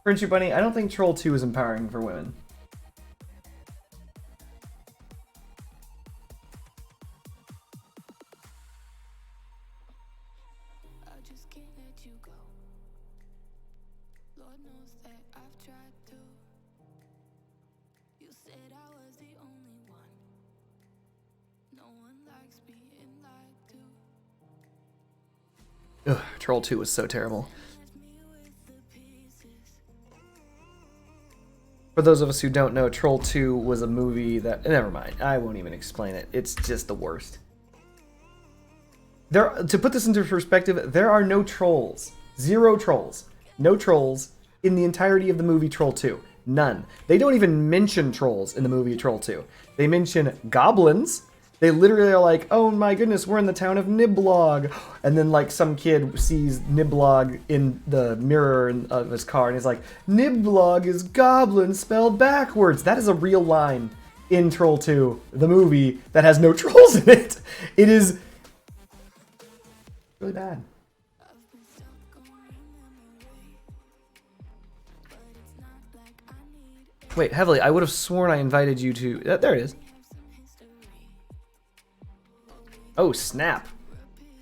Friendship Bunny, I don't think Troll 2 is empowering for women. Ugh, Troll 2 was so terrible. For those of us who don't know, Troll 2 was a movie that... Never mind, I won't even explain it. It's just the worst. To put this into perspective, there are no trolls. 0 trolls. No trolls in the entirety of the movie Troll 2. None. They don't even mention trolls in the movie Troll 2. They mention goblins. They literally are like, oh my goodness, we're in the town of Niblog. And then like some kid sees Niblog in the mirror of his car and he's like, Niblog is goblin spelled backwards. That is a real line in Troll 2, the movie that has no trolls in it. It is really bad. Wait, Heavily, I would have sworn I invited you to... there it is. Oh, snap.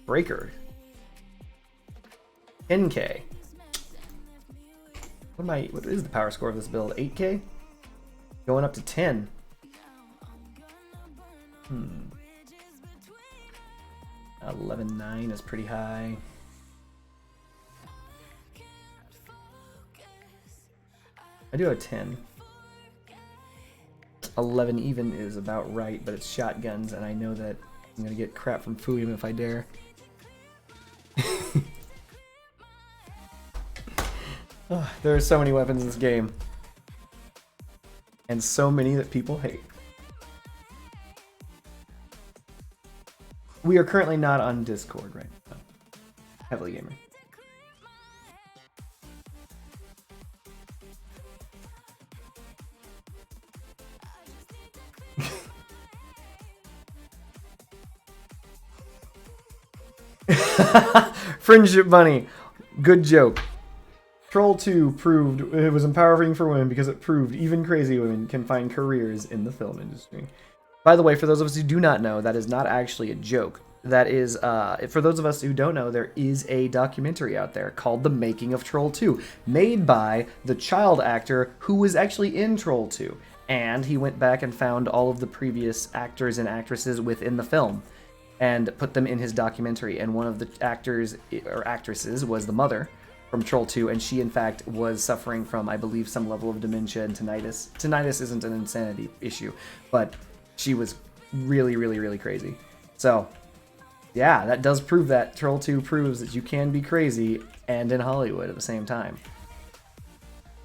Breaker. 10k. What is the power score of this build? 8k? Going up to 10. 11.9 is pretty high. I do have 10. 11 even is about right, but it's shotguns, and I know that I'm gonna get crap from Fuyum if I dare. Oh, there are so many weapons in this game. And so many that people hate. We are currently not on Discord right now. Heavily Gamer. Friendship Bunny. Good joke. Troll 2 proved it was empowering for women because it proved even crazy women can find careers in the film industry. By the way, for those of us who do not know, that is not actually a joke. That is, for those of us who don't know, there is a documentary out there called The Making of Troll 2, made by the child actor who was actually in Troll 2. And he went back and found all of the previous actors and actresses within the film and put them in his documentary. And one of the actors or actresses was the mother from Troll 2, and she in fact was suffering from, I believe, some level of dementia and tinnitus. Tinnitus isn't an insanity issue, but she was really, really, really crazy. So, yeah, that does prove that. Troll 2 proves that you can be crazy and in Hollywood at the same time.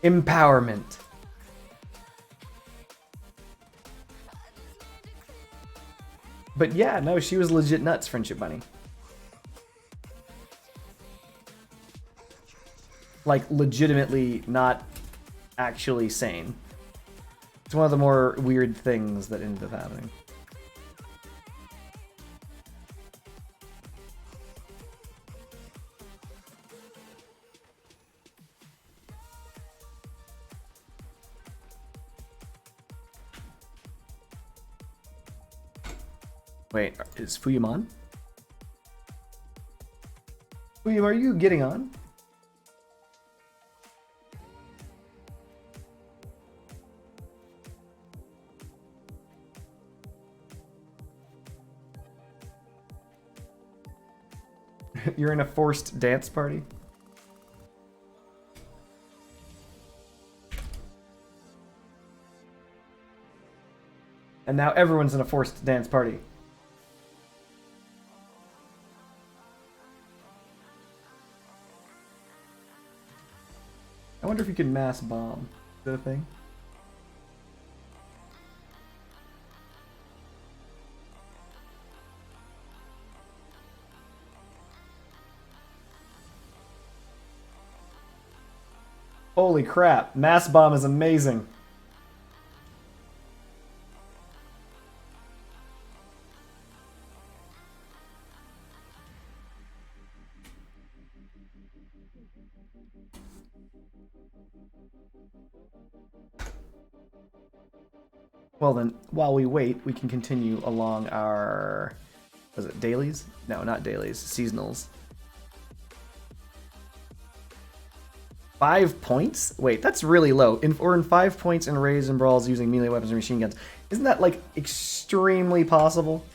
Empowerment. But yeah, no, she was legit nuts, Friendship Bunny. Like, legitimately not actually sane. It's one of the more weird things that ended up happening. Wait, is Fuyum on? Fuyum, are you getting on? You're in a forced dance party? And now everyone's in a forced dance party. I wonder if you can mass bomb. Is that a thing? Holy crap, mass bomb is amazing. Well then, while we wait, we can continue along our... Was it dailies? No, not dailies. Seasonals. 5 points? Wait, that's really low. We're in 5 points in raids and brawls using melee weapons and machine guns. Isn't that, like, extremely possible?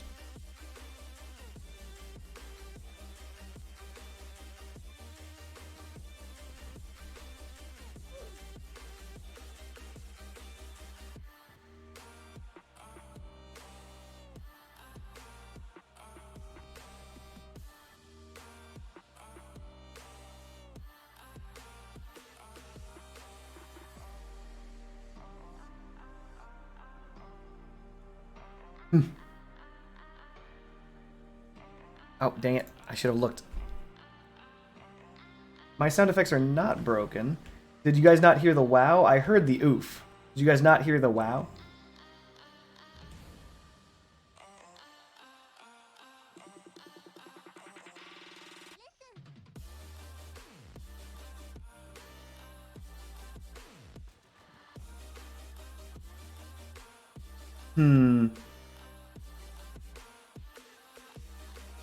Oh, dang it. I should have looked. My sound effects are not broken. Did you guys not hear the wow? I heard the oof. Did you guys not hear the wow?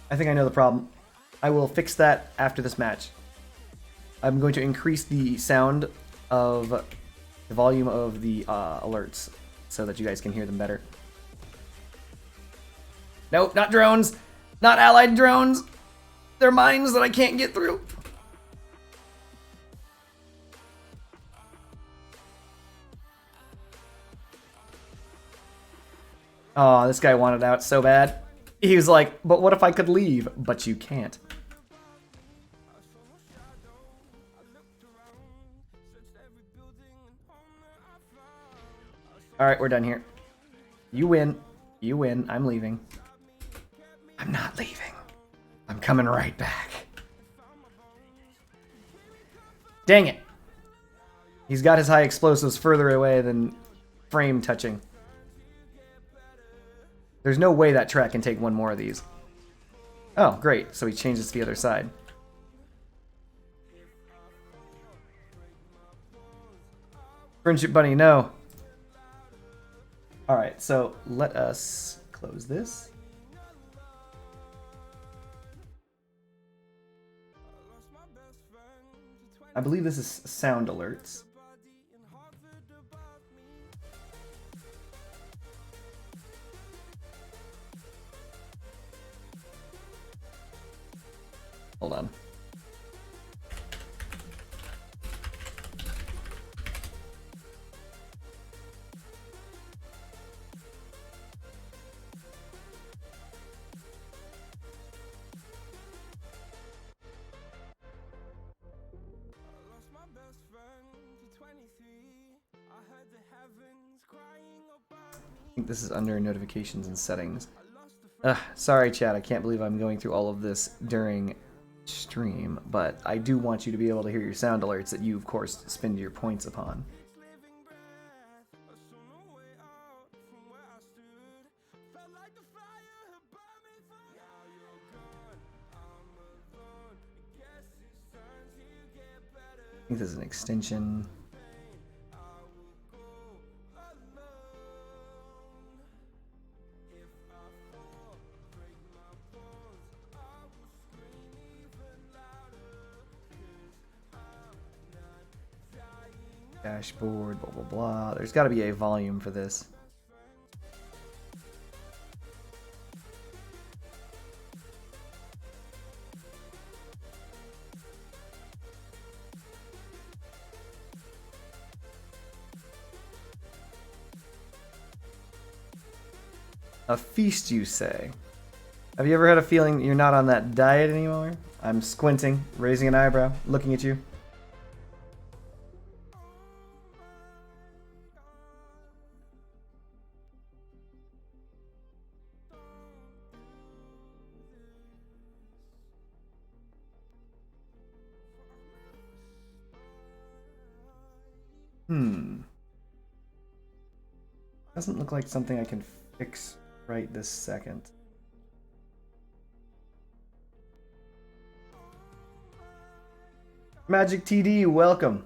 I think I know the problem. I will fix that after this match. I'm going to increase the sound of the volume of the alerts so that you guys can hear them better. Nope, not drones. Not allied drones. They're mines that I can't get through. Oh, this guy wanted out so bad. He was like, but what if I could leave? But you can't. Alright, we're done here. You win. You win. I'm leaving. I'm not leaving. I'm coming right back. Dang it. He's got his high explosives further away than frame touching. There's no way that track can take one more of these. Oh, great. So he changes to the other side. Friendship Bunny, no. Alright, so let us close this. I believe this is sound alerts. Hold on. I think this is under notifications and settings. Sorry, chat. I can't believe I'm going through all of this during stream, but I do want you to be able to hear your sound alerts that you, of course, spend your points upon. I think this is an extension. Dashboard, blah, blah, blah. There's got to be a volume for this. A feast, you say? Have you ever had a feeling that you're not on that diet anymore? I'm squinting, raising an eyebrow, looking at you. Doesn't look like something I can fix right this second. Magic TD, welcome.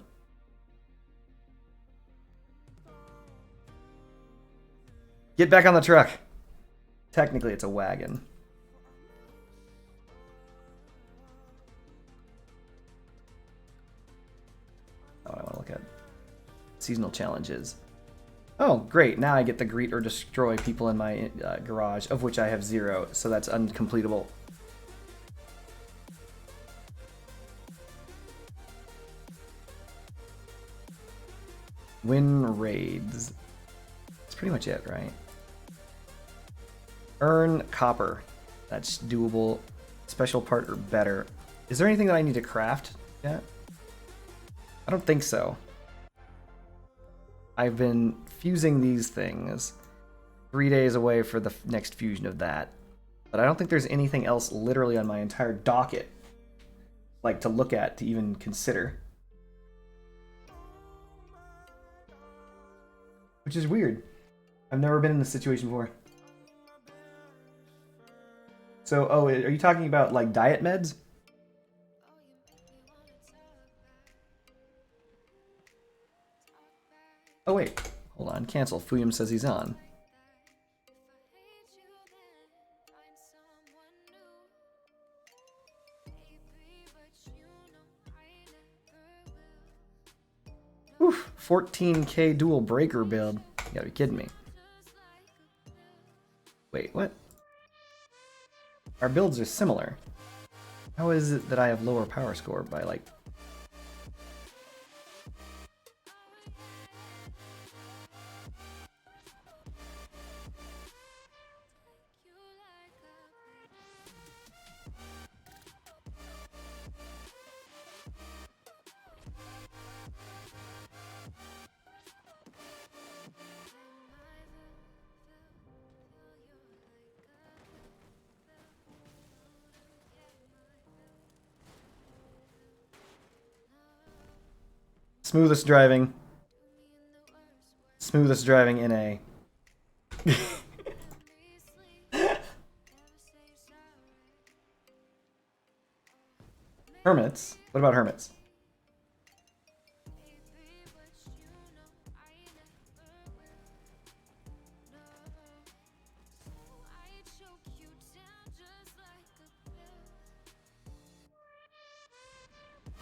Get back on the truck. Technically, it's a wagon. Oh, I want to look at seasonal challenges. Oh, great. Now I get to greet or destroy people in my garage, of which I have 0, so that's uncompletable. Win raids. That's pretty much it, right? Earn copper. That's doable. Special part or better. Is there anything that I need to craft yet? I don't think so. I've been fusing these things. 3 days away for the next fusion of that. But I don't think there's anything else literally on my entire docket, like, to look at, to even consider. Which is weird. I've never been in this situation before. So, oh, are you talking about, like, diet meds? Oh, wait. Hold on. Cancel. Fuyum says he's on. Oof. 14k dual breaker build. You gotta be kidding me. Wait, what? Our builds are similar. How is it that I have lower power score by, like... Smoothest driving. Smoothest driving in a... Hermits? What about hermits?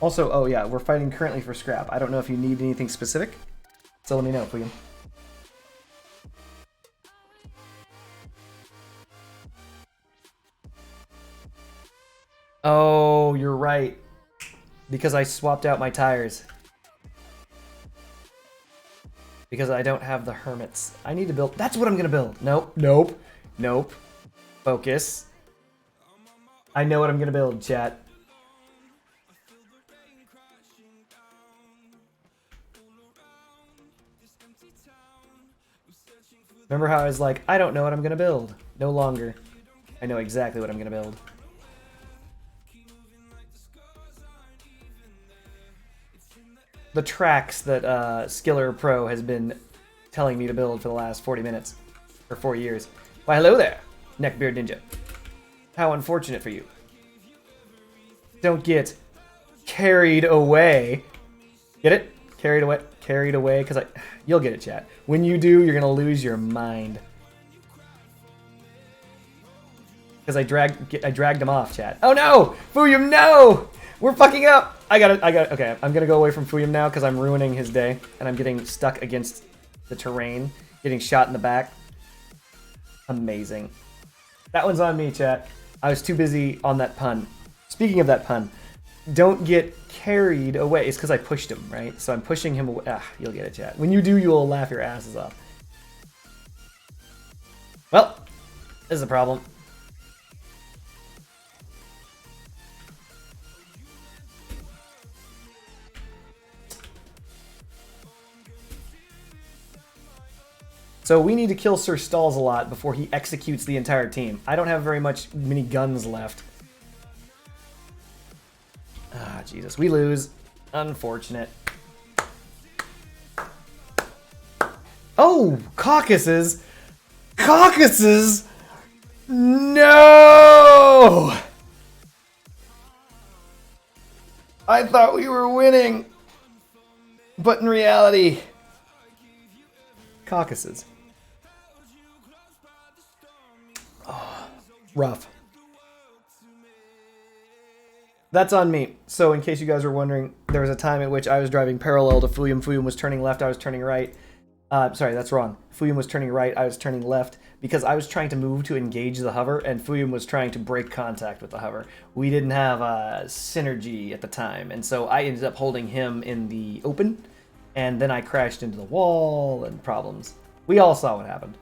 Also, oh yeah, we're fighting currently for scrap. I don't know if you need anything specific, so let me know if we can. Oh, Oh, you're right. Because I swapped out my tires. Because I don't have the hermits. I need to build... That's what I'm going to build. Nope, nope, nope. Focus. I know what I'm going to build, chat. Remember how I was like, I don't know what I'm going to build. No longer. I know exactly what I'm going to build. The tracks that Skiller Pro has been telling me to build for the last 40 minutes. Or 4 years. Why, hello there, Neckbeard Ninja. How unfortunate for you. Don't get carried away. Get it? Carried away. Carried away, because you'll get it, chat. When you do, you're gonna lose your mind. Because I dragged him off, chat. Oh no! Fuyum, no! We're fucking up! I got it. Okay, I'm gonna go away from Fuyum now because I'm ruining his day. And I'm getting stuck against the terrain. Getting shot in the back. Amazing. That one's on me, chat. I was too busy on that pun. Speaking of that pun, don't get carried away. It's because I pushed him, right? So I'm pushing him away. Ah, you'll get it, chat. When you do, you'll laugh your asses off. Well, this is a problem. So we need to kill Sir Stalls a lot before he executes the entire team. I don't have very many guns left. Ah, Jesus. We lose. Unfortunate. Oh! Caucuses! Caucuses! No! I thought we were winning. But in reality... Caucuses. Oh, rough. That's on me. So in case you guys were wondering, there was a time at which I was driving parallel to Fuyum. Fuyum was turning left, I was turning right. Sorry, that's wrong. Fuyum was turning right, I was turning left, because I was trying to move to engage the hover, and Fuyum was trying to break contact with the hover. We didn't have synergy at the time, and so I ended up holding him in the open, and then I crashed into the wall, and problems. We all saw what happened.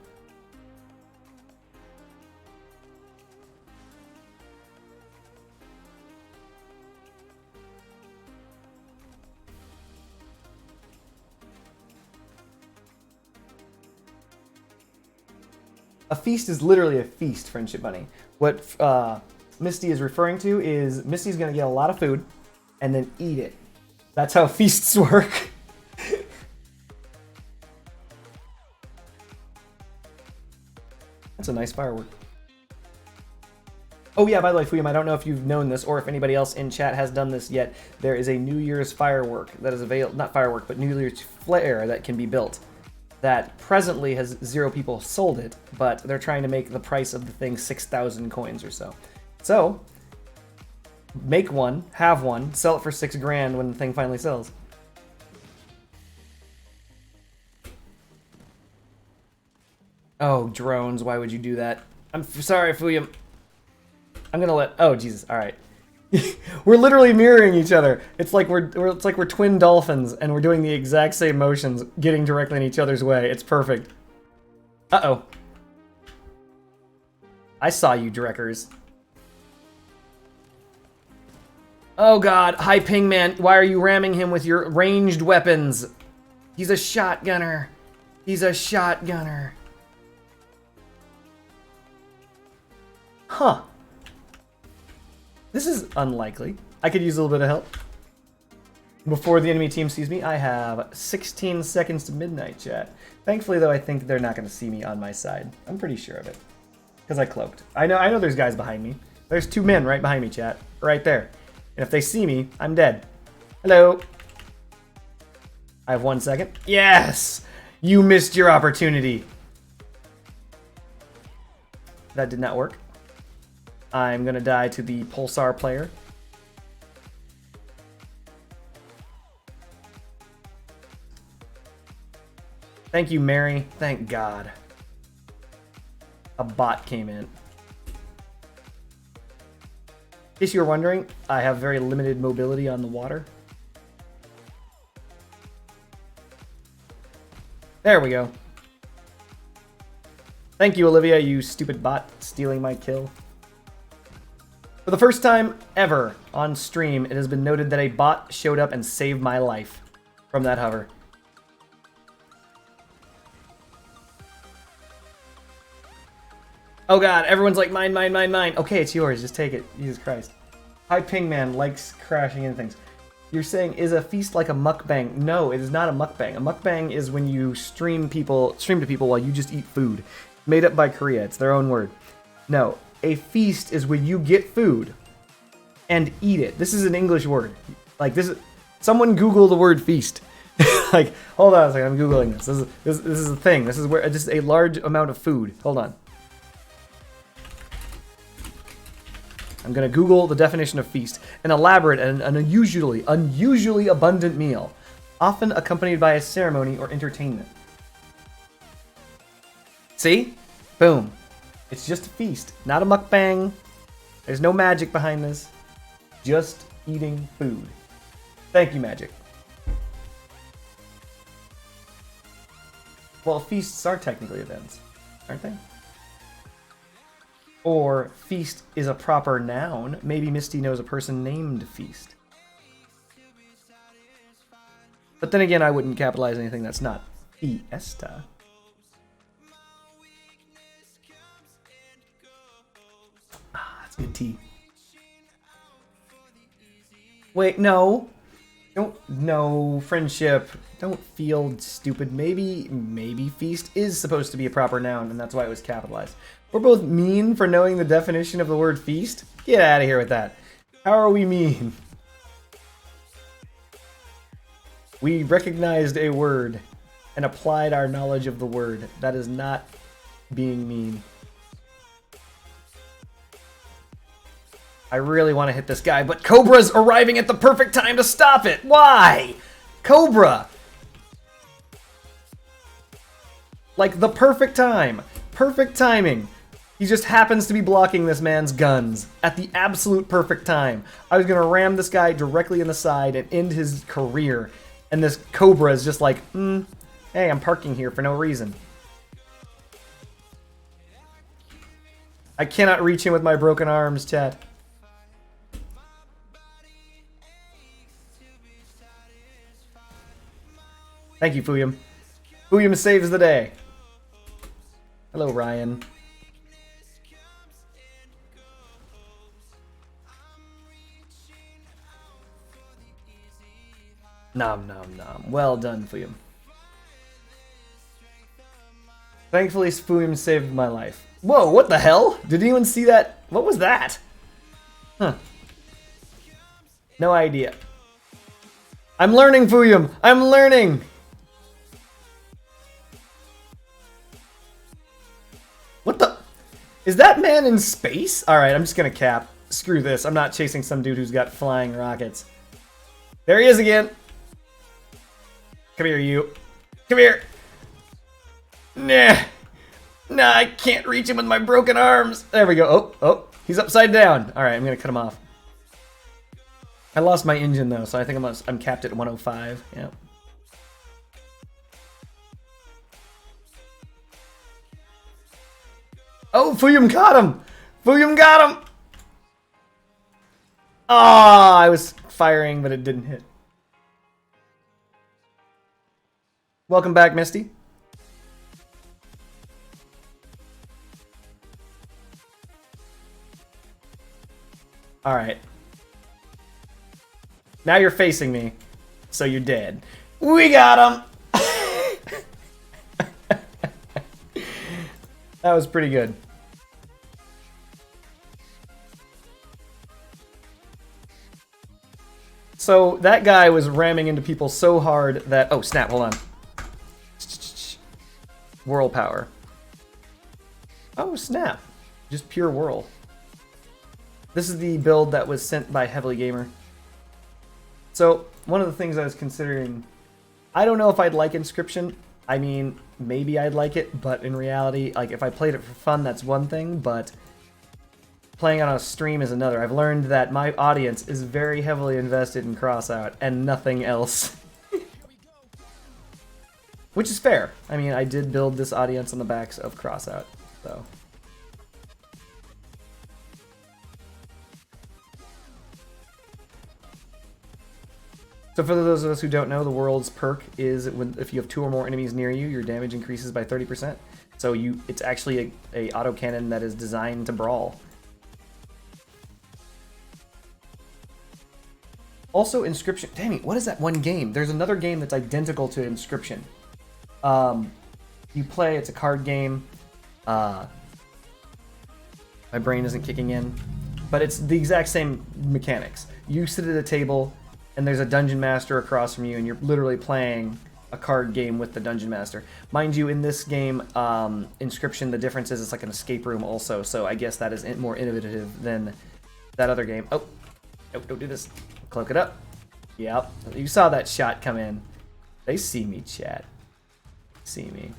A feast is literally a feast, Friendship Bunny. What Misty is referring to is Misty's going to get a lot of food and then eat it. That's how feasts work. That's a nice firework. Oh yeah, by the way, Fuyum, I don't know if you've known this or if anybody else in chat has done this yet. There is a New Year's firework that is available, not firework, but New Year's flare that can be built. That presently has 0 people sold it, but they're trying to make the price of the thing 6,000 coins or so. So, make one, have one, sell it for 6 grand when the thing finally sells. Oh, drones, why would you do that? I'm sorry, Fuyum. I'm gonna let... Oh, Jesus, alright. We're literally mirroring each other. It's like we're twin dolphins, and we're doing the exact same motions, getting directly in each other's way. It's perfect. Uh-oh. I saw you, Dreckers. Oh god, High Ping Man, why are you ramming him with your ranged weapons? He's a shotgunner. He's a shotgunner. Huh. This is unlikely. I could use a little bit of help. Before the enemy team sees me, I have 16 seconds to midnight, chat. Thankfully, though, I think they're not going to see me on my side. I'm pretty sure of it. Because I cloaked. I know there's guys behind me. There's 2 men right behind me, chat. Right there. And if they see me, I'm dead. Hello. I have 1 second. Yes! You missed your opportunity. That did not work. I'm gonna die to the Pulsar player. Thank you, Mary. Thank God. A bot came in. case you were wondering, I have very limited mobility on the water. There we go. Thank you, Olivia, you stupid bot, stealing my kill. For the first time ever on stream, it has been noted that a bot showed up and saved my life from that hover. Oh god, everyone's like, mine, mine, mine, mine. Okay, it's yours, just take it. Jesus Christ. Hi, Pingman likes crashing into things. You're saying, is a feast like a mukbang? No, it is not a mukbang. A mukbang is when you stream to people while you just eat food. Made up by Korea, it's their own word. No, a feast is when you get food and eat it. This is an English word. Like, this is... Someone Google the word feast. Like, hold on a second, I'm Googling this. This is a thing. This is where just a large amount of food. Hold on. I'm gonna Google the definition of feast. An elaborate and an unusually abundant meal, often accompanied by a ceremony or entertainment. See? Boom. It's just a feast, not a mukbang. There's no magic behind this. Just eating food. Thank you, Magic. Well, feasts are technically events, aren't they? Or feast is a proper noun. Maybe Misty knows a person named Feast. But then again, I wouldn't capitalize anything that's not fiesta. Ah, that's good tea. Wait, no. No, friendship. Don't feel stupid. Maybe feast is supposed to be a proper noun, and that's why it was capitalized. We're both mean for knowing the definition of the word feast? Get out of here with that. How are we mean? We recognized a word and applied our knowledge of the word. That is not being mean. I really want to hit this guy, but Cobra's arriving at the perfect time to stop it. Why? Cobra! Like the perfect time. Perfect timing. He just happens to be blocking this man's guns at the absolute perfect time. I was going to ram this guy directly in the side and end his career. And this Cobra is just like, hey, I'm parking here for no reason. I cannot reach him with my broken arms, chat. Thank you, Fuyum. Fuyum saves the day. Hello, Ryan. Nom nom nom. Well done, Fuyum. Thankfully, Fuyum saved my life. Whoa, what the hell? Did anyone see that? What was that? Huh. No idea. I'm learning, Fuyum! I'm learning! What the? Is that man in space? Alright, I'm just gonna cap. Screw this. I'm not chasing some dude who's got flying rockets. There he is again! Come here, you. Come here! Nah! Nah, I can't reach him with my broken arms! There we go. Oh, he's upside down. Alright, I'm gonna cut him off. I lost my engine though, so I think I'm capped at 105. Yep. Oh, Fuyum caught him! Fuyum got him! Ah, I was firing, but it didn't hit. Welcome back, Misty. Alright. Now you're facing me, so you're dead. We got him! That was pretty good. So that guy was ramming into people so hard that... Oh, snap, hold on. Whirl power. Oh, snap. Just pure whirl. This is the build that was sent by Heavily Gamer. So, one of the things I was considering... I don't know if I'd like Inscription. I mean, maybe I'd like it, but in reality, like, if I played it for fun, that's one thing, but... playing on a stream is another. I've learned that my audience is very heavily invested in Crossout and nothing else. Which is fair. I mean, I did build this audience on the backs of Crossout, so. So for those of us who don't know, the world's perk is when if you have 2 or more enemies near you, your damage increases by 30%. So it's actually a autocannon that is designed to brawl. Also, Inscription. Damn it, what is that one game? There's another game that's identical to Inscription. You play, it's a card game. My brain isn't kicking in. But it's the exact same mechanics. You sit at a table, and there's a dungeon master across from you, and you're literally playing a card game with the dungeon master. Mind you, in this game, Inscription, the difference is it's like an escape room also, so I guess that is more innovative than that other game. Oh, nope, don't do this. Cloak it up. Yep, you saw that shot come in. They see me, chat. See me.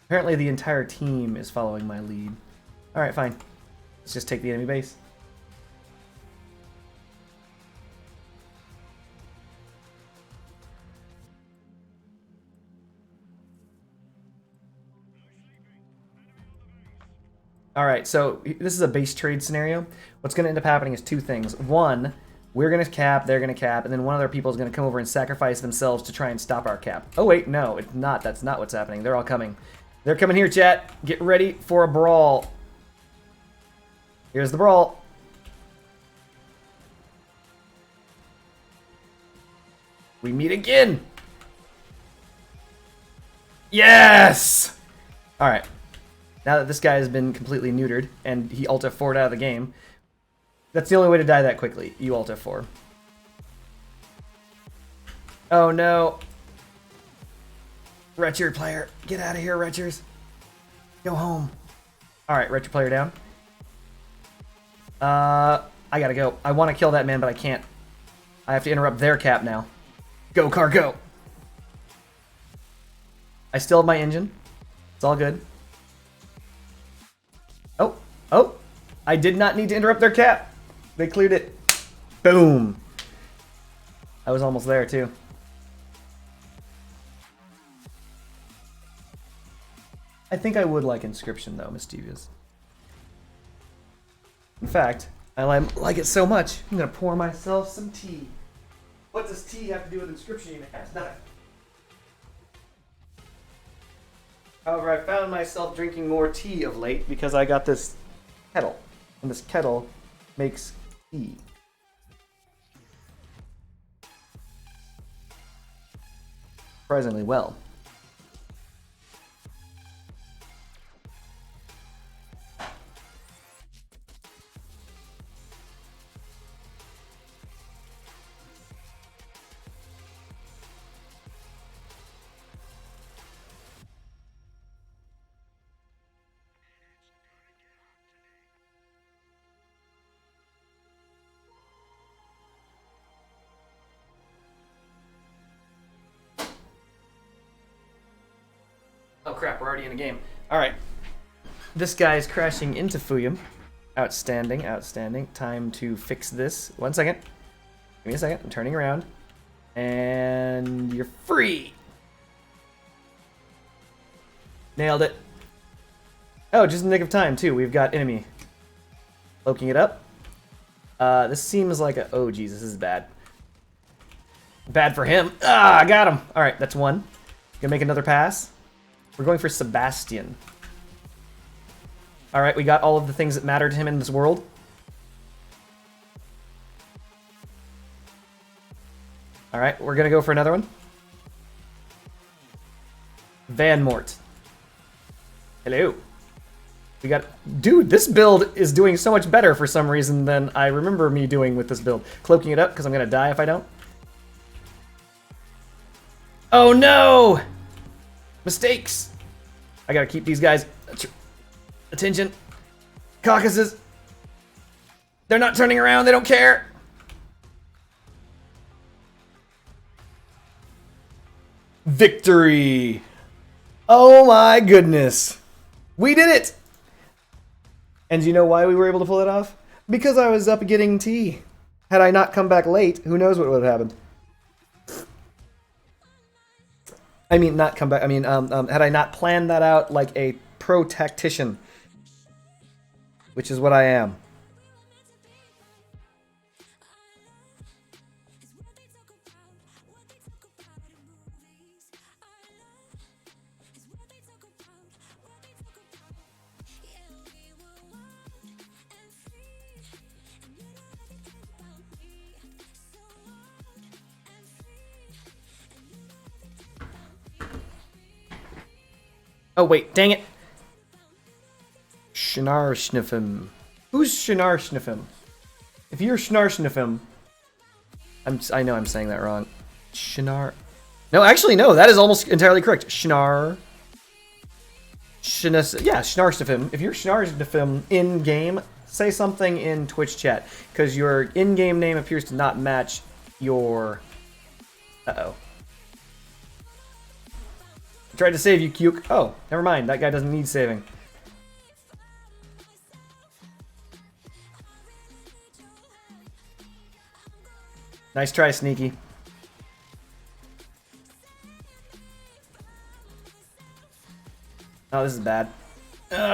Apparently the entire team is following my lead. Alright, fine. Let's just take the enemy base. Alright, so this is a base trade scenario. What's going to end up happening is 2 things. One, we're going to cap, they're going to cap, and then one other people is going to come over and sacrifice themselves to try and stop our cap. Oh wait, no, it's not. That's not what's happening. They're all coming. They're coming here, chat. Get ready for a brawl. Here's the brawl. We meet again. Yes! Alright. Now that this guy has been completely neutered, and he Alt F4'd out of the game, that's the only way to die that quickly. You Alt F4. Oh no. Retcher player. Get out of here, Retchers. Go home. Alright, Retcher player down. I gotta go. I want to kill that man, but I can't. I have to interrupt their cap now. Go, car, go! I still have my engine. It's all good. Oh, oh! I did not need to interrupt their cap. They cleared it. Boom! I was almost there, too. I think I would like Inscription, though, Mischievous. In fact, I like it so much, I'm gonna pour myself some tea. What does tea have to do with Inscription? You ask? Nothing. However, I found myself drinking more tea of late because I got this kettle, and this kettle makes tea. Surprisingly well. Oh crap, we're already in a game. Alright. This guy is crashing into Fuyum. Outstanding, outstanding. Time to fix this. 1 second. Give me a second. I'm turning around. And you're free! Nailed it. Oh, just in the nick of time, too. We've got enemy. Cloaking it up. This seems like a... Oh, Jesus, this is bad. Bad for him. Ah, I got him. Alright, that's one. Gonna make another pass. We're going for Sebastian. Alright, we got all of the things that matter to him in this world. Alright, we're gonna go for another one. Van Mort. Hello. We got... Dude, this build is doing so much better for some reason than I remember me doing with this build. Cloaking it up, because I'm gonna die if I don't. Oh no! Mistakes! I gotta keep these guys... Attention. Caucuses. They're not turning around, they don't care! Victory! Oh my goodness! We did it! And do you know why we were able to pull it off? Because I was up getting tea. Had I not come back late, who knows what would have happened. I mean, not come back. I mean, had I not planned that out like a pro tactician, which is what I am. Oh, wait, dang it. Schnarsniffim. Who's Schnarsniffim? If you're Schnarsniffim, I know I'm saying that wrong. Schnar. No, actually, no, that is almost entirely correct. Schnar. Yeah, Schnarsniffim. If you're Schnarsniffim in game, say something in Twitch chat, because your in-game name appears to not match your. Uh-oh. Tried to save you, Cuke. Oh, never mind. That guy doesn't need saving. Nice try, Sneaky. Oh, this is bad.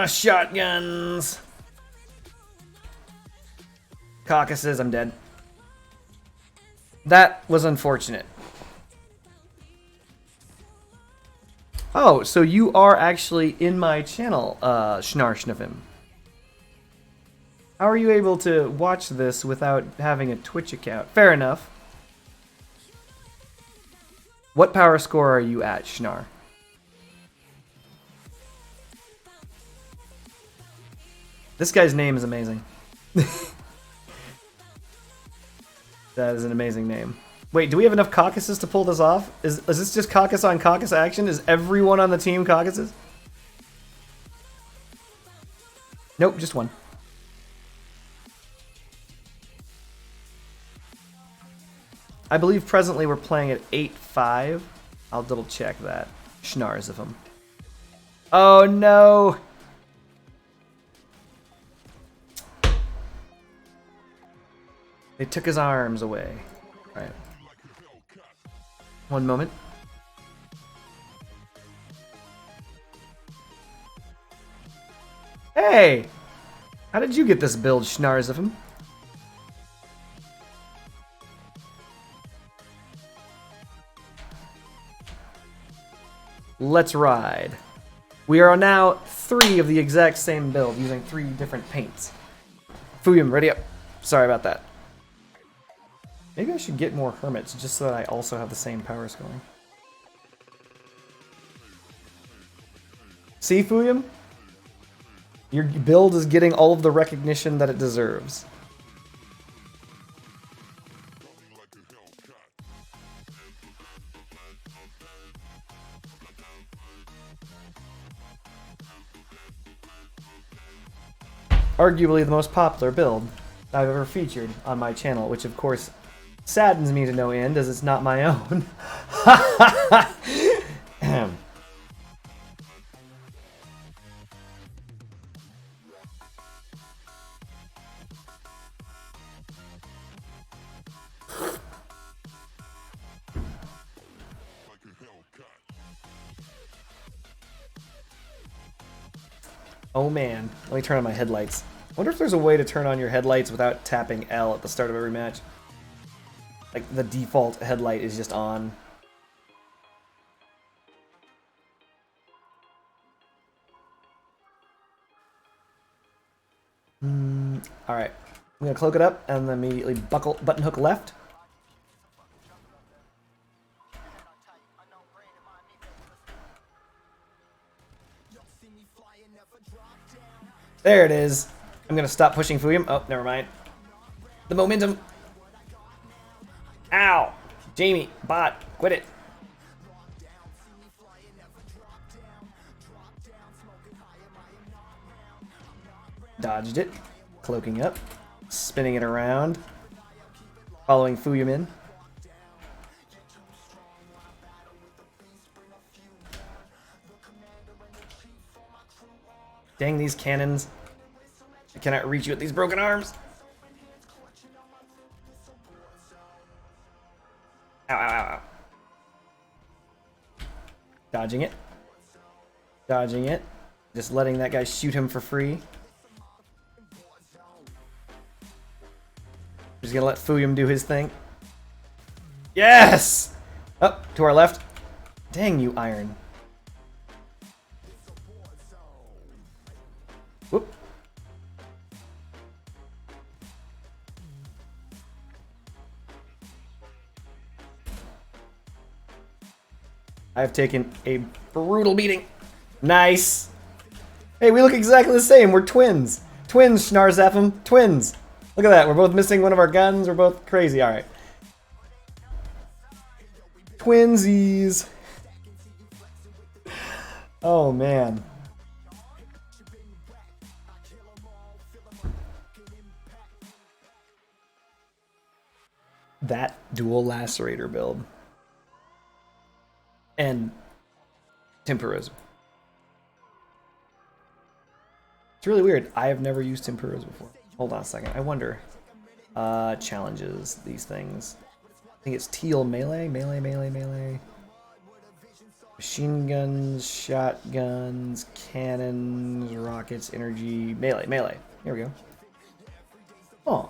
Shotguns. Caucuses, I'm dead. That was unfortunate. Oh, so you are actually in my channel, Schnarsniffim. How are you able to watch this without having a Twitch account? Fair enough. What power score are you at, Schnar? This guy's name is amazing. That is an amazing name. Wait, do we have enough caucuses to pull this off? Is this just caucus on caucus action? Is everyone on the team caucuses? Nope, just one. I believe presently we're playing at 8-5. I'll double check that. Schnars of them. Oh no! They took his arms away. All right. One moment. Hey! How did you get this build, Schnars of him? Let's ride. We are now 3 of the exact same build, using 3 different paints. Fuyum, ready up. Sorry about that. Maybe I should get more hermits, just so that I also have the same powers going. See, Fuyum? Your build is getting all of the recognition that it deserves. Arguably the most popular build I've ever featured on my channel, which of course saddens me to no end as it's not my own. Oh man, let me turn on my headlights. I wonder if there's a way to turn on your headlights without tapping L at the start of every match. Like, the default headlight is just on. Alright. I'm gonna cloak it up and then immediately button hook left. There it is. I'm gonna stop pushing Fuyum. Oh, never mind. The momentum. Ow! Jamie, bot, quit it. Dodged it. Cloaking up. Spinning it around. Following Fuyum in. Dang these cannons. I cannot reach you with these broken arms. Ow, ow, ow, ow. Dodging it. Dodging it. Just letting that guy shoot him for free. Just gonna let Fuyum do his thing. Yes! Up to our left. Dang you, Iron. Whoop. I have taken a brutal beating. Nice. Hey, we look exactly the same. We're twins. Twins, Schnarzaphem. Twins. Look at that. We're both missing one of our guns. We're both crazy. All right. Twinsies. Oh, man. That dual lacerator build. And temporism. It's really weird. I have never used temporism before. Hold on a second. I wonder. Challenges, these things. I think it's teal melee, melee. Machine guns, shotguns, cannons, rockets, energy, melee. Here we go. Oh.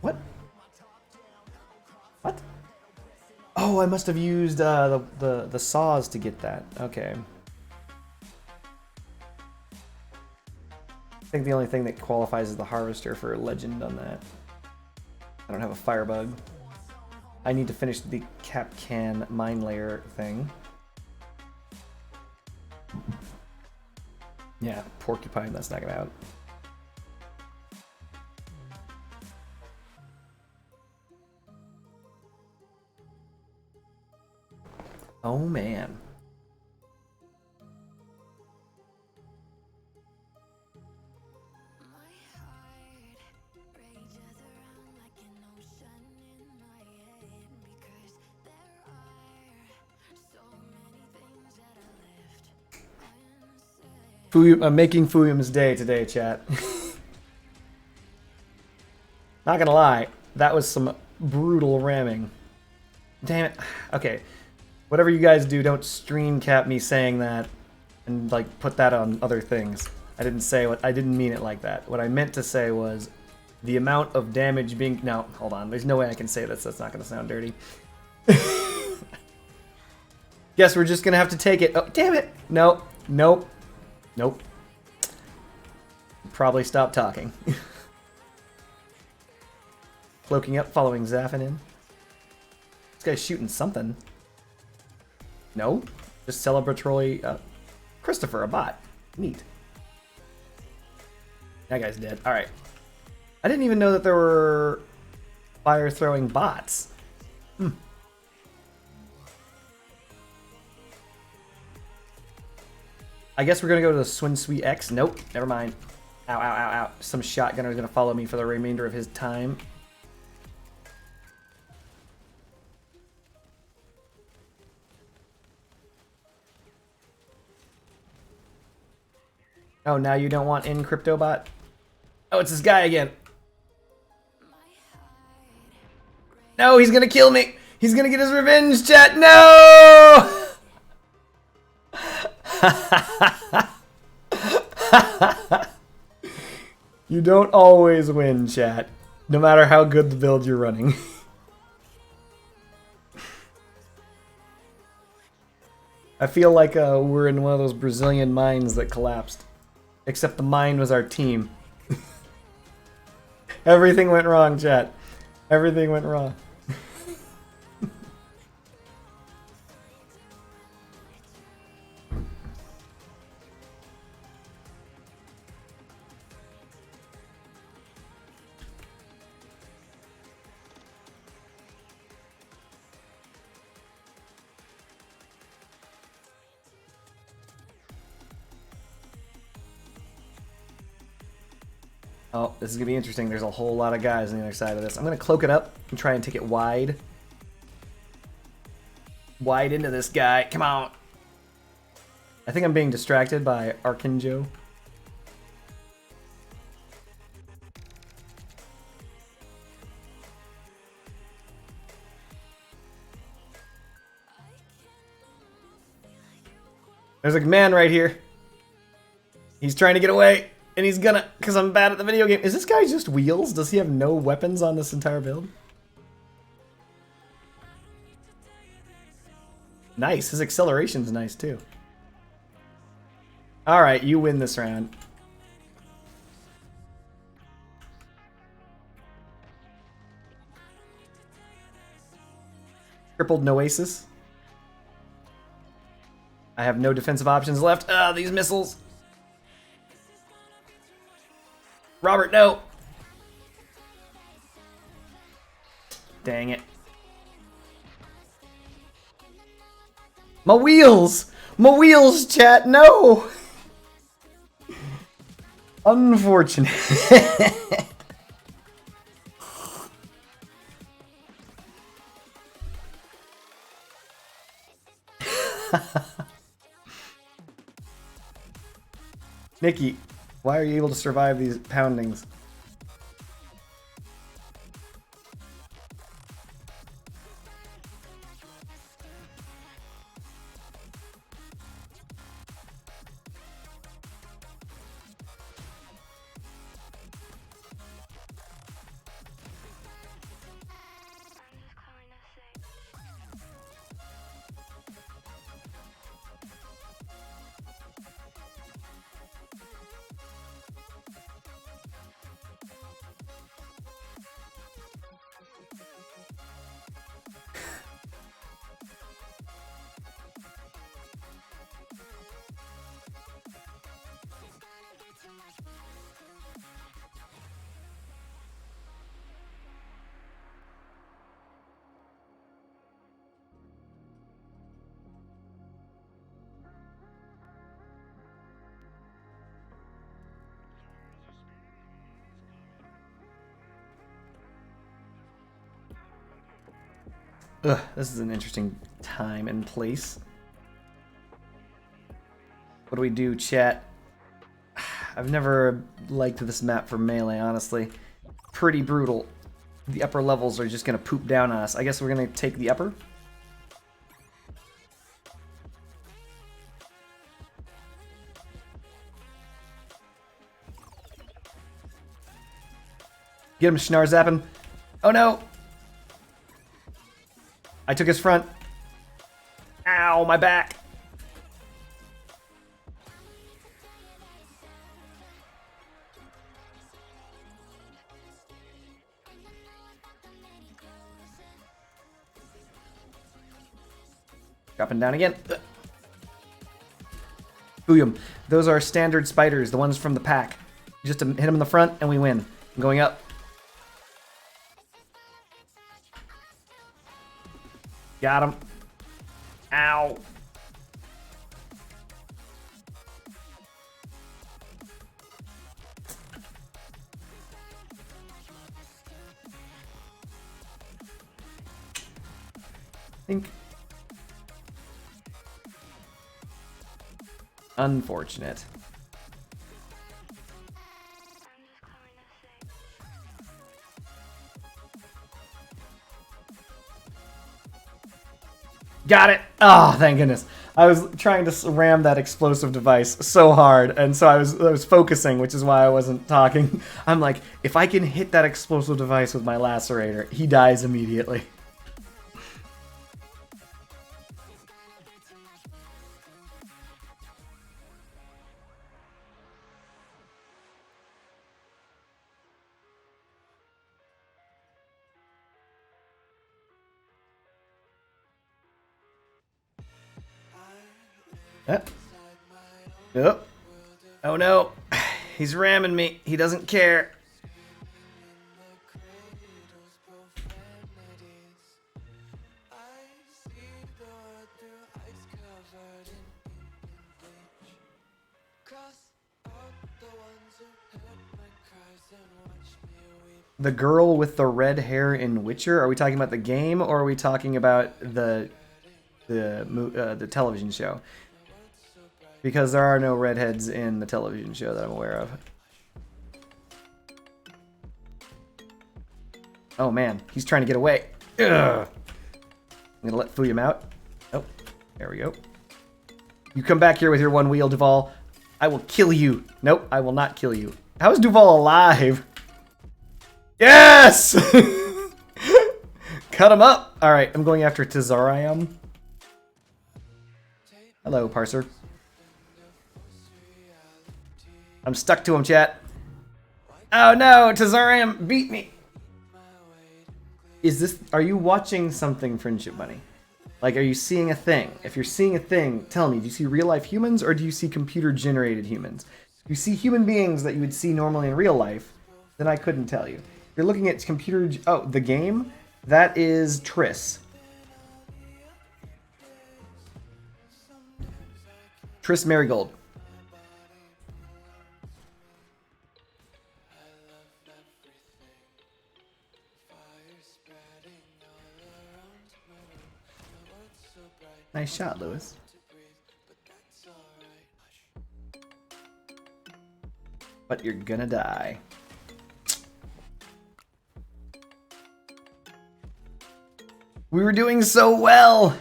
What? What? Oh, I must have used the saws to get that. Okay. I think the only thing that qualifies is the harvester for legend on that. I don't have a firebug. I need to finish the Capcan mine layer thing. Yeah, porcupine, that's not gonna out. Oh man. I'm making Fuyum's day today, chat. Not gonna lie, that was some brutal ramming. Damn it. Okay. Whatever you guys do, don't stream cap me saying that and like put that on other things. I didn't mean it like that. What I meant to say was the amount of damage being... No, hold on. There's no way I can say this. That's not gonna sound dirty. Guess we're just gonna have to take it. Oh, damn it. Nope. Probably stop talking. Cloaking up, following Zaffin in. This guy's shooting something. No? Just celebratory... Christopher, a bot. Neat. That guy's dead. Alright. I didn't even know that there were fire-throwing bots. I guess we're gonna go to the Swin Sweet X. Nope, never mind. Ow, ow, ow, ow. Some shotgunner is gonna follow me for the remainder of his time. Oh, now you don't want in CryptoBot? Oh, it's this guy again. No, he's gonna kill me. He's gonna get his revenge, chat. No! You don't always win, chat. No matter how good the build you're running. I feel like we're in one of those Brazilian mines that collapsed. Except the mine was our team. Everything went wrong, chat. Everything went wrong. Oh, this is going to be interesting. There's a whole lot of guys on the other side of this. I'm going to cloak it up and try and take it wide. Wide into this guy. Come on. I think I'm being distracted by Arkinjo. There's a man right here. He's trying to get away, and he's gonna, because I'm bad at the video game. Is this guy just wheels? Does he have no weapons on this entire build? Nice. His acceleration's nice, too. Alright, you win this round. Crippled Noasis. I have no defensive options left. Ah, these missiles. Robert, no. Dang it. My wheels! My wheels, chat, no! Unfortunate. Nikki, why are you able to survive these poundings? Ugh, this is an interesting time and place. What do we do, chat? I've never liked this map for melee, honestly. Pretty brutal. The upper levels are just gonna poop down on us. I guess we're gonna take the upper. Get him, Schnarzappin'. Oh no! I took his front. Ow, my back. Dropping down again. Boom. Those are standard spiders, the ones from the pack. Just to hit them in the front and we win. I'm going up. Got him. Ow. Think. Unfortunate. Got it! Oh, thank goodness. I was trying to ram that explosive device so hard, and so I was focusing, which is why I wasn't talking. I'm like, if I can hit that explosive device with my lacerator, he dies immediately. Yep. Oh no. He's ramming me. He doesn't care. The girl with the red hair in Witcher? Are we talking about the game, or are we talking about the television show? Because there are no redheads in the television show that I'm aware of. Oh man, he's trying to get away. Ugh. I'm gonna let Fuyum out. Oh, there we go. You come back here with your one wheel, Duval. I will kill you. Nope, I will not kill you. How is Duval alive? Yes! Cut him up. All right, I'm going after Tazarium. Hello, parser. I'm stuck to him, chat. Oh no, Tazarium beat me. Are you watching something, Friendship Bunny? Like, are you seeing a thing? If you're seeing a thing, tell me, do you see real life humans or do you see computer generated humans? If you see human beings that you would see normally in real life, then I couldn't tell you. If you're looking at the game, that is Triss. Triss Marigold. Nice shot, Lewis. But you're gonna die. We were doing so well!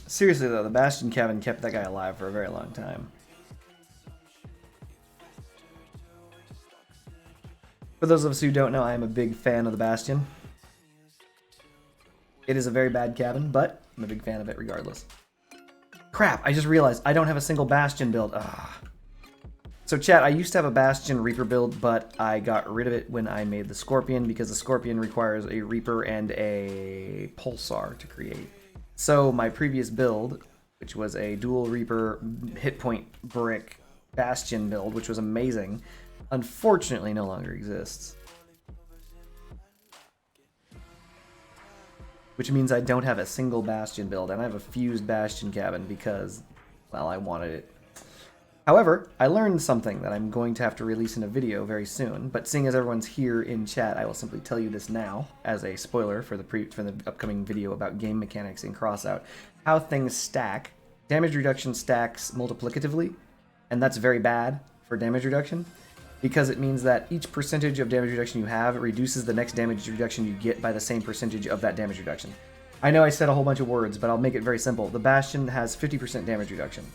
Seriously though, the Bastion cabin kept that guy alive for a very long time. For those of us who don't know, I am a big fan of the Bastion. It is a very bad cabin, but I'm a big fan of it regardless. Crap, I just realized I don't have a single Bastion build. Ah. So chat, I used to have a Bastion Reaper build, but I got rid of it when I made the Scorpion because the Scorpion requires a Reaper and a Pulsar to create. So my previous build, which was a dual Reaper hit point brick Bastion build, which was amazing, unfortunately no longer exists. Which means I don't have a single Bastion build, and I have a fused Bastion cabin because, well, I wanted it. However, I learned something that I'm going to have to release in a video very soon, but seeing as everyone's here in chat, I will simply tell you this now as a spoiler for the upcoming video about game mechanics in Crossout. How things stack. Damage reduction stacks multiplicatively, and that's very bad for damage reduction because it means that each percentage of damage reduction you have reduces the next damage reduction you get by the same percentage of that damage reduction. I know I said a whole bunch of words, but I'll make it very simple. The Bastion has 50% damage reduction.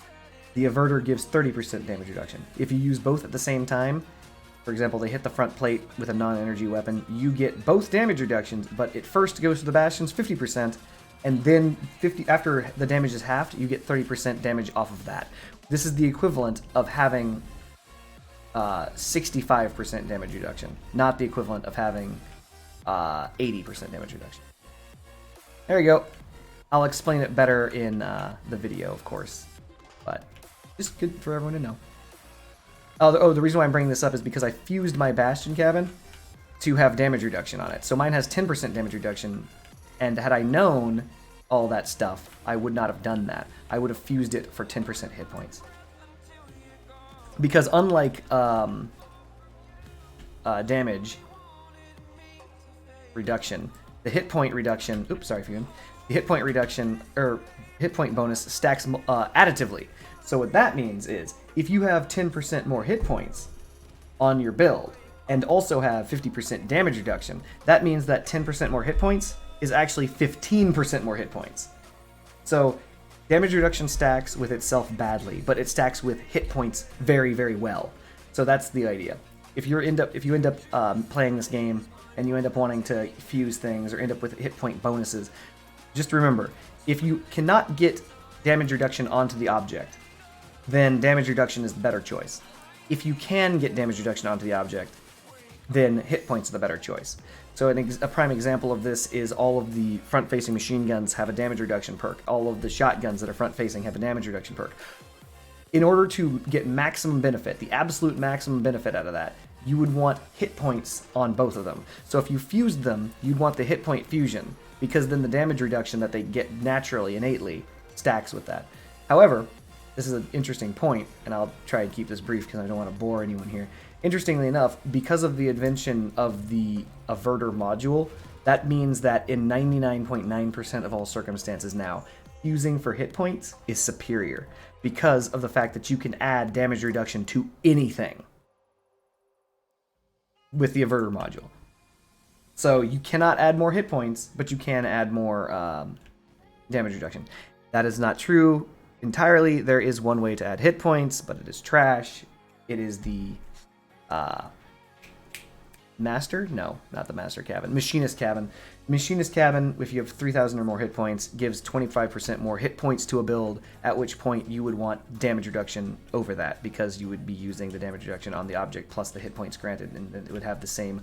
The Averter gives 30% damage reduction. If you use both at the same time, for example, they hit the front plate with a non-energy weapon, you get both damage reductions, but it first goes to the Bastion's 50%, and then after the damage is halved, you get 30% damage off of that. This is the equivalent of having 65% damage reduction, not the equivalent of having 80% damage reduction. There you go. I'll explain it better in the video, of course, but just good for everyone to know. Oh, the reason why I'm bringing this up is because I fused my Bastion cabin to have damage reduction on it. So mine has 10% damage reduction, and had I known all that stuff, I would not have done that. I would have fused it for 10% hit points. Because unlike damage reduction, the hit point reduction, oops, sorry, Fume. The hit point reduction, or hit point bonus stacks additively. So what that means is, if you have 10% more hit points on your build, and also have 50% damage reduction, that means that 10% more hit points is actually 15% more hit points. So damage reduction stacks with itself badly, but it stacks with hit points very, very well. So that's the idea. If you end up playing this game and you end up wanting to fuse things or end up with hit point bonuses, just remember, if you cannot get damage reduction onto the object, then damage reduction is the better choice. If you can get damage reduction onto the object, then hit points are the better choice. So a prime example of this is all of the front-facing machine guns have a damage reduction perk. All of the shotguns that are front-facing have a damage reduction perk. In order to get maximum benefit, the absolute maximum benefit out of that, you would want hit points on both of them. So if you fused them, you'd want the hit point fusion, because then the damage reduction that they get naturally, innately, stacks with that. However, this is an interesting point, and I'll try and keep this brief because I don't want to bore anyone here. Interestingly enough, because of the invention of the Averter module, that means that in 99.9% of all circumstances now, fusing for hit points is superior because of the fact that you can add damage reduction to anything with the Averter module. So you cannot add more hit points, but you can add more damage reduction. That is not true entirely. There is one way to add hit points, but it is trash. It is the Master? No, not the Master cabin. Machinist cabin. Machinist cabin, if you have 3,000 or more hit points, gives 25% more hit points to a build, at which point you would want damage reduction over that, because you would be using the damage reduction on the object plus the hit points granted, and it would have the same,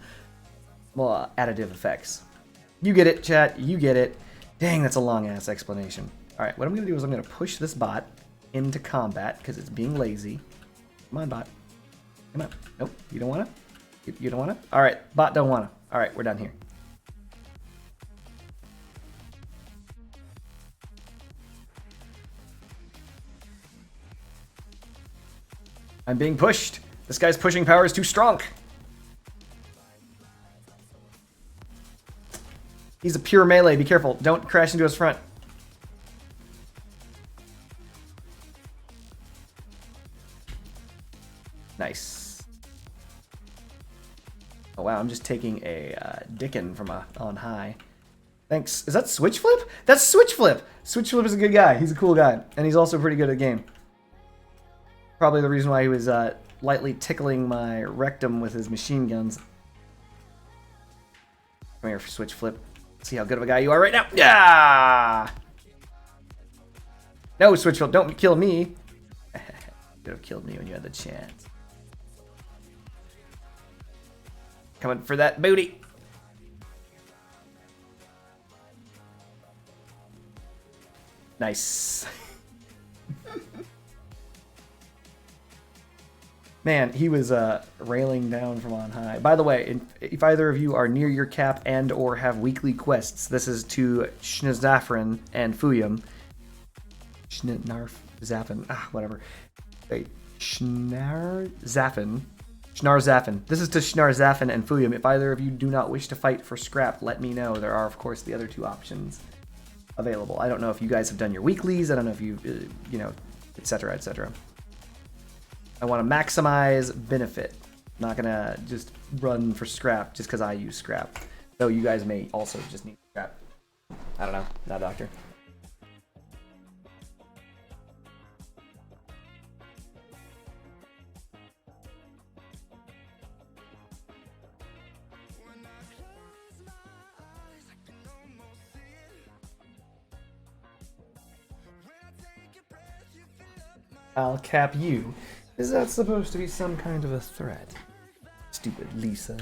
well, additive effects. You get it, chat. You get it. Dang, that's a long-ass explanation. Alright, what I'm going to do is I'm going to push this bot into combat, because it's being lazy. Come on, bot. Come on. Nope, you don't want to? You don't want to? Alright, bot don't want to. Alright, we're done here. I'm being pushed. This guy's pushing power is too strong. He's a pure melee. Be careful. Don't crash into his front. Nice. Oh wow, I'm just taking a Dickin from on high. Thanks. Is that Switch Flip? That's Switch Flip! Switch Flip is a good guy. He's a cool guy. And he's also pretty good at the game. Probably the reason why he was lightly tickling my rectum with his machine guns. Come here, Switch Flip. See how good of a guy you are right now. Yeah! No, Switch Flip, don't kill me. You could have killed me when you had the chance. Coming for that booty. Nice. Man, he was railing down from on high. By the way, if either of you are near your cap and or have weekly quests, this is to Schnarzafren and Fuyum. Schnarzafren, whatever. Wait, Schnarzafren. This is to Schnarzafren and Fuyum. If either of you do not wish to fight for scrap, let me know. There are, of course, the other two options available. I don't know if you guys have done your weeklies. I don't know if you, you know, etc., etc. I want to maximize benefit. I'm not gonna just run for scrap just because I use scrap. Though you guys may also just need scrap. I don't know. Not a doctor. I'll cap you. Is that supposed to be some kind of a threat? Stupid Lisa.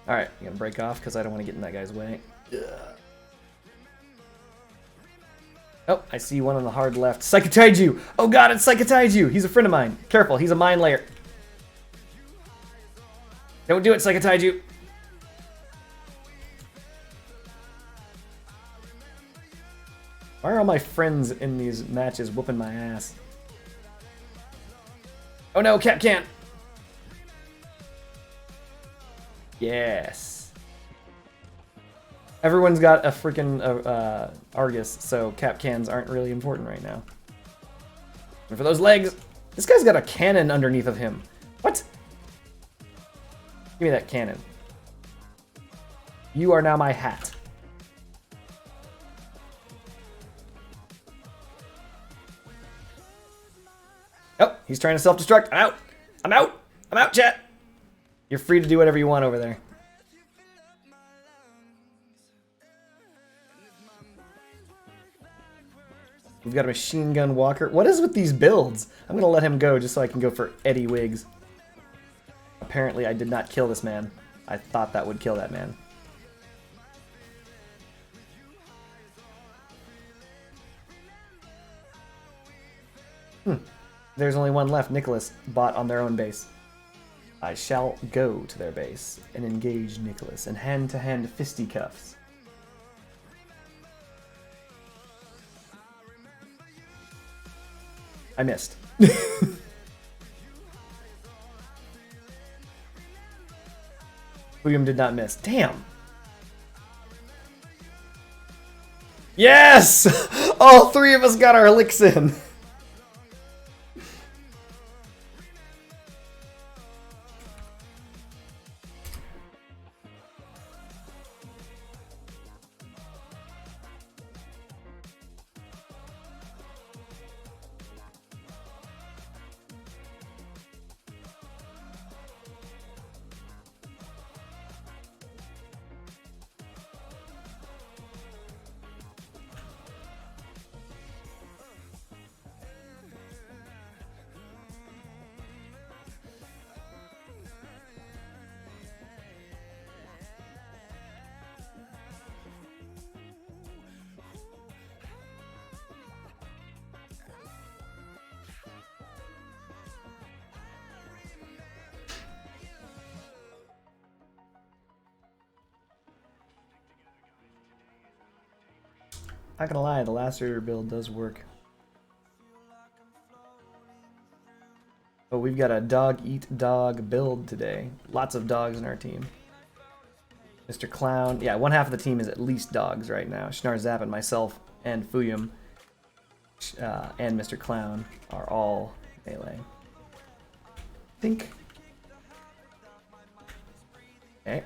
Alright, I'm gonna break off because I don't want to get in that guy's way. Ugh. Oh, I see one on the hard left. Psychotaiju! Oh god, it's Psychotaiju! He's a friend of mine. Careful, he's a mine layer. Don't do it, Psychotaiju! Why are all my friends in these matches whooping my ass? Oh no, Cap can't! Yes. Everyone's got a freaking Argus, so cap cans aren't really important right now. And for those legs, this guy's got a cannon underneath of him. What? Give me that cannon. You are now my hat. Oh, he's trying to self-destruct. I'm out. I'm out. I'm out, chat. You're free to do whatever you want over there. We've got a machine gun walker. What is with these builds? I'm gonna let him go just so I can go for Eddie Wiggs. Apparently I did not kill this man. I thought that would kill that man. There's only one left. Nicholas bought on their own base. I shall go to their base and engage Nicholas in hand-to-hand fisticuffs. I missed. William did not miss. Damn! Yes! All three of us got our licks in! Not gonna lie, the Lacerator build does work. But we've got a dog-eat-dog build today. Lots of dogs in our team. Mr. Clown. Yeah, one half of the team is at least dogs right now. Schnar Zap and myself and Fuyum and Mr. Clown are all melee. I think. Okay.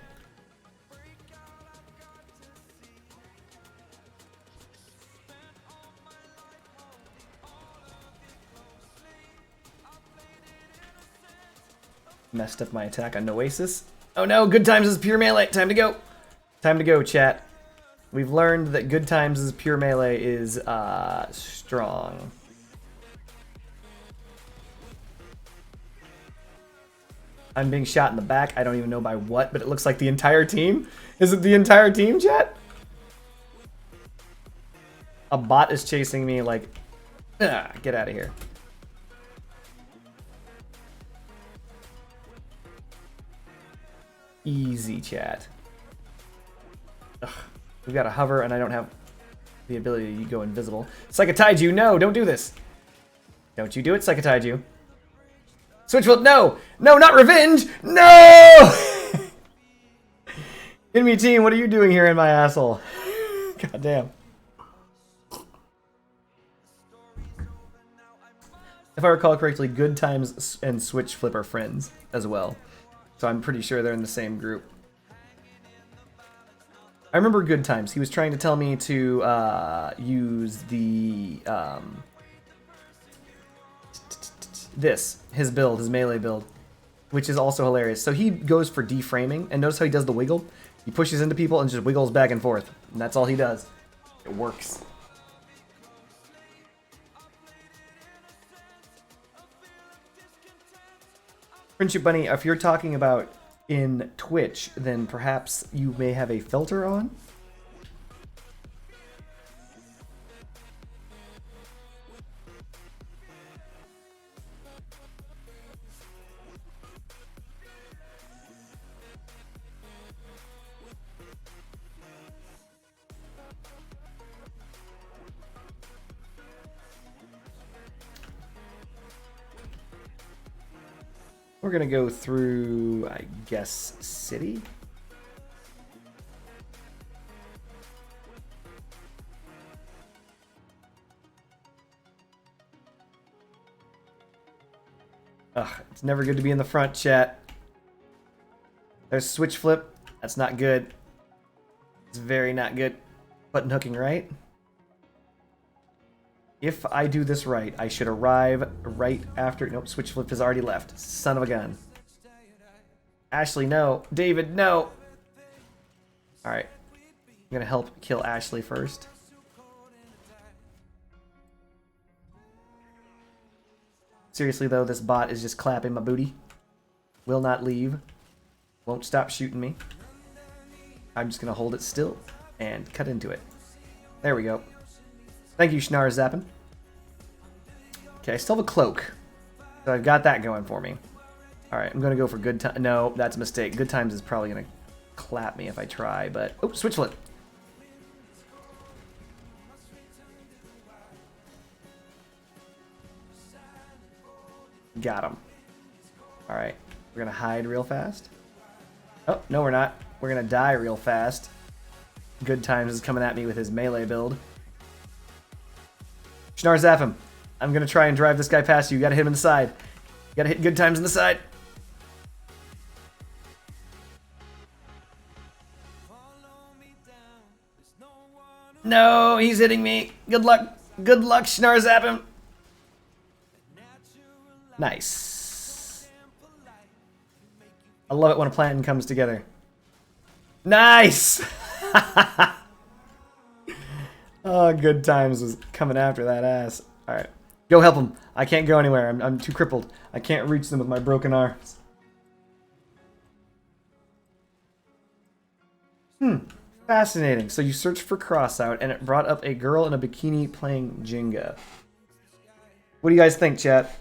Messed up my attack on Noasis. Oh no, Good Times is pure melee. Time to go. Time to go, chat. We've learned that Good Times' pure melee is strong. I'm being shot in the back. I don't even know by what, but it looks like the entire team. Is it the entire team, chat? A bot is chasing me like, get out of here. Easy, chat. Ugh. We've got to hover, and I don't have the ability to go invisible. Psychotaiju, no, don't do this. Don't you do it, Psychotaiju. Switchfoot, no! No, not revenge! No! Enemy team, what are you doing here in my asshole? God damn. If I recall correctly, Good Times and Switch Flip are friends as well. So I'm pretty sure they're in the same group. I remember Good Times. He was trying to tell me to use the his build, his melee build, which is also hilarious. So he goes for deframing, and notice how he does the wiggle? He pushes into people and just wiggles back and forth, and that's all he does. It works. Friendship Bunny, if you're talking about in Twitch, then perhaps you may have a filter on? We're gonna go through, I guess, city. Ugh, it's never good to be in the front, chat. There's switch flip. That's not good. It's very not good. Button hooking right. If I do this right, I should arrive right after... Nope, switch flip has already left. Son of a gun. Ashley, no. David, no. Alright. I'm gonna help kill Ashley first. Seriously though, this bot is just clapping my booty. Will not leave. Won't stop shooting me. I'm just gonna hold it still and cut into it. There we go. Thank you, Schnar Zappin. Okay, I still have a cloak. So I've got that going for me. Alright, I'm gonna go for good time. No, that's a mistake. Good times is probably gonna clap me if I try, but... Oh, switch flip. Got him. Alright, we're gonna hide real fast. Oh, no we're not. We're gonna die real fast. Good times is coming at me with his melee build. Schnar zap him. I'm gonna try and drive this guy past you. You gotta hit him in the side. You gotta hit good times in the side. No, he's hitting me. Good luck. Good luck, Schnar zap him. Nice. I love it when a plan comes together. Nice! Oh, good times was coming after that ass. Alright. Go help him. I can't go anywhere. I'm too crippled. I can't reach them with my broken arms. Fascinating. So you searched for Crossout and it brought up a girl in a bikini playing Jenga. What do you guys think, chat?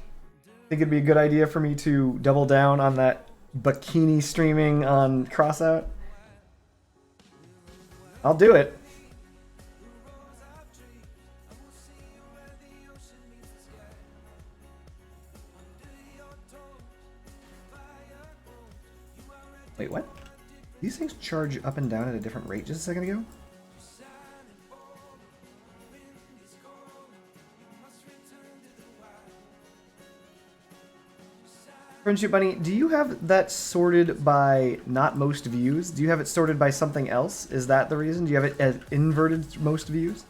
Think it'd be a good idea for me to double down on that bikini streaming on Crossout? I'll do it. Wait, what? These things charge up and down at a different rate just a second ago? Friendship Bunny, do you have that sorted by not most views? Do you have it sorted by something else? Is that the reason? Do you have it as inverted most views?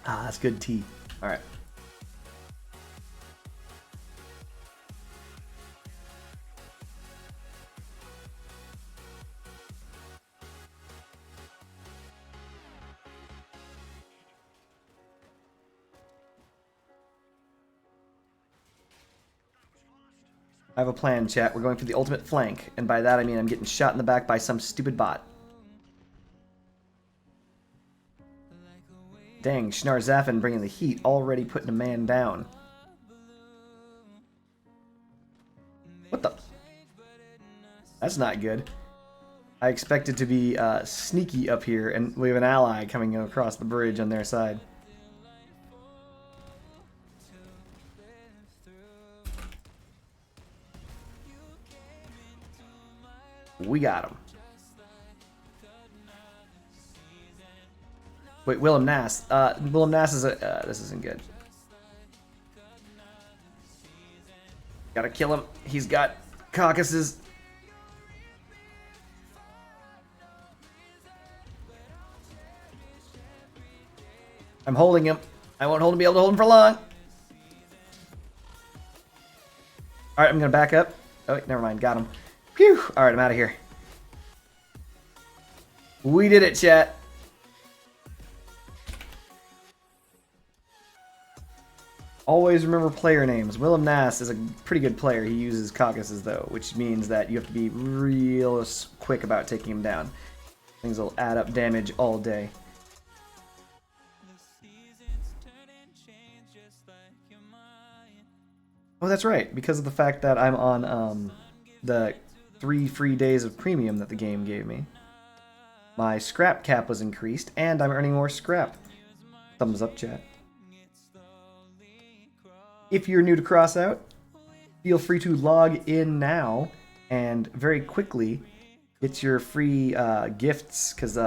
Ah, that's good tea. All right. I have a plan, chat. We're going for the ultimate flank, and by that I mean I'm getting shot in the back by some stupid bot. Dang, Schnar Zaffin bringing the heat, already putting a man down. What the? That's not good. I expected to be sneaky up here, and we have an ally coming across the bridge on their side. We got him. Wait, Willem Nass. Willem Nass is a... this isn't good. Gotta kill him. He's got caucuses. I'm holding him. I won't be able to hold him for long. Alright, I'm gonna back up. Oh, wait, never mind. Got him. Phew! Alright, I'm out of here. We did it, chat. Always remember player names. Willem Nass is a pretty good player. He uses caucuses, though, which means that you have to be real quick about taking him down. Things will add up damage all day. Oh, that's right. Because of the fact that I'm on the 3 free days of premium that the game gave me, my scrap cap was increased, and I'm earning more scrap. Thumbs up, chat. If you're new to Crossout, feel free to log in now and very quickly get your free gifts, because,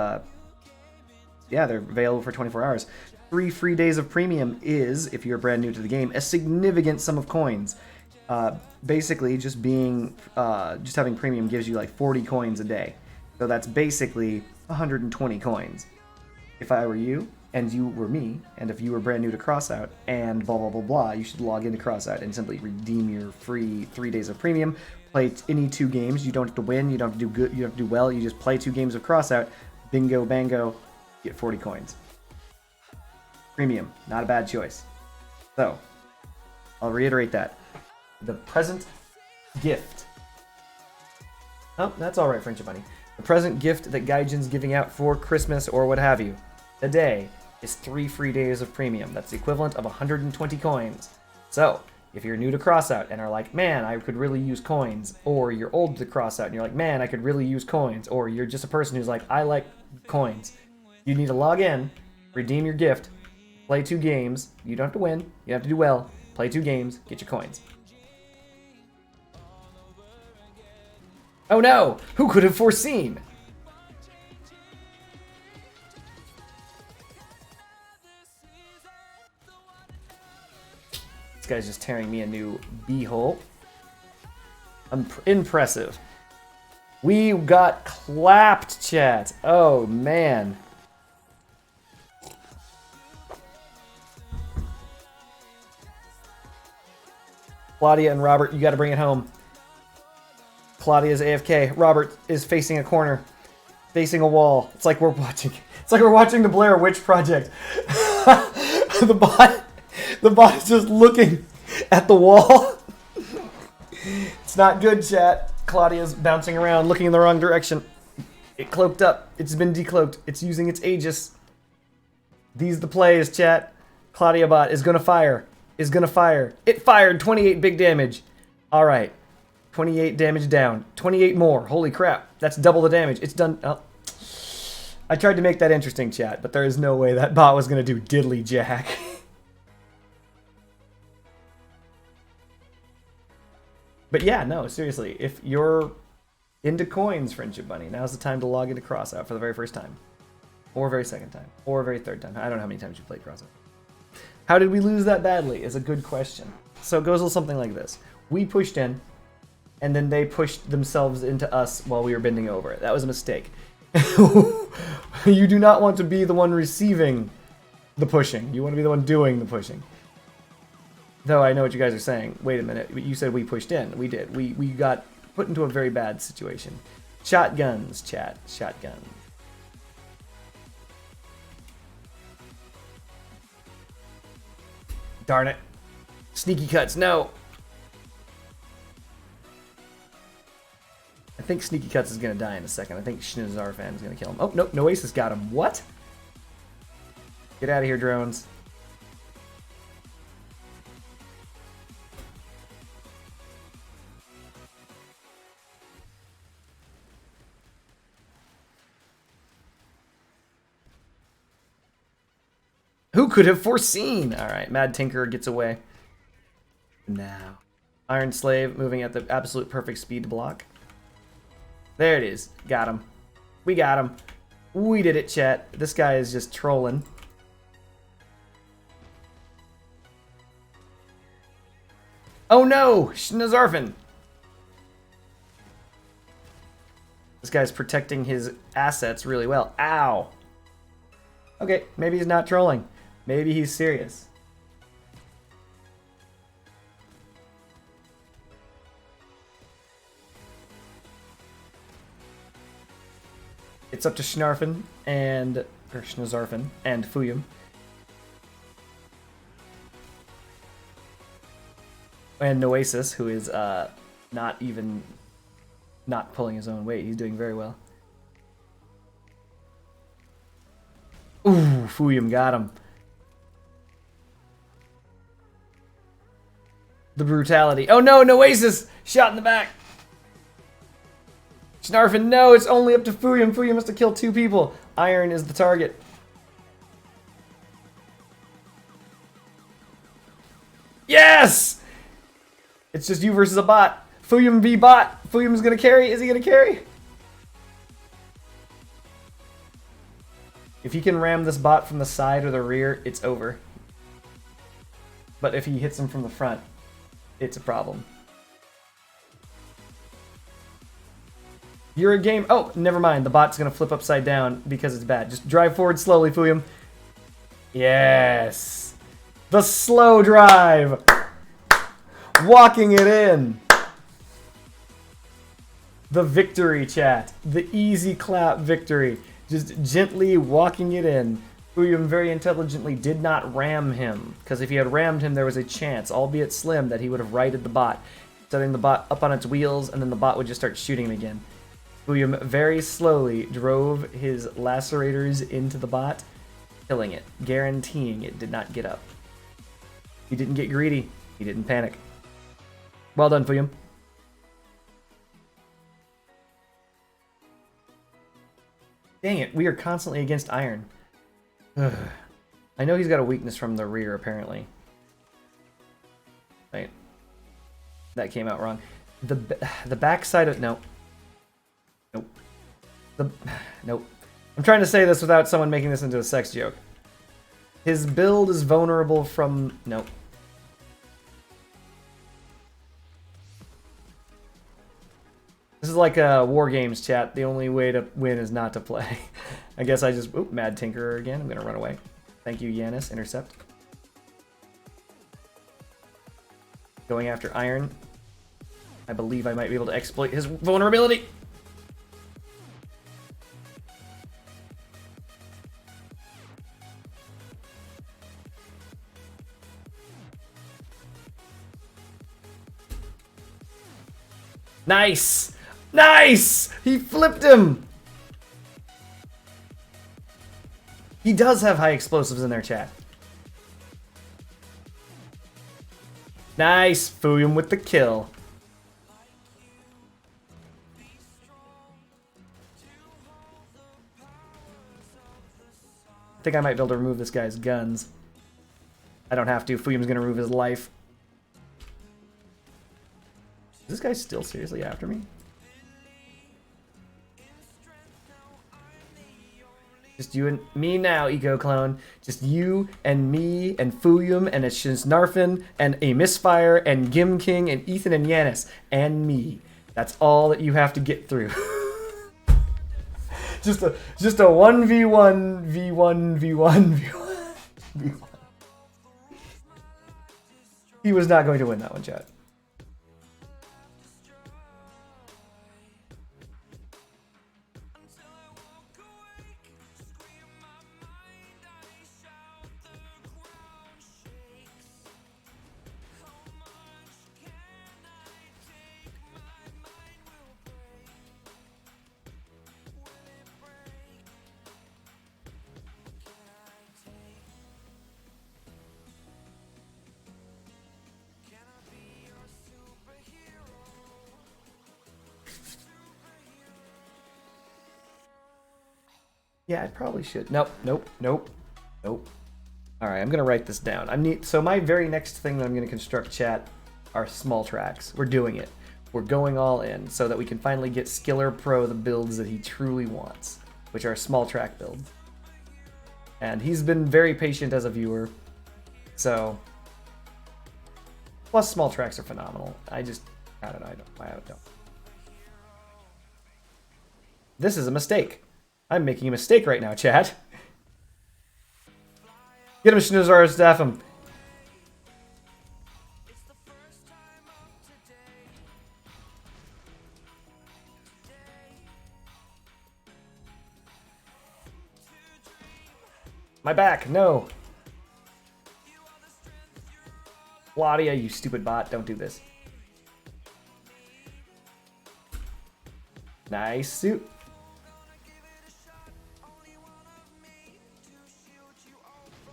yeah, they're available for 24 hours. 3 free days of premium is, if you're brand new to the game, a significant sum of coins. Basically, just having premium gives you like 40 coins a day. So that's basically 120 coins. If I were you, and you were me, and if you were brand new to Crossout, and blah, blah, blah, blah, you should log into Crossout and simply redeem your free 3 days of premium. Play any 2 games. You don't have to win. You don't have to do good. You don't have to do well. You just play 2 games of Crossout. Bingo, bango. Get 40 coins. Premium. Not a bad choice. So, I'll reiterate that. The present gift. Oh, that's alright, Friendship Bunny. The present gift that Gaijin's giving out for Christmas or what have you today is 3 free days of premium. That's the equivalent of 120 coins. So, if you're new to Crossout and are like, man, I could really use coins, or you're old to Crossout and you're like, man, I could really use coins, or you're just a person who's like, I like coins, you need to log in, redeem your gift, play 2 games. You don't have to win, you don't have to do well. Play 2 games, get your coins. Oh no! Who could have foreseen? This guy's just tearing me a new b-hole. Impressive. We got clapped, chat. Oh, man. Claudia and Robert, you gotta bring it home. Claudia's AFK. Robert is facing a corner, facing a wall. It's like we're watching. It's like we're watching the Blair Witch Project. the bot is just looking at the wall. It's not good, chat. Claudia's bouncing around, looking in the wrong direction. It cloaked up. It's been decloaked. It's using its Aegis. These the plays, chat. Claudia bot is gonna fire. Is gonna fire. It fired 28 big damage. All right. 28 damage down. 28 more. Holy crap. That's double the damage. It's done. Oh. I tried to make that interesting, chat, but there is no way that bot was going to do diddly jack. But yeah, no, seriously. If you're into coins, Friendship Bunny, now's the time to log into Crossout for the very first time. Or very second time. Or very third time. I don't know how many times you played Crossout. How did we lose that badly is a good question. So it goes a little something like this. We pushed in, and then they pushed themselves into us while we were bending over. That was a mistake. You do not want to be the one receiving the pushing. You want to be the one doing the pushing. Though I know what you guys are saying. Wait a minute. You said we pushed in. We did. We got put into a very bad situation. Shotguns, chat. Shotguns. Darn it. Sneaky cuts. No. I think Sneaky Cuts is going to die in a second. I think Shinazarfan is going to kill him. Oh, no. Noasis got him. What? Get out of here, drones. Who could have foreseen? All right, Mad Tinker gets away. Now, Iron Slave moving at the absolute perfect speed to block. There it is. Got him. We got him. We did it, chat. This guy is just trolling. Oh no! Shinazarfan! This guy's protecting his assets really well. Ow! Okay, maybe he's not trolling. Maybe he's serious. It's up to Schnarfin and or Schnazarfin and Fuyum. And Noasis, who is not pulling his own weight. He's doing very well. Ooh, Fuyum got him. The brutality. Oh no, Noasis! Shot in the back. Snarfin, no, it's only up to Fuyum. Fuyum has to kill 2 people. Iron is the target. Yes! It's just you versus a bot. Fuyum v bot. Fuyum's gonna carry. Is he gonna carry? If he can ram this bot from the side or the rear, it's over. But if he hits him from the front, it's a problem. You're a game. Oh, never mind. The bot's gonna flip upside down because it's bad. Just drive forward slowly, Fuyum. Yes. The slow drive. Walking it in. The victory, chat. The easy clap victory. Just gently walking it in. Fuyum very intelligently did not ram him, because if he had rammed him, there was a chance, albeit slim, that he would have righted the bot, setting the bot up on its wheels, and then the bot would just start shooting him again. Fuyum very slowly drove his lacerators into the bot, killing it, guaranteeing it did not get up. He didn't get greedy. He didn't panic. Well done, Fuyum. Dang it, we are constantly against iron. Ugh. I know he's got a weakness from the rear, apparently. Right. That came out wrong. The backside of... No. Nope. Nope. I'm trying to say this without someone making this into a sex joke. His build is vulnerable from... Nope. This is like a War Games chat. The only way to win is not to play. I guess I just... Oop, Mad Tinkerer again. I'm going to run away. Thank you, Yanis. Intercept. Going after Iron. I believe I might be able to exploit his vulnerability. Nice! Nice! He flipped him! He does have high explosives in their chat. Nice! Fuyum with the kill. I think I might be able to remove this guy's guns. I don't have to. Fuyum's gonna remove his life. Is this guy still seriously after me? Just you and me now, Eco Clone. Just you and me and Fuyum and a Shiznarfin and a Misfire and Gim King and Ethan and Yanis and me. That's all that you have to get through. just a 1v1, V1, V1, V1. He was not going to win that one, chat. Yeah, I probably should. Nope, nope, nope, nope. All right, I'm gonna write this down. So my very next thing that I'm gonna construct, chat, are small tracks. We're doing it. We're going all in so that we can finally get Skiller Pro the builds that he truly wants, which are small track builds. And he's been very patient as a viewer, so. Plus, small tracks are phenomenal. I don't know. I don't. This is a mistake. I'm making a mistake right now, chat. Get him, Schnoozar, staff him. My back, no. Claudia, you stupid bot, don't do this. Nice suit.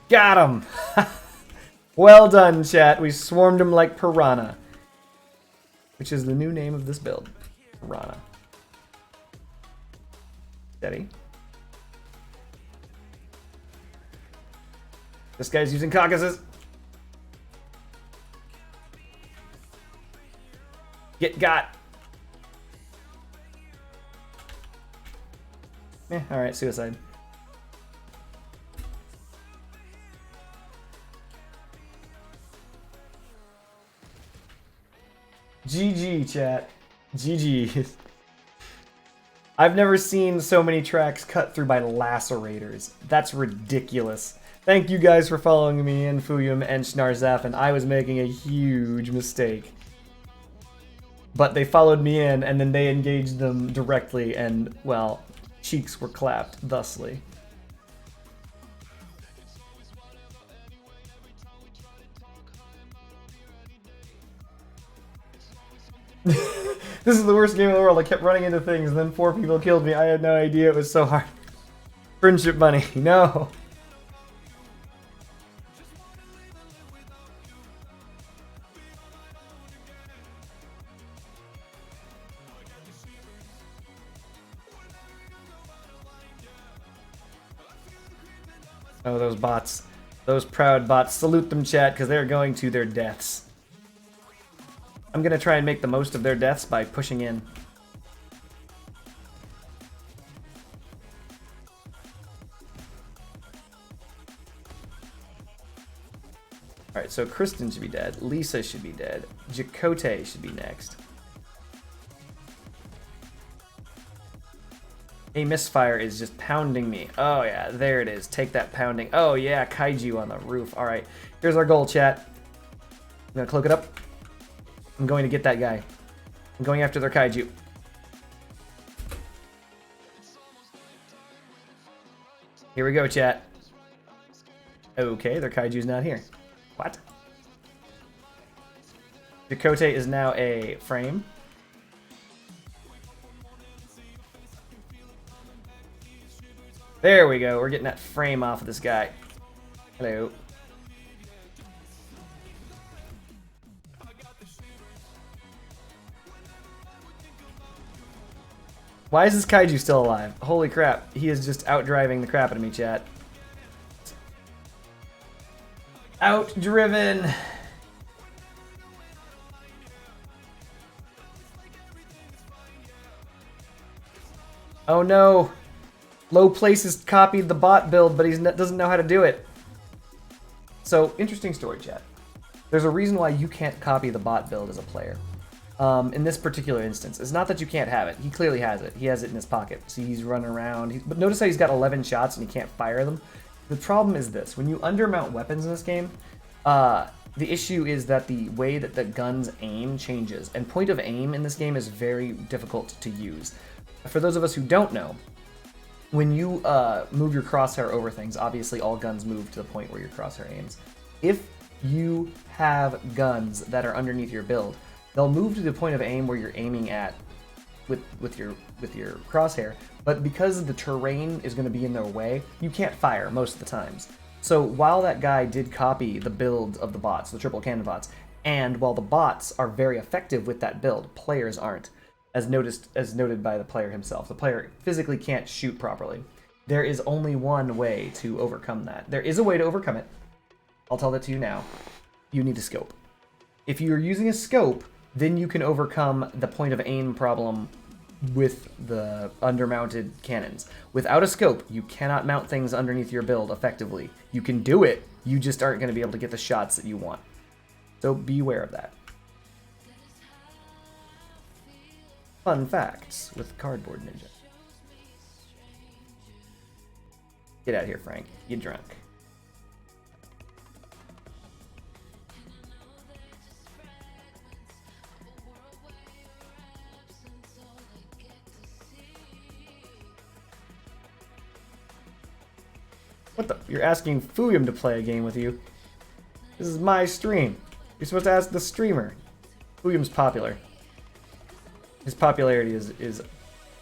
Got him! Well done, chat. We swarmed him like Piranha. Which is the new name of this build. Piranha. Steady. This guy's using Caucasus. Get got. Alright, suicide. GG, chat. GG. I've never seen so many tracks cut through by lacerators. That's ridiculous. Thank you guys for following me and Fuyum and Schnarzaf, and I was making a huge mistake. But they followed me in, and then they engaged them directly, and, well, cheeks were clapped thusly. This is the worst game in the world. I kept running into things, and then 4 people killed me. I had no idea it was so hard. Friendship bunny, no. Oh, those bots. Those proud bots. Salute them, chat, because they're going to their deaths. I'm going to try and make the most of their deaths by pushing in. Alright, so Kristen should be dead. Lisa should be dead. Jacote should be next. A misfire is just pounding me. Oh yeah, there it is. Take that pounding. Oh yeah, kaiju on the roof. Alright, here's our goal, chat. I'm gonna cloak it up. I'm going to get that guy. I'm going after their kaiju. Here we go, chat. Okay, their kaiju's not here. What? Jacote is now a frame. There we go. We're getting that frame off of this guy. Hello. Why is this kaiju still alive? Holy crap. He is just outdriving the crap out of me, chat. Outdriven. Oh no. Low Places copied the bot build, but he doesn't know how to do it. So, interesting story, chat. There's a reason why you can't copy the bot build as a player. In this particular instance. It's not that you can't have it. He clearly has it. He has it in his pocket. See, he's running around. But notice how he's got 11 shots and he can't fire them. The problem is this. When you undermount weapons in this game, the issue is that the way that the guns aim changes. And point of aim in this game is very difficult to use. For those of us who don't know, when you move your crosshair over things, obviously all guns move to the point where your crosshair aims. If you have guns that are underneath your build, they'll move to the point of aim where you're aiming at with your crosshair, but because the terrain is going to be in their way, you can't fire most of the times. So while that guy did copy the build of the bots, the triple cannon bots, and while the bots are very effective with that build, players aren't, as noted by the player himself. The player physically can't shoot properly. There is only one way to overcome that. There is a way to overcome it. I'll tell that to you now. You need a scope. If you're using a scope, then you can overcome the point of aim problem with the undermounted cannons. Without a scope, you cannot mount things underneath your build effectively. You can do it, you just aren't going to be able to get the shots that you want. So be aware of that. Fun facts with Cardboard Ninja. Get out of here, Frank. You're drunk. What the? You're asking Fuyum to play a game with you? This is my stream. You're supposed to ask the streamer. Fuyum's popular. His popularity is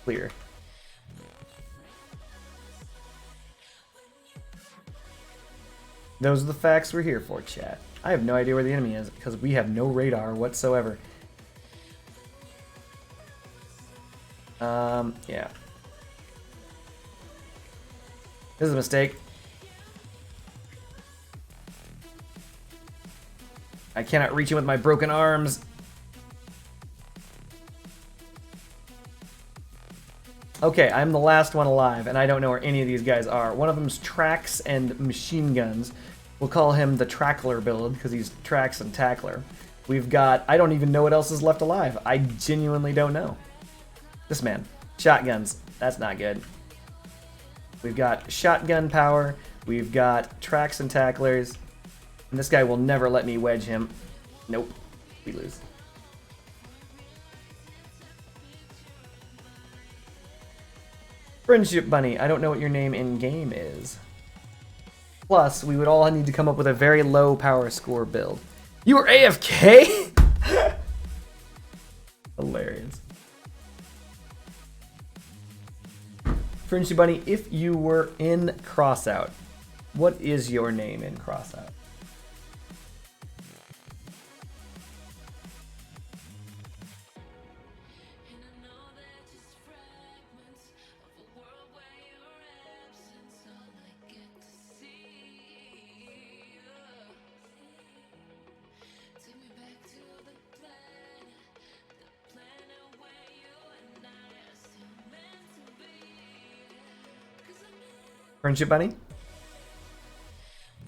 clear. Those are the facts we're here for, chat. I have no idea where the enemy is because we have no radar whatsoever. Yeah. This is a mistake. I cannot reach him with my broken arms. Okay, I'm the last one alive, and I don't know where any of these guys are. One of them's Trax and Machine Guns. We'll call him the Trackler build, because he's Trax and Tackler. We've got... I don't even know what else is left alive. I genuinely don't know. This man. Shotguns. That's not good. We've got shotgun power. We've got tracks and tacklers. And this guy will never let me wedge him. Nope. We lose. Friendship Bunny. I don't know what your name in-game is. Plus, we would all need to come up with a very low power score build. You were AFK? Hilarious. Friendship Bunny, if you were in Crossout, what is your name in Crossout? Friendship Bunny?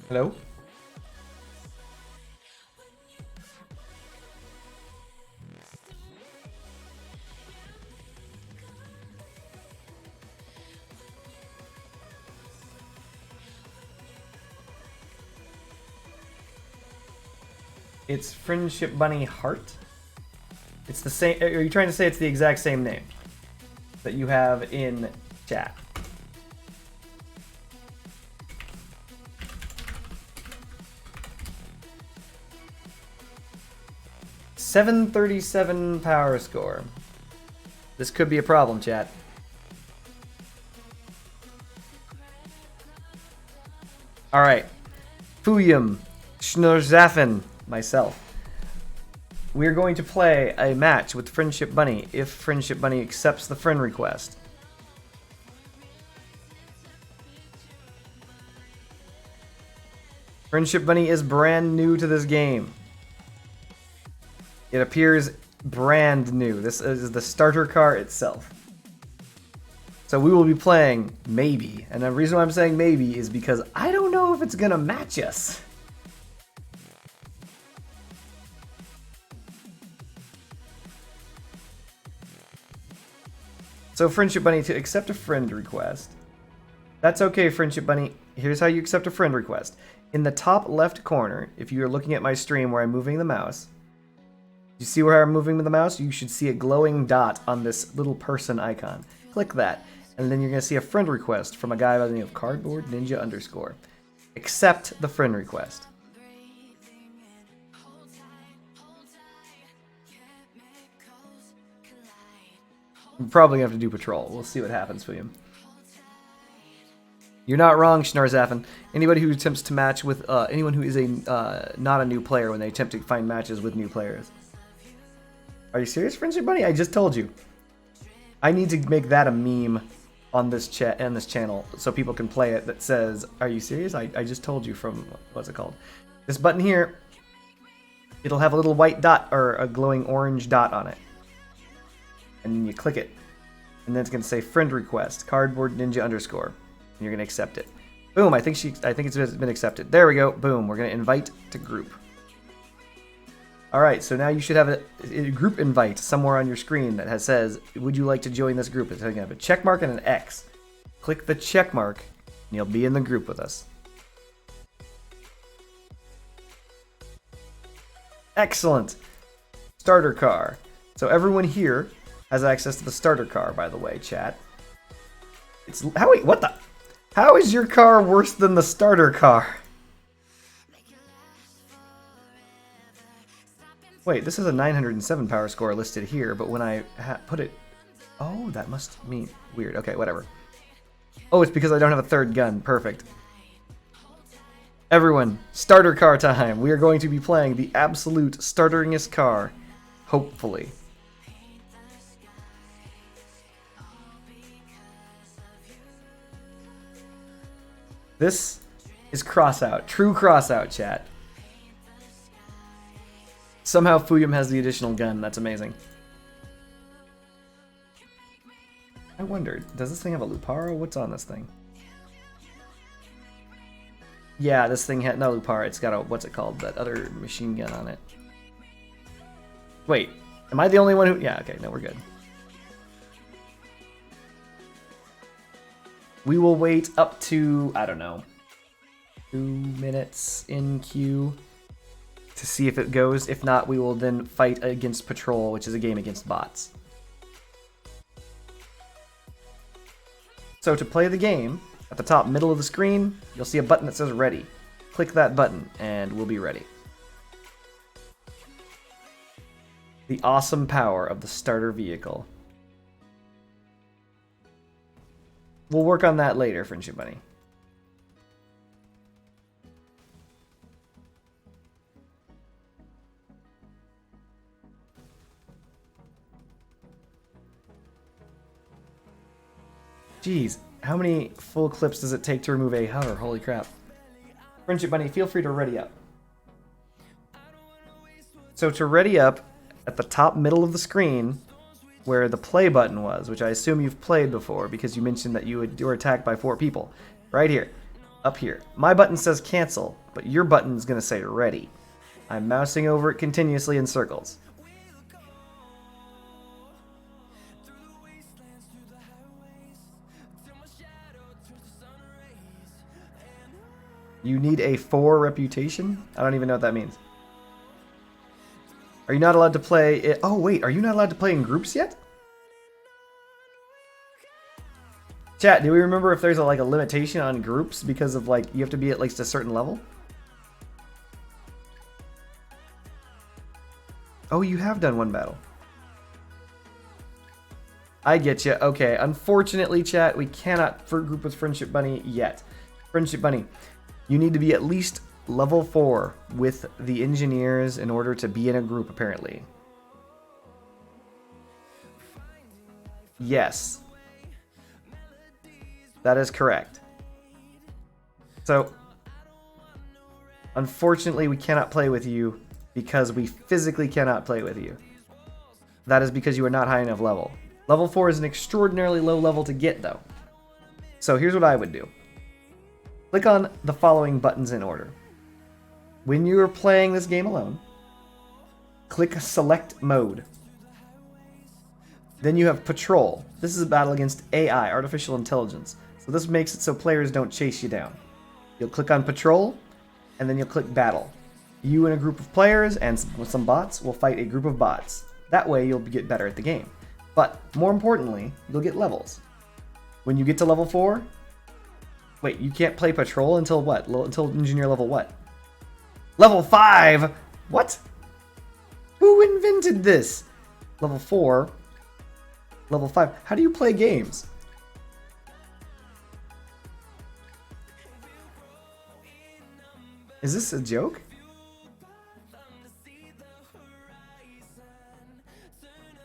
Hello? It's Friendship Bunny Heart? It's the same. Are you trying to say it's the exact same name that you have in chat? .737 power score. This could be a problem, chat. Alright. Fuyum, Schnurzaffen, myself. We're going to play a match with Friendship Bunny if Friendship Bunny accepts the friend request. Friendship Bunny is brand new to this game. It appears brand new. This is the starter car itself. So we will be playing maybe. And the reason why I'm saying maybe is because I don't know if it's going to match us. So Friendship Bunny, to accept a friend request. That's okay, Friendship Bunny. Here's how you accept a friend request. In the top left corner, if you are looking at my stream where I'm moving the mouse, you see where I'm moving the mouse? You should see a glowing dot on this little person icon. Click that, and then you're going to see a friend request from a guy by the name of Cardboard Ninja _. Accept the friend request. I'm probably going to have to do patrol. We'll see what happens for you. You're not wrong, Schnarzaffen. Anybody who attempts to match with anyone who is not a new player when they attempt to find matches with new players. Are you serious, Friendship Bunny? I just told you. I need to make that a meme on this chat and this channel so people can play it that says, "Are you serious? I just told you." From what's it called? This button here. It'll have a little white dot or a glowing orange dot on it, and then you click it, and then it's gonna say friend request, Cardboard Ninja _. And you're gonna accept it. Boom! I think it's been accepted. There we go. Boom! We're gonna invite to group. Alright, so now you should have a group invite somewhere on your screen that says, would you like to join this group? It's going to have a check mark and an X. Click the check mark, and you'll be in the group with us. Excellent! Starter car. So everyone here has access to the starter car, by the way, chat. How is your car worse than the starter car? Wait, this is a 907 power score listed here, but when I put it... Oh, that must mean... Weird. Okay, whatever. Oh, it's because I don't have a third gun. Perfect. Everyone, starter car time. We are going to be playing the absolute starteringest car. Hopefully. This is Crossout. True Crossout, chat. Somehow Fuyum has the additional gun. That's amazing. I wondered, does this thing have a Luparo? What's on this thing? Yeah, this thing had no Luparo. It's got a, what's it called? That other machine gun on it. Wait, am I the only one who... Yeah, okay, no, we're good. We will wait up to, I don't know, 2 minutes in queue to see if it goes. If not, we will then fight against Patrol, which is a game against bots. So to play the game, at the top middle of the screen, you'll see a button that says ready. Click that button and we'll be ready. The awesome power of the starter vehicle. We'll work on that later, Friendship Bunny. Jeez, how many full clips does it take to remove a hover? Holy crap. Friendship Bunny, feel free to ready up. So to ready up, at the top middle of the screen, where the play button was, which I assume you've played before because you mentioned that you were attacked by 4 people. Right here, up here. My button says cancel, but your button is going to say ready. I'm mousing over it continuously in circles. You need a 4 reputation? I don't even know what that means. Are you not allowed to play it? Oh wait, are you not allowed to play in groups yet? Chat, do we remember if there's a limitation on groups because of you have to be at least a certain level? Oh, you have done 1 battle. I get you. Okay, unfortunately, chat, we cannot group with Friendship Bunny yet. Friendship Bunny, you need to be at least level 4 with the engineers in order to be in a group, apparently. Yes. That is correct. So, unfortunately, we cannot play with you because we physically cannot play with you. That is because you are not high enough level. Level 4 is an extraordinarily low level to get, though. So here's what I would do. Click on the following buttons in order. When you are playing this game alone, click Select Mode. Then you have Patrol. This is a battle against AI, Artificial Intelligence. So this makes it so players don't chase you down. You'll click on Patrol, and then you'll click Battle. You and a group of players and some bots will fight a group of bots. That way you'll get better at the game. But more importantly, you'll get levels. When you get to level 4, wait, you can't play Patrol until what? Until Engineer level what? Level 5? What? Who invented this? Level 4. Level 5. How do you play games? Is this a joke?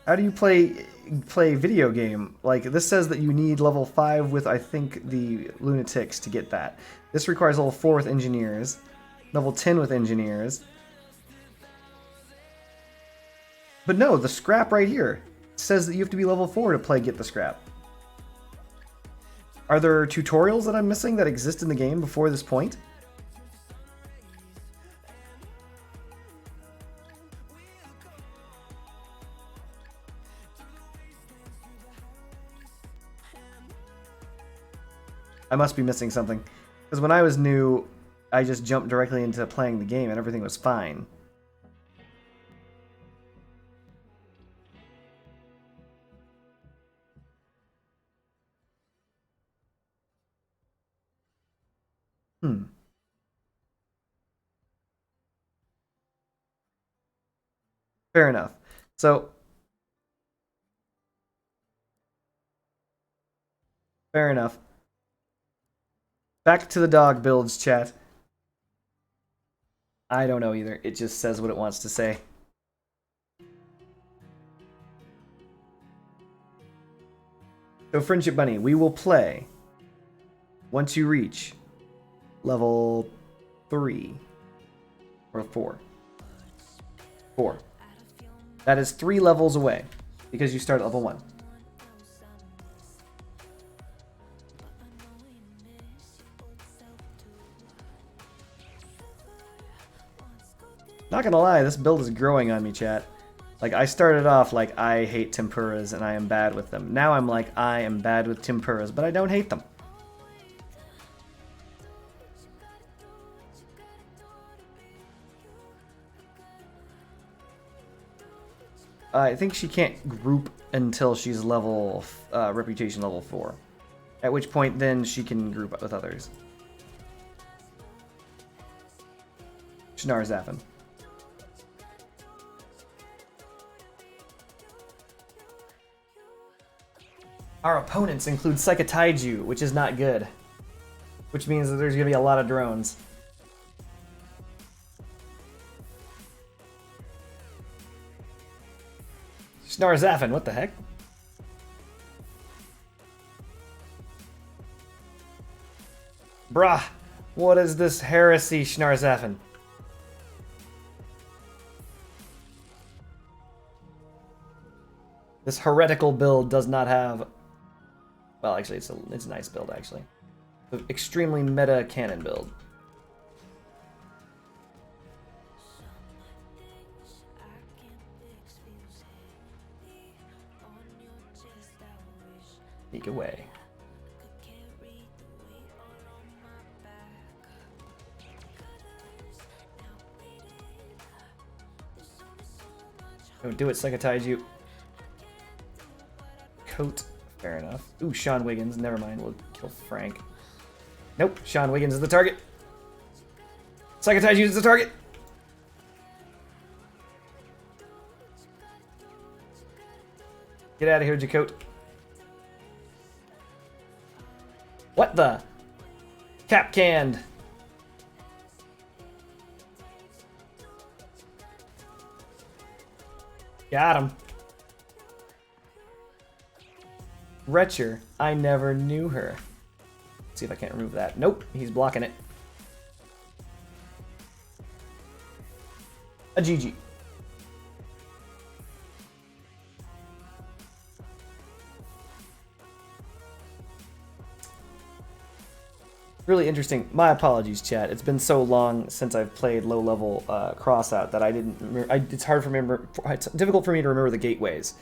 How do you play video game? This says that you need level 5 with, I think, the lunatics to get that. This requires level 4 with engineers. Level 10 with engineers. But no, the scrap right here says that you have to be level 4 to get the scrap. Are there tutorials that I'm missing that exist in the game before this point? I must be missing something. Because when I was new, I just jumped directly into playing the game and everything was fine. Fair enough. So, fair enough. Back to the dog builds, chat. I don't know either. It just says what it wants to say. So, Friendship Bunny, we will play once you reach level 3 or 4. 4. That is 3 levels away because you start at level 1. Not gonna lie, this build is growing on me, chat. I started off I hate tempuras and I am bad with them. Now I'm I am bad with tempuras, but I don't hate them. I think she can't group until she's level reputation level 4. At which point then she can group up with others. Schnarzapfen. Our opponents include Psychotaiju, which is not good. Which means that there's going to be a lot of drones. Schnarzapfen, what the heck? Bruh, what is this heresy, Schnarzapfen? This heretical build does not have... Well, actually, it's a nice build, actually. An extremely meta cannon build. Sneak away. Don't do it, Psychotaiju. Coat. Fair enough. Ooh, Sean Wiggins. Never mind. We'll kill Frank. Nope. Sean Wiggins is the target. Psychotaiju is the target. Get out of here, Jacote. What the? Cap canned. Got him. Retcher. I never knew her. Let's see if I can't remove that. Nope, he's blocking it. A GG. Really interesting. My apologies, chat. It's been so long since I've played low-level Crossout that I didn't. It's hard for me. It's difficult for me to remember the gateways.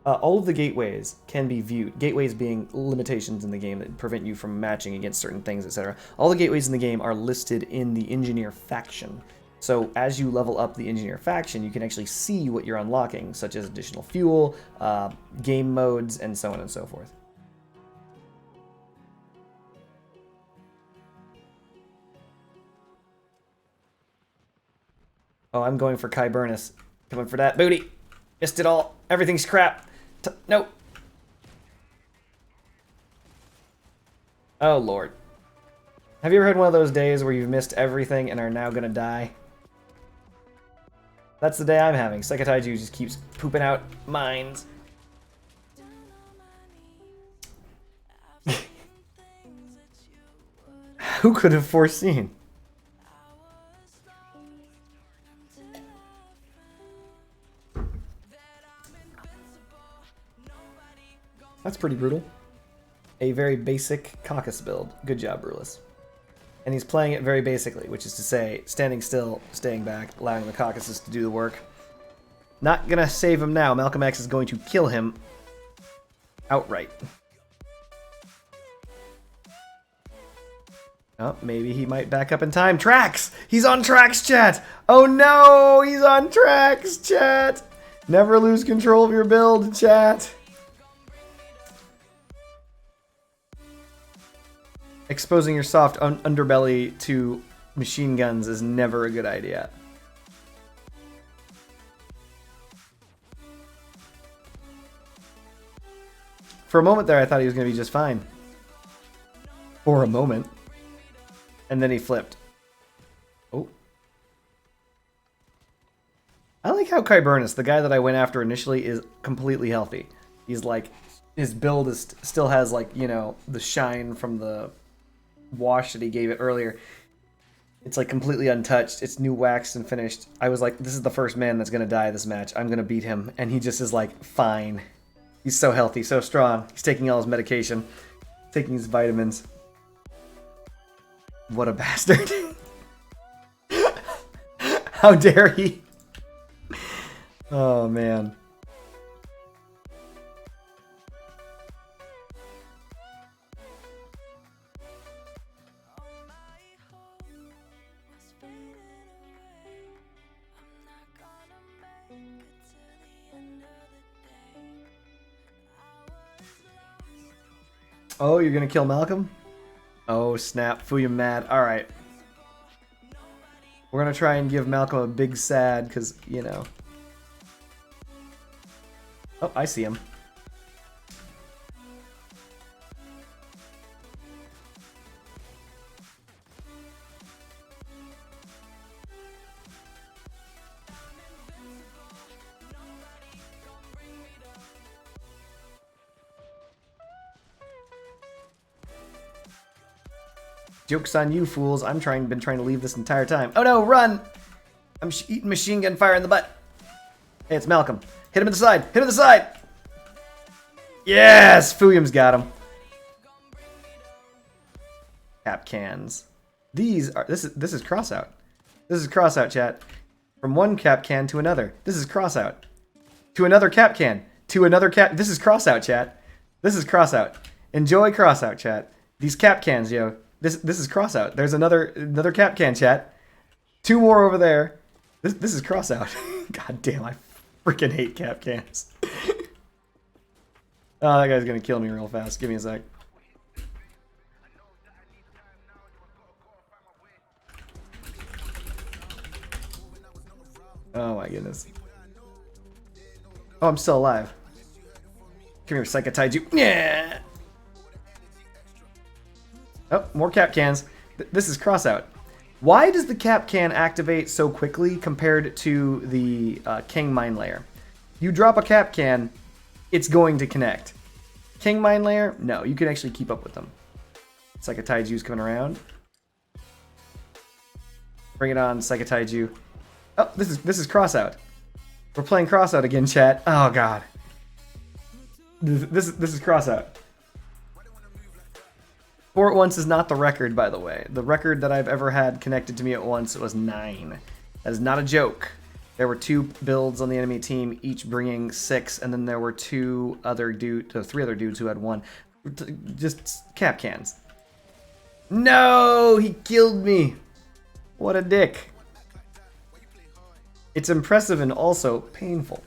All of the gateways can be viewed. Gateways being limitations in the game that prevent you from matching against certain things, etc. All the gateways in the game are listed in the engineer faction. So as you level up the engineer faction, you can actually see what you're unlocking, such as additional fuel, game modes, and so on and so forth. Oh, I'm going for Kyburnus. Coming for that booty. Missed it all. Everything's crap. Nope. Oh, Lord. Have you ever had one of those days where you've missed everything and are now gonna die? That's the day I'm having. Psychotaiju just keeps pooping out mines. Who could have foreseen? That's pretty brutal. A very basic Caucus build. Good job, Brulus. And he's playing it very basically, which is to say, standing still, staying back, allowing the Caucasus to do the work. Not gonna save him now. Malcolm X is going to kill him outright. Oh, maybe he might back up in time. Tracks! He's on tracks, chat! Oh no! He's on tracks, chat! Never lose control of your build, chat! Exposing your soft underbelly to machine guns is never a good idea. For a moment there, I thought he was going to be just fine. For a moment. And then he flipped. Oh. I like how Kyburnus, the guy that I went after initially, is completely healthy. He's like, his build is still has like, you know, the shine from the wash that he gave it earlier. It's like completely untouched. It's new waxed and finished. I was like, this is the first man that's gonna die this match. I'm gonna beat him. And he just is like, fine. He's so healthy, so strong. He's taking all his medication, taking his vitamins. What a bastard. How dare he? Oh man. I'm not gonna make it to the end of Oh, you're gonna kill Malcolm? Oh, snap. Fuyum mad. Alright. We're gonna try and give Malcolm a big sad, because, you know. Oh, I see him. Joke's on you, fools. Been trying to leave this entire time. Oh no, run! I'm eating machine gun fire in the butt. Hey, it's Malcolm. Hit him in the side. Hit him in the side. Yes, Fuyum's got him. Cap cans. These are this is Crossout. This is Crossout, chat. From one cap can to another. This is Crossout. To another cap can. To another cap. This is Crossout, chat. This is Crossout. Enjoy Crossout, chat. These cap cans, yo. This is Crossout. There's another cap can, chat. 2 more over there. This is Crossout. God damn, I freaking hate cap cans. Oh, that guy's gonna kill me real fast. Give me a sec. Oh my goodness. Oh, I'm still alive. Come here, Psycho Taiju. Yeah. Oh, more cap cans. This is Crossout. Why does the cap can activate so quickly compared to the King Mine Layer? You drop a cap can, it's going to connect. King Mine Layer, no, you can actually keep up with them. Psycho Taiju's coming around. Bring it on, Psycho Taiju. Oh, this is Crossout. We're playing Crossout again, chat. Oh god. This is Crossout. 4 at once is not the record, by the way. The record that I've ever had connected to me at once was 9. That is not a joke. There were 2 builds on the enemy team, each bringing 6, and then there were 3 other dudes who had 1. Just cap cans. No, he killed me. What a dick. It's impressive and also painful.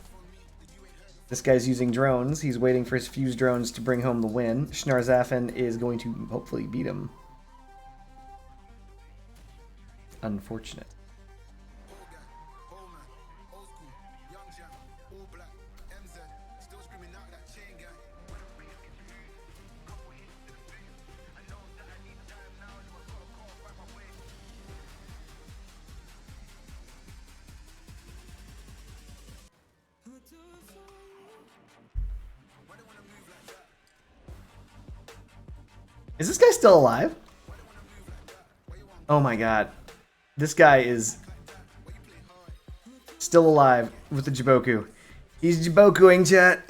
This guy's using drones. He's waiting for his fuse drones to bring home the win. Schnarzaffen is going to hopefully beat him. Unfortunate. Is this guy still alive? Oh my god. This guy is still alive with the Jiboku. He's Jibokuing, chat.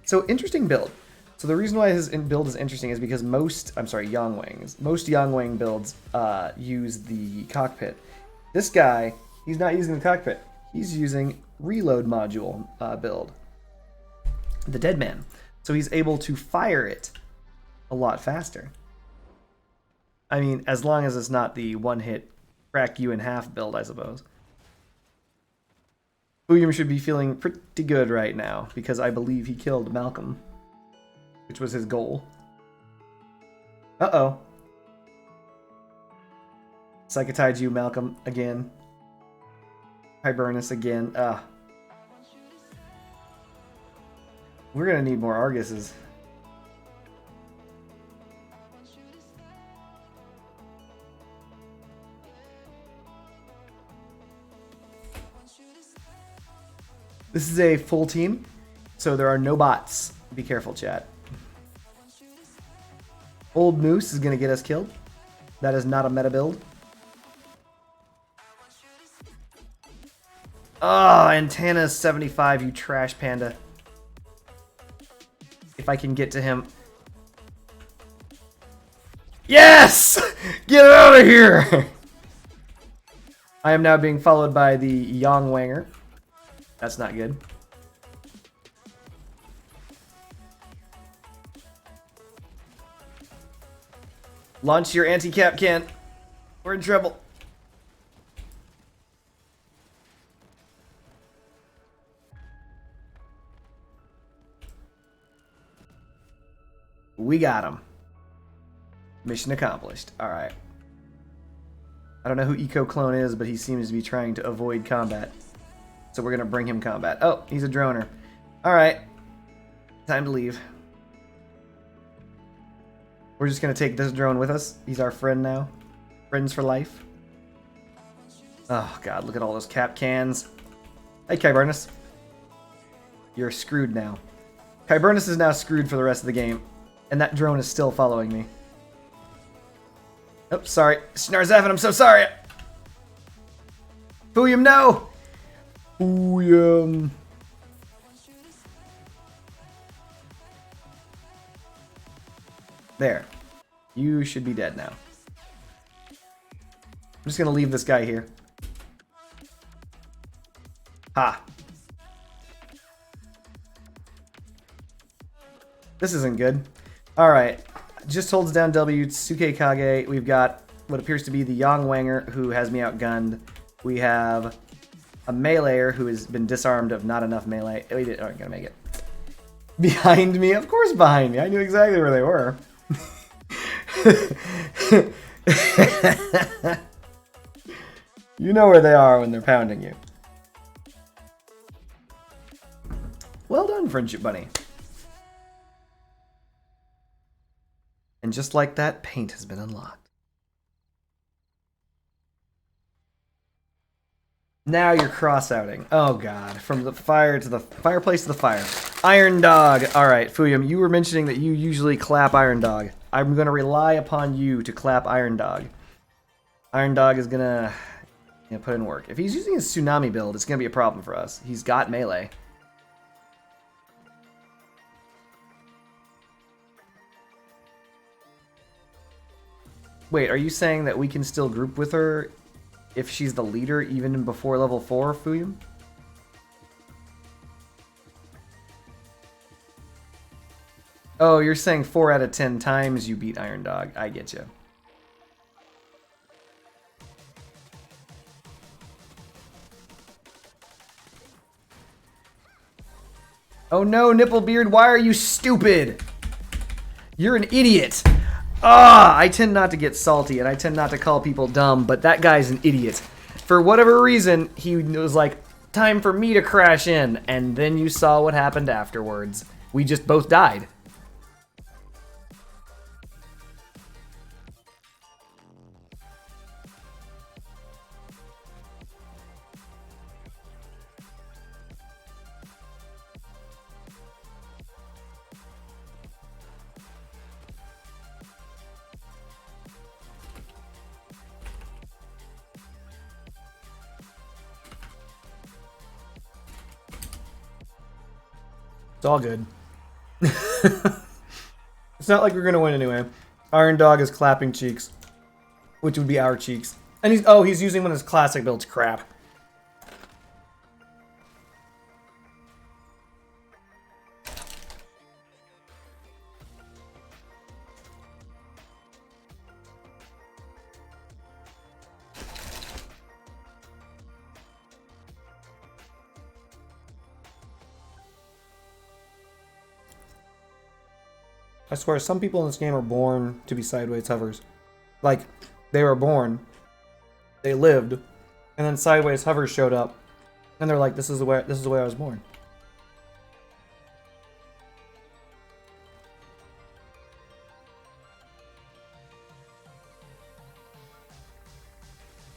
So, interesting build. So the reason why his build is interesting is because most Yangwang builds use the cockpit. This guy, he's not using the cockpit. He's using reload module build. The Dead Man. So he's able to fire it a lot faster. I mean, as long as it's not the one-hit crack you in half build, I suppose. Fuyum should be feeling pretty good right now, because I believe he killed Malcolm, which was his goal. Uh-oh. Psycho Taiju Malcolm again. Hibernus again. We're gonna need more Arguses. This is a full team, so there are no bots. Be careful, chat. Old Moose is going to get us killed. That is not a meta build. Oh, Antenna's 75, you trash panda. If I can get to him. Yes! Get out of here! I am now being followed by the Yangwanger. That's not good. Launch your anti-cap can. We're in trouble. We got him. Mission accomplished. Alright. I don't know who Eco Clone is, but he seems to be trying to avoid combat. So we're going to bring him combat. Oh, he's a droner. Alright. Time to leave. We're just going to take this drone with us. He's our friend now. Friends for life. Oh, God. Look at all those cap cans. Hey, Kyburnus. You're screwed now. Kyburnus is now screwed for the rest of the game. And that drone is still following me. Oh, sorry. Snarzavin, I'm so sorry. Fuyum, no! Fuyum. There. You should be dead now. I'm just gonna leave this guy here. Ha. This isn't good. Alright. Just holds down W. Tsuke Kage. We've got what appears to be the Yang Wanger who has me outgunned. We have a meleeer who has been disarmed of not enough melee. We aren't gonna make it. Behind me? Of course behind me. I knew exactly where they were. You know where they are when they're pounding you. Well done, Friendship Bunny. And just like that, paint has been unlocked. Now you're cross-outing. Oh god, from the fire to the fireplace to the fire. Iron Dog. Alright, Fuyum, you were mentioning that you usually clap Iron Dog. I'm going to rely upon you to clap Iron Dog. Iron Dog is going to put in work. If he's using his Tsunami build, it's going to be a problem for us. He's got melee. Wait, are you saying that we can still group with her if she's the leader even before level 4, Fuyum? Oh, you're saying 4 out of 10 times you beat Iron Dog. I get you. Oh no, Nipplebeard, why are you stupid? You're an idiot. Ah, I tend not to get salty and I tend not to call people dumb, but that guy's an idiot. For whatever reason, he was like, time for me to crash in, and then you saw what happened afterwards. We just both died. It's all good. It's not like we're gonna win anyway. Iron Dog is clapping cheeks, which would be our cheeks. And he's using one of his classic builds. Crap. I swear, some people in this game are born to be sideways hovers. Like, they were born, they lived, and then sideways hovers showed up, and they're like, this is the way I was born.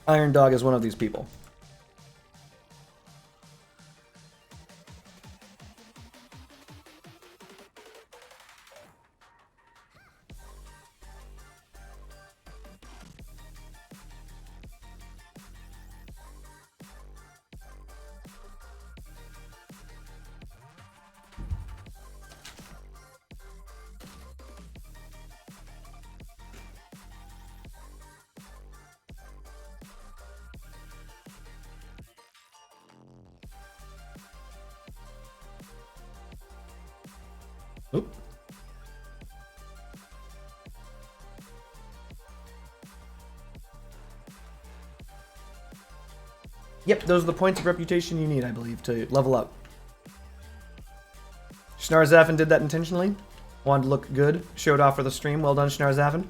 Iron Dog is one of these people. Oop. Yep, those are the points of reputation you need, I believe, to level up. Snarzafin did that intentionally. Wanted to look good. Showed off for the stream. Well done, Schnarzavin.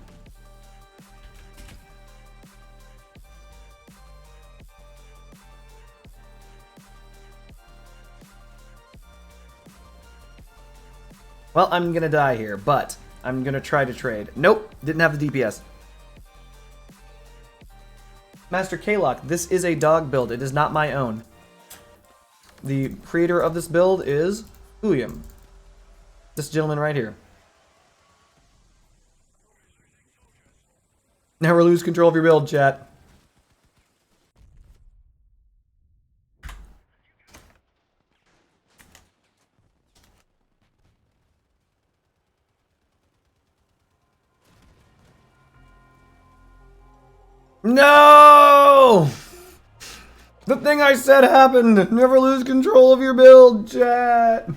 Well, I'm gonna die here, but I'm gonna try to trade. Nope, didn't have the DPS. Master K-Lock, this is a dog build. It is not my own. The creator of this build is Uyam. This gentleman right here. Never lose control of your build, chat. No! The thing I said happened! Never lose control of your build, chat!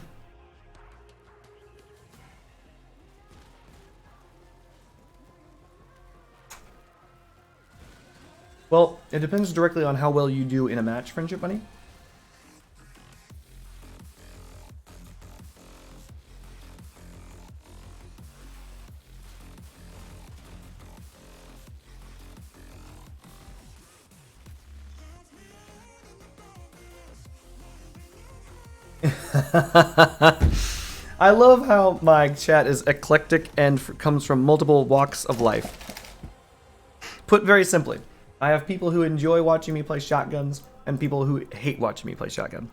Well, it depends directly on how well you do in a match, Friendship Bunny. I love how my chat is eclectic and comes from multiple walks of life. Put very simply, I have people who enjoy watching me play shotguns and people who hate watching me play shotgun.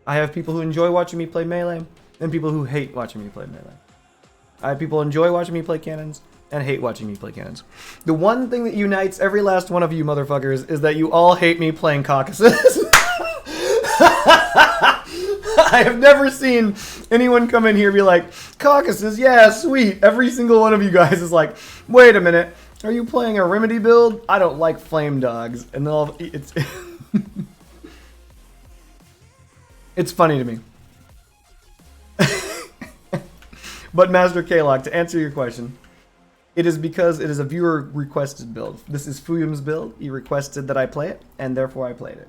I have people who enjoy watching me play melee and people who hate watching me play melee. I have people who enjoy watching me play cannons and hate watching me play cannons. The one thing that unites every last one of you motherfuckers is that you all hate me playing caucuses. I have never seen anyone come in here and be like, caucuses, yeah, sweet. Every single one of you guys is like, wait a minute, are you playing a remedy build? I don't like flame dogs. And they'll, it's it's funny to me. But Master K-Lock, to answer your question, it is because it is a viewer requested build. This is Fuyum's build. He requested that I play it, and therefore I played it.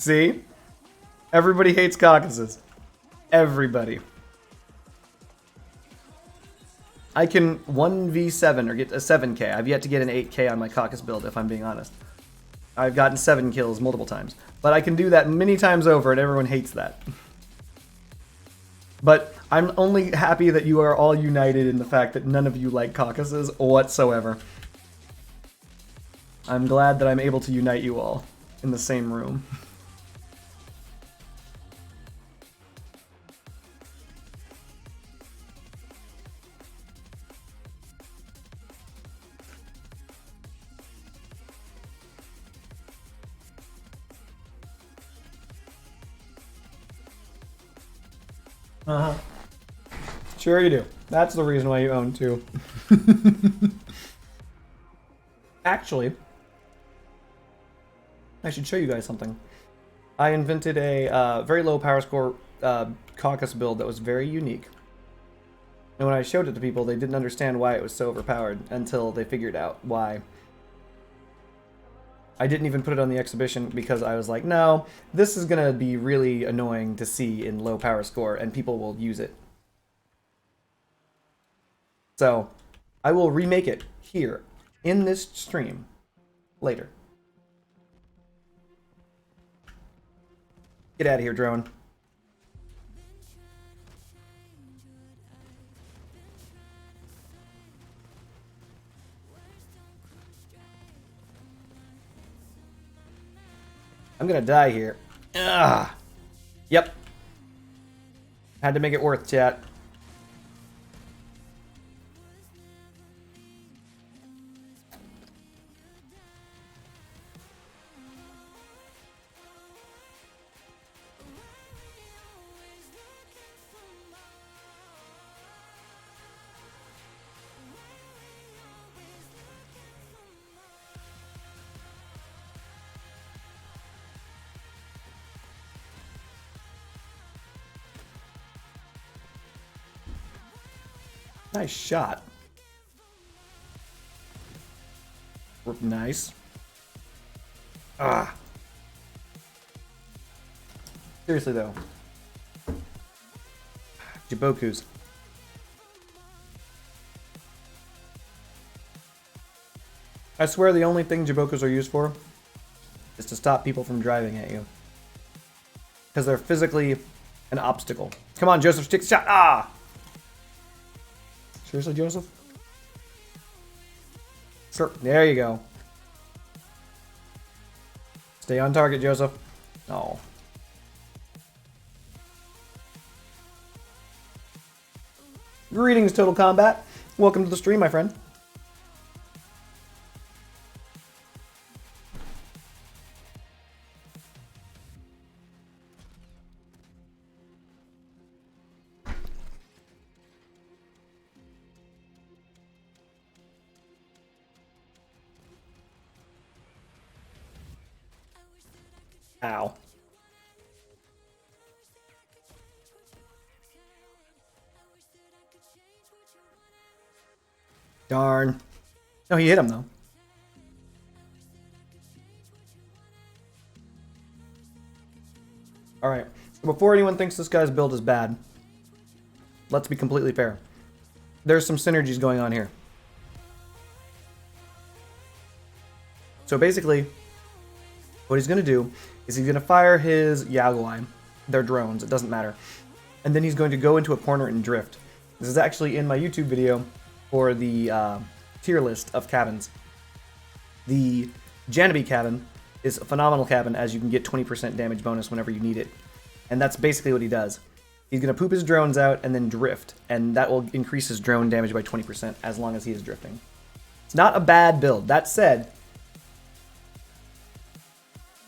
See? Everybody hates caucuses. Everybody. I can 1v7 or get a 7k. I've yet to get an 8k on my caucus build, if I'm being honest. I've gotten 7 kills multiple times. But I can do that many times over, and everyone hates that. But I'm only happy that you are all united in the fact that none of you like caucuses whatsoever. I'm glad that I'm able to unite you all in the same room. Uh-huh. Sure you do. That's the reason why you own 2. Actually, I should show you guys something. I invented a very low power score caucus build that was very unique. And when I showed it to people, they didn't understand why it was so overpowered until they figured out why. I didn't even put it on the exhibition because I was like, no, this is going to be really annoying to see in low power score and people will use it. So I will remake it here in this stream later. Get out of here, drone. I'm gonna die here. Ugh. Yep. Had to make it worth, chat. Nice shot. Nice. Ah. Seriously though. Jibokus. I swear the only thing Jibokus are used for is to stop people from driving at you. Because they're physically an obstacle. Come on, Joseph, stick shot. Ah! Seriously, Joseph? Sure. There you go. Stay on target, Joseph. Oh. Greetings, Total Combat. Welcome to the stream, my friend. Ow. Darn. No, he hit him, though. Alright. Before anyone thinks this guy's build is bad, let's be completely fair. There's some synergies going on here. So basically, what he's going to do is he's going to fire his Yaguai. They're drones, it doesn't matter. And then he's going to go into a corner and drift. This is actually in my YouTube video for the tier list of cabins. The Janabi cabin is a phenomenal cabin, as you can get 20% damage bonus whenever you need it. And that's basically what he does. He's going to poop his drones out and then drift, and that will increase his drone damage by 20% as long as he is drifting. It's not a bad build. That said,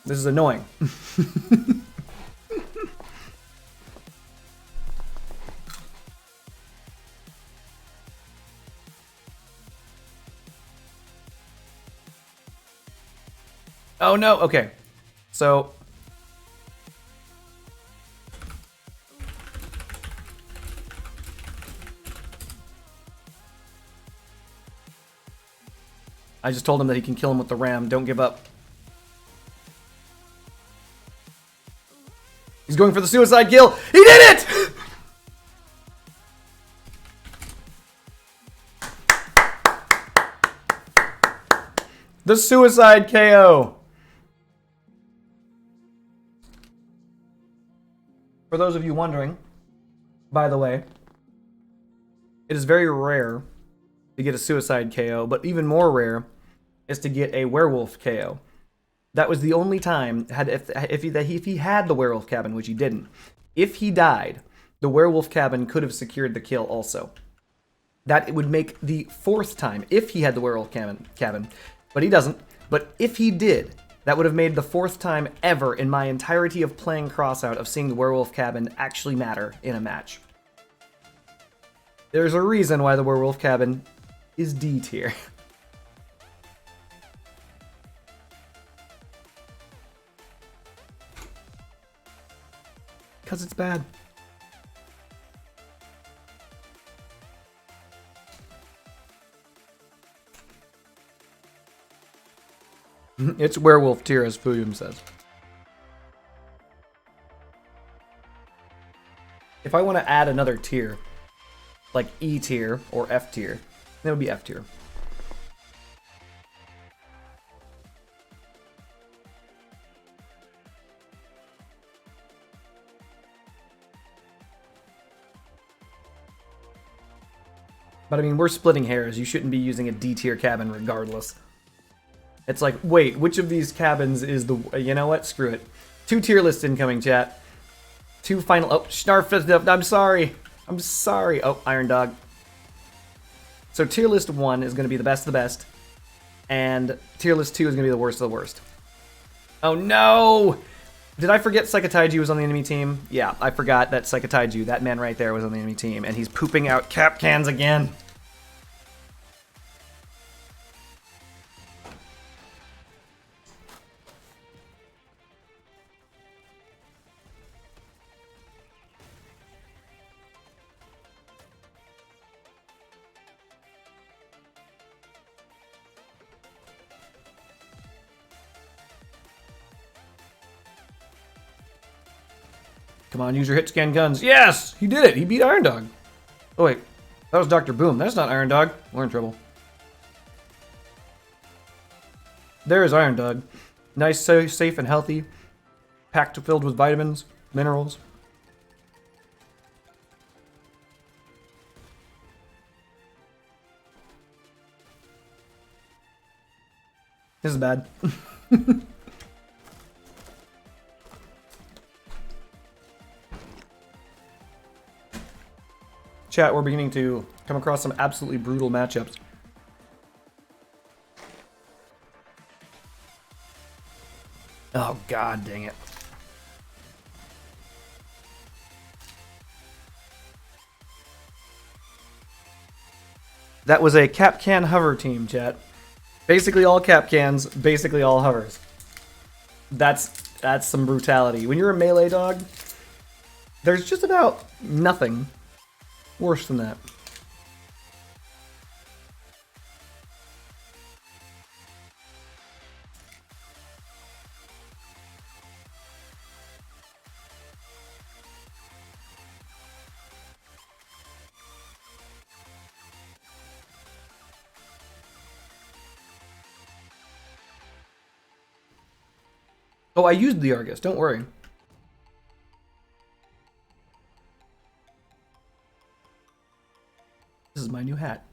this is annoying. Oh no, okay. So I just told him that he can kill him with the ram. Don't give up. He's going for the suicide kill. He did it! The suicide KO. For those of you wondering, by the way, it is very rare to get a suicide KO, but even more rare is to get a werewolf KO. That was the only time, if he had the werewolf cabin, which he didn't. If he died, the werewolf cabin could have secured the kill also. That it would make the fourth time, if he had the werewolf cabin. But he doesn't. But if he did, that would have made the fourth time ever in my entirety of playing Crossout of seeing the werewolf cabin actually matter in a match. There's a reason why the werewolf cabin is D tier. Because it's bad. It's werewolf tier, as Fuyum says. If I want to add another tier, like E tier or F tier, that would be F tier. But I mean, we're splitting hairs. You shouldn't be using a D tier cabin regardless. It's like, wait, which of these cabins is the... You know what? Screw it. 2 tier lists incoming, chat. 2 final... Oh, Snarf, I'm sorry. I'm sorry. Oh, Iron Dog. So tier list 1 is going to be the best of the best. And tier list 2 is going to be the worst of the worst. Oh, no! Did I forget Psychotaiju was on the enemy team? Yeah, I forgot that Psychotaiju, that man right there, was on the enemy team. And he's pooping out cap cans again. Come on, use your hit scan guns. Yes! He did it! He beat Iron Dog. Oh, wait. That was Dr. Boom. That's not Iron Dog. We're in trouble. There is Iron Dog. Nice, safe, and healthy. Packed filled with vitamins, minerals. This is bad. Chat, we're beginning to come across some absolutely brutal matchups. Oh, god dang it. That was a cap can hover team, chat. Basically all cap cans, basically all hovers. That's some brutality. When you're a melee dog, there's just about nothing worse than that. Oh, I used the Argus, don't worry. This is my new hat.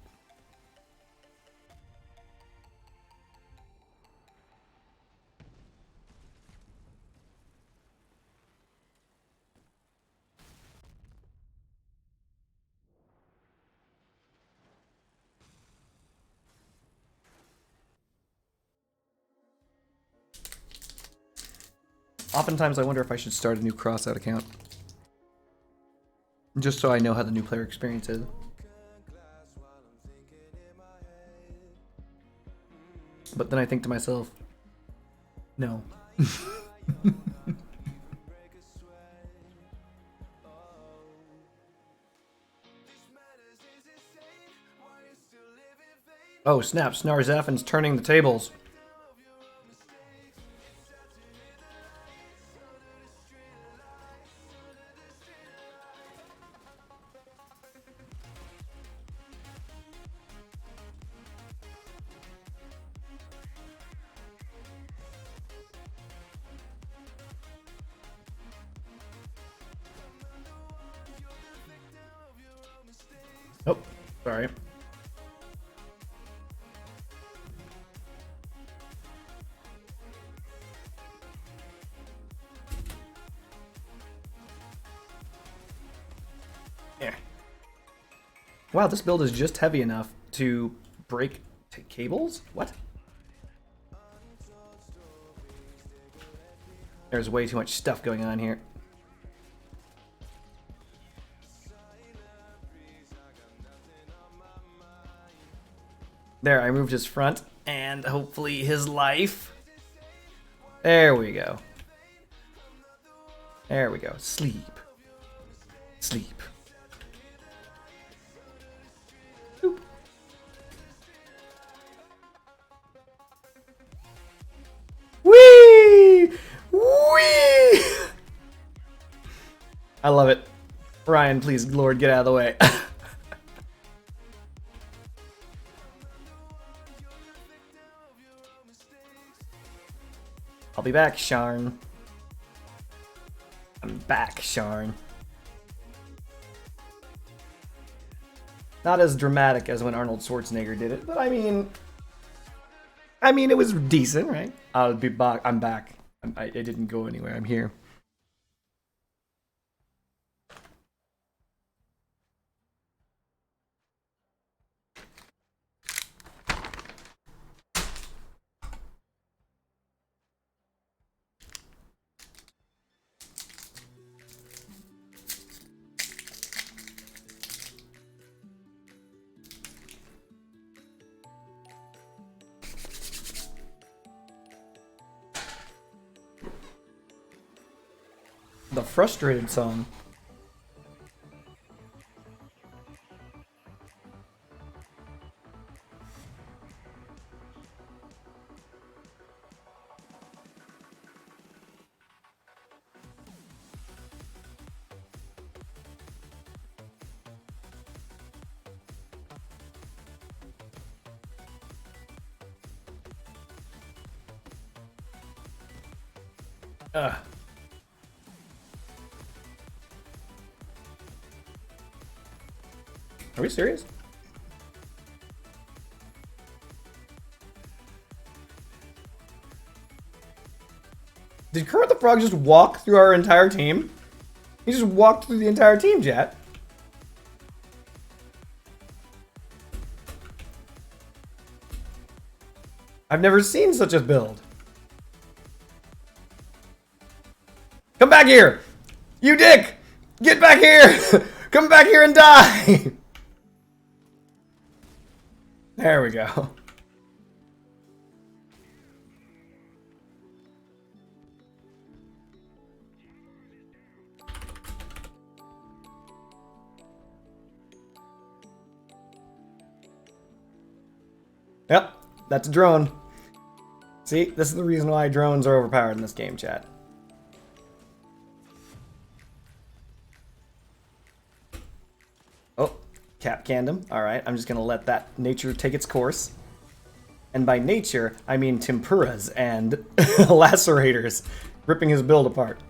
Oftentimes I wonder if I should start a new Crossout account. Just so I know how the new player experience is. But then I think to myself, no. Oh snap, Snarzaffin's turning the tables. Oh, sorry. Yeah. Wow, this build is just heavy enough to break cables? What? There's way too much stuff going on here. There, I moved his front and hopefully his life. There we go. There we go. Sleep. Sleep. Boop. Whee! Whee! I love it. Ryan, please, Lord, get out of the way. I'll be back, Sharn. I'm back, Sharn. Not as dramatic as when Arnold Schwarzenegger did it, but I mean, it was decent, right? I'll be back. I'm back. I didn't go anywhere. I'm here. The frustrated song. Ugh. Are we serious? Did Kermit the Frog just walk through our entire team? He just walked through the entire team, chat. I've never seen such a build. Come back here! You dick! Get back here! Come back here and die! There we go. Yep, that's a drone. See, this is the reason why drones are overpowered in this game, chat. Oh, cap canned him. Alright, I'm just gonna let that nature take its course. And by nature, I mean tempuras and lacerators, ripping his build apart.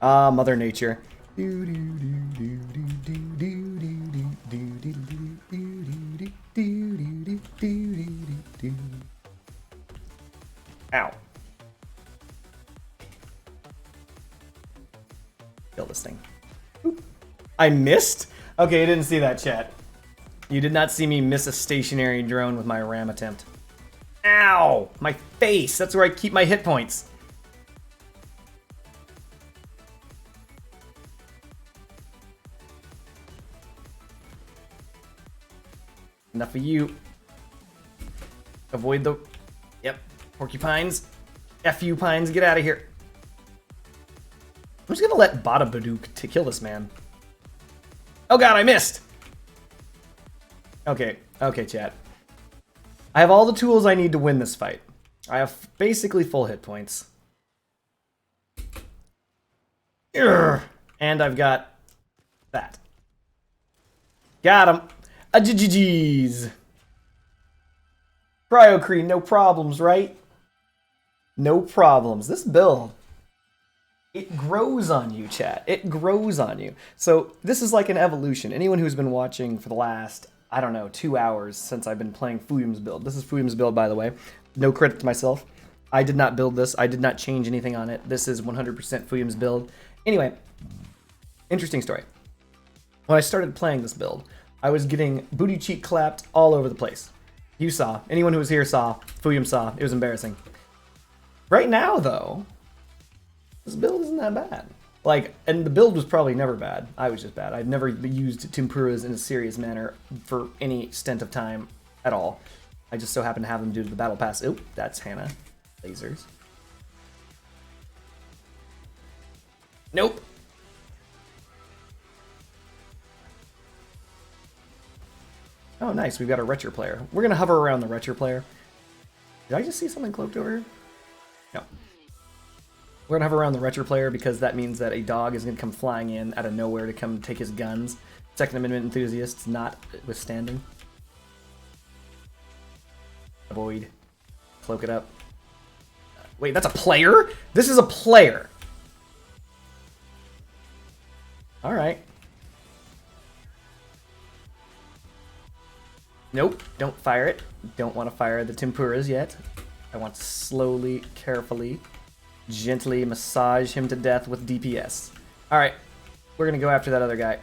Ah, Mother Nature. Ow. Kill this thing. Oop. I missed? Okay, I didn't see that, chat. You did not see me miss a stationary drone with my ram attempt. Ow! My face! That's where I keep my hit points. Enough of you. Avoid the... Yep. Porcupines. F you, pines. Get out of here. I'm just gonna let Bada Badook to kill this man. Oh god, I missed! Okay. Okay, chat. I have all the tools I need to win this fight. I have basically full hit points. Urgh. And I've got that. Got him. GG's. Cryocrete, no problems, right? No problems. This build, it grows on you, chat. It grows on you. So this is like an evolution. Anyone who's been watching for the last, I don't know, 2 hours since I've been playing Fuyum's build. This is Fuyum's build, by the way. No credit to myself. I did not build this. I did not change anything on it. This is 100% Fuyum's build. Anyway, interesting story. When I started playing this build, I was getting booty cheek clapped all over the place. You saw. Anyone who was here saw. Fuyum saw. It was embarrassing. Right now, though, this build isn't that bad. Like, and the build was probably never bad. I was just bad. I've never used tempuras in a serious manner for any stint of time at all. I just so happen to have them due to the battle pass. Oop, that's Hannah. Lasers. Nope. Oh, nice. We've got a Retcher player. We're going to hover around the Retcher player. Did I just see something cloaked over here? No. We're going to hover around the Retcher player because that means that a dog is going to come flying in out of nowhere to come take his guns. Second Amendment enthusiasts not withstanding. Avoid. Cloak it up. Wait, that's a player? This is a player. Alright. Nope, don't fire it. Don't want to fire the tempuras yet. I want to slowly, carefully, gently massage him to death with DPS. Alright, we're going to go after that other guy.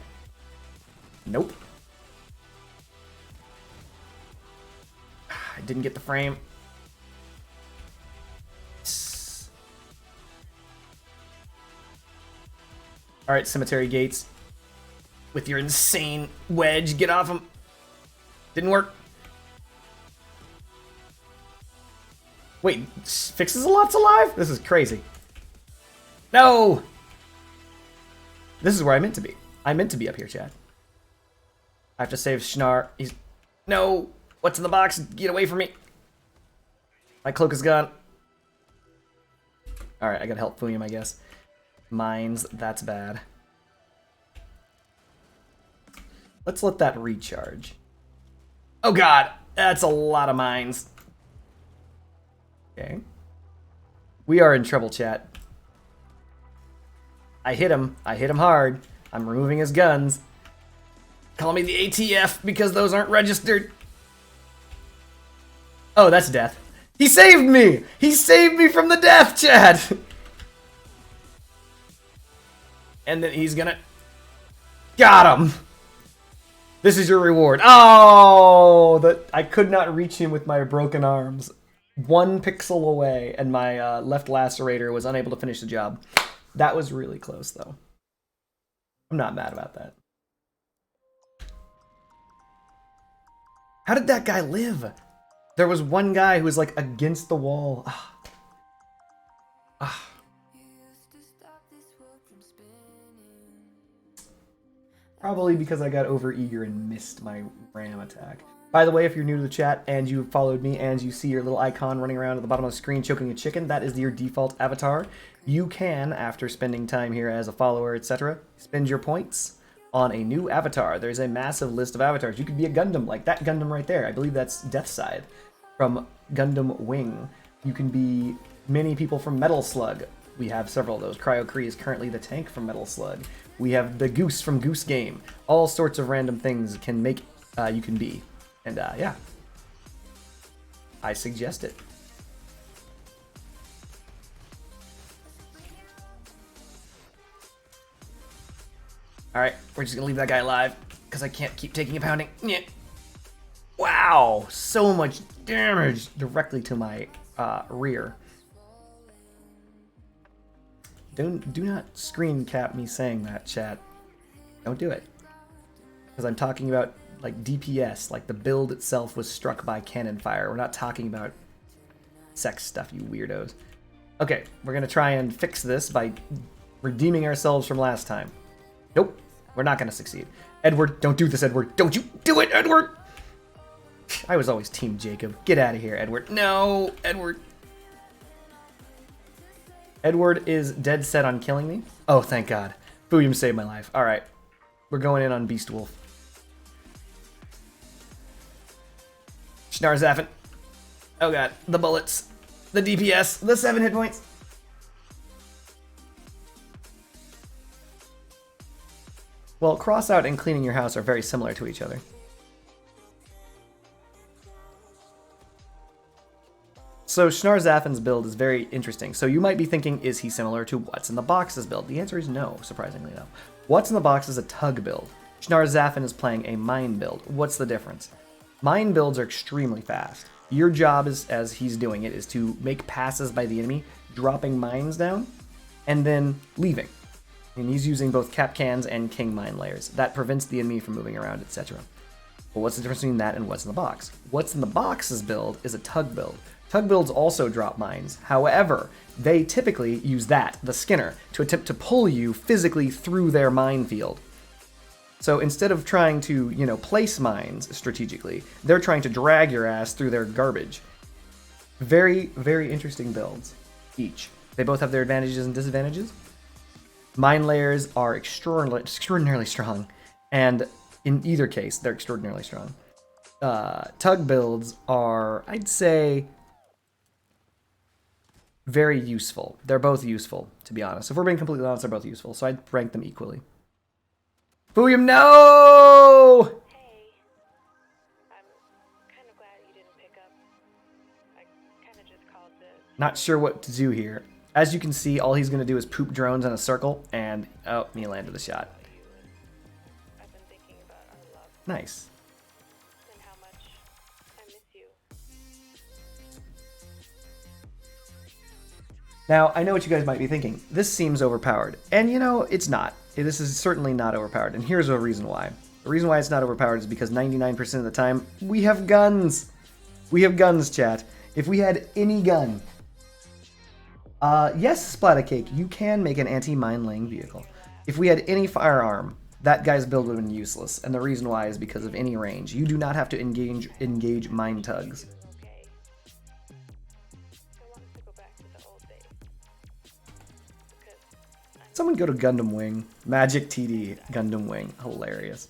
Nope. I didn't get the frame. Alright, cemetery gates. With your insane wedge, get off him. Didn't work. Wait, Fixes a Lot's alive? This is crazy. No! This is where I meant to be. I meant to be up here, Chad. I have to save Schnar. He's... No! What's in the box? Get away from me. My cloak is gone. Alright, I gotta help Fuyum, I guess. Mines, that's bad. Let's let that recharge. Oh god, that's a lot of mines. Okay. We are in trouble, chat. I hit him. I hit him hard. I'm removing his guns. Call me the ATF because those aren't registered. Oh, that's death. He saved me! He saved me from the death, Chad! And then he's gonna... Got him! This is your reward. Oh! I could not reach him with my broken arms. 1 pixel away, and my left lacerator was unable to finish the job. That was really close, though. I'm not mad about that. How did that guy live? There was one guy who was like against the wall. Probably because I got overeager and missed my ram attack. By the way, if you're new to the chat and you followed me and you see your little icon running around at the bottom of the screen choking a chicken, that is your default avatar. You can, after spending time here as a follower, etc., spend your points on a new avatar. There's a massive list of avatars. You could be a Gundam, like that Gundam right there. I believe that's Deathside from Gundam Wing. You can be many people from Metal Slug. We have several of those. Cryo Kree is currently the tank from Metal Slug. We have the Goose from Goose Game. All sorts of random things can make you can be. And yeah, I suggest it. Alright, we're just gonna leave that guy alive, because I can't keep taking a pounding. Yeah. Wow, so much damage directly to my rear. Do not screen cap me saying that, chat. Don't do it. Because I'm talking about, like, DPS, like the build itself was struck by cannon fire. We're not talking about sex stuff, you weirdos. Okay, we're gonna try and fix this by redeeming ourselves from last time. Nope, we're not gonna succeed. Edward, don't do this, Edward. Don't you do it, Edward! I was always Team Jacob. Get out of here, Edward. No, Edward. Edward is dead set on killing me. Oh, thank God. Boom saved my life. All right, we're going in on Beast Wolf. Schnarzaffen. Oh God, the bullets, the DPS, the 7 hit points. Well, Crossout and cleaning your house are very similar to each other. So Schnarzaffen's build is very interesting. So you might be thinking, is he similar to What's in the Box's build? The answer is no, surprisingly no. What's in the Box is a tug build. Schnarzaffen is playing a mine build. What's the difference? Mine builds are extremely fast. Your job, is, as he's doing it, is to make passes by the enemy, dropping mines down, and then leaving. And he's using both cap cans and king mine layers. That prevents the enemy from moving around, etc. Well, what's the difference between that and What's in the Box? What's in the Box's build is a tug build. Tug builds also drop mines. However, they typically use that, the Skinner, to attempt to pull you physically through their minefield. So instead of trying to, you know, place mines strategically, they're trying to drag your ass through their garbage. Very, very interesting builds, each. They both have their advantages and disadvantages. Mine layers are extraordinarily strong, and in either case, they're extraordinarily strong. Tug builds are, I'd say, very useful. They're both useful, to be honest. If we're being completely honest, they're both useful, so I'd rank them equally. William, no! Hey, I'm kind of glad you didn't pick up. I kind of just called this. Not sure what to do here. As you can see, all he's going to do is poop drones in a circle, and oh, he landed the shot. I've been thinking about our love Nice. and how much I miss you. Now, I know what you guys might be thinking. This seems overpowered. And you know, it's not. This is certainly not overpowered, and here's a reason why. The reason why it's not overpowered is because 99% of the time, we have guns! We have guns, chat. If we had any gun... yes, Splatacake, you can make an anti-mine laying vehicle. If we had any firearm, that guy's build would have been useless, and the reason why is because of any range. You do not have to engage mine tugs. Okay. I want us to go back to the old days. Because Someone go to Gundam Wing. Magic TD, Gundam Wing. Hilarious.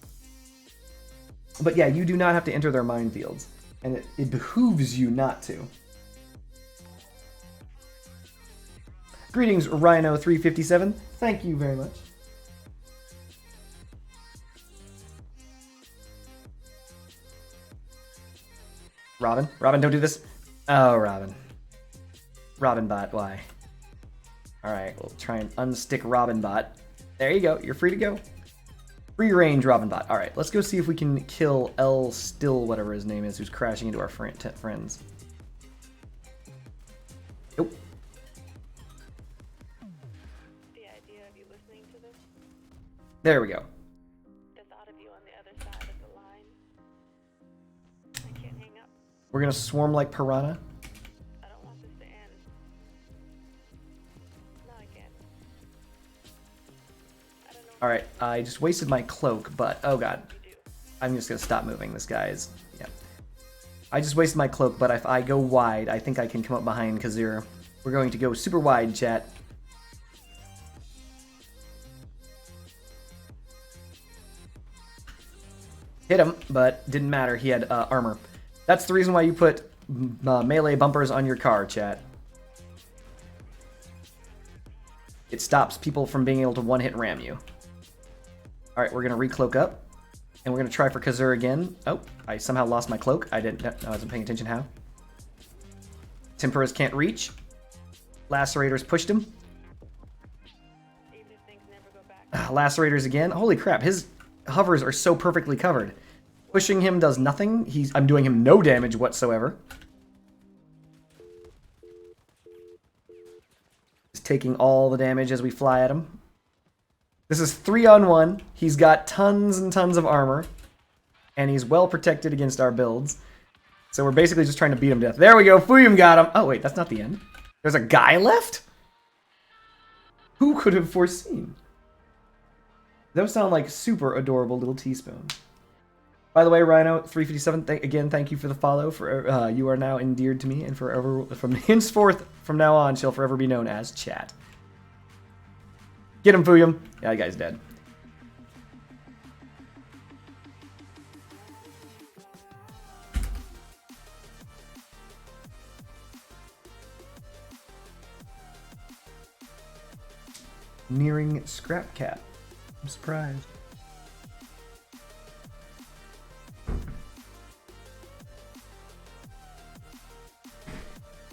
But yeah, you do not have to enter their minefields, and it behooves you not to. Greetings, Rhino357. Thank you very much. Robin? Robin, don't do this. Oh, Robin. Robin bot, why? Alright, we'll try and unstick Robin bot. There you go, you're free to go. Free range Robin bot. Alright, let's go see if we can kill L Still, whatever his name is, who's crashing into our friends. Nope. The idea of you listening to this, There we go. the thought of you on the other side of the line, I can't hang up. We're gonna swarm like piranha. I don't want this to end. Not again. I don't know Alright, I just wasted my cloak, but oh god. what you do. I'm just gonna stop moving. This guy's... yeah. I just wasted my cloak, but if I go wide, I think I can come up behind Kazir. We're going to go super wide, chat. Hit him, but didn't matter. He had armor. That's the reason why you put melee bumpers on your car, chat. It stops people from being able to one-hit ram you. Alright, we're going to recloak up. And we're going to try for Kazur again. Oh, I somehow lost my cloak. I wasn't paying attention how. Temperas can't reach. Lacerators pushed him. Even if things never go back. Lacerators again. Holy crap, his hovers are so perfectly covered. Pushing him does nothing. I'm doing him no damage whatsoever. He's taking all the damage as we fly at him. This is 3-on-1. He's got tons and tons of armor. And he's well protected against our builds. So we're basically just trying to beat him to death. There we go. Fuyum got him. Oh, wait. That's not the end. There's a guy left? Who could have foreseen? Those sound like super adorable little teaspoons. By the way, Rhino357, again, thank you for the follow. For you are now endeared to me, and forever, from henceforth, from now on, shall forever be known as Chat. Get him, Fuyum. Yeah, that guy's dead. Nearing scrap cap. I'm surprised.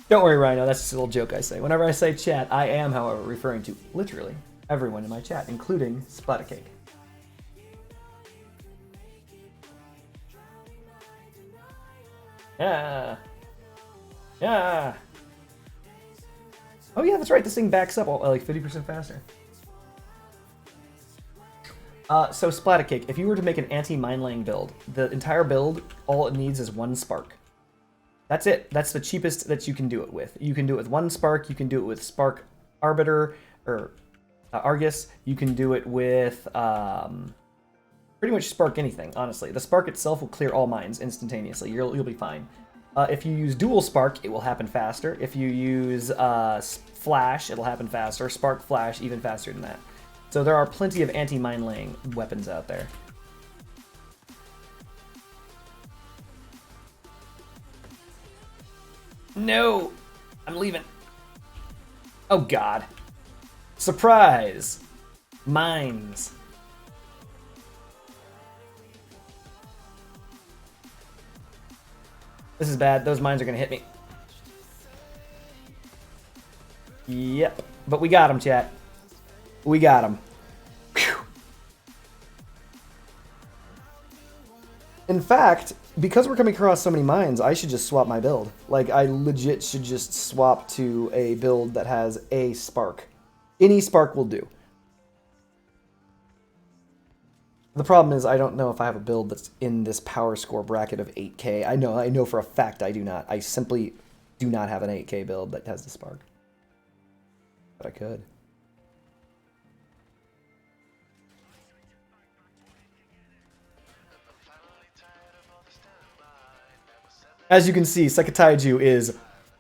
Don't worry, Rhino, that's just a little joke I say. Whenever I say chat, I am, however, referring to literally everyone in my chat, including Splatacake. Yeah. Yeah. Oh yeah, that's right, this thing backs up like 50% faster. So Splatacake, if you were to make an anti-mine-laying build, the entire build, all it needs is 1 spark. That's it. That's the cheapest that you can do it with. You can do it with 1 spark. You can do it with Spark Arbiter or Argus. You can do it with pretty much spark anything, honestly. The spark itself will clear all mines instantaneously. You'll be fine. If you use dual spark, it will happen faster. If you use flash, it'll happen faster. Spark flash, even faster than that. So there are plenty of anti-mine laying weapons out there. No! I'm leaving. Oh god. Surprise! Mines. This is bad. Those mines are gonna hit me. Yep. But we got him, chat. We got him. Whew. In fact, because we're coming across so many mines, I should just swap my build. Like, I legit should just swap to a build that has a spark. Any spark will do. The problem is I don't know if I have a build that's in this power score bracket of 8K. I know for a fact I do not. I simply do not have an 8K build that has the spark. But I could. As you can see, Sekataiju is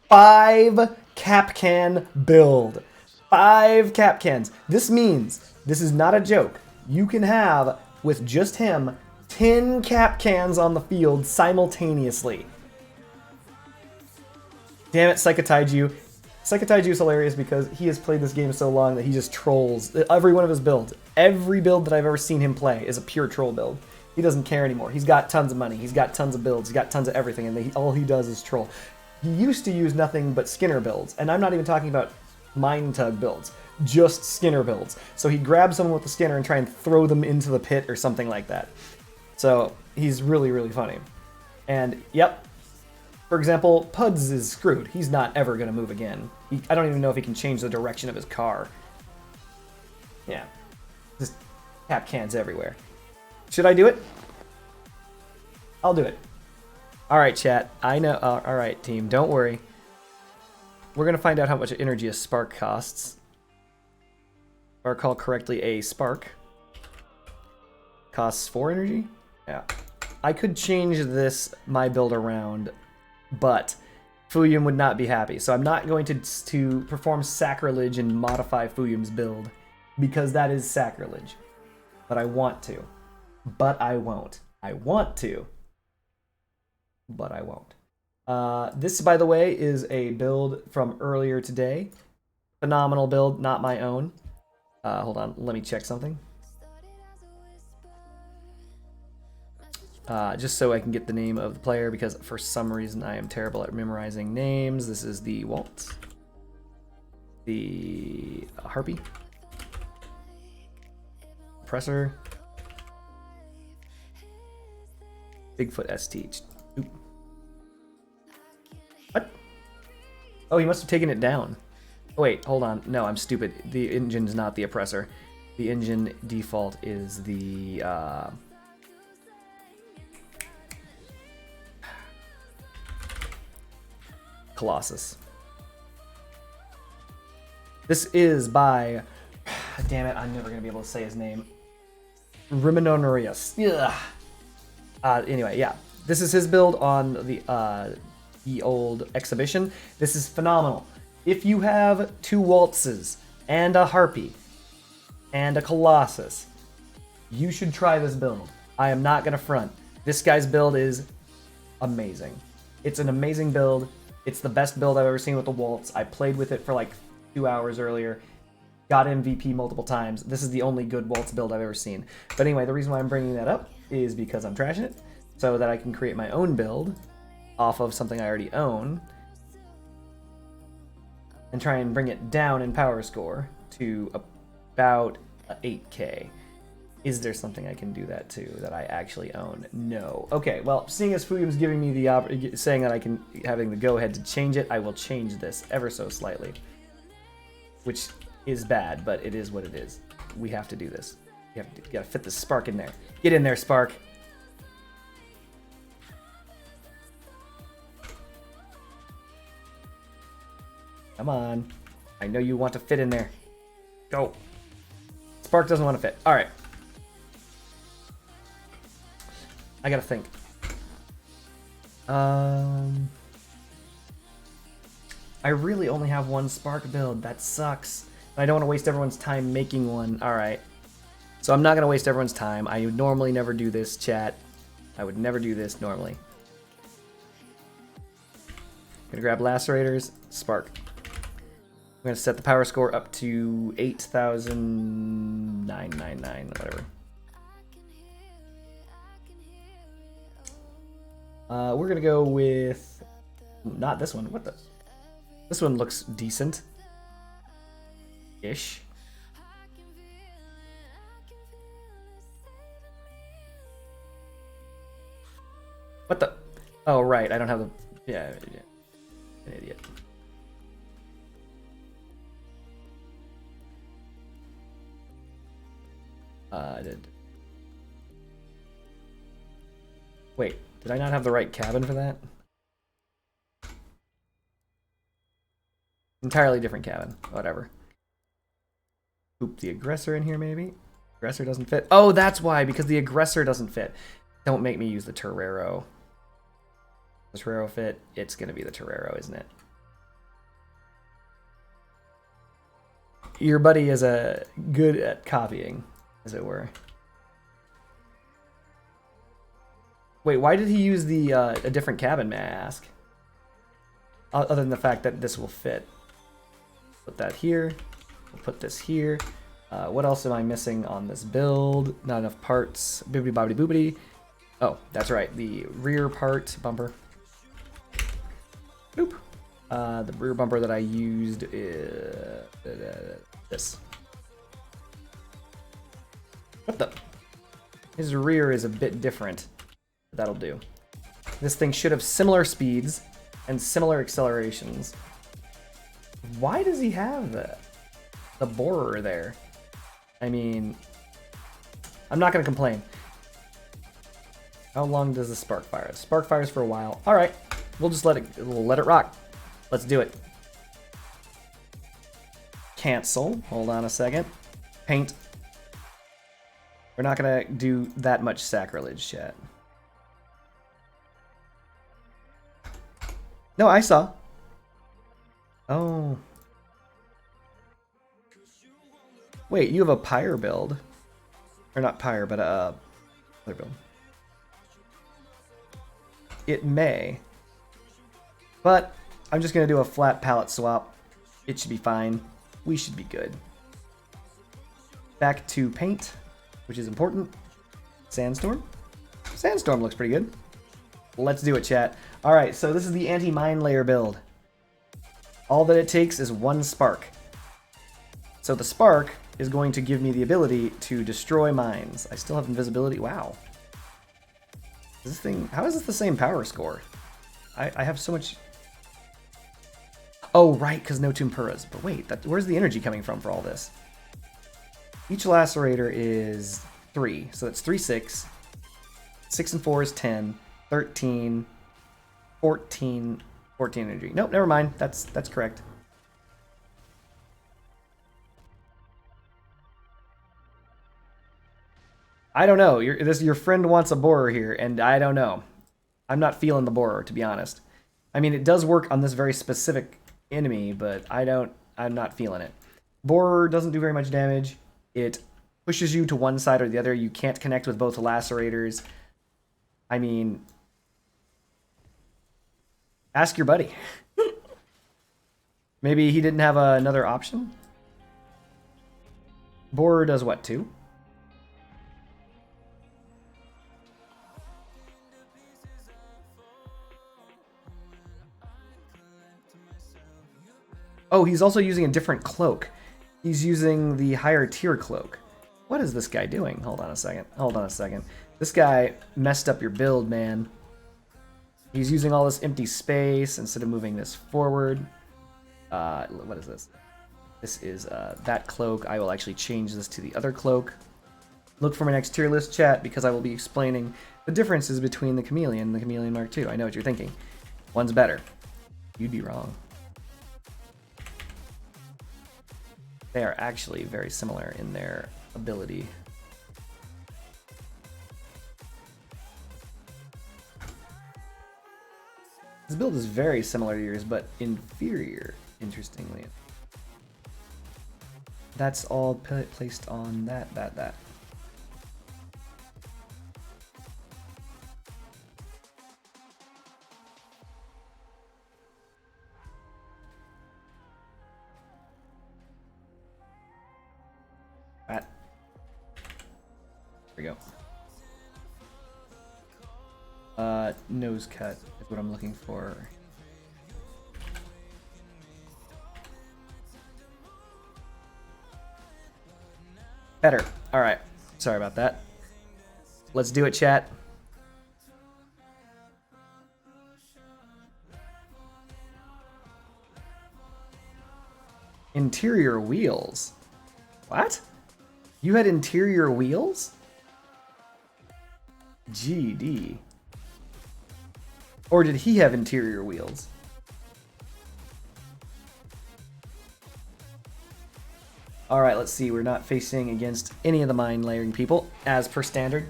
5 cap can build. 5 cap cans. This means, this is not a joke, you can have, with just him, 10 cap cans on the field simultaneously. Damn it, Sekataiju. Sekataiju is hilarious because he has played this game so long that he just trolls every one of his builds. Every build that I've ever seen him play is a pure troll build. He doesn't care anymore. He's got tons of money. He's got tons of builds. He's got tons of everything, and all he does is troll. He used to use nothing but Skinner builds, and I'm not even talking about Mind Tug builds, just Skinner builds. So he'd grab someone with the Skinner and try and throw them into the pit or something like that. So he's really, really funny. And, yep, for example, Puds is screwed. He's not ever going to move again. I don't even know if he can change the direction of his car. Yeah, just tap cans everywhere. Should I do it? I'll do it. All right, chat. I know. All right, team. Don't worry. We're going to find out how much energy a spark costs. Or call correctly, a spark costs 4 energy? Yeah. I could change my build around, but Fuyum would not be happy. So I'm not going to perform sacrilege and modify Fuyum's build, because that is sacrilege. But I want to. But I won't. I want to. But I won't. This, by the way, is a build from earlier today. Phenomenal build, not my own. Hold on, let me check something. Just so I can get the name of the player, because for some reason I am terrible at memorizing names. This is the Waltz. The Harpy. Oppressor. Bigfoot ST. Oop. What? Oh, he must have taken it down. Oh, wait, hold on. No, I'm stupid. The engine's not the Oppressor. The engine default is the... Colossus. This is by... Damn it, I'm never going to be able to say his name. Rimonorius. Anyway, yeah. This is his build on the old exhibition. This is phenomenal. If you have 2 waltzes and a harpy and a colossus, you should try this build. I am not going to front. This guy's build is amazing. It's an amazing build. It's the best build I've ever seen with the waltz. I played with it for like 2 hours earlier. Got MVP multiple times. This is the only good waltz build I've ever seen. But anyway, the reason why I'm bringing that up is because I'm trashing it, so that I can create my own build off of something I already own and try and bring it down in power score to about 8k. Is there something I can do that to that I actually own? No. Okay, well, seeing as Fuyum's giving me the saying that I can, having the go-ahead to change it, I will change this ever so slightly. Which is bad, but it is what it is. We have to do this. You gotta fit the spark in there. Get in there, Spark. Come on. I know you want to fit in there. Go. Spark doesn't want to fit. All right. I gotta think. I really only have one Spark build. That sucks. I don't want to waste everyone's time making one. All right. So I'm not going to waste everyone's time. I would normally never do this, chat. I would never do this normally. I'm going to grab Lacerators, Spark. I'm going to set the power score up to 8,999, whatever. We're going to go with... Not this one. What the... This one looks decent. Ish. What the? Oh, right. I don't have the... Yeah. An idiot. I did. Wait. Did I not have the right cabin for that? Entirely different cabin. Whatever. Oop, the aggressor in here, maybe? Aggressor doesn't fit. Oh, that's why, because the aggressor doesn't fit. Don't make me use the Torero. Does Torero fit? It's going to be the Torero, isn't it? Your buddy is good at copying, as it were. Wait, why did he use a different cabin, may I ask? Other than the fact that this will fit. Put that here. We'll put this here. What else am I missing on this build? Not enough parts. Bibbidi bobbidi boobity. Oh, that's right. The rear part bumper. Boop. The rear bumper that I used is this. What the? His rear is a bit different. That'll do. This thing should have similar speeds and similar accelerations. Why does he have the borer there? I mean, I'm not going to complain. How long does the spark fire? Spark fires for a while. All right, we'll just let it rock. Let's do it. Cancel. Hold on a second. Paint. We're not going to do that much sacrilege, chat. No, I saw. Oh. Wait, you have a pyre build. Or not pyre, but other build. It may. But I'm just going to do a flat palette swap. It should be fine. We should be good. Back to paint, which is important. Sandstorm. Sandstorm looks pretty good. Let's do it, chat. Alright, so this is the anti-mine layer build. All that it takes is one spark. So the spark is going to give me the ability to destroy mines. I still have invisibility. Wow. This thing, how is this the same power score? I have so much... Oh, right, because no Tumpuras. But wait, where's the energy coming from for all this? Each lacerator is 3, so that's 3, 6. 6 and 4 is 10. 13, 14 energy. Nope, never mind. That's correct. I don't know. Your friend wants a borer here, and I don't know. I'm not feeling the borer, to be honest. I mean, it does work on this very specific enemy, but I'm not feeling it. Borer doesn't do very much damage. It pushes you to one side or the other. You can't connect with both lacerators. I mean, ask your buddy. Maybe he didn't have another option? Borer does what, 2? Oh, he's also using a different cloak. He's using the higher tier cloak. What is this guy doing? Hold on a second. Hold on a second. This guy messed up your build, man. He's using all this empty space instead of moving this forward. What is this? This is that cloak. I will actually change this to the other cloak. Look for my next tier list, chat, because I will be explaining the differences between the Chameleon and the Chameleon Mark II. I know what you're thinking. One's better. You'd be wrong. They are actually very similar in their ability. This build is very similar to yours, but inferior, interestingly. That's all placed on that. That. There we go. Nose cut is what I'm looking for. Better. All right. Sorry about that. Let's do it, chat. Interior wheels. What? You had interior wheels? GD. Or did he have interior wheels? Alright, let's see. We're not facing against any of the mine layering people, as per standard.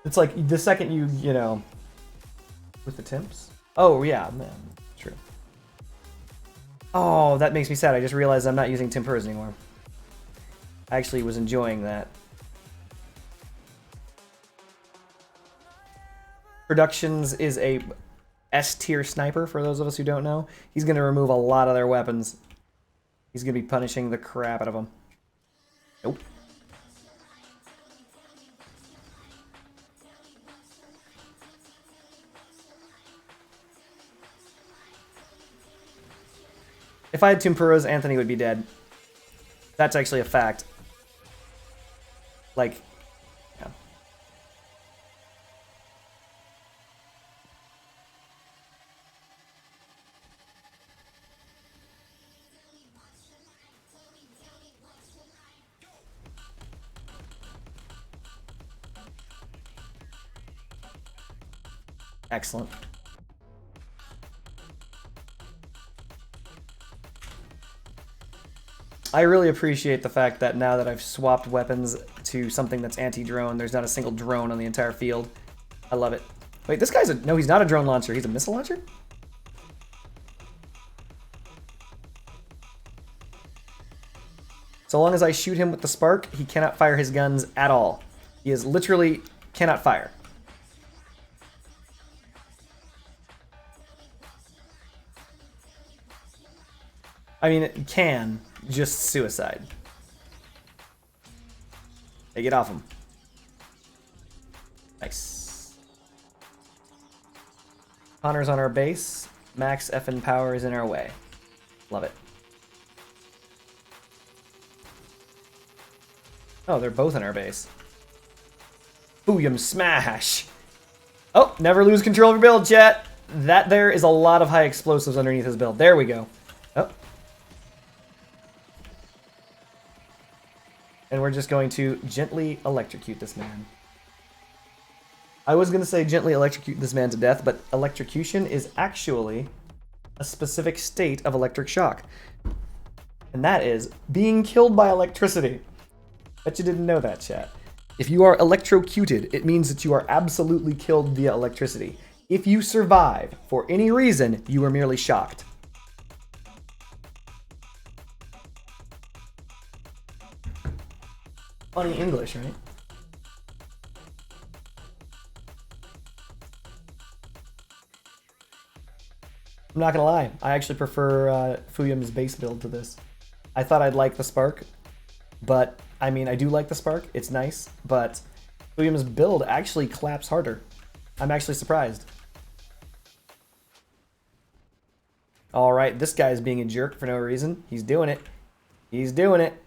It's like the second you know... With the temps? Oh, yeah, man. True. Oh, that makes me sad. I just realized I'm not using Tempuras anymore. I actually was enjoying that. Productions is a S-tier sniper, for those of us who don't know. He's going to remove a lot of their weapons. He's going to be punishing the crap out of them. Nope. If I had Tumpuras, Anthony would be dead. That's actually a fact. Like, yeah. Excellent. I really appreciate the fact that now that I've swapped weapons to something that's anti-drone, there's not a single drone on the entire field. I love it. Wait, this guy's a... No, he's not a drone launcher. He's a missile launcher? So long as I shoot him with the spark, he cannot fire his guns at all. He is literally cannot fire. I mean, it can. Just suicide. Hey, get off him. Nice. Connor's on our base. Max effing power is in our way. Love it. Oh, they're both in our base. Booyum smash! Oh, never lose control of your build, chat! That there is a lot of high explosives underneath his build. There we go. Oh. And we're just going to gently electrocute this man. I was going to say gently electrocute this man to death, but electrocution is actually a specific state of electric shock. And that is being killed by electricity. Bet you didn't know that, chat. If you are electrocuted, it means that you are absolutely killed via electricity. If you survive for any reason, you are merely shocked. Funny English, right? I'm not gonna lie, I actually prefer Fuyum's base build to this. I thought I'd like the spark, but I mean, I do like the spark, it's nice, but Fuyum's build actually claps harder. I'm actually surprised. Alright, this guy's being a jerk for no reason. He's doing it. He's doing it.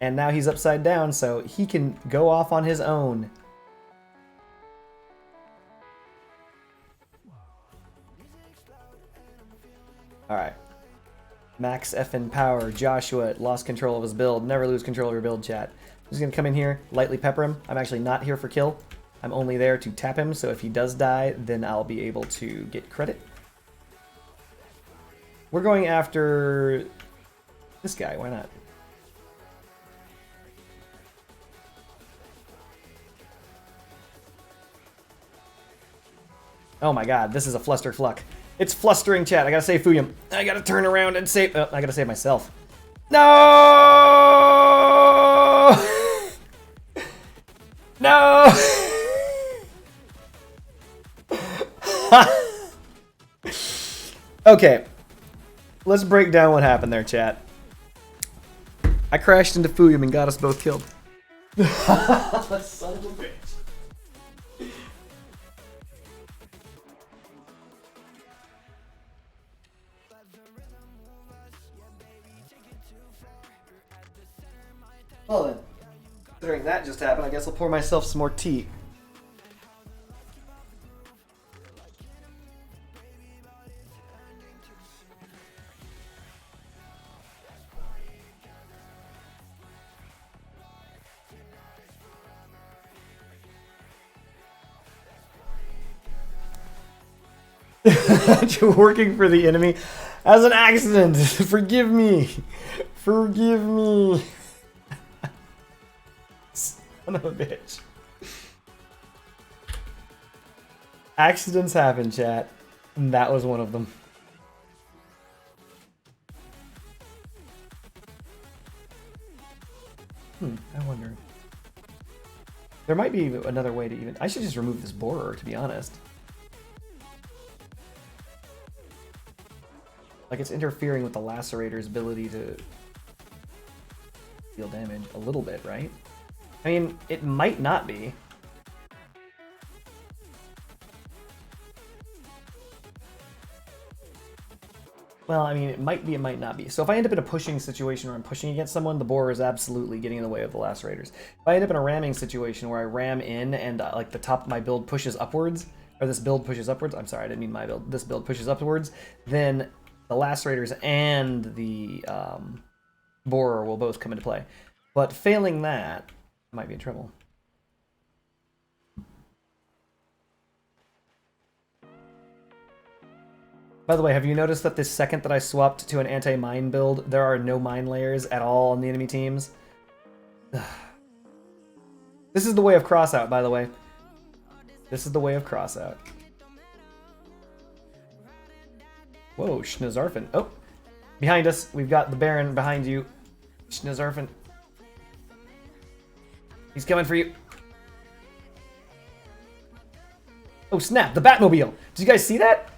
And now he's upside down, so he can go off on his own. Alright. Max effing power. Joshua lost control of his build. Never lose control of your build, chat. I'm just going to come in here, lightly pepper him. I'm actually not here for kill. I'm only there to tap him, so if he does die, then I'll be able to get credit. We're going after this guy. Why not? Oh my god, this is a fluster fluck. It's flustering, chat. I gotta save Fuyum. I gotta turn around and save... Oh, I gotta save myself. No! No! Okay. Let's break down what happened there, chat. I crashed into Fuyum and got us both killed. Son of a bitch. Well then, considering that just happened, I guess I'll pour myself some more tea. Working for the enemy as an accident. Forgive me. Forgive me. Son of a bitch. Accidents happen, chat. And that was one of them. I wonder. There might be another way to even... I should just remove this borer, to be honest. Like, it's interfering with the Lacerator's ability to deal damage a little bit, right? I mean, it might not be. Well, I mean, it might be, it might not be. So if I end up in a pushing situation where I'm pushing against someone, the borer is absolutely getting in the way of the lacerators. If I end up in a ramming situation where I ram in and like the top of my build pushes upwards, or this build pushes upwards, I'm sorry, I didn't mean my build, this build pushes upwards, then the lacerators and the borer will both come into play. But failing that, I might be in trouble. By the way, have you noticed that the second that I swapped to an anti-mine build, there are no mine layers at all on the enemy teams? This is the way of Crossout, by the way. This is the way of Crossout. Whoa, Schnazarfin. Oh, behind us, we've got the Baron behind you. Schnazarfin. He's coming for you. Oh, snap, the Batmobile. Did you guys see that?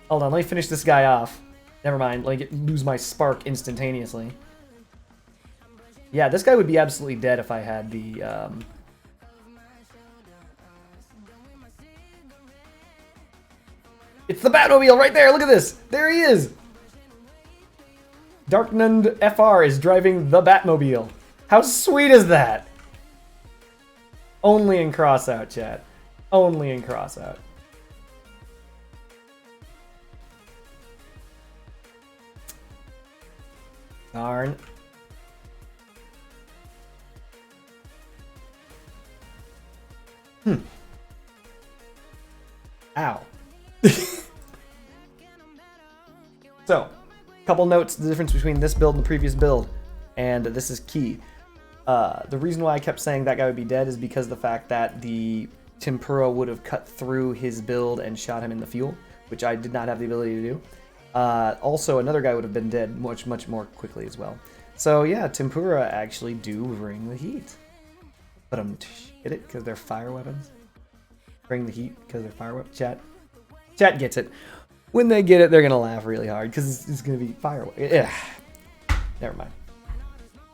Hold on, let me finish this guy off. Never mind, let me lose my spark instantaneously. Yeah, this guy would be absolutely dead if I had the... It's the Batmobile right there, look at this! There he is! Darknund FR is driving the Batmobile. How sweet is that? Only in Crossout, chat. Only in Crossout. Darn. Ow. So, couple notes, the difference between this build and the previous build, and this is key. The reason why I kept saying that guy would be dead is because of the fact that the Tempura would have cut through his build and shot him in the fuel, which I did not have the ability to do. Also, another guy would have been dead much more quickly as well. So yeah, Tempura actually do bring the heat. But get it? Because they're fire weapons? Bring the heat because they're fire weapons? Chat gets it. When they get it, they're going to laugh really hard because it's going to be fire weapons. Yeah. Never mind.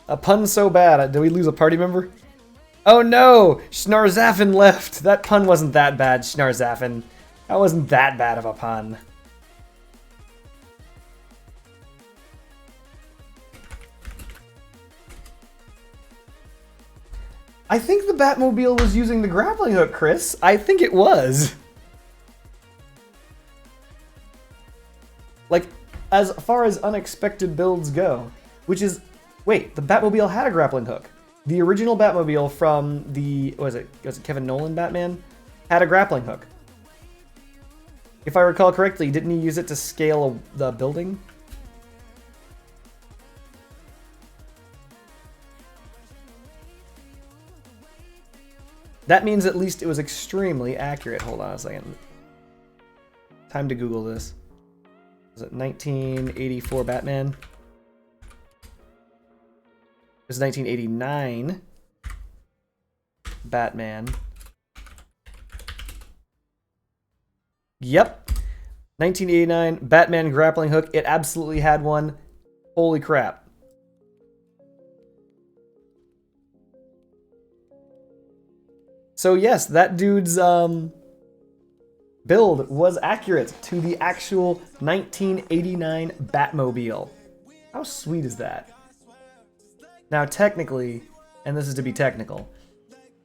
A pun so bad. Did we lose a party member? Oh no! Schnarzaffin left. That pun wasn't that bad, Schnarzaffin. That wasn't that bad of a pun. I think the Batmobile was using the grappling hook, Chris. I think it was. Like, as far as unexpected builds go, which is... Wait, the Batmobile had a grappling hook. The original Batmobile from the... Was it Kevin Nolan Batman? Had a grappling hook. If I recall correctly, didn't he use it to scale the building? That means at least it was extremely accurate. Hold on a second. Time to Google this. Was it 1984 Batman? It was 1989 Batman. Yep. 1989 Batman grappling hook. It absolutely had one. Holy crap. So yes, that dude's build was accurate to the actual 1989 Batmobile. How sweet is that? Now technically, and this is to be technical,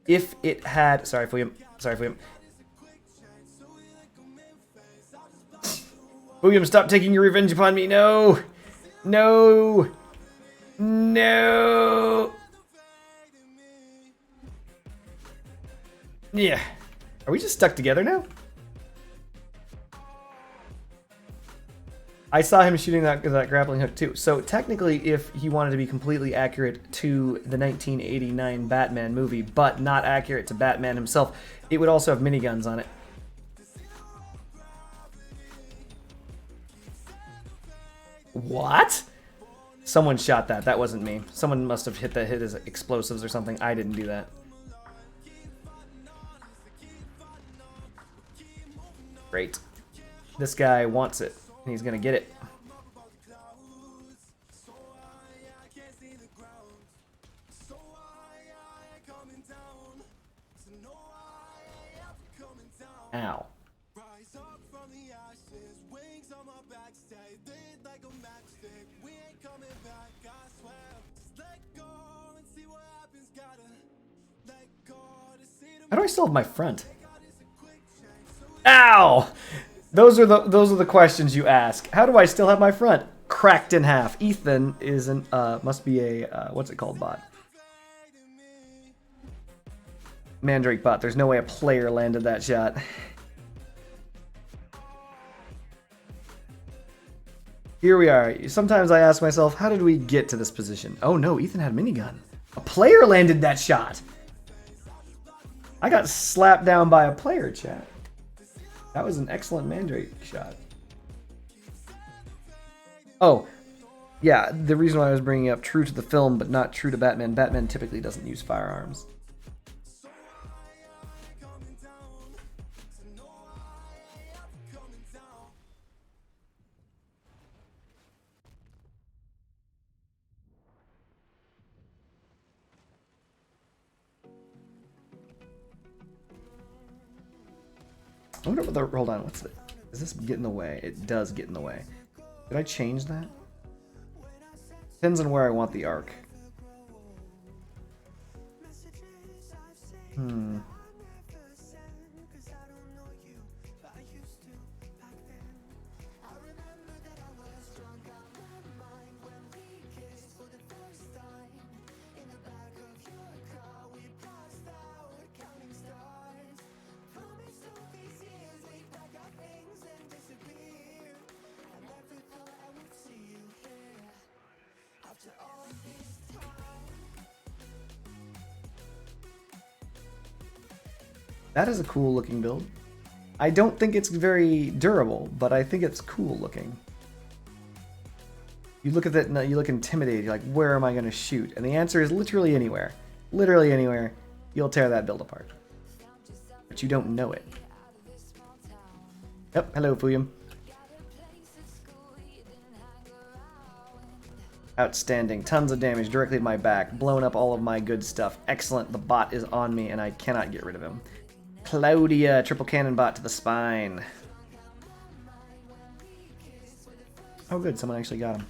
if it had... Sorry, William. William, stop taking your revenge upon me. No! No! No! Yeah. Are we just stuck together now? I saw him shooting that grappling hook too. So technically, if he wanted to be completely accurate to the 1989 Batman movie, but not accurate to Batman himself, it would also have miniguns on it. What? Someone shot that. That wasn't me. Someone must have hit his explosives or something. I didn't do that. Great. This guy wants it. He's gonna get it. Ow. How do I still have my front? Ow! Those are the questions you ask. How do I still have my front? Cracked in half. Ethan is an must be a what's it called bot? Mandrake bot. There's no way a player landed that shot. Here we are. Sometimes I ask myself, how did we get to this position? Oh no, Ethan had minigun. A player landed that shot. I got slapped down by a player, chat. That was an excellent Mandrake shot. Oh, yeah, the reason why I was bringing up true to the film, but not true to Batman. Batman typically doesn't use firearms. I wonder what the, hold on, what's the, does this get in the way? It does get in the way. Did I change that? Depends on where I want the arc. That is a cool looking build. I don't think it's very durable, but I think it's cool looking. You look at that and you look intimidated, you're like, where am I going to shoot? And the answer is literally anywhere. Literally anywhere. You'll tear that build apart. But you don't know it. Yep, hello Fuyum. Outstanding. Tons of damage directly to my back. Blown up all of my good stuff. Excellent. The bot is on me and I cannot get rid of him. Claudia, triple cannon bot to the spine. Oh good, someone actually got him.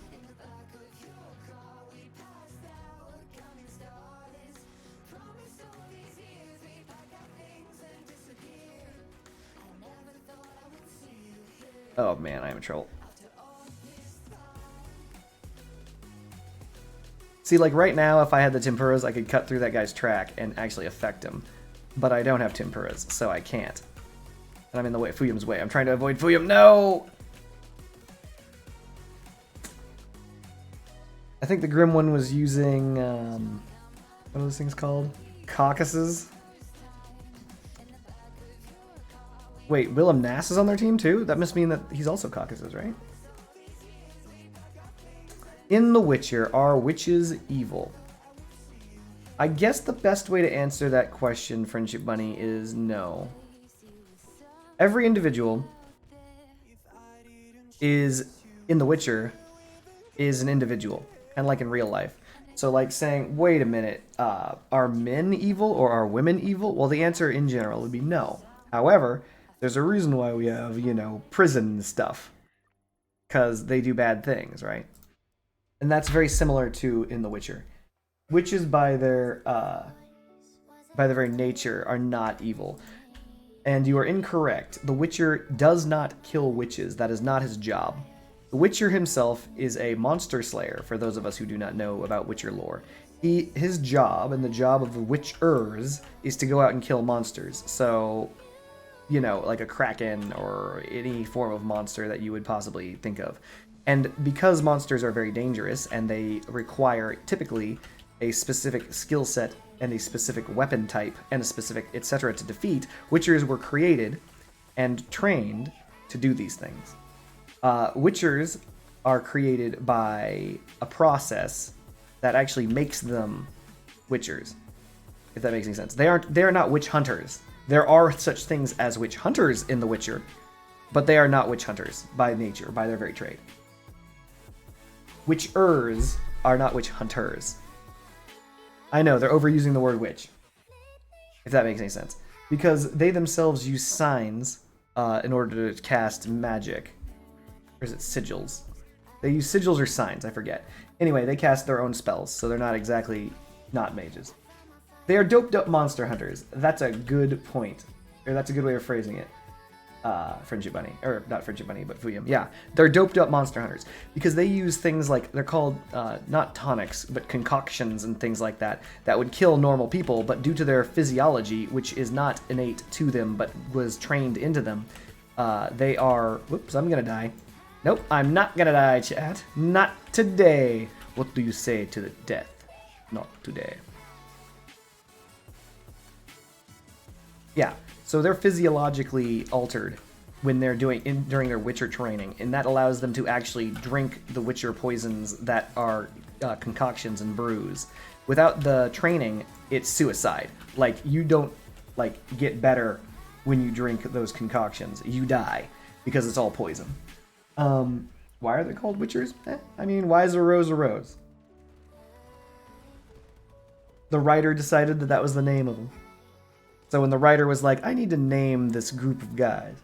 Oh man, I am in trouble. See, like right now, if I had the Tempuras, I could cut through that guy's track and actually affect him. But I don't have Tempuras, so I can't. And I'm in the way, Fuyum's way. I'm trying to avoid Fuyum. No! I think the Grim one was using, what are those things called? Caucuses? Wait, Willem Nass is on their team too? That must mean that he's also Caucuses, right? In The Witcher, are witches evil? I guess the best way to answer that question, Friendship Bunny, is no. Every individual is, in The Witcher, is an individual, and like in real life. So like saying, wait a minute, are men evil or are women evil? Well, the answer in general would be no. However, there's a reason why we have, you know, prison stuff. Because they do bad things, right? And that's very similar to in The Witcher. Witches, by their very nature, are not evil. And you are incorrect. The Witcher does not kill witches. That is not his job. The Witcher himself is a monster slayer, for those of us who do not know about Witcher lore. His job, and the job of the Witchers, is to go out and kill monsters. So, you know, like a kraken or any form of monster that you would possibly think of. And because monsters are very dangerous, and they require, typically, a specific skill set and a specific weapon type and a specific etc. to defeat, Witchers were created and trained to do these things. Witchers are created by a process that actually makes them Witchers, if that makes any sense. They are not witch hunters. There are such things as witch hunters in The Witcher, but they are not witch hunters by nature, by their very trade. Witchers are not witch hunters. I know, they're overusing the word witch, if that makes any sense. because they themselves use signs in order to cast magic. Or is it sigils? They use sigils or signs, I forget. Anyway, they cast their own spells, so they're not exactly not mages. They are doped up monster hunters. That's a good point. Or that's a good way of phrasing it. Friendship Bunny. Or not Friendship Bunny, but Fuyum. Yeah, they're doped up monster hunters. Because they use things like, they're called not tonics, but concoctions and things like that, that would kill normal people, but due to their physiology, which is not innate to them, but was trained into them, they are... Whoops, I'm gonna die. Nope, I'm not gonna die, chat. Not today. What do you say to the death? Not today. Yeah, so they're physiologically altered when they're during their Witcher training, and that allows them to actually drink the Witcher poisons that are concoctions and brews. Without the training, it's suicide. Like, you don't get better when you drink those concoctions. You die because it's all poison. Why are they called Witchers? I mean, why is a rose a rose? The writer decided that that was the name of them. So when the writer was like, I need to name this group of guys,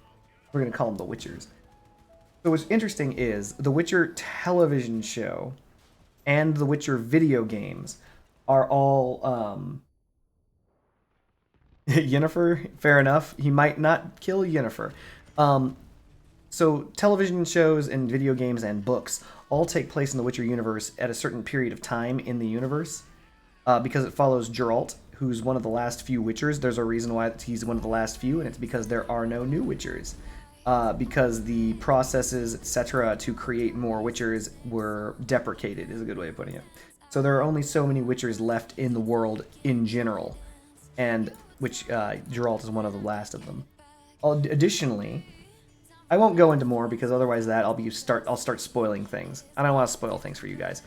we're going to call them the Witchers. So what's interesting is the Witcher television show and the Witcher video games are all... Yennefer, fair enough. He might not kill Yennefer. So television shows and video games and books all take place in the Witcher universe at a certain period of time in the universe. Because it follows Geralt, who's one of the last few Witchers. There's a reason why he's one of the last few, and it's because there are no new Witchers. Because the processes, etc., to create more Witchers were deprecated, is a good way of putting it. So there are only so many Witchers left in the world in general, and which Geralt is one of the last of them. Additionally, I won't go into more because otherwise that I'll start spoiling things. I don't want to spoil things for you guys.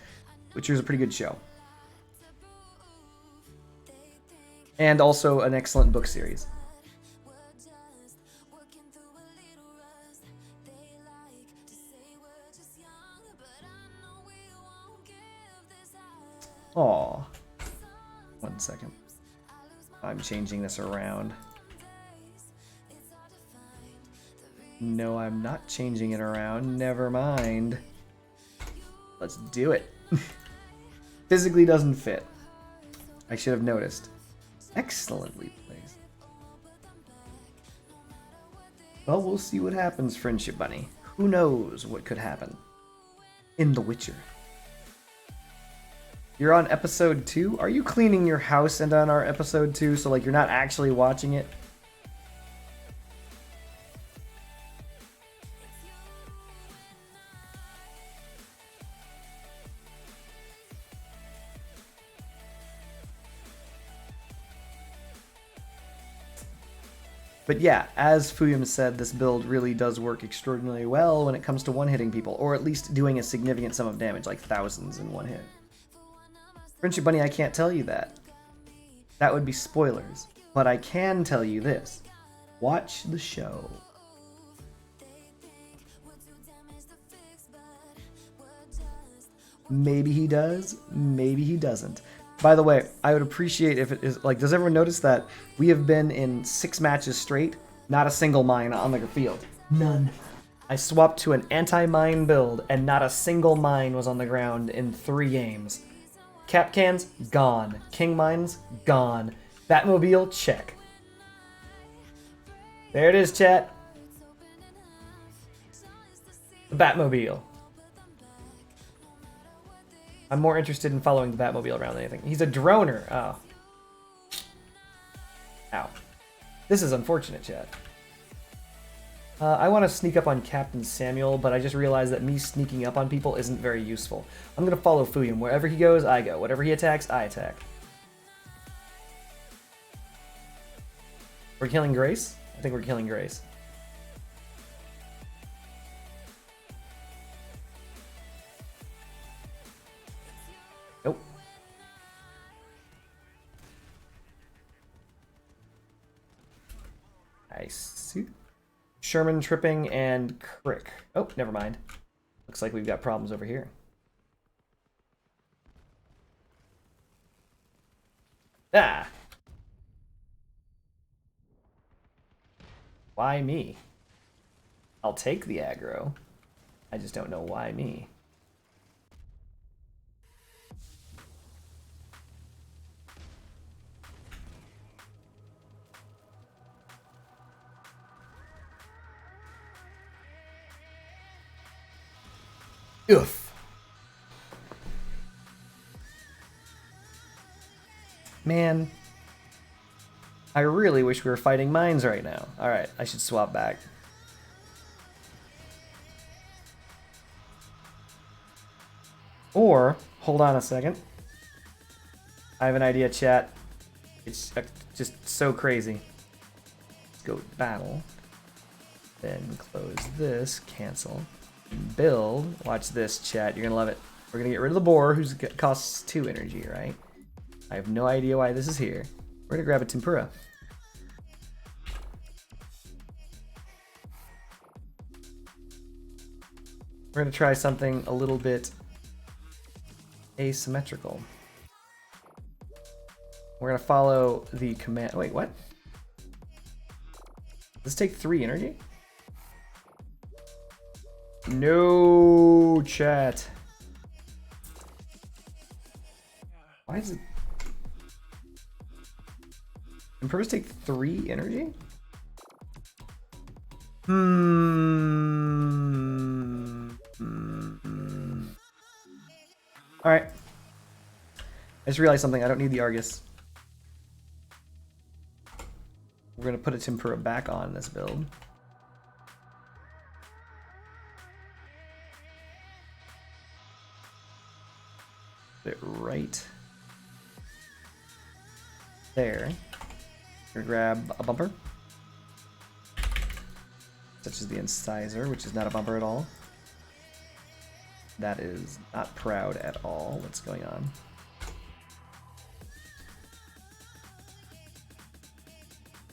Witcher's a pretty good show. And also an excellent book series. Aw. 1 second. I'm changing this around. No, I'm not changing it around. Never mind. Let's do it. Physically doesn't fit. I should have noticed. Excellently placed. Well, we'll see what happens, Friendship Bunny. Who knows what could happen in The Witcher. You're on episode 2? Are you cleaning your house and on our episode 2, so like you're not actually watching it? But yeah, as Fuyum said, this build really does work extraordinarily well when it comes to one-hitting people, or at least doing a significant sum of damage, like thousands in one hit. Friendship Bunny, I can't tell you that. That would be spoilers. But I can tell you this. Watch the show. Maybe he does, maybe he doesn't. By the way, I would appreciate if it is, like, does everyone notice that we have been in 6 matches straight, not a single mine on the field? None. I swapped to an anti-mine build, and not a single mine was on the ground in 3 games. Cap cans, gone. King mines, gone. Batmobile, check. There it is, chat. The Batmobile. I'm more interested in following the Batmobile around than anything. He's a droner. Oh. Ow. This is unfortunate, chat. I want to sneak up on Captain Samuel, but I just realized that me sneaking up on people isn't very useful. I'm going to follow Fuyum. Wherever he goes, I go. Whatever he attacks, I attack. We're killing Grace? I think we're killing Grace. Nope. I see. Sherman tripping and Crick. Oh, never mind. Looks like we've got problems over here. Ah! Why me? I'll take the aggro. I just don't know why me. Oof. Man. I really wish we were fighting mines right now. Alright, I should swap back. Or, hold on a second. I have an idea, chat. It's just so crazy. Let's go battle. Then close this, cancel. Build. Watch this, chat. You're gonna love it. We're gonna get rid of the boar, who costs 2 energy, right? I have no idea why this is here. We're gonna grab a tempura. We're gonna try something a little bit asymmetrical. We're gonna follow the command. Wait, what? Does this take 3 energy? No, chat. Why is it? Can purpose take 3 energy? Alright. I just realized something. I don't need the Argus. We're going to put a Tempura back on this build. Put it right there. We're going to grab a bumper. Such as the incisor, which is not a bumper at all. That is not proud at all. What's going on?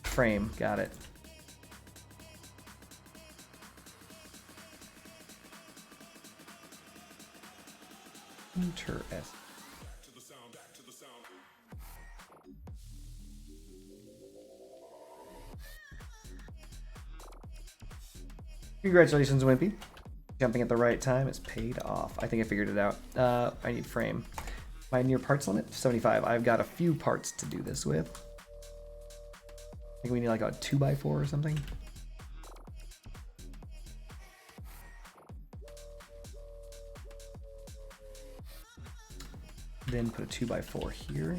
Frame, got it. Interesting. Congratulations, Wimpy. Jumping at the right time is paid off. I think I figured it out. I need frame. My near parts limit? 75. I've got a few parts to do this with. I think we need like a 2x4 or something. Then put a 2x4 here.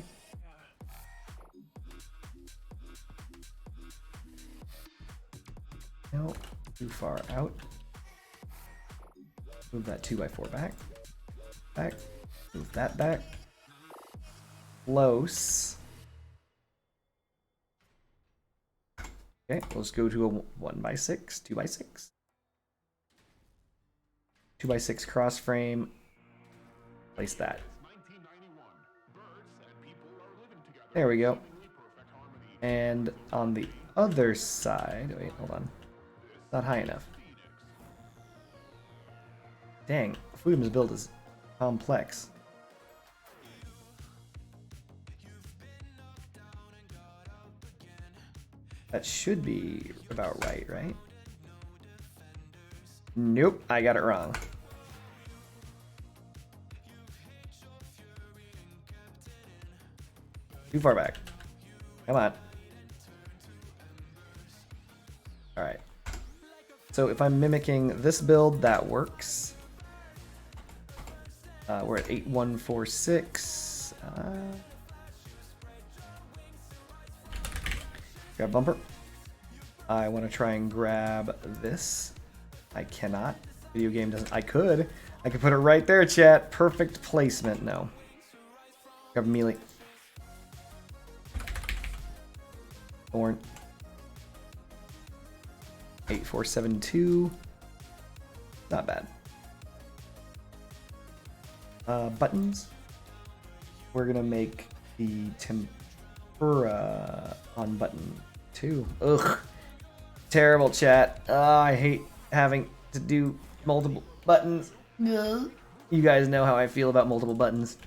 No, too far out. Move that 2x4 back. Back. Move that back. Close. Okay, let's go to a 1x6, 2x6. 2x6 cross frame. Place that. There we go. And on the other side, wait, hold on. Not high enough. Dang, Fudum's build is complex. That should be about right, right? Nope, I got it wrong. Too far back. Come on. Alright. So if I'm mimicking this build, that works. We're at 8146. Grab bumper. I want to try and grab this. I cannot. Video game doesn't. I could put it right there, chat. Perfect placement. No. Grab melee. Thorn. 8472. Not bad. Buttons. We're gonna make the tempura on button 2. Ugh. Terrible, chat. I hate having to do multiple buttons. You guys know how I feel about multiple buttons.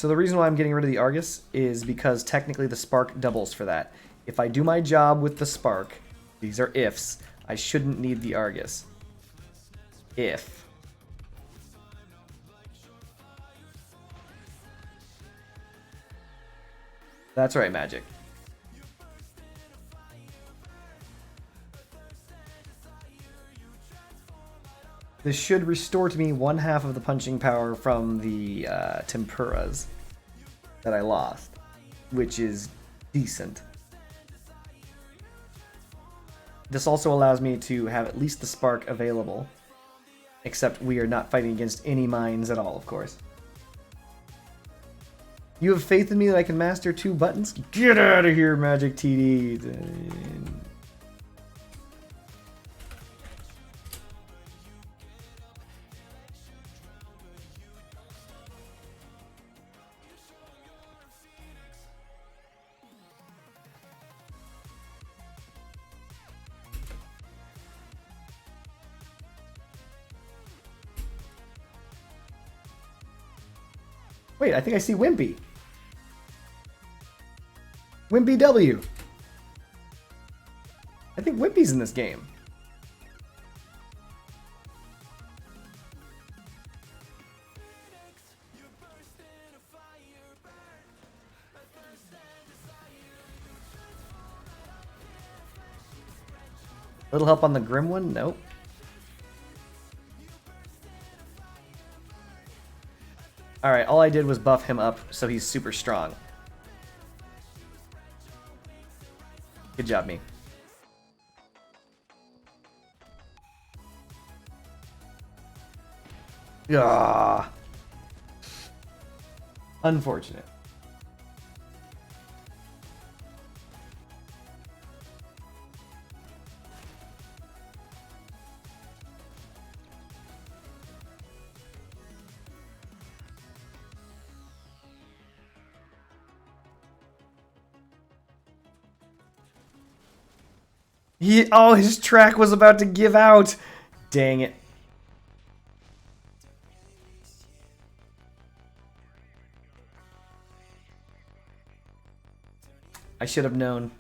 So the reason why I'm getting rid of the Argus is because technically the Spark doubles for that. If I do my job with the Spark, these are ifs, I shouldn't need the Argus. If. That's right, Magic. This should restore to me 1/2 of the punching power from the tempuras that I lost, which is decent. This also allows me to have at least the Spark available, except we are not fighting against any mines at all, of course. You have faith in me that I can master 2 buttons? Get out of here, Magic TD! Wait, I think I see Wimpy. Wimpy W. I think Wimpy's in this game. Little help on the Grim one? Nope. Alright, all I did was buff him up so he's super strong. Good job, me. Ah, unfortunate. Oh, his track was about to give out. Dang it. I should have known.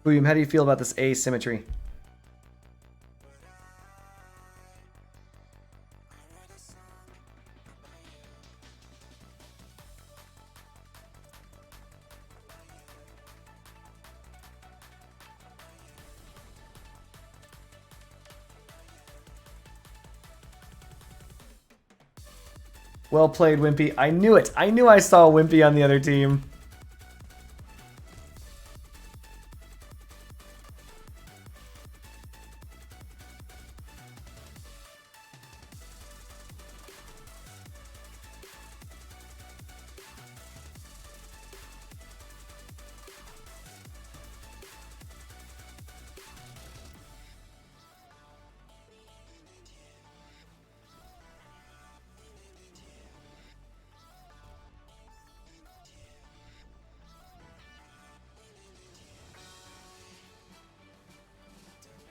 William, how do you feel about this asymmetry? Well played, Wimpy. I knew it. I knew I saw Wimpy on the other team.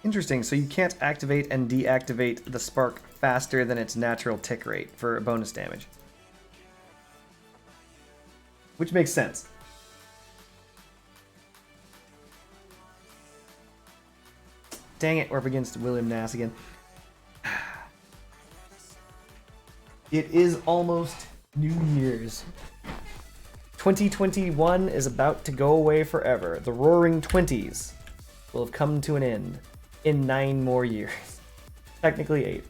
Interesting, so you can't activate and deactivate the spark faster than its natural tick rate for bonus damage. Which makes sense. Dang it, we're up against William Nass again. It is almost New Year's. 2021 is about to go away forever. The Roaring Twenties will have come to an end in 9 more years. Technically 8.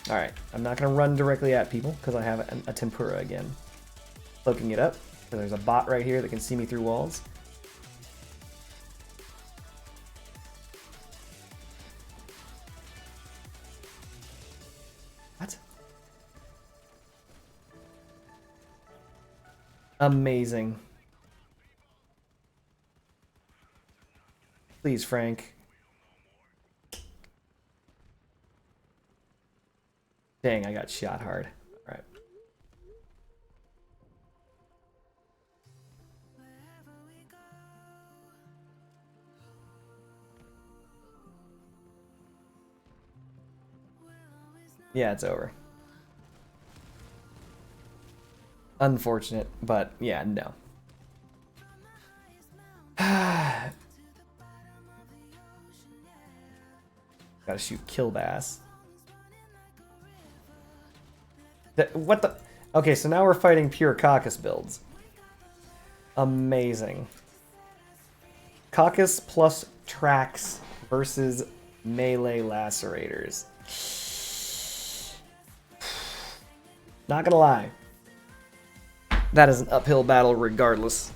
Alright, I'm not going to run directly at people because I have a tempura again. Cloaking it up, so there's a bot right here that can see me through walls. What? Amazing. Please, Frank. Dang, I got shot hard. All right. Yeah, it's over. Unfortunate, but yeah, no. Gotta shoot kill bass. What the? Okay, so now we're fighting pure Caucus builds. Amazing. Caucus plus Trax versus melee lacerators. Not gonna lie. That is an uphill battle regardless.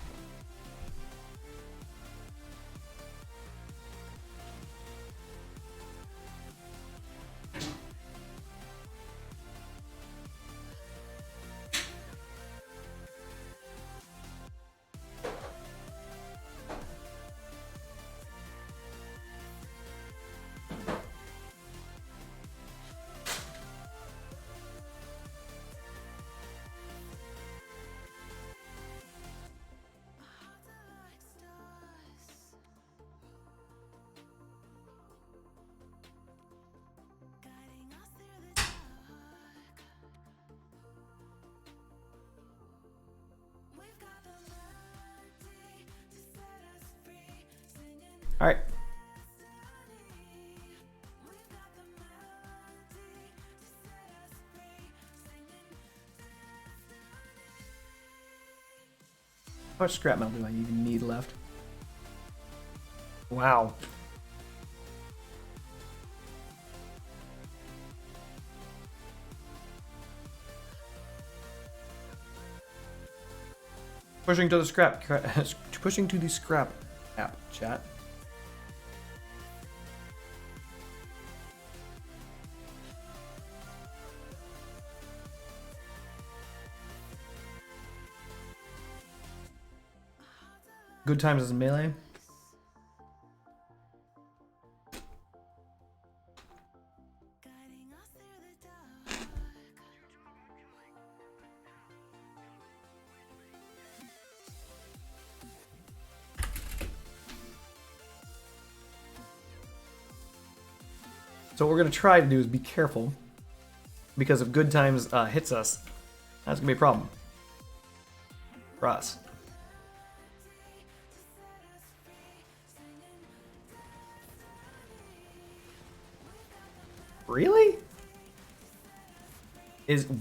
All right. How much scrap metal do I even need left? Wow. Pushing to the scrap. Pushing to the scrap app, chat. Good times as melee. So what we're gonna try to do is be careful, because if good times hits us, that's gonna be a problem for us. Really?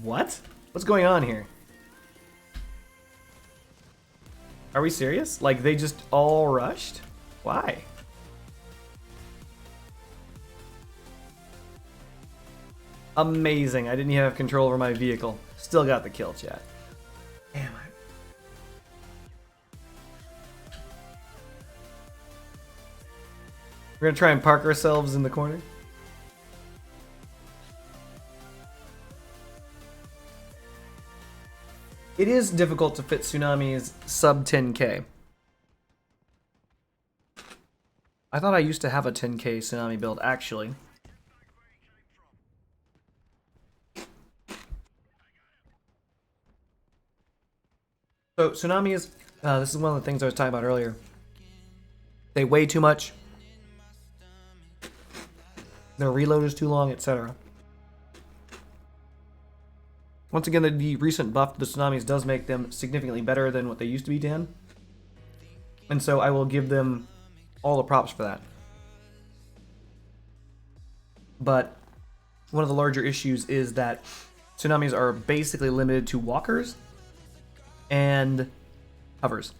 What? What's going on here? Are we serious? Like, they just all rushed? Why? Amazing. I didn't even have control over my vehicle. Still got the kill, chat. Damn it. We're gonna try and park ourselves in the corner. It is difficult to fit Tsunami's sub 10k. I thought I used to have a 10k Tsunami build, actually. So Tsunami is, this is one of the things I was talking about earlier. They weigh too much. Their reload is too long, etc. Once again, the recent buff to the Tsunamis does make them significantly better than what they used to be, Dan. And so I will give them all the props for that. But one of the larger issues is that Tsunamis are basically limited to walkers and hovers.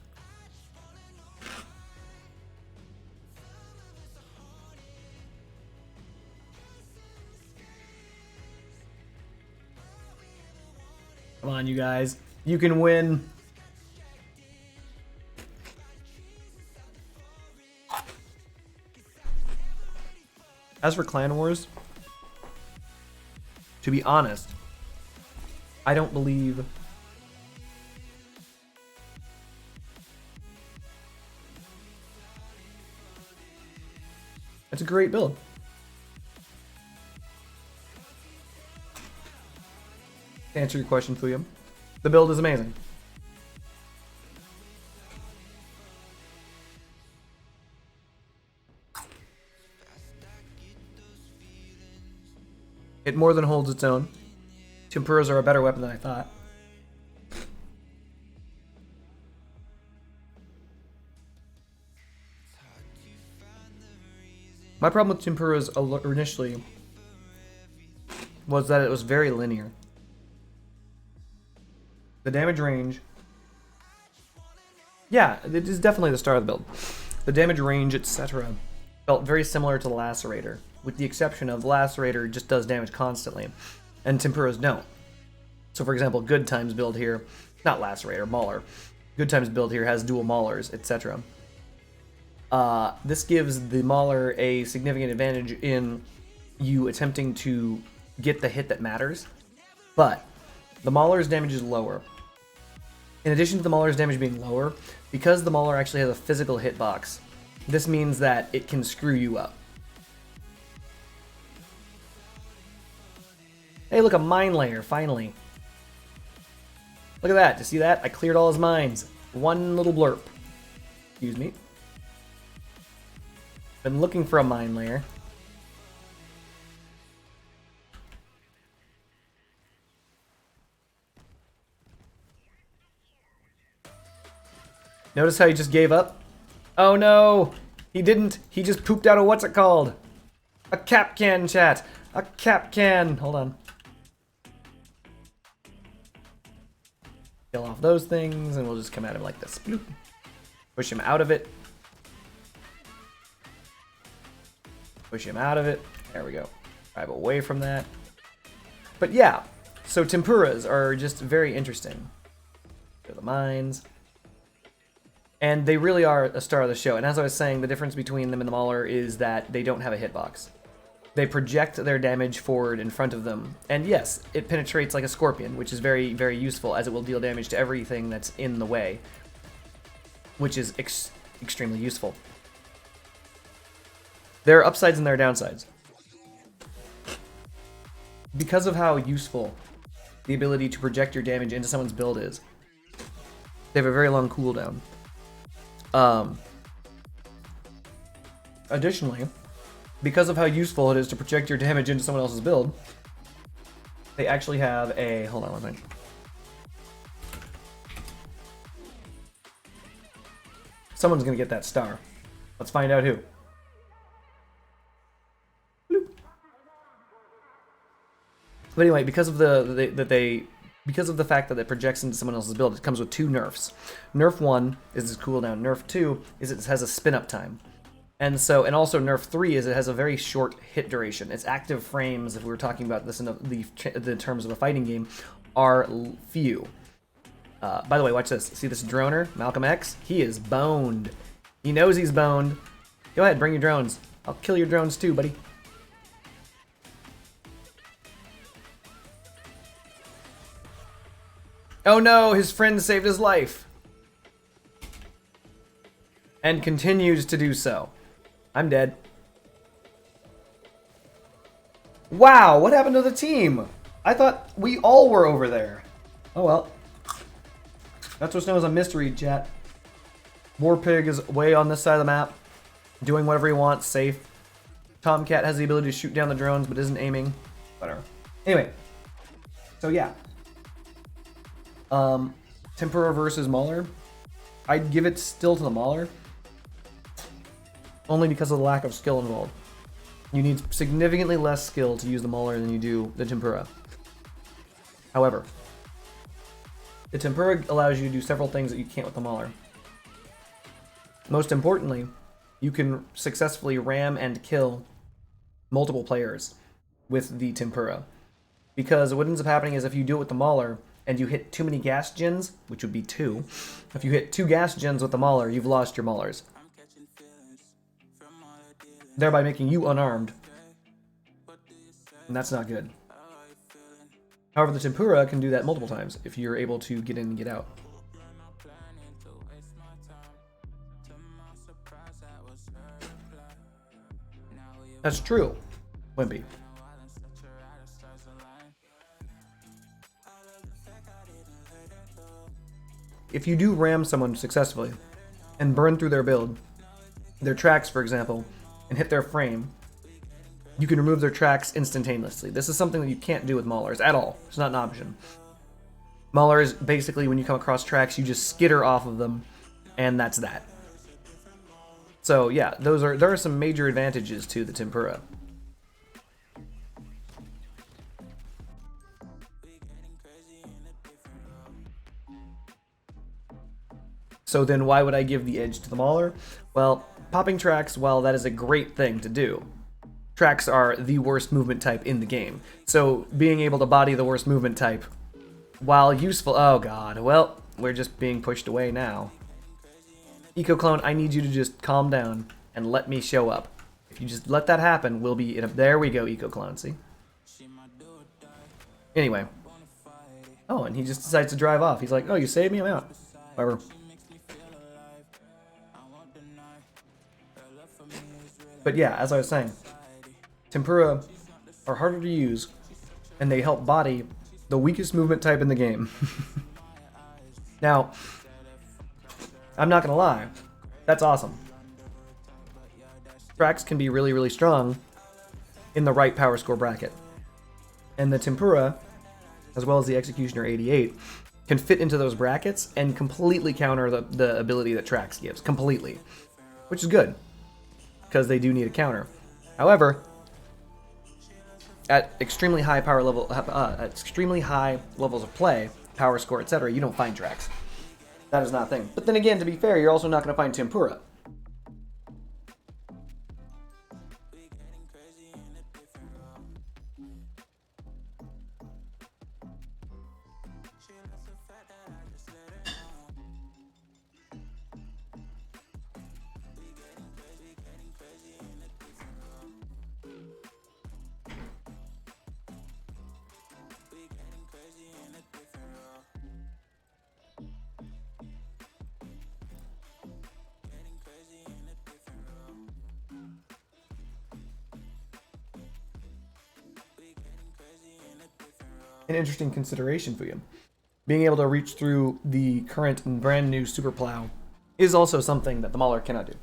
Come on, you guys. You can win. As for Clan Wars, to be honest, I don't believe it's a great build. To answer your question, Fuyum, the build is amazing. It more than holds its own. Tempuras are a better weapon than I thought. My problem with Tempuras initially was that it was very linear. The damage range... Yeah, it is definitely the start of the build. The damage range, etc. felt very similar to the Lacerator, with the exception of the Lacerator just does damage constantly, and Tempuras don't. So for example, Good Times build here, not Lacerator, Mauler. Good Times build here has dual Maulers, etc. This gives the Mauler a significant advantage in you attempting to get the hit that matters, but the Mauler's damage is lower. In addition to the Mauler's damage being lower, because the Mauler actually has a physical hitbox, this means that it can screw you up. Hey, look, a mine layer, finally. Look at that, do you see that? I cleared all his mines. One little blurb. Excuse me. Been looking for a mine layer. Notice how he just gave up? Oh no! He didn't. He just pooped out a what's it called? A cap can, chat. A cap can. Hold on. Kill off those things and we'll just come at him like this. Bloop. Push him out of it. Push him out of it. There we go. Drive away from that. But yeah, so Tempuras are just very interesting. They're the mines. And they really are a star of the show. And as I was saying, the difference between them and the Mauler is that they don't have a hitbox. They project their damage forward in front of them. And yes, it penetrates like a scorpion, which is very, very useful, as it will deal damage to everything that's in the way, which is extremely useful. There are upsides and there are downsides. Because of how useful the ability to project your damage into someone's build is, they have a very long cooldown. Additionally, because of how useful it is to project your damage into someone else's build, they actually have a... Hold on one second. Someone's gonna get that star. Let's find out who. Bloop. But anyway, because of because of the fact that it projects into someone else's build, it comes with 2 nerfs. Nerf 1 is its cooldown. Nerf 2 is it has a spin-up time. And also Nerf 3 is it has a very short hit duration. Its active frames, if we were talking about this in the terms of a fighting game, are few. By the way, watch this. See this droner, Malcolm X? He is boned. He knows he's boned. Go ahead, bring your drones. I'll kill your drones too, buddy. Oh no, his friend saved his life. And continues to do so. I'm dead. Wow, what happened to the team? I thought we all were over there. Oh well. That's what's known as a mystery, chat. Warpig is way on this side of the map, doing whatever he wants, safe. Tomcat has the ability to shoot down the drones, but isn't aiming. Whatever. Anyway. So yeah. Tempura versus Mauler. I'd give it still to the Mauler. Only because of the lack of skill involved. You need significantly less skill to use the Mauler than you do the Tempura. However, the Tempura allows you to do several things that you can't with the Mauler. Most importantly, you can successfully ram and kill multiple players with the Tempura. Because what ends up happening is if you do it with the Mauler, and you hit too many gas gens, which would be 2. If you hit 2 gas gens with the Mauler, you've lost your Maulers, thereby making you unarmed. And that's not good. However, the Tempura can do that multiple times if you're able to get in and get out. That's true, Wimpy. If you do ram someone successfully and burn through their build, their tracks, for example, and hit their frame, you can remove their tracks instantaneously. This is something that you can't do with maulers at all. It's not an option. Maulers, basically, when you come across tracks, you just skitter off of them, and that's that. So yeah, there are some major advantages to the tempura. So then why would I give the edge to the mauler? Well, popping tracks, while that is a great thing to do, tracks are the worst movement type in the game. So being able to body the worst movement type, while useful, oh god, well, we're just being pushed away now. EcoClone, I need you to just calm down and let me show up. If you just let that happen, we'll be in a, there we go, EcoClone, see? Anyway. Oh, and he just decides to drive off. He's like, oh, you saved me? I'm out. Whatever. But yeah, as I was saying, tempura are harder to use, and they help body the weakest movement type in the game. Now, I'm not gonna lie, that's awesome. Tracks can be really, really strong in the right power score bracket. And the tempura, as well as the Executioner 88, can fit into those brackets and completely counter the ability that Tracks gives. Completely. Which is good, because they do need a counter. However, at extremely high power level, at extremely high levels of play, power score, etc., you don't find Tracks. That is not a thing. But then again, to be fair, you're also not going to find tempura. An interesting consideration for you. Being able to reach through the current and brand new Super Plow is also something that the Mauler cannot do.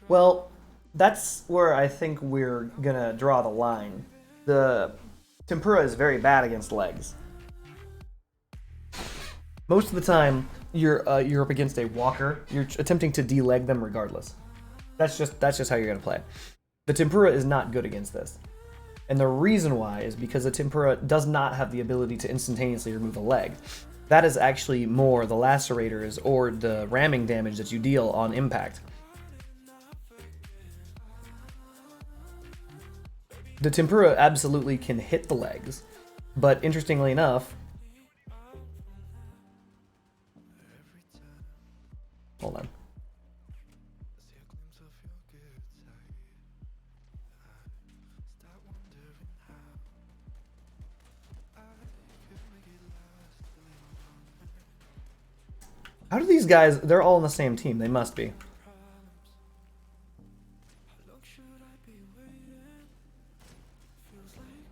Well, that's where I think we're gonna draw the line. The tempura is very bad against legs. Most of the time, you're up against a walker. You're attempting to deleg them regardless. That's just how you're gonna play. The tempura is not good against this, and the reason why is because the tempura does not have the ability to instantaneously remove a leg. That is actually more the lacerators or the ramming damage that you deal on impact. The tempura absolutely can hit the legs, but interestingly enough, hold on. How do these guys, they're all on the same team, they must be.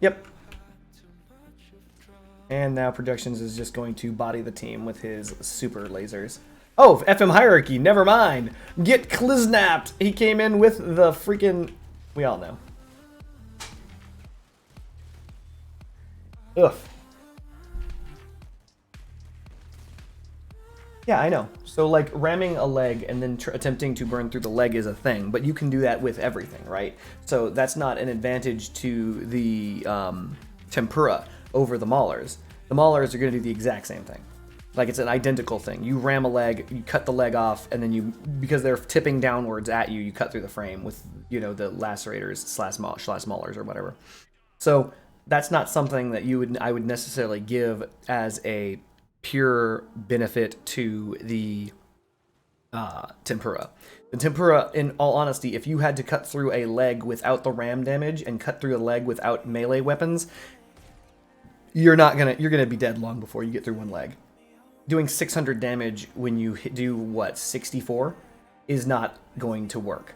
Yep. And now Productions is just going to body the team with his super lasers. Oh, FM Hierarchy, never mind. Get cliznapped. He came in with the freaking... We all know. Ugh. Yeah, I know. So, like, ramming a leg and then attempting to burn through the leg is a thing, but you can do that with everything, right? So that's not an advantage to the tempura over the maulers. The maulers are going to do the exact same thing. Like, it's an identical thing. You ram a leg, you cut the leg off, and then you, because they're tipping downwards at you, you cut through the frame with, you know, the lacerators slash maulers or whatever. So that's not something that I would necessarily give as a pure benefit to the tempura. The tempura, in all honesty, if you had to cut through a leg without the ram damage and cut through a leg without melee weapons, you're gonna be dead long before you get through one leg. Doing 600 damage when you do what 64 is not going to work.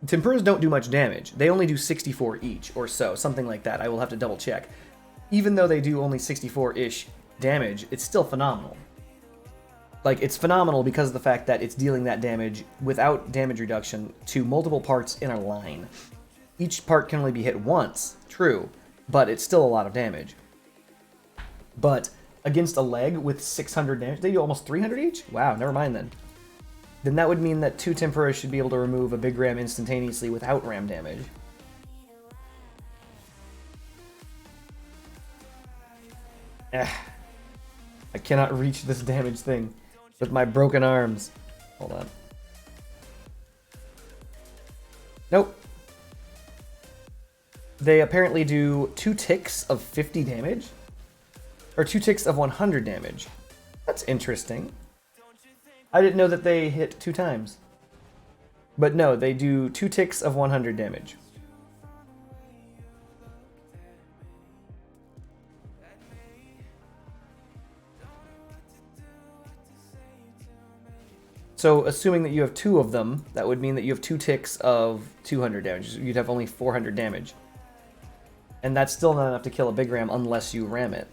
Tempuras don't do much damage. They only do 64 each or so, something like that. I will have to double check. Even though they do only 64-ish damage, it's still phenomenal. Like, it's phenomenal because of the fact that it's dealing that damage without damage reduction to multiple parts in a line. Each part can only be hit once, true, but it's still a lot of damage. But against a leg with 600 damage, they do almost 300 each? Wow, never mind then. Then that would mean that 2 Tempuras should be able to remove a big ram instantaneously without ram damage. I cannot reach this damage thing with my broken arms. Hold on. Nope. They apparently do 2 ticks of 50 damage? Or 2 ticks of 100 damage. That's interesting. I didn't know that they hit 2 times. But no, they do 2 ticks of 100 damage. So, assuming that you have 2 of them, that would mean that you have 2 ticks of 200 damage. You'd have only 400 damage. And that's still not enough to kill a big ram unless you ram it.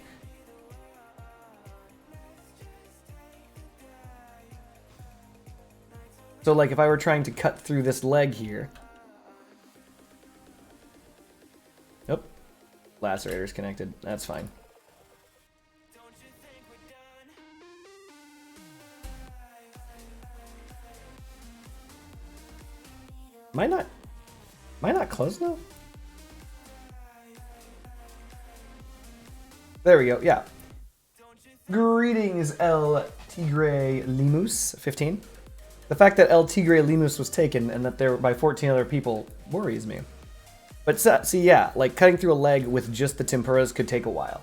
So, like, if I were trying to cut through this leg here... Nope. Lacerator's connected. That's fine. Am I not close now? There we go, yeah. Greetings, El Tigre Limus, 15. The fact that El Tigre Limus was taken and that there by 14 other people worries me. But see, yeah, like cutting through a leg with just the tempuras could take a while.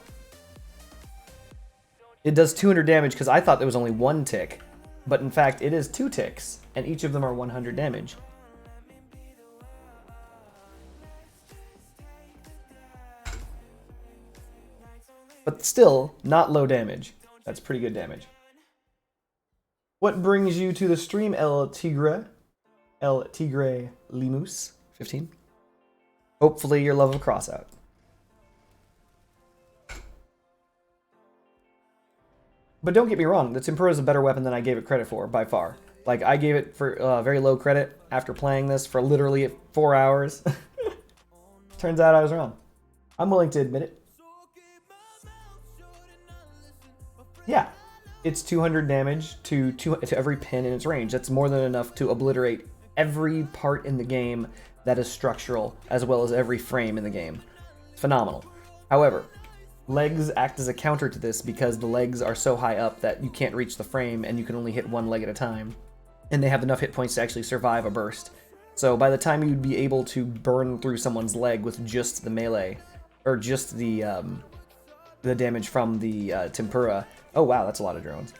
It does 200 damage because I thought there was only 1 tick, but in fact it is 2 ticks, and each of them are 100 damage. But still, not low damage. That's pretty good damage. What brings you to the stream, El Tigre? El Tigre Limus, 15. Hopefully your love of Crossout. But don't get me wrong, the Tempura is a better weapon than I gave it credit for, by far. Like, I gave it for very low credit after playing this for literally 4 hours. Turns out I was wrong. I'm willing to admit it. Yeah, it's 200 damage to every pin in its range. That's more than enough to obliterate every part in the game that is structural, as well as every frame in the game. It's phenomenal. However, legs act as a counter to this because the legs are so high up that you can't reach the frame and you can only hit 1 leg at a time. And they have enough hit points to actually survive a burst. So by the time you'd be able to burn through someone's leg with just the melee, or just the damage from the tempura. Oh wow, that's a lot of drones.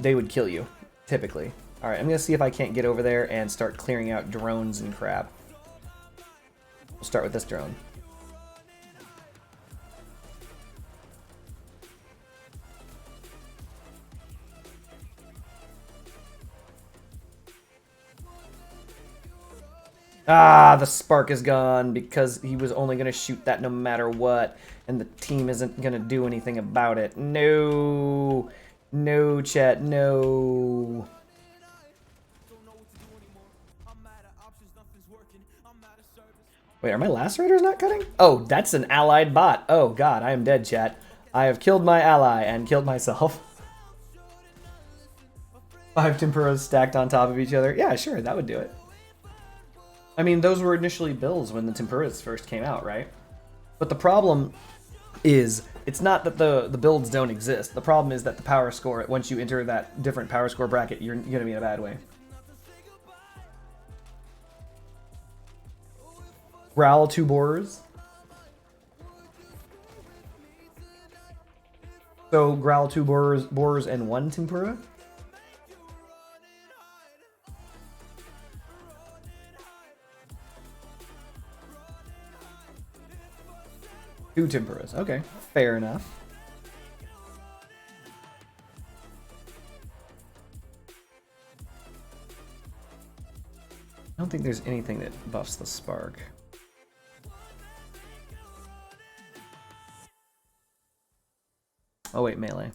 They would kill you, typically. Alright, I'm gonna see if I can't get over there and start clearing out drones and crap. We'll start with this drone. Ah, the spark is gone because he was only going to shoot that no matter what, and the team isn't going to do anything about it. No. No, chat, no. Wait, are my lacerators not cutting? Oh, that's an allied bot. Oh god, I am dead, chat. I have killed my ally and killed myself. 5 tempuras stacked on top of each other. Yeah, sure, that would do it. I mean, those were initially builds when the tempuras first came out, right? But the problem is, it's not that the builds don't exist. The problem is that the power score, once you enter that different power score bracket, you're going to be in a bad way. Growl 2 borers. So, growl 2 borers and 1 tempura? 2 Tempuras. Okay, fair enough. I don't think there's anything that buffs the spark. Oh wait, melee.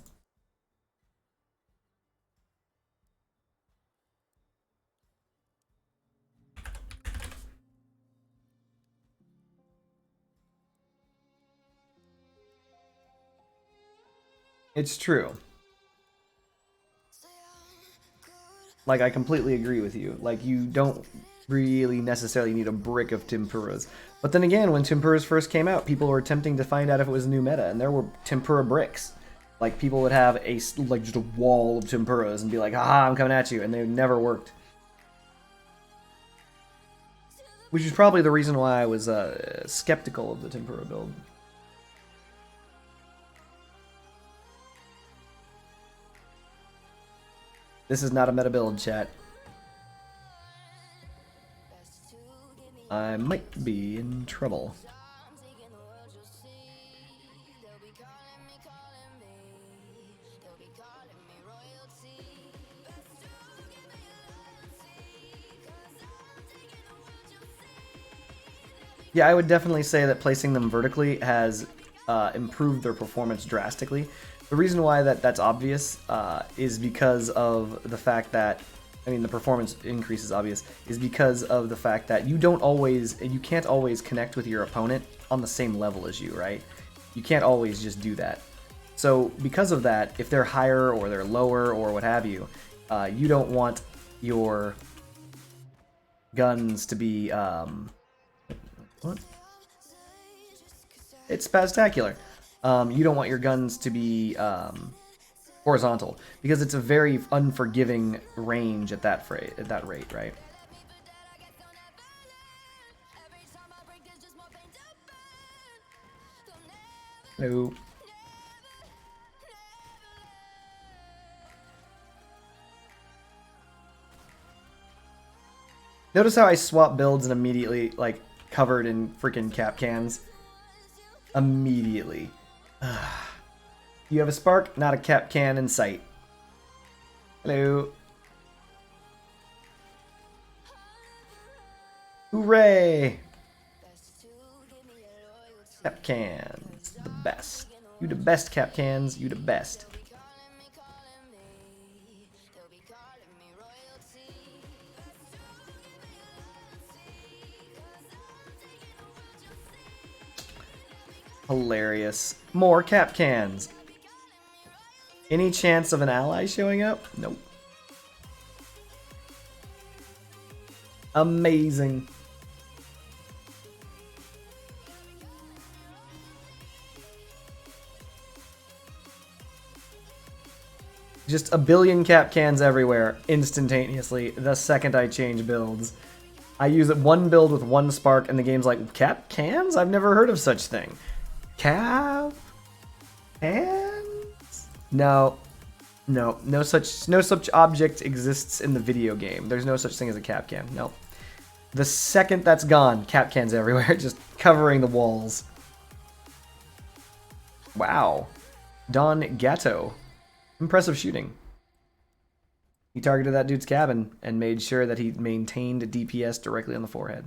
It's true. Like, I completely agree with you. Like, you don't really necessarily need a brick of tempuras. But then again, when tempuras first came out, people were attempting to find out if it was a new meta, and there were tempura bricks. Like, people would have like just a wall of tempuras and be like, "Haha, I'm coming at you," and they never worked. Which is probably the reason why I was skeptical of the tempura build. This is not a meta build, chat. I might be in trouble. Yeah, I would definitely say that placing them vertically has improved their performance drastically. The reason why that's obvious is because of the fact that, I mean, the performance increase is obvious, is because of the fact that you can't always connect with your opponent on the same level as you, right? You can't always just do that. So because of that, if they're higher or they're lower or what have you, you don't want your guns to be, what? It's spectacular. You don't want your guns to be horizontal because it's a very unforgiving range at that rate, right? No. Notice how I swap builds and immediately, like, covered in freaking cap cans? Immediately. You have a spark, not a cap can in sight. Hello. Hooray! Cap cans, the best. You the best, cap cans, you the best. Hilarious. More cap cans. Any chance of an ally showing up? Nope. Amazing. Just a billion cap cans everywhere, instantaneously, the second I change builds. I use one build with one spark, and the game's like, cap cans? I've never heard of such thing. Cap cans? No. No such object exists in the video game. There's no such thing as a cap can. No. The second that's gone, cap cans everywhere, just covering the walls. Wow. Don Gatto. Impressive shooting. He targeted that dude's cabin and made sure that he maintained DPS directly on the forehead.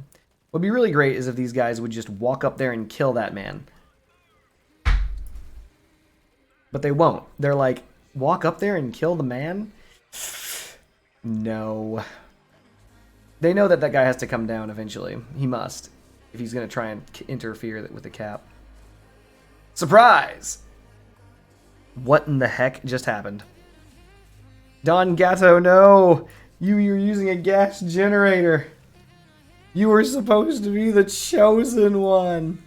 What would be really great is if these guys would just walk up there and kill that man. But they won't. They're like, walk up there and kill the man? No. They know that that guy has to come down eventually. He must. If he's going to try and interfere with the cap. Surprise! What in the heck just happened? Don Gatto, no! You're using a gas generator. You were supposed to be the chosen one.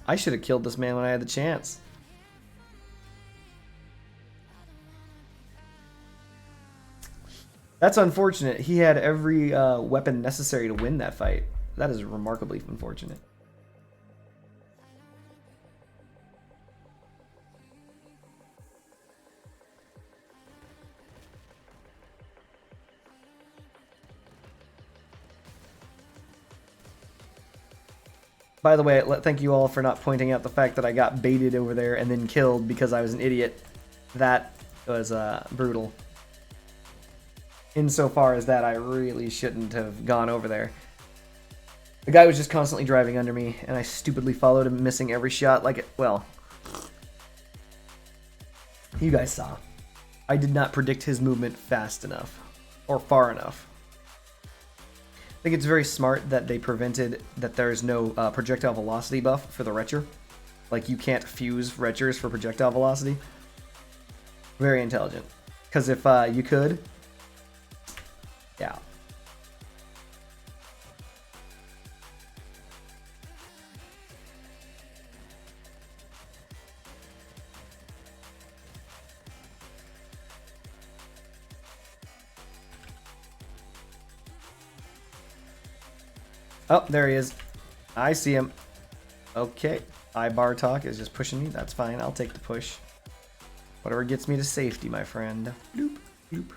I should have killed this man when I had the chance. That's unfortunate. He had every weapon necessary to win that fight. That is remarkably unfortunate. By the way, thank you all for not pointing out the fact that I got baited over there and then killed because I was an idiot. That was brutal. Insofar as that, I really shouldn't have gone over there. The guy was just constantly driving under me, and I stupidly followed him, missing every shot. Well, you guys saw. I did not predict his movement fast enough, or far enough. I think it's very smart that they prevented that there's no projectile velocity buff for the Retcher. Like, you can't fuse Retchers for projectile velocity. Very intelligent. Because if you could... Yeah. Oh, there he is. I see him. Okay. Bar talk is just pushing me. That's fine. I'll take the push. Whatever gets me to safety, my friend. Bloop, bloop.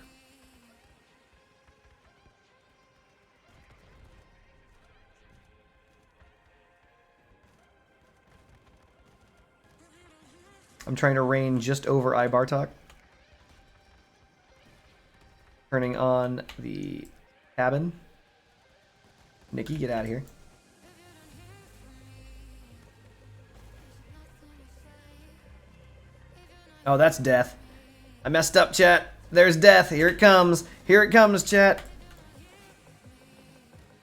I'm trying to rain just over Bar talk. Turning on the cabin. Nikki, get out of here. Oh, that's death. I messed up, chat. There's death. Here it comes. Here it comes, chat.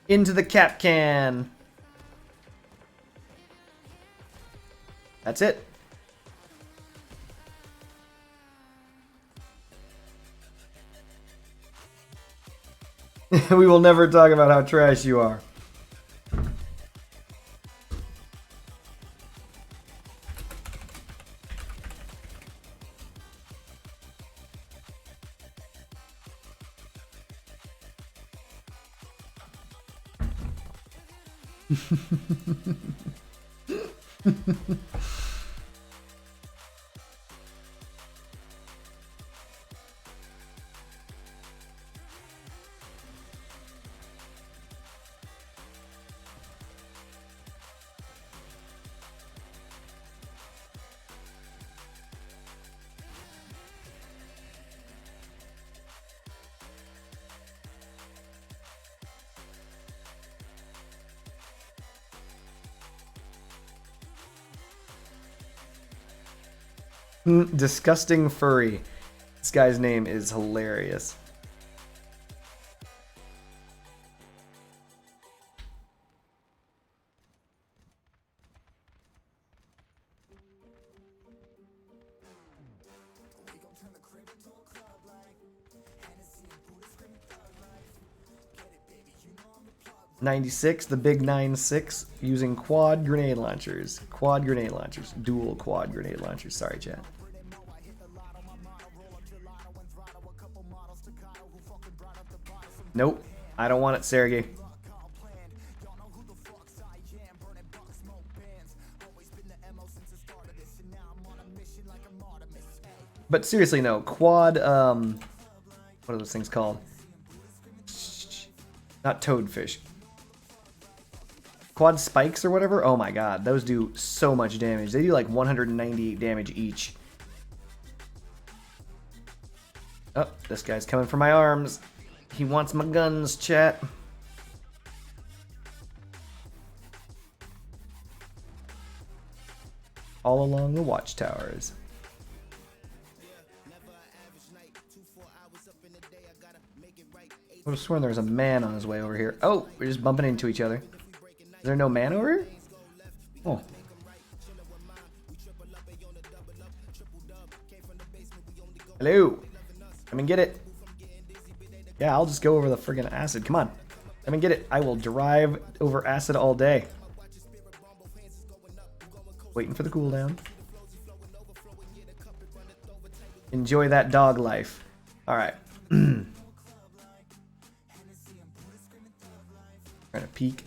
Into the cap can. That's it. We will never talk about how trash you are. Disgusting furry. This guy's name is hilarious. '96, the big 9-6, using quad grenade launchers. Quad grenade launchers. Dual quad grenade launchers. Sorry, chat. Nope. I don't want it, Sergey. But seriously, no. Quad, what are those things called? Not toadfish. Quad spikes or whatever? Oh my god, those do so much damage. They do like 198 damage each. Oh, this guy's coming for my arms. He wants my guns, chat. All along the watchtowers. I would have sworn there was a man on his way over here. Oh, we're just bumping into each other. Is there no man over here? Oh. Hello. Come and get it. Yeah, I'll just go over the friggin' acid. Come on. Come and get it. I will drive over acid all day. Waiting for the cooldown. Enjoy that dog life. Alright. Trying to peek.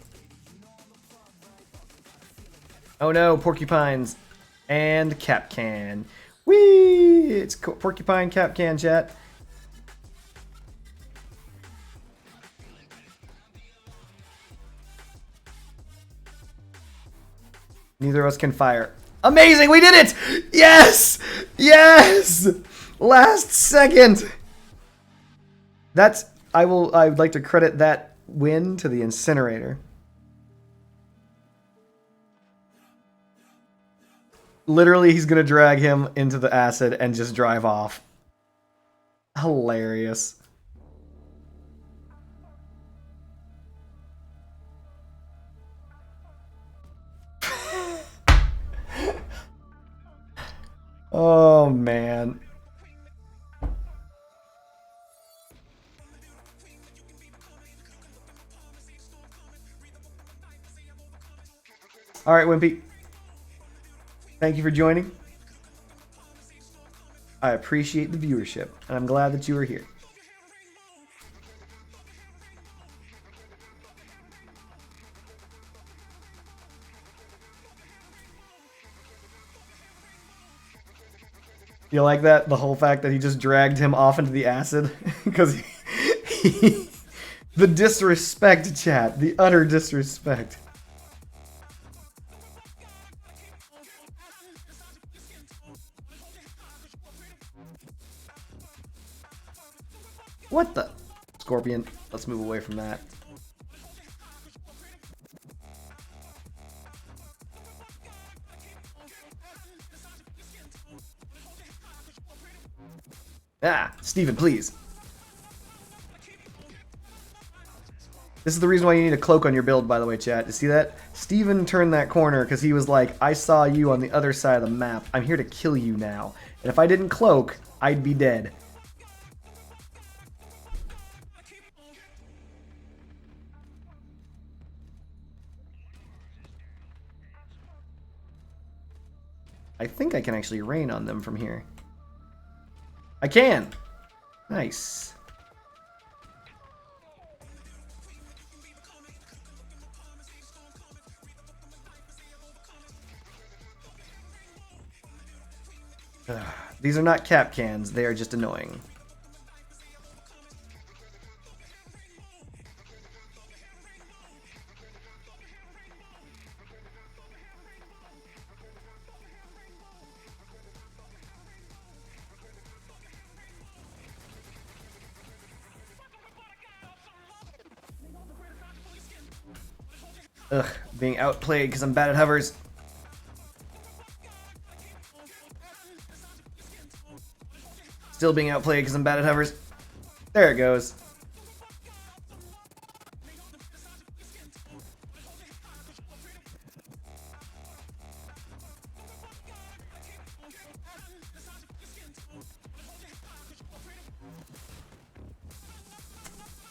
Oh no, porcupines and cap can. Whee! It's porcupine cap can, chat. Neither of us can fire. Amazing! We did it! Yes! Yes! Last second! That's... I'd like to credit that win to the incinerator. Literally, he's gonna drag him into the acid and just drive off. Hilarious. Oh, man. All right, Wimpy. Thank you for joining. I appreciate the viewership, and I'm glad that you were here. You like that? The whole fact that he just dragged him off into the acid? Because the disrespect, chat. The utter disrespect. What the? Scorpion. Let's move away from that. Ah, Steven, please. This is the reason why you need a cloak on your build, by the way, chat. You see that? Steven turned that corner because he was like, I saw you on the other side of the map. I'm here to kill you now. And if I didn't cloak, I'd be dead. I think I can actually rain on them from here. I can! Nice. These are not cap cans, they are just annoying. Ugh, being outplayed because I'm bad at hovers. Still being outplayed because I'm bad at hovers. There it goes.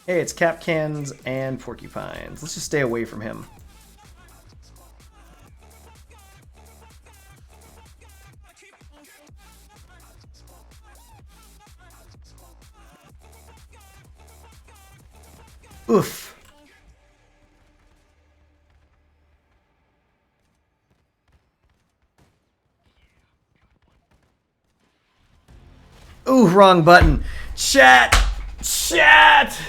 Hey, it's cap cans and porcupines. Let's just stay away from him. Oof. Ooh, wrong button. Chat! Chat!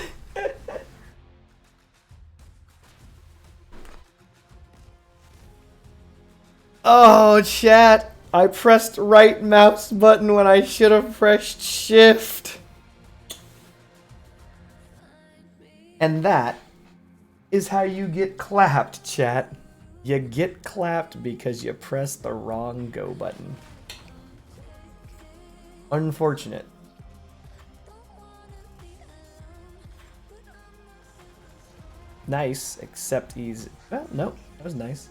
Oh, chat. I pressed right mouse button when I should have pressed shift. And that is how you get clapped, chat. You get clapped because you pressed the wrong go button. Unfortunate. Nice, except he's... Well, nope, that was nice.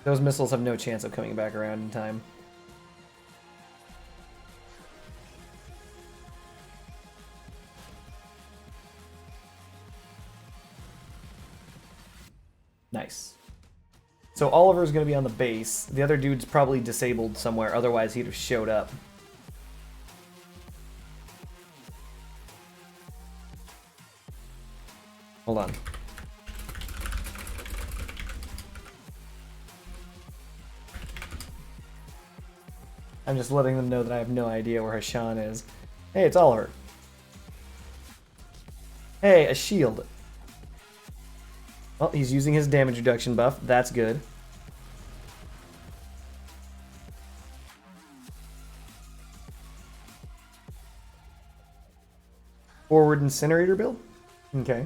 Those missiles have no chance of coming back around in time. Nice. So Oliver's going to be on the base. The other dude's probably disabled somewhere, otherwise he'd have showed up. Hold on. I'm just letting them know that I have no idea where Hashan is. Hey, it's Oliver. Hey, a shield. Well, he's using his damage reduction buff. That's good. Forward incinerator build? Okay.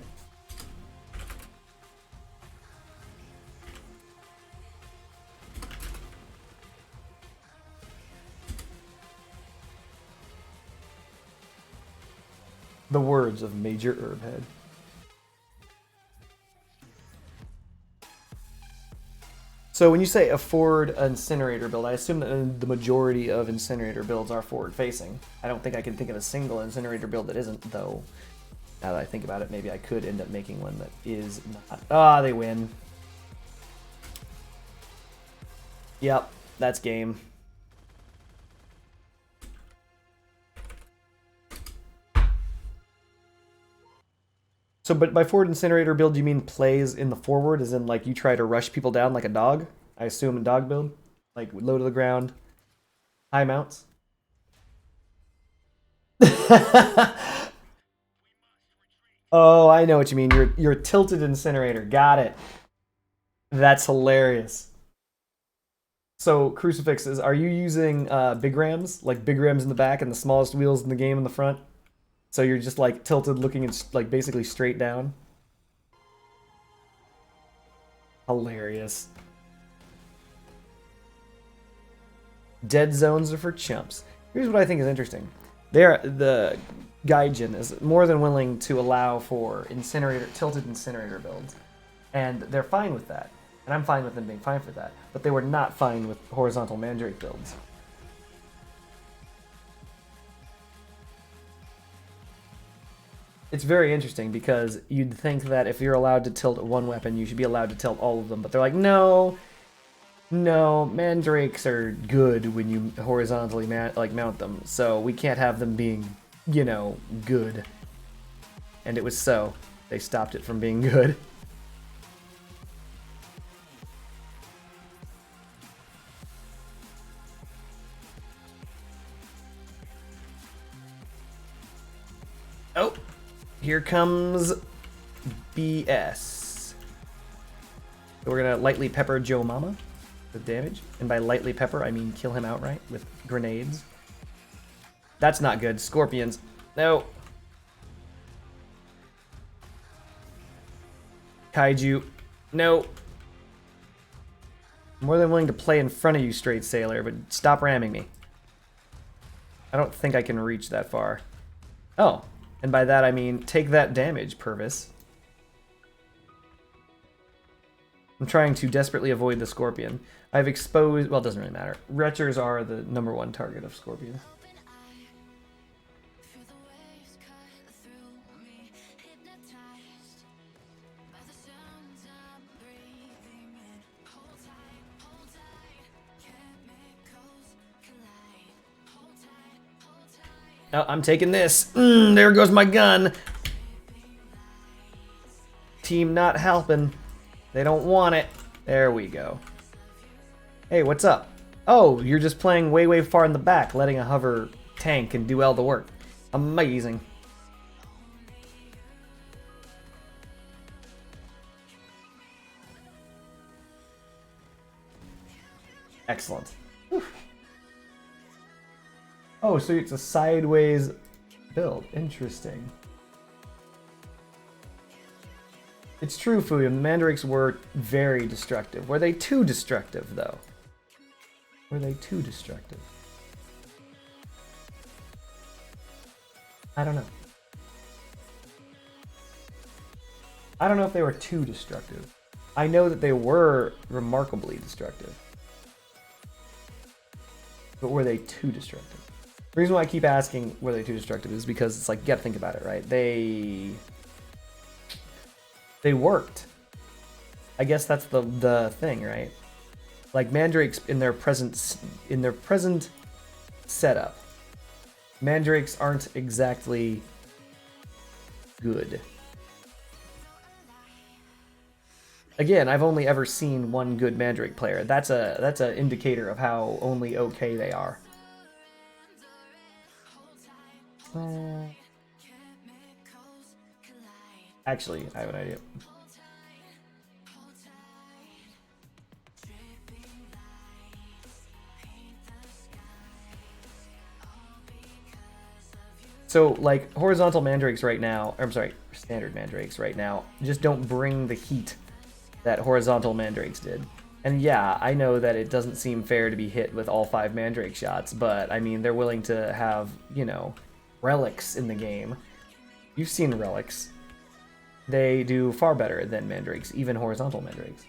The words of Major Herbhead. So when you say a forward incinerator build, I assume that the majority of incinerator builds are forward facing. I don't think I can think of a single incinerator build that isn't, though. Now that I think about it, maybe I could end up making one that is not. Ah, they win. Yep, that's game. So, but by forward incinerator build, you mean plays in the forward, as in like you try to rush people down like a dog? I assume in dog build, like low to the ground, high mounts. Oh, I know what you mean. You're a tilted incinerator. Got it. That's hilarious. So crucifixes, are you using big rams, like big rams in the back and the smallest wheels in the game in the front? So you're just like tilted, looking at like basically straight down. Hilarious. Dead zones are for chumps. Here's what I think is interesting. The Gaijin is more than willing to allow for tilted incinerator builds, and they're fine with that. And I'm fine with them being fine for that. But they were not fine with horizontal Mandrake builds. It's very interesting because you'd think that if you're allowed to tilt one weapon, you should be allowed to tilt all of them. But they're like, no, Mandrakes are good when you horizontally mount them. So we can't have them being, good. And it was so. They stopped it from being good. Oh, here comes BS. So we're gonna lightly pepper Joe Mama with damage. And by lightly pepper, I mean kill him outright with grenades. That's not good. Scorpions. No. Kaiju. No. More than willing to play in front of you, Straight Sailor, but stop ramming me. I don't think I can reach that far. Oh. And by that I mean, take that damage, Purvis. I'm trying to desperately avoid the Scorpion. I've exposed... Well, it doesn't really matter. Retchers are the #1 target of Scorpion. Oh, I'm taking this. There goes my gun. Team not helping. They don't want it. There we go. Hey, what's up? Oh, you're just playing way, way far in the back, letting a hover tank and do all the work. Amazing. Excellent. Whew. Oh, so it's a sideways build. Interesting. It's true, Fuya. The Mandrakes were very destructive. Were they too destructive, though? Were they too destructive? I don't know. I don't know if they were too destructive. I know that they were remarkably destructive. But were they too destructive? The reason why I keep asking were they too destructive is because it's like, you gotta think about it, right? They worked. I guess that's the thing, right? Like Mandrakes in their present setup, Mandrakes aren't exactly good. Again, I've only ever seen one good Mandrake player. That's an indicator of how only okay they are. Actually, I have an idea. So, like, horizontal mandrakes right now, or I'm sorry, standard mandrakes right now, just don't bring the heat that horizontal mandrakes did. And yeah, I know that it doesn't seem fair to be hit with all 5 mandrake shots, but I mean, they're willing to have, you know, relics in the game. You've seen relics. They do far better than mandrakes, even horizontal mandrakes.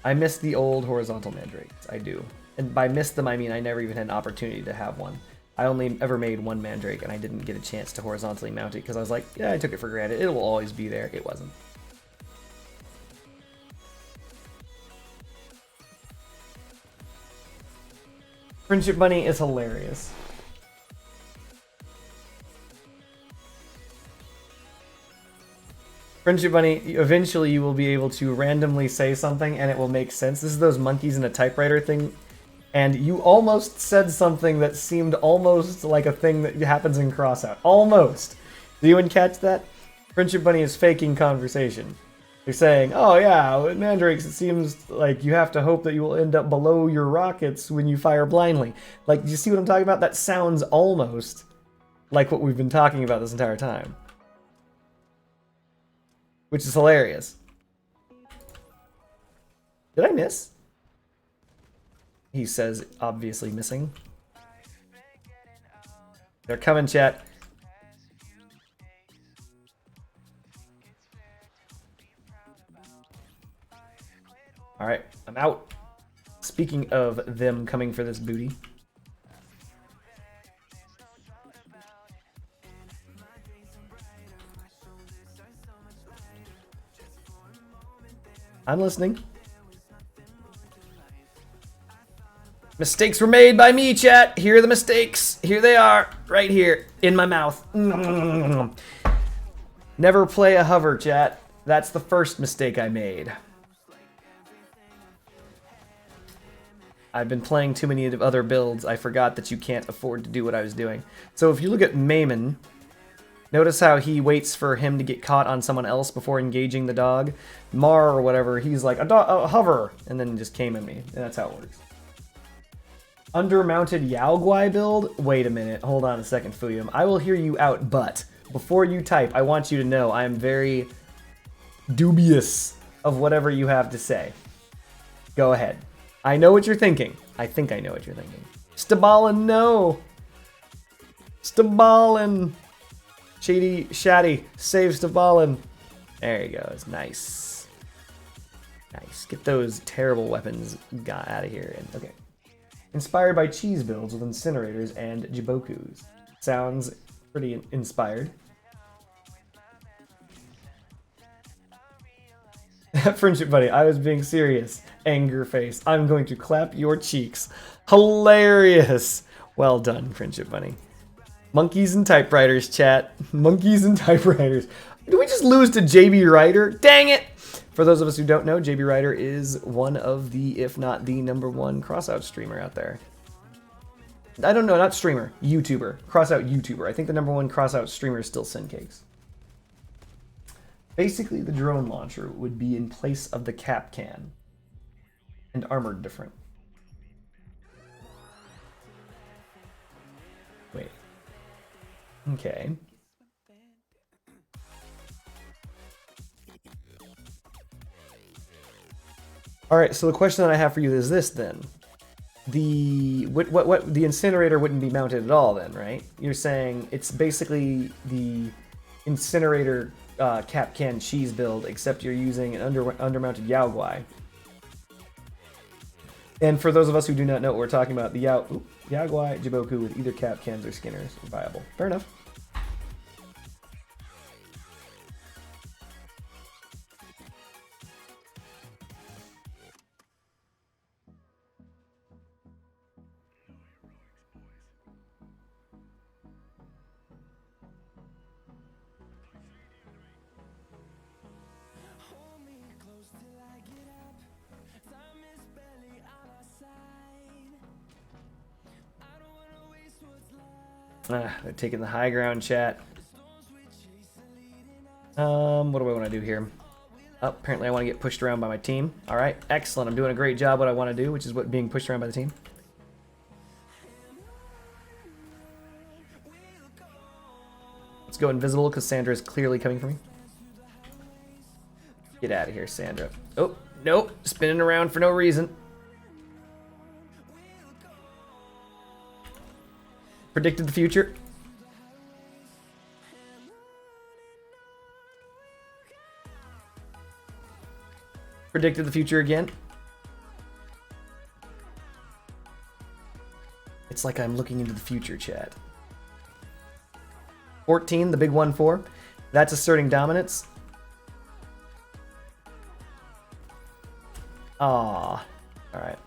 I miss the old horizontal mandrakes, I do. And by miss them, I mean I never even had an opportunity to have one. I only ever made one mandrake, and I didn't get a chance to horizontally mount it, because I was like, yeah, I took it for granted. It will always be there. It wasn't. Friendship Bunny is hilarious. Friendship Bunny, eventually you will be able to randomly say something and it will make sense. This is those monkeys in a typewriter thing. And you almost said something that seemed almost like a thing that happens in Crossout. Almost. Did anyone catch that? Friendship Bunny is faking conversation. They're saying, oh yeah, with mandrakes it seems like you have to hope that you will end up below your rockets when you fire blindly. Like, do you see what I'm talking about? That sounds almost like what we've been talking about this entire time. Which is hilarious. Did I miss? He says, obviously missing. They're coming, chat. Alright, I'm out. Speaking of them coming for this booty. I'm listening. Mistakes were made by me, chat. Here are the mistakes. Here they are, right here, in my mouth. Never play a hover, chat. That's the first mistake I made. I've been playing too many other builds. I forgot that you can't afford to do what I was doing. So if you look at Maimon, notice how he waits for him to get caught on someone else before engaging the dog. Mar or whatever, he's like, a hover, and then just came at me. And that's how it works. Undermounted Yao Guai build? Wait a minute, hold on a second, Fuyum. I will hear you out, but before you type, I want you to know I am very dubious of whatever you have to say. Go ahead. I know what you're thinking. I think I know what you're thinking. Stabalin, no! Stabalin! Shady, Shaddy, save Stabalin. There he goes. Nice. Nice. Get those terrible weapons out of here. And okay. Inspired by cheese builds with incinerators and jibokus. Sounds pretty inspired. Friendship Buddy, I was being serious. Anger face. I'm going to clap your cheeks. Hilarious. Well done, Friendship Bunny. Monkeys and typewriters, chat. Monkeys and typewriters. Did we just lose to JB Ryder? Dang it! For those of us who don't know, JB Ryder is one of the, if not the #1 Crossout streamer out there. I don't know, not streamer, YouTuber. Crossout YouTuber. I think the #1 Crossout streamer is still Sincakes. Basically, the drone launcher would be in place of the cap can. And armored different. Wait. Okay. All right, so the question that I have for you is this then. The the incinerator wouldn't be mounted at all then, right? You're saying it's basically the incinerator cap can cheese build, except you're using an undermounted Yao Guai. And for those of us who do not know what we're talking about, the Yao Guai Jiboku with either cap cans or skinners are viable. Fair enough. They're taking the high ground, chat. What do I want to do here? Oh, apparently I want to get pushed around by my team. All right, excellent. I'm doing a great job what I want to do, which is being pushed around by the team. Let's go invisible because Sandra is clearly coming for me. Get out of here, Sandra. Oh, nope. Spinning around for no reason. Predicted the future. Predicted the future again. It's like I'm looking into the future, chat. 14, the big 1-4. That's asserting dominance. Ah, alright.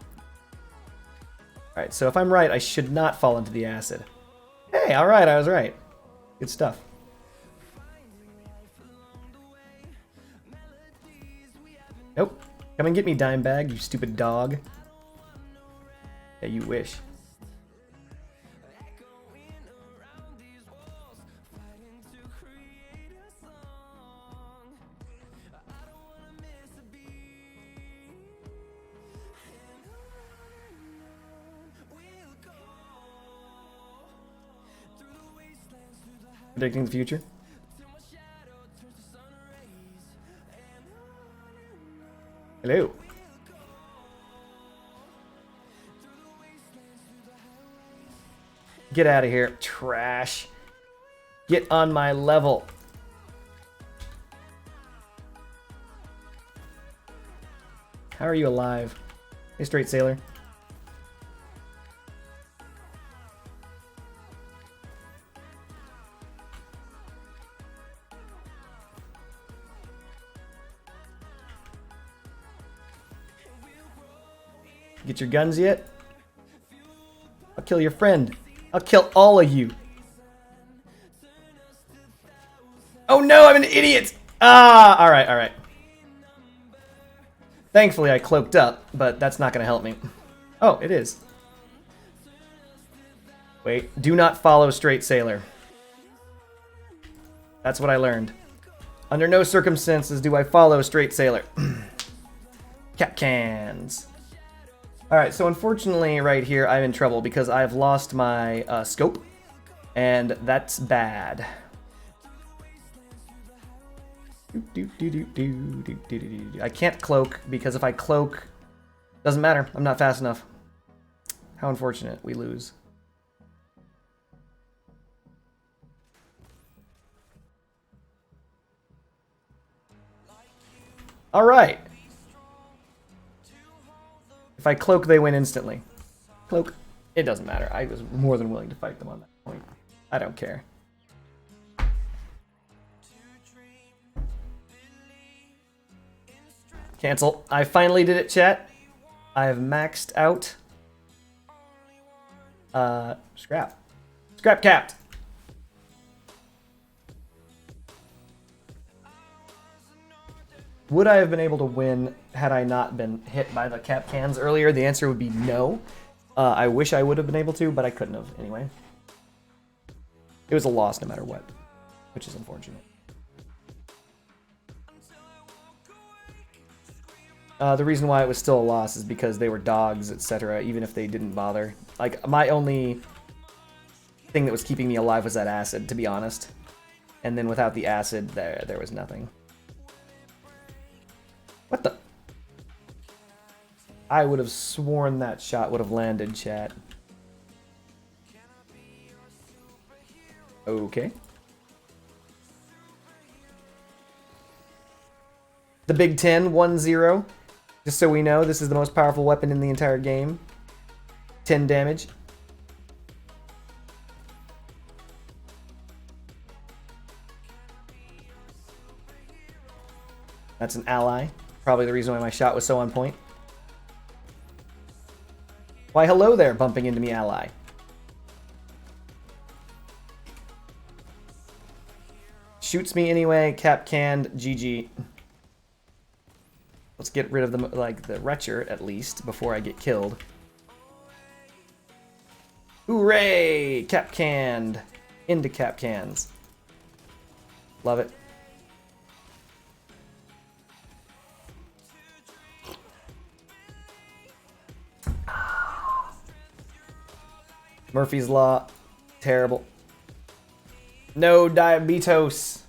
Alright, so if I'm right, I should not fall into the acid. Hey, alright, I was right. Good stuff. Nope. Come and get me, Dimebag, you stupid dog. Yeah, you wish. Predicting the future. Hello. Get out of here, trash. Get on my level. How are you alive? Hey, straight sailor. Get your guns yet? I'll kill your friend. I'll kill all of you. Oh no, I'm an idiot! Ah, alright, alright. Thankfully I cloaked up, but that's not gonna help me. Oh, it is. Wait, do not follow straight sailor. That's what I learned. Under no circumstances do I follow straight sailor. Cap cans. Alright, so unfortunately right here I'm in trouble because I've lost my scope, and that's bad. I can't cloak because if I cloak, doesn't matter, I'm not fast enough. How unfortunate, we lose. Alright. If I cloak, they win instantly. Cloak. It doesn't matter. I was more than willing to fight them on that point. I don't care. Cancel. I finally did it, chat. I have maxed out. Scrap. Scrap capped. Would I have been able to win had I not been hit by the cap cans earlier? The answer would be no. I wish I would have been able to, but I couldn't have anyway. It was a loss no matter what, which is unfortunate. The reason why it was still a loss is because they were dogs, etc., even if they didn't bother. Like, my only thing that was keeping me alive was that acid, to be honest. And then without the acid, there was nothing. What the? I would have sworn that shot would have landed, chat. Okay. The Big 10, 1-0. Just so we know, this is the most powerful weapon in the entire game. 10 damage. That's an ally. Probably the reason why my shot was so on point. Why, hello there, bumping into me, ally. Shoots me anyway, cap canned, GG. Let's get rid of the, like, the Retcher, at least, before I get killed. Hooray! Cap canned. Into cap cans. Love it. Murphy's Law. Terrible. No diabetes.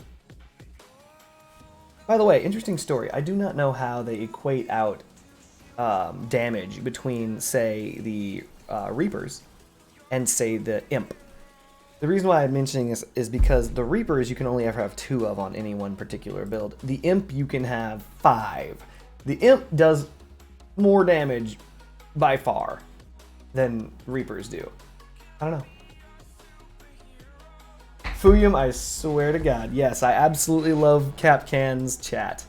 By the way, interesting story. I do not know how they equate out damage between, say, the Reapers and, say, the Imp. The reason why I'm mentioning this is because the Reapers you can only ever have 2 of on any one particular build. The Imp you can have 5. The Imp does more damage by far than Reapers do. I don't know. Fuyum, I swear to God. Yes, I absolutely love Capcan's chat.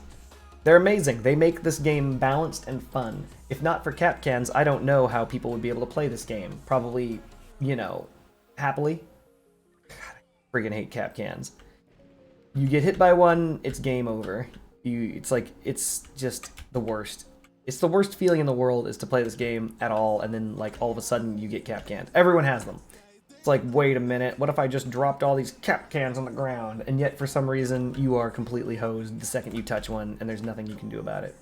They're amazing. They make this game balanced and fun. If not for Capcans, I don't know how people would be able to play this game. Probably, you know, happily. God, I freaking hate Capcans. You get hit by one, it's game over. It's just the worst. It's the worst feeling in the world is to play this game at all, and then like all of a sudden you get Capcans. Everyone has them. It's like, wait a minute, what if I just dropped all these Capcans on the ground, and yet for some reason you are completely hosed the second you touch one, and there's nothing you can do about it.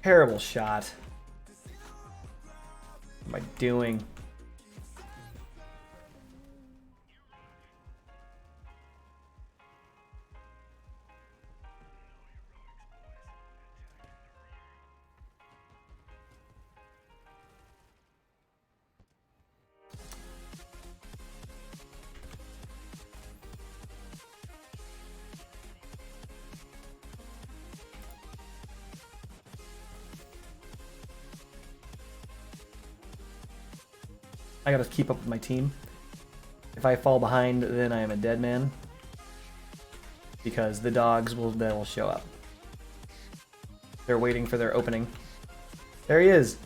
Terrible shot. What am I doing? I gotta keep up with my team. If I fall behind, then I am a dead man. Because the dogs they'll show up. They're waiting for their opening. There he is.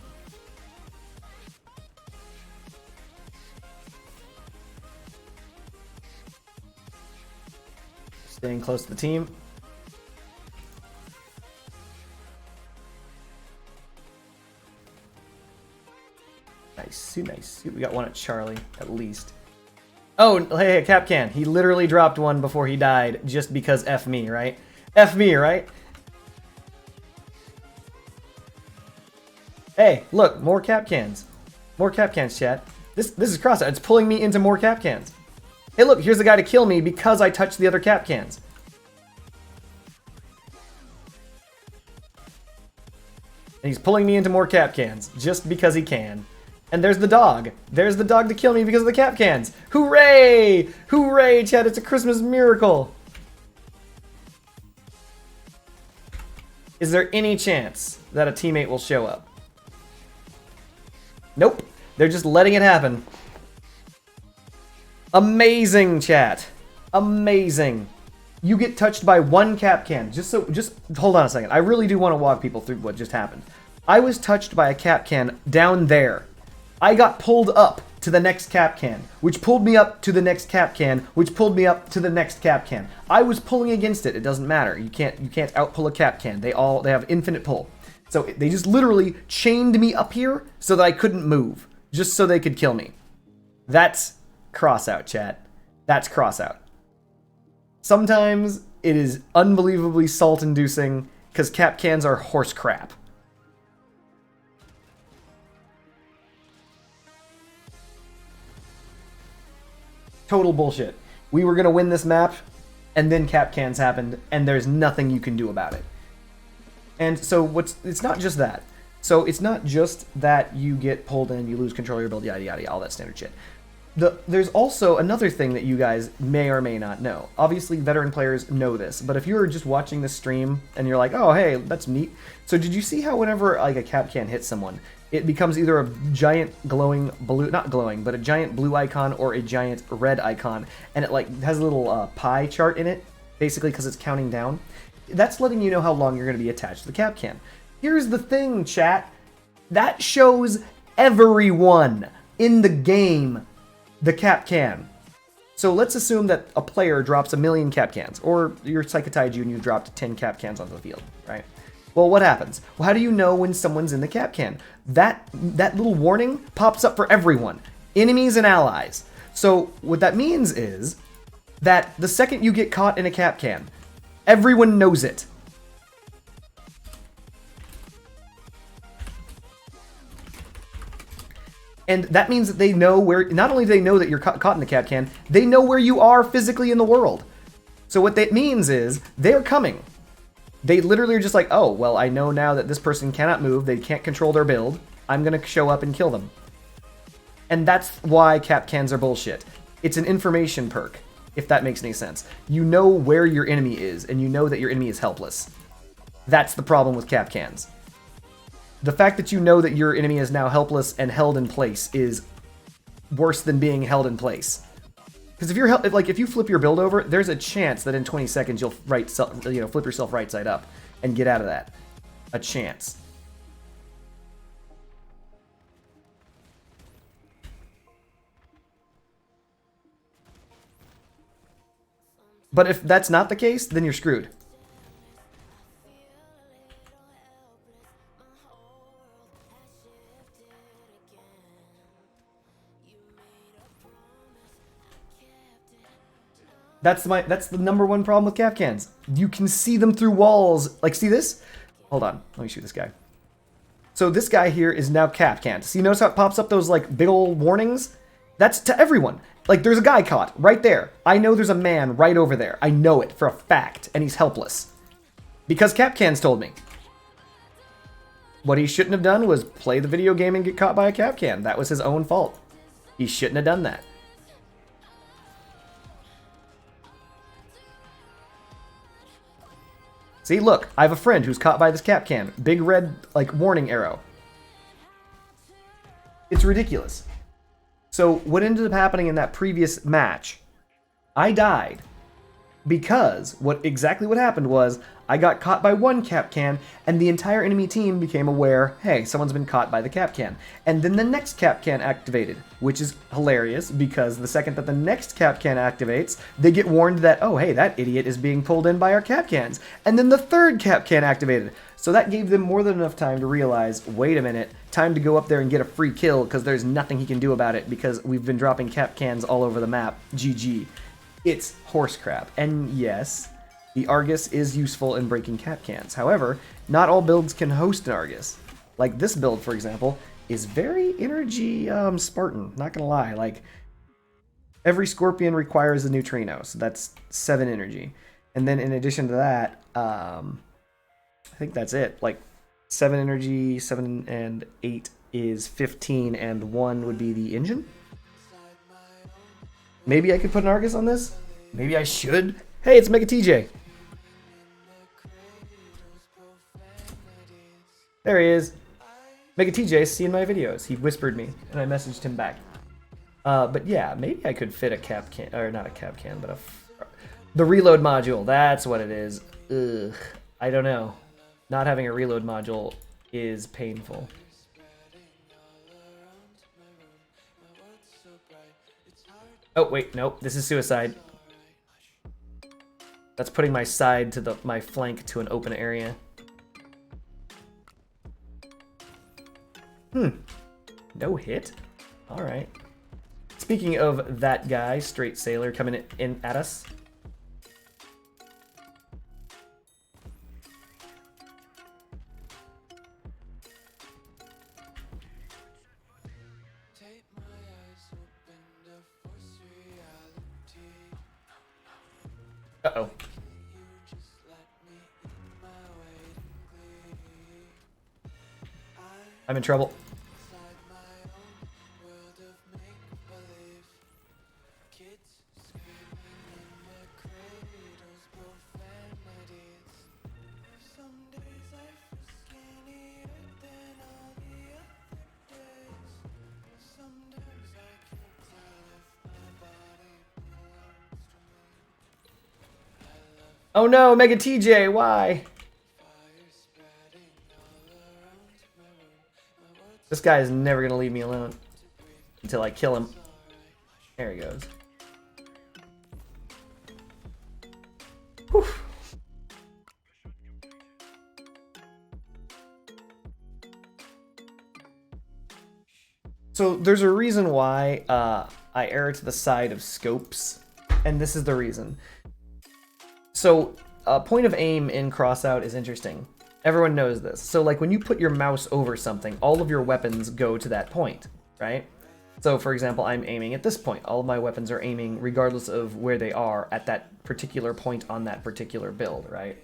Staying close to the team. Nice. We got one at Charlie, at least. Oh, hey, Capcan. He literally dropped one before he died just because F me, right? F me, right? Hey, look, more Capcans. More Capcans, chat. This is Crossout. It's pulling me into more Capcans. Hey, look, here's the guy to kill me because I touched the other Capcans. And he's pulling me into more Capcans just because he can. And there's the dog. There's the dog to kill me because of the Capcans. Hooray! Hooray, chat, it's a Christmas miracle. Is there any chance that a teammate will show up? Nope. They're just letting it happen. Amazing, chat. Amazing. You get touched by one Capcan. Just hold on a second. I really do want to walk people through what just happened. I was touched by a Capcan down there. I got pulled up to the next Capcan, which pulled me up to the next Capcan, which pulled me up to the next Capcan. I was pulling against it. It doesn't matter. You can't outpull a Capcan. They have infinite pull. So they just literally chained me up here so that I couldn't move, just so they could kill me. That's Crossout, chat. That's Crossout. Sometimes it is unbelievably salt-inducing because Capcans are horse crap. Total bullshit. We were gonna win this map, and then Capcans happened, and there's nothing you can do about it. And so it's not just that. So it's not just that you get pulled in, you lose control of your build, yada yada, all that standard shit. There's also another thing that you guys may or may not know. Obviously, veteran players know this, but if you're just watching this stream and you're like, oh, hey, that's neat. So did you see how whenever like a Capcan hits someone, it becomes either a giant glowing blue, not glowing, but a giant blue icon or a giant red icon, and it like has a little pie chart in it, basically because it's counting down. That's letting you know how long you're going to be attached to the Capcan. Here's the thing, chat. That shows everyone in the game the Capcan. So let's assume that a player drops 1,000,000 cap cans, or you're Psychotaiju and you dropped 10 cap cans onto the field, right? Well, what happens? Well, how do you know when someone's in the cap can? That little warning pops up for everyone, enemies and allies. So what that means is that the second you get caught in a cap can, everyone knows it. And that means that they know where, not only do they know that you're caught in the cap can, they know where you are physically in the world. So what that means is they're coming. They literally are just like, oh, well, I know now that this person cannot move, they can't control their build, I'm gonna show up and kill them. And that's why cap cans are bullshit. It's an information perk, if that makes any sense. You know where your enemy is, and you know that your enemy is helpless. That's the problem with cap cans. The fact that you know that your enemy is now helpless and held in place is worse than being held in place. Because if you flip your build over, there's a chance that in 20 seconds you'll flip yourself right side up and get out of that. A chance. But if that's not the case, then you're screwed. That's the number one problem with cap cans. You can see them through walls. Like, see this? Hold on, let me shoot this guy. So this guy here is now cap canned. So you notice how it pops up those like big old warnings? That's to everyone. Like, there's a guy caught right there. I know there's a man right over there. I know it for a fact, and he's helpless. Because cap cans told me. What he shouldn't have done was play the video game and get caught by a cap can. That was his own fault. He shouldn't have done that. See, look, I have a friend who's caught by this cap can. Big red, like, warning arrow. It's ridiculous. So, what ended up happening in that previous match, I died because exactly what happened was I got caught by one cap can and the entire enemy team became aware, hey, someone's been caught by the cap can. And then the next cap can activated, which is hilarious because the second that the next cap can activates, they get warned that, oh, hey, that idiot is being pulled in by our cap cans. And then the third cap can activated. So that gave them more than enough time to realize, wait a minute, time to go up there and get a free kill because there's nothing he can do about it because we've been dropping cap cans all over the map. GG. It's horse crap. And yes, the Argus is useful in breaking cap cans. However, not all builds can host an Argus. Like this build, for example, is very energy Spartan. Not gonna lie. Like, every Scorpion requires a neutrino, so that's 7 energy. And then in addition to that, I think that's it. Like 7 energy, 7 and 8 is 15, and 1 would be the engine. Maybe I could put an Argus on this? Maybe I should? Hey, it's Mega TJ. There he is. Mega TJ's seen my videos. He whispered me, and I messaged him back. But yeah, maybe I could fit a cap can, or not a cap can, but the reload module. That's what it is. Ugh. I don't know. Not having a reload module is painful. Oh, wait, nope. This is suicide. That's putting my side to my flank to an open area. No hit? Alright. Speaking of that guy, Straight Sailor, coming in at us. Uh-oh. I'm in trouble. Oh no, Mega TJ, why? This guy is never gonna leave me alone until I kill him. There he goes. Whew. So there's a reason why I err to the side of scopes, and this is the reason. So point of aim in Crossout is interesting. Everyone knows this. So like when you put your mouse over something, all of your weapons go to that point, right? So for example, I'm aiming at this point. All of my weapons are aiming regardless of where they are at that particular point on that particular build, right?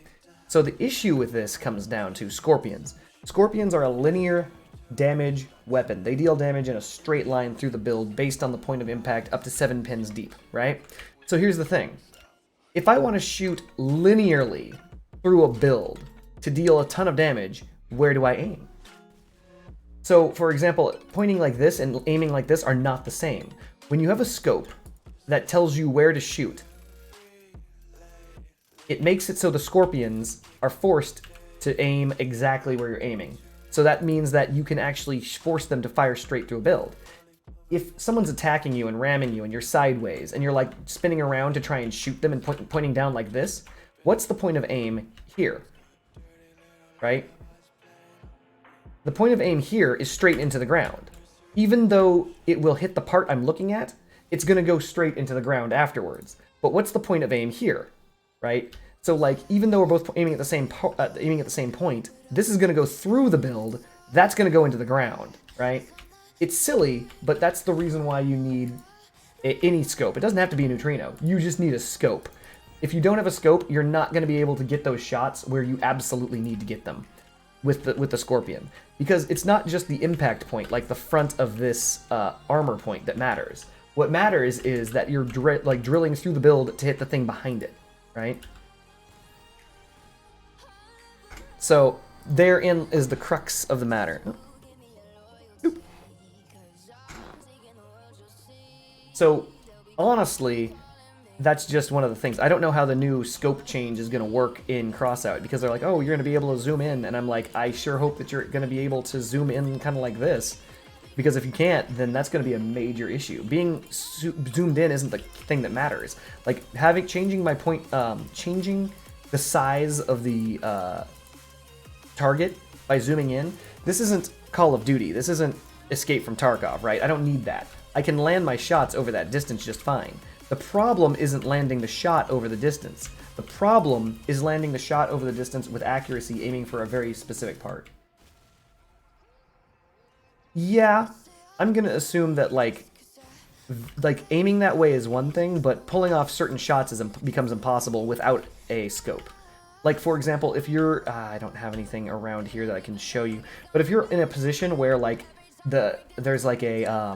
So the issue with this comes down to scorpions. Scorpions are a linear damage weapon. They deal damage in a straight line through the build based on the point of impact up to 7 pins deep, right? So here's the thing. If I want to shoot linearly through a build to deal a ton of damage, where do I aim? So, for example, pointing like this and aiming like this are not the same. When you have a scope that tells you where to shoot, it makes it so the scorpions are forced to aim exactly where you're aiming. So that means that you can actually force them to fire straight through a build. If someone's attacking you and ramming you and you're sideways and you're like spinning around to try and shoot them and pointing down like this, what's the point of aim here? Right? The point of aim here is straight into the ground. Even though it will hit the part I'm looking at, it's going to go straight into the ground afterwards. But what's the point of aim here? Right? So like, even though we're both aiming at the same point, this is going to go through the build, that's going to go into the ground, right? It's silly, but that's the reason why you need any scope. It doesn't have to be a neutrino. You just need a scope. If you don't have a scope, you're not going to be able to get those shots where you absolutely need to get them with the Scorpion. Because it's not just the impact point, like the front of this armor point, that matters. What matters is that you're drilling through the build to hit the thing behind it, right? So therein is the crux of the matter. Oop. So honestly, that's just one of the things. I don't know how the new scope change is going to work in Crossout, because they're like, oh, you're going to be able to zoom in, and I'm like, I sure hope that you're going to be able to zoom in kind of like this, because if you can't, then that's going to be a major issue. Being zoomed in isn't the thing that matters. Like changing my point, changing the size of the target by zooming in. This isn't Call of Duty. This isn't Escape from Tarkov, right? I don't need that. I can land my shots over that distance just fine. The problem isn't landing the shot over the distance. The problem is landing the shot over the distance with accuracy, aiming for a very specific part. Yeah, I'm gonna assume that like aiming that way is one thing, but pulling off certain shots becomes impossible without a scope. Like, for example, if you're... I don't have anything around here that I can show you, but if you're in a position where, like, there's, like, a...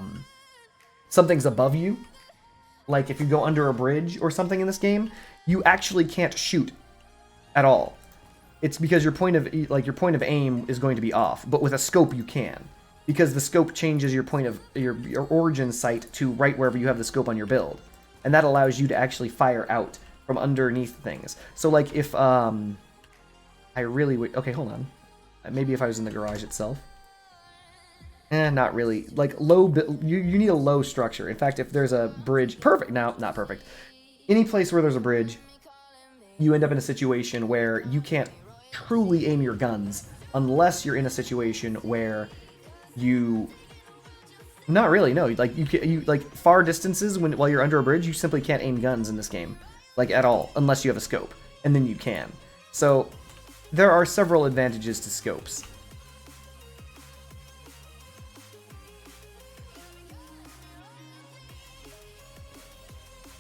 something's above you, like if you go under a bridge or something in this game, you actually can't shoot at all. It's because your point of aim is going to be off, but with a scope you can. Because the scope changes your point of... your origin sight to right wherever you have the scope on your build. And that allows you to actually fire out from underneath things. So like if I really would... Okay, hold on. Maybe if I was in the garage itself. Not really. Like low... You need a low structure. In fact, if there's a bridge... Perfect! No, not perfect. Any place where there's a bridge, you end up in a situation where you can't truly aim your guns unless you're in a situation where you... Not really, no. Like you like far distances while you're under a bridge, you simply can't aim guns in this game. Like, at all, unless you have a scope. And then you can. So, there are several advantages to scopes.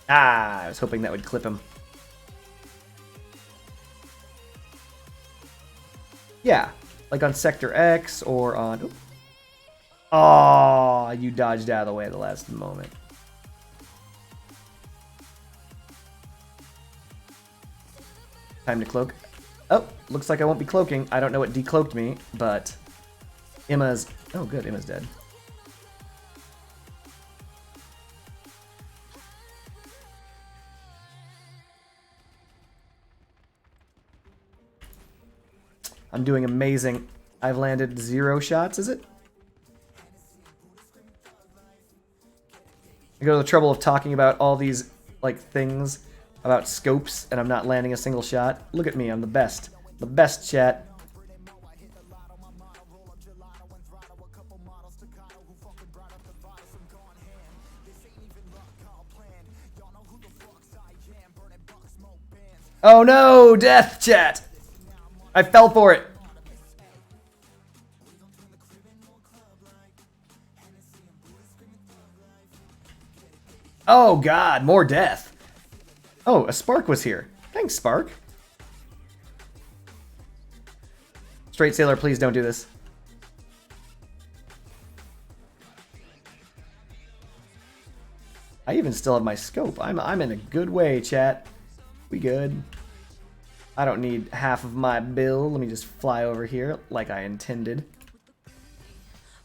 Ah, I was hoping that would clip him. Yeah, like on Sector X or on... Oh, you dodged out of the way at the last moment. Time to cloak. Oh, looks like I won't be cloaking. I don't know what decloaked me, but Emma's... Oh, good, Emma's dead. I'm doing amazing. I've landed 0 shots, is it? I go to the trouble of talking about all these, like, things about scopes and I'm not landing a single shot. Look at me, I'm the best. The best, chat. Oh no, death, chat! I fell for it. Oh god, more death. Oh, a Spark was here. Thanks, Spark. Straight Sailor, please don't do this. I even still have my scope. I'm in a good way, chat. We good. I don't need half of my bill. Let me just fly over here like I intended.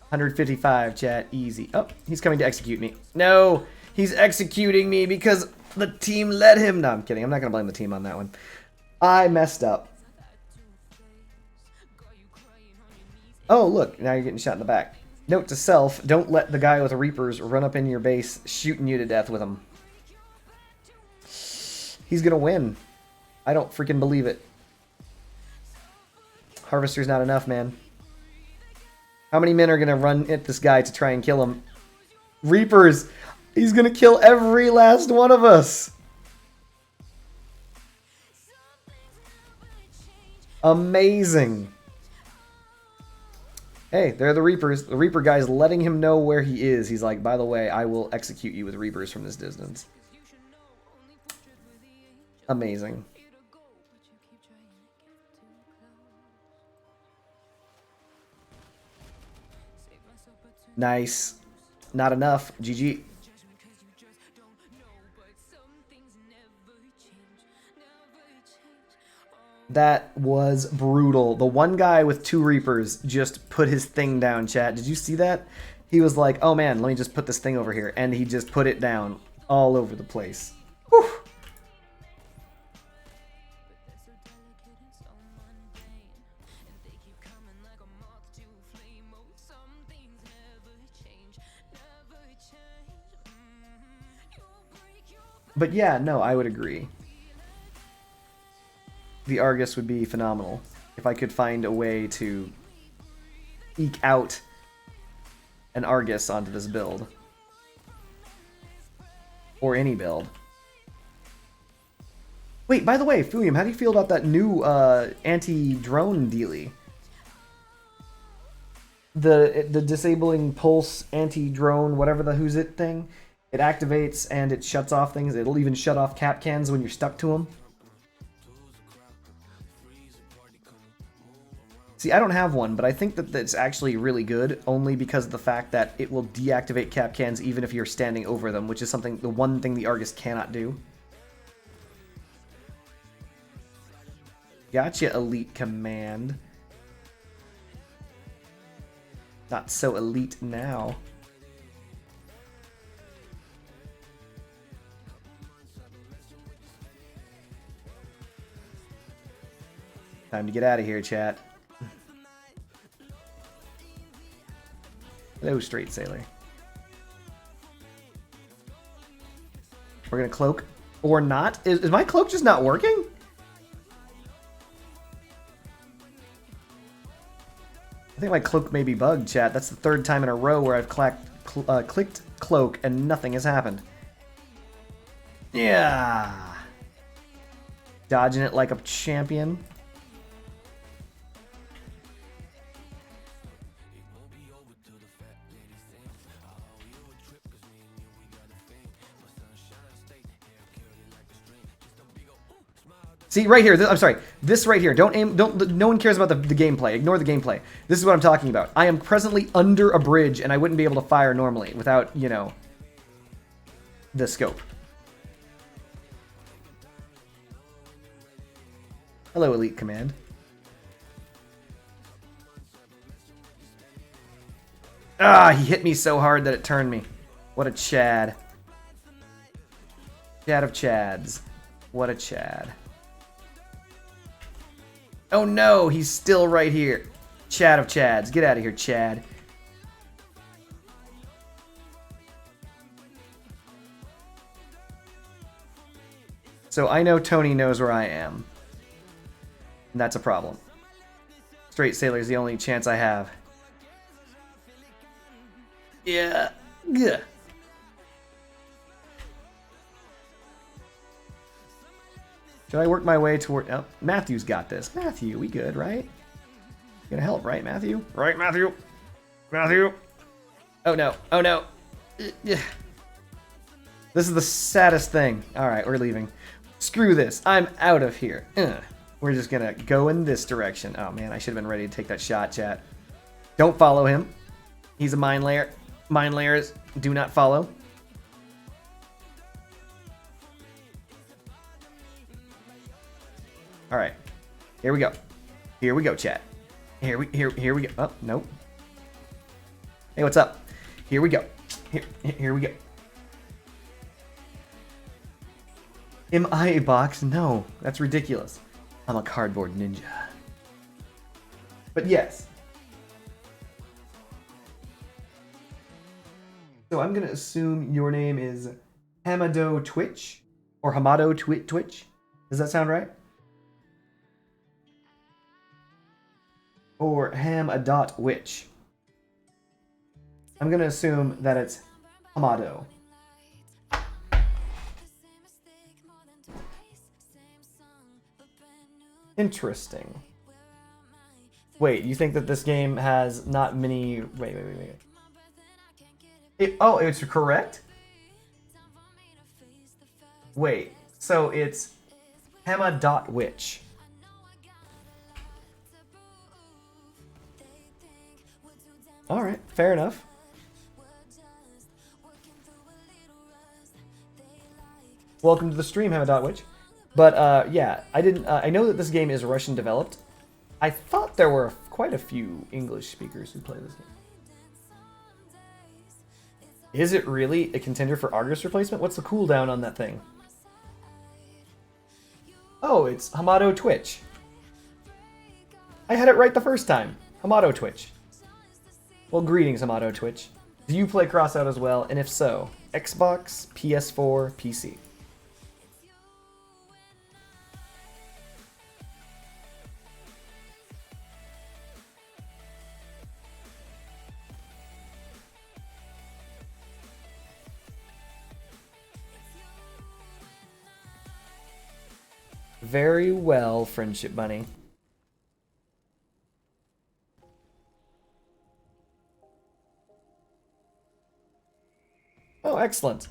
155, chat. Easy. Oh, he's coming to execute me. No, he's executing me because the team let him. No, I'm kidding. I'm not going to blame the team on that one. I messed up. Oh, look. Now you're getting shot in the back. Note to self, don't let the guy with the Reapers run up in your base shooting you to death with them. He's going to win. I don't freaking believe it. Harvester's not enough, man. How many men are going to run at this guy to try and kill him? Reapers! He's going to kill every last one of us! Amazing! Hey, they're the Reapers. The Reaper guy's letting him know where he is. He's like, by the way, I will execute you with Reapers from this distance. Amazing. Nice. Not enough. GG. That was brutal. The one guy with 2 Reapers just put his thing down, chat. Did you see that? He was like, oh man, let me just put this thing over here. And he just put it down all over the place. Whew. But yeah, no, I would agree. The Argus would be phenomenal if I could find a way to eke out an Argus onto this build. Or any build. Wait, by the way, Fulium, how do you feel about that new anti-drone dealie? The disabling pulse anti-drone, whatever the who's it thing. It activates and it shuts off things. It'll even shut off cap cans when you're stuck to them. See, I don't have one, but I think that that's actually really good, only because of the fact that it will deactivate cap cans even if you're standing over them, which is something, the one thing the Argus cannot do. Gotcha, Elite Command. Not so elite now. Time to get out of here, chat. Hello, Straight Sailor. We're gonna cloak or not? Is my cloak just not working? I think my cloak may be bugged, chat. That's the 3rd time in a row where I've clicked cloak and nothing has happened. Yeah. Dodging it like a champion. See, right here, I'm sorry, this right here, don't aim, no one cares about the gameplay, ignore the gameplay. This is what I'm talking about. I am presently under a bridge and I wouldn't be able to fire normally without, you know, the scope. Hello, Elite Command. Ah, he hit me so hard that it turned me. What a Chad. Chad of Chads. What a Chad. Oh no, he's still right here. Chad of Chads. Get out of here, Chad. So I know Tony knows where I am. And that's a problem. Straight Sailor is the only chance I have. Yeah. Yeah. Should I work my way toward... Oh, Matthew's got this. Matthew, we good, right? Gonna help, right, Matthew? Right, Matthew? Matthew? Oh, no. Oh, no. This is the saddest thing. All right, we're leaving. Screw this. I'm out of here. We're just gonna go in this direction. Oh, man, I should have been ready to take that shot, chat. Don't follow him. He's a mine layer. Mine layers do not follow. All right, here we go. Here we go, chat. Here we go. Oh, nope. Hey, what's up? Here we go. Here we go. Am I a box? No, that's ridiculous. I'm a cardboard ninja. But yes. So I'm gonna assume your name is Hamado Twitch or Hamado Twitch. Does that sound right? Or Ham-a-dot-witch. I'm gonna assume that it's Hamado. Interesting. Wait, you think that this game has not many... Wait. It's correct? Wait, so it's Hamma.witch. Alright, fair enough. Welcome to the stream, Hamma.witch. But, yeah, I didn't... I know that this game is Russian developed. I thought there were quite a few English speakers who play this game. Is it really a contender for Argus replacement? What's the cooldown on that thing? Oh, it's Hamado Twitch. I had it right the first time. Hamado Twitch. Well, greetings, Hamado Twitch. Do you play Crossout as well? And if so, Xbox, PS4, PC? Very well, Friendship Bunny. Oh, excellent.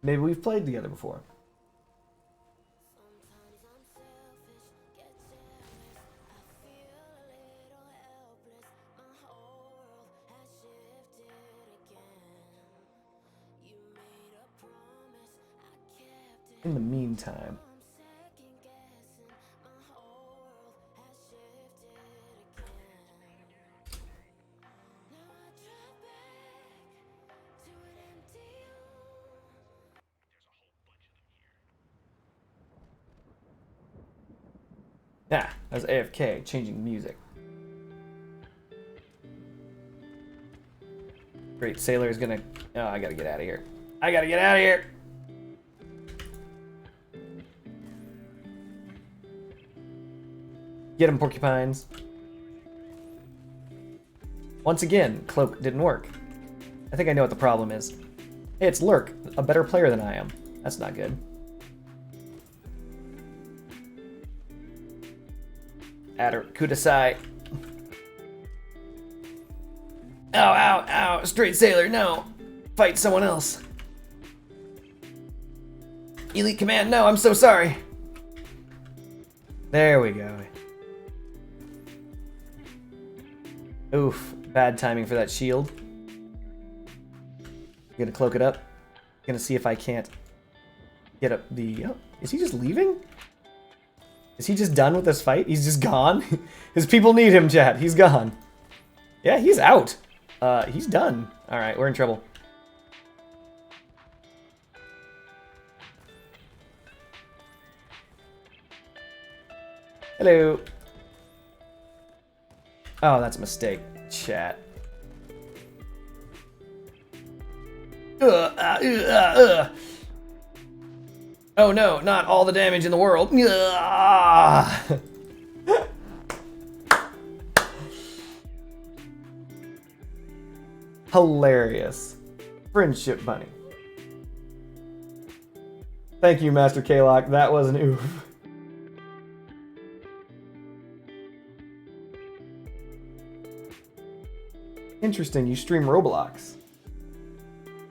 Maybe we've played together before. In the meantime... Yeah, that was AFK, changing music. Great, Sailor is gonna... Oh, I gotta get out of here. I gotta get out of here! Get him, porcupines. Once again, Cloak didn't work. I think I know what the problem is. Hey, it's Lurk, a better player than I am. That's not good. Adder, Kudasai. Ow, ow, ow. Straight Sailor, no. Fight someone else. Elite Command, no, I'm so sorry. There we go. Oof, bad timing for that shield. Gonna cloak it up. Gonna see if I can't get up the... Oh, is he just leaving? Is he just done with this fight? He's just gone? His people need him, chat. He's gone. Yeah, he's out. He's done. Alright, we're in trouble. Hello. Oh, that's a mistake, chat. Oh, Oh no, not all the damage in the world. Ah! Hilarious. Friendship bunny. Thank you, Master K-Lock. That was an oof. Interesting, you stream Roblox.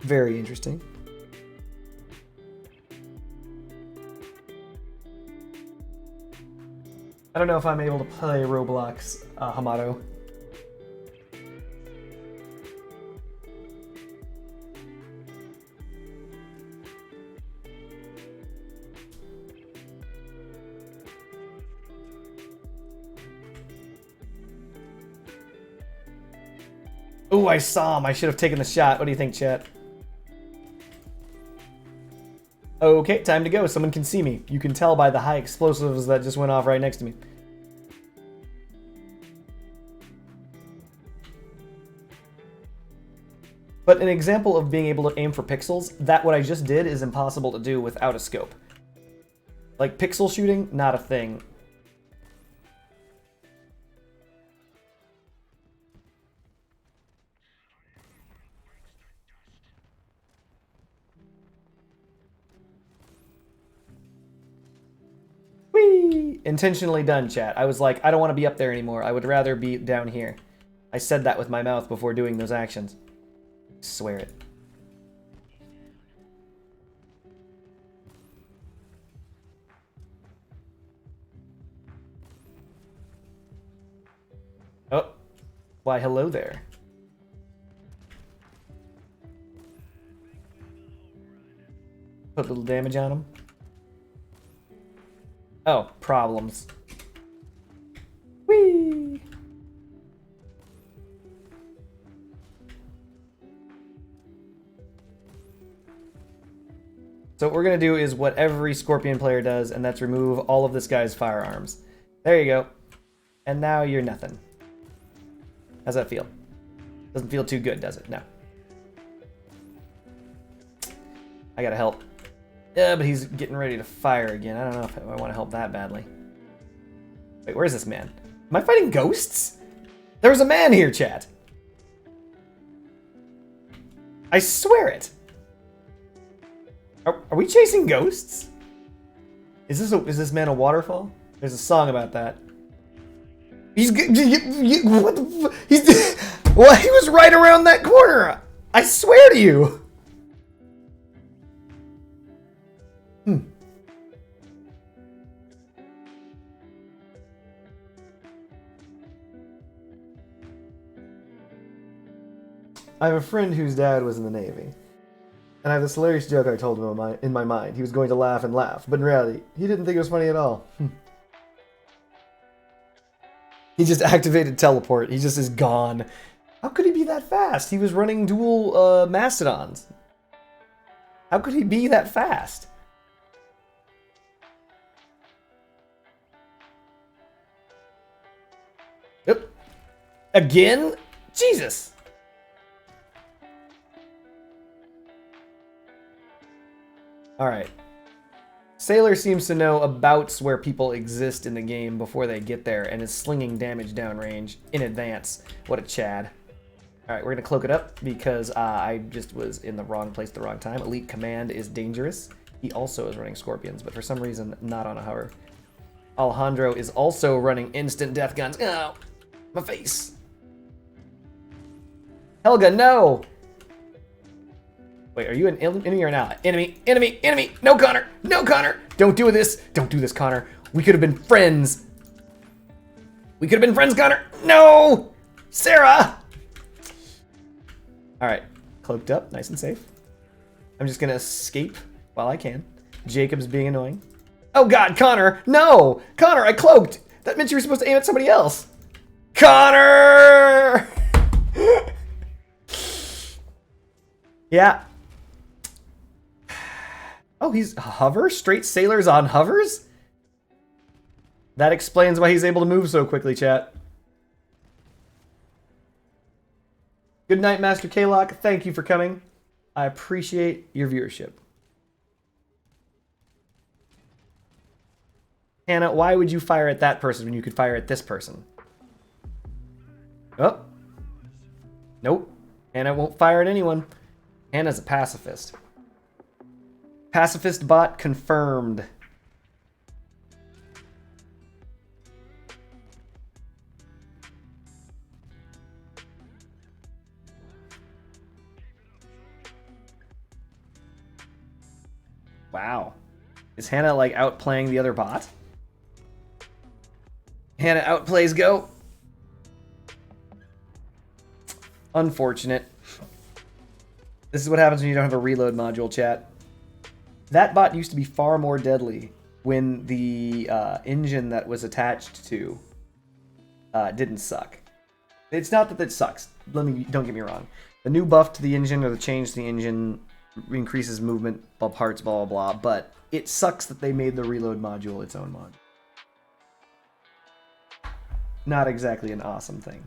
Very interesting. I don't know if I'm able to play Roblox, Hamato. Ooh, I saw him. I should have taken the shot. What do you think, chat? Okay, time to go. Someone can see me. You can tell by the high explosives that just went off right next to me. But an example of being able to aim for pixels, that what I just did is impossible to do without a scope. Like, pixel shooting, not a thing. Whee! Intentionally done, chat. I was like, I don't want to be up there anymore. I would rather be down here. I said that with my mouth before doing those actions. I swear it. Oh. Why, hello there. Put a little damage on him. Oh, problems. Whee! So what we're going to do is what every Scorpion player does, and that's remove all of this guy's firearms. There you go. And now you're nothing. How's that feel? Doesn't feel too good, does it? No. I gotta help. Yeah, but he's getting ready to fire again. I don't know if I want to help that badly. Wait, where's this man? Am I fighting ghosts? There was a man here, chat. I swear it. Are we chasing ghosts? Is this man a waterfall? There's a song about that. He's what the he's well, he was right around that corner. I swear to you. I have a friend whose dad was in the Navy. And I have this hilarious joke I told him in my mind. He was going to laugh and laugh, but in reality, he didn't think it was funny at all. He just activated teleport. He just is gone. How could he be that fast? He was running dual mastodons. How could he be that fast? Yep. Again? Jesus. Alright. Sailor seems to know about where people exist in the game before they get there and is slinging damage downrange in advance. What a Chad. Alright, we're going to cloak it up because I just was in the wrong place at the wrong time. Elite Command is dangerous. He also is running Scorpions, but for some reason not on a hover. Alejandro is also running instant death guns. Oh, my face. Helga, no! Wait, are you an enemy or an ally? Enemy, enemy, enemy! No, Connor! No, Connor! Don't do this! Don't do this, Connor. We could have been friends. We could have been friends, Connor! No! Sarah! Alright, cloaked up, nice and safe. I'm just gonna escape while I can. Jacob's being annoying. Oh god, Connor! No! Connor, I cloaked! That meant you were supposed to aim at somebody else! Connor! Yeah. Oh, he's hover? Straight sailors on hovers? That explains why he's able to move so quickly, chat. Good night, Master K-Lock. Thank you for coming. I appreciate your viewership. Hannah, why would you fire at that person when you could fire at this person? Oh. Nope. Hannah won't fire at anyone. Hannah's a pacifist. Pacifist bot confirmed. Wow. Is Hannah like outplaying the other bot? Hannah outplays Go. Unfortunate. This is what happens when you don't have a reload module, chat. That bot used to be far more deadly when the engine that was attached to didn't suck. It's not that it sucks. Don't get me wrong. The new buff to the engine or the change to the engine increases movement, parts, blah, blah, blah. But it sucks that they made the reload module its own mod. Not exactly an awesome thing.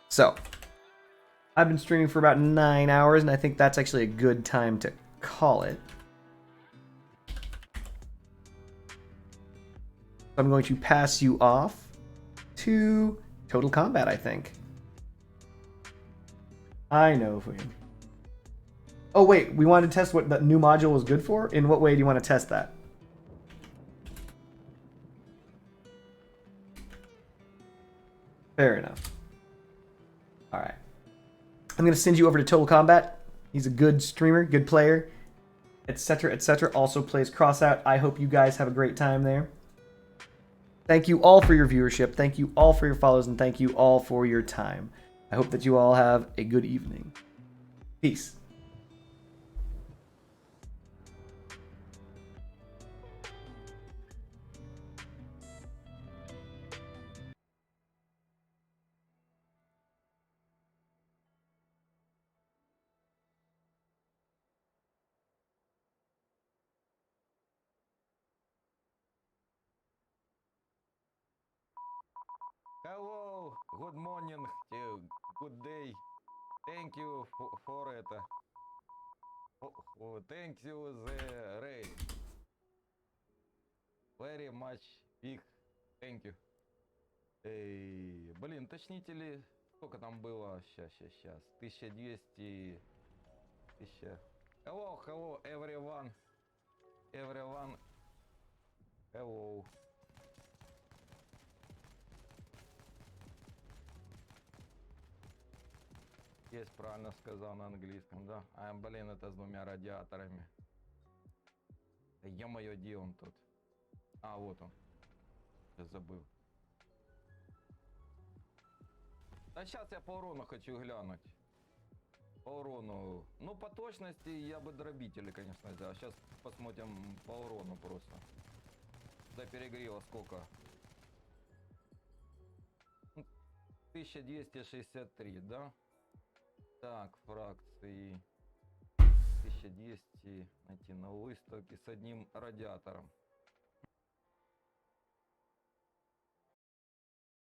So, I've been streaming for about 9 hours, and I think that's actually a good time to call it. I'm going to pass you off to Total Combat, I think. I know, Fuyin. Oh, wait, we wanted to test what the new module was good for? In what way do you want to test that? Fair enough. Alright. I'm going to send you over to Total Combat. He's a good streamer, good player, etc., etc. Also plays Crossout. I hope you guys have a great time there. Thank you all for your viewership. Thank you all for your follows. And thank you all for your time. I hope that you all have a good evening. Peace. Hello, good morning, good day. Thank you for it. Thank you, the raid. Very much big. Thank you. Блин, уточнители, сколько там было? Сейчас. 1200. 1000. Hello, everyone. Hello. Есть, правильно сказал на английском, да? А, блин, это с двумя радиаторами. Ё-моё, где он тут? А, вот он. Я забыл. Да сейчас я по урону хочу глянуть. По урону. Ну, по точности я бы дробители, конечно, взял. Сейчас посмотрим по урону просто. До перегрева сколько? 1263, да? Так, фракции 1200 найти на выставке с одним радиатором.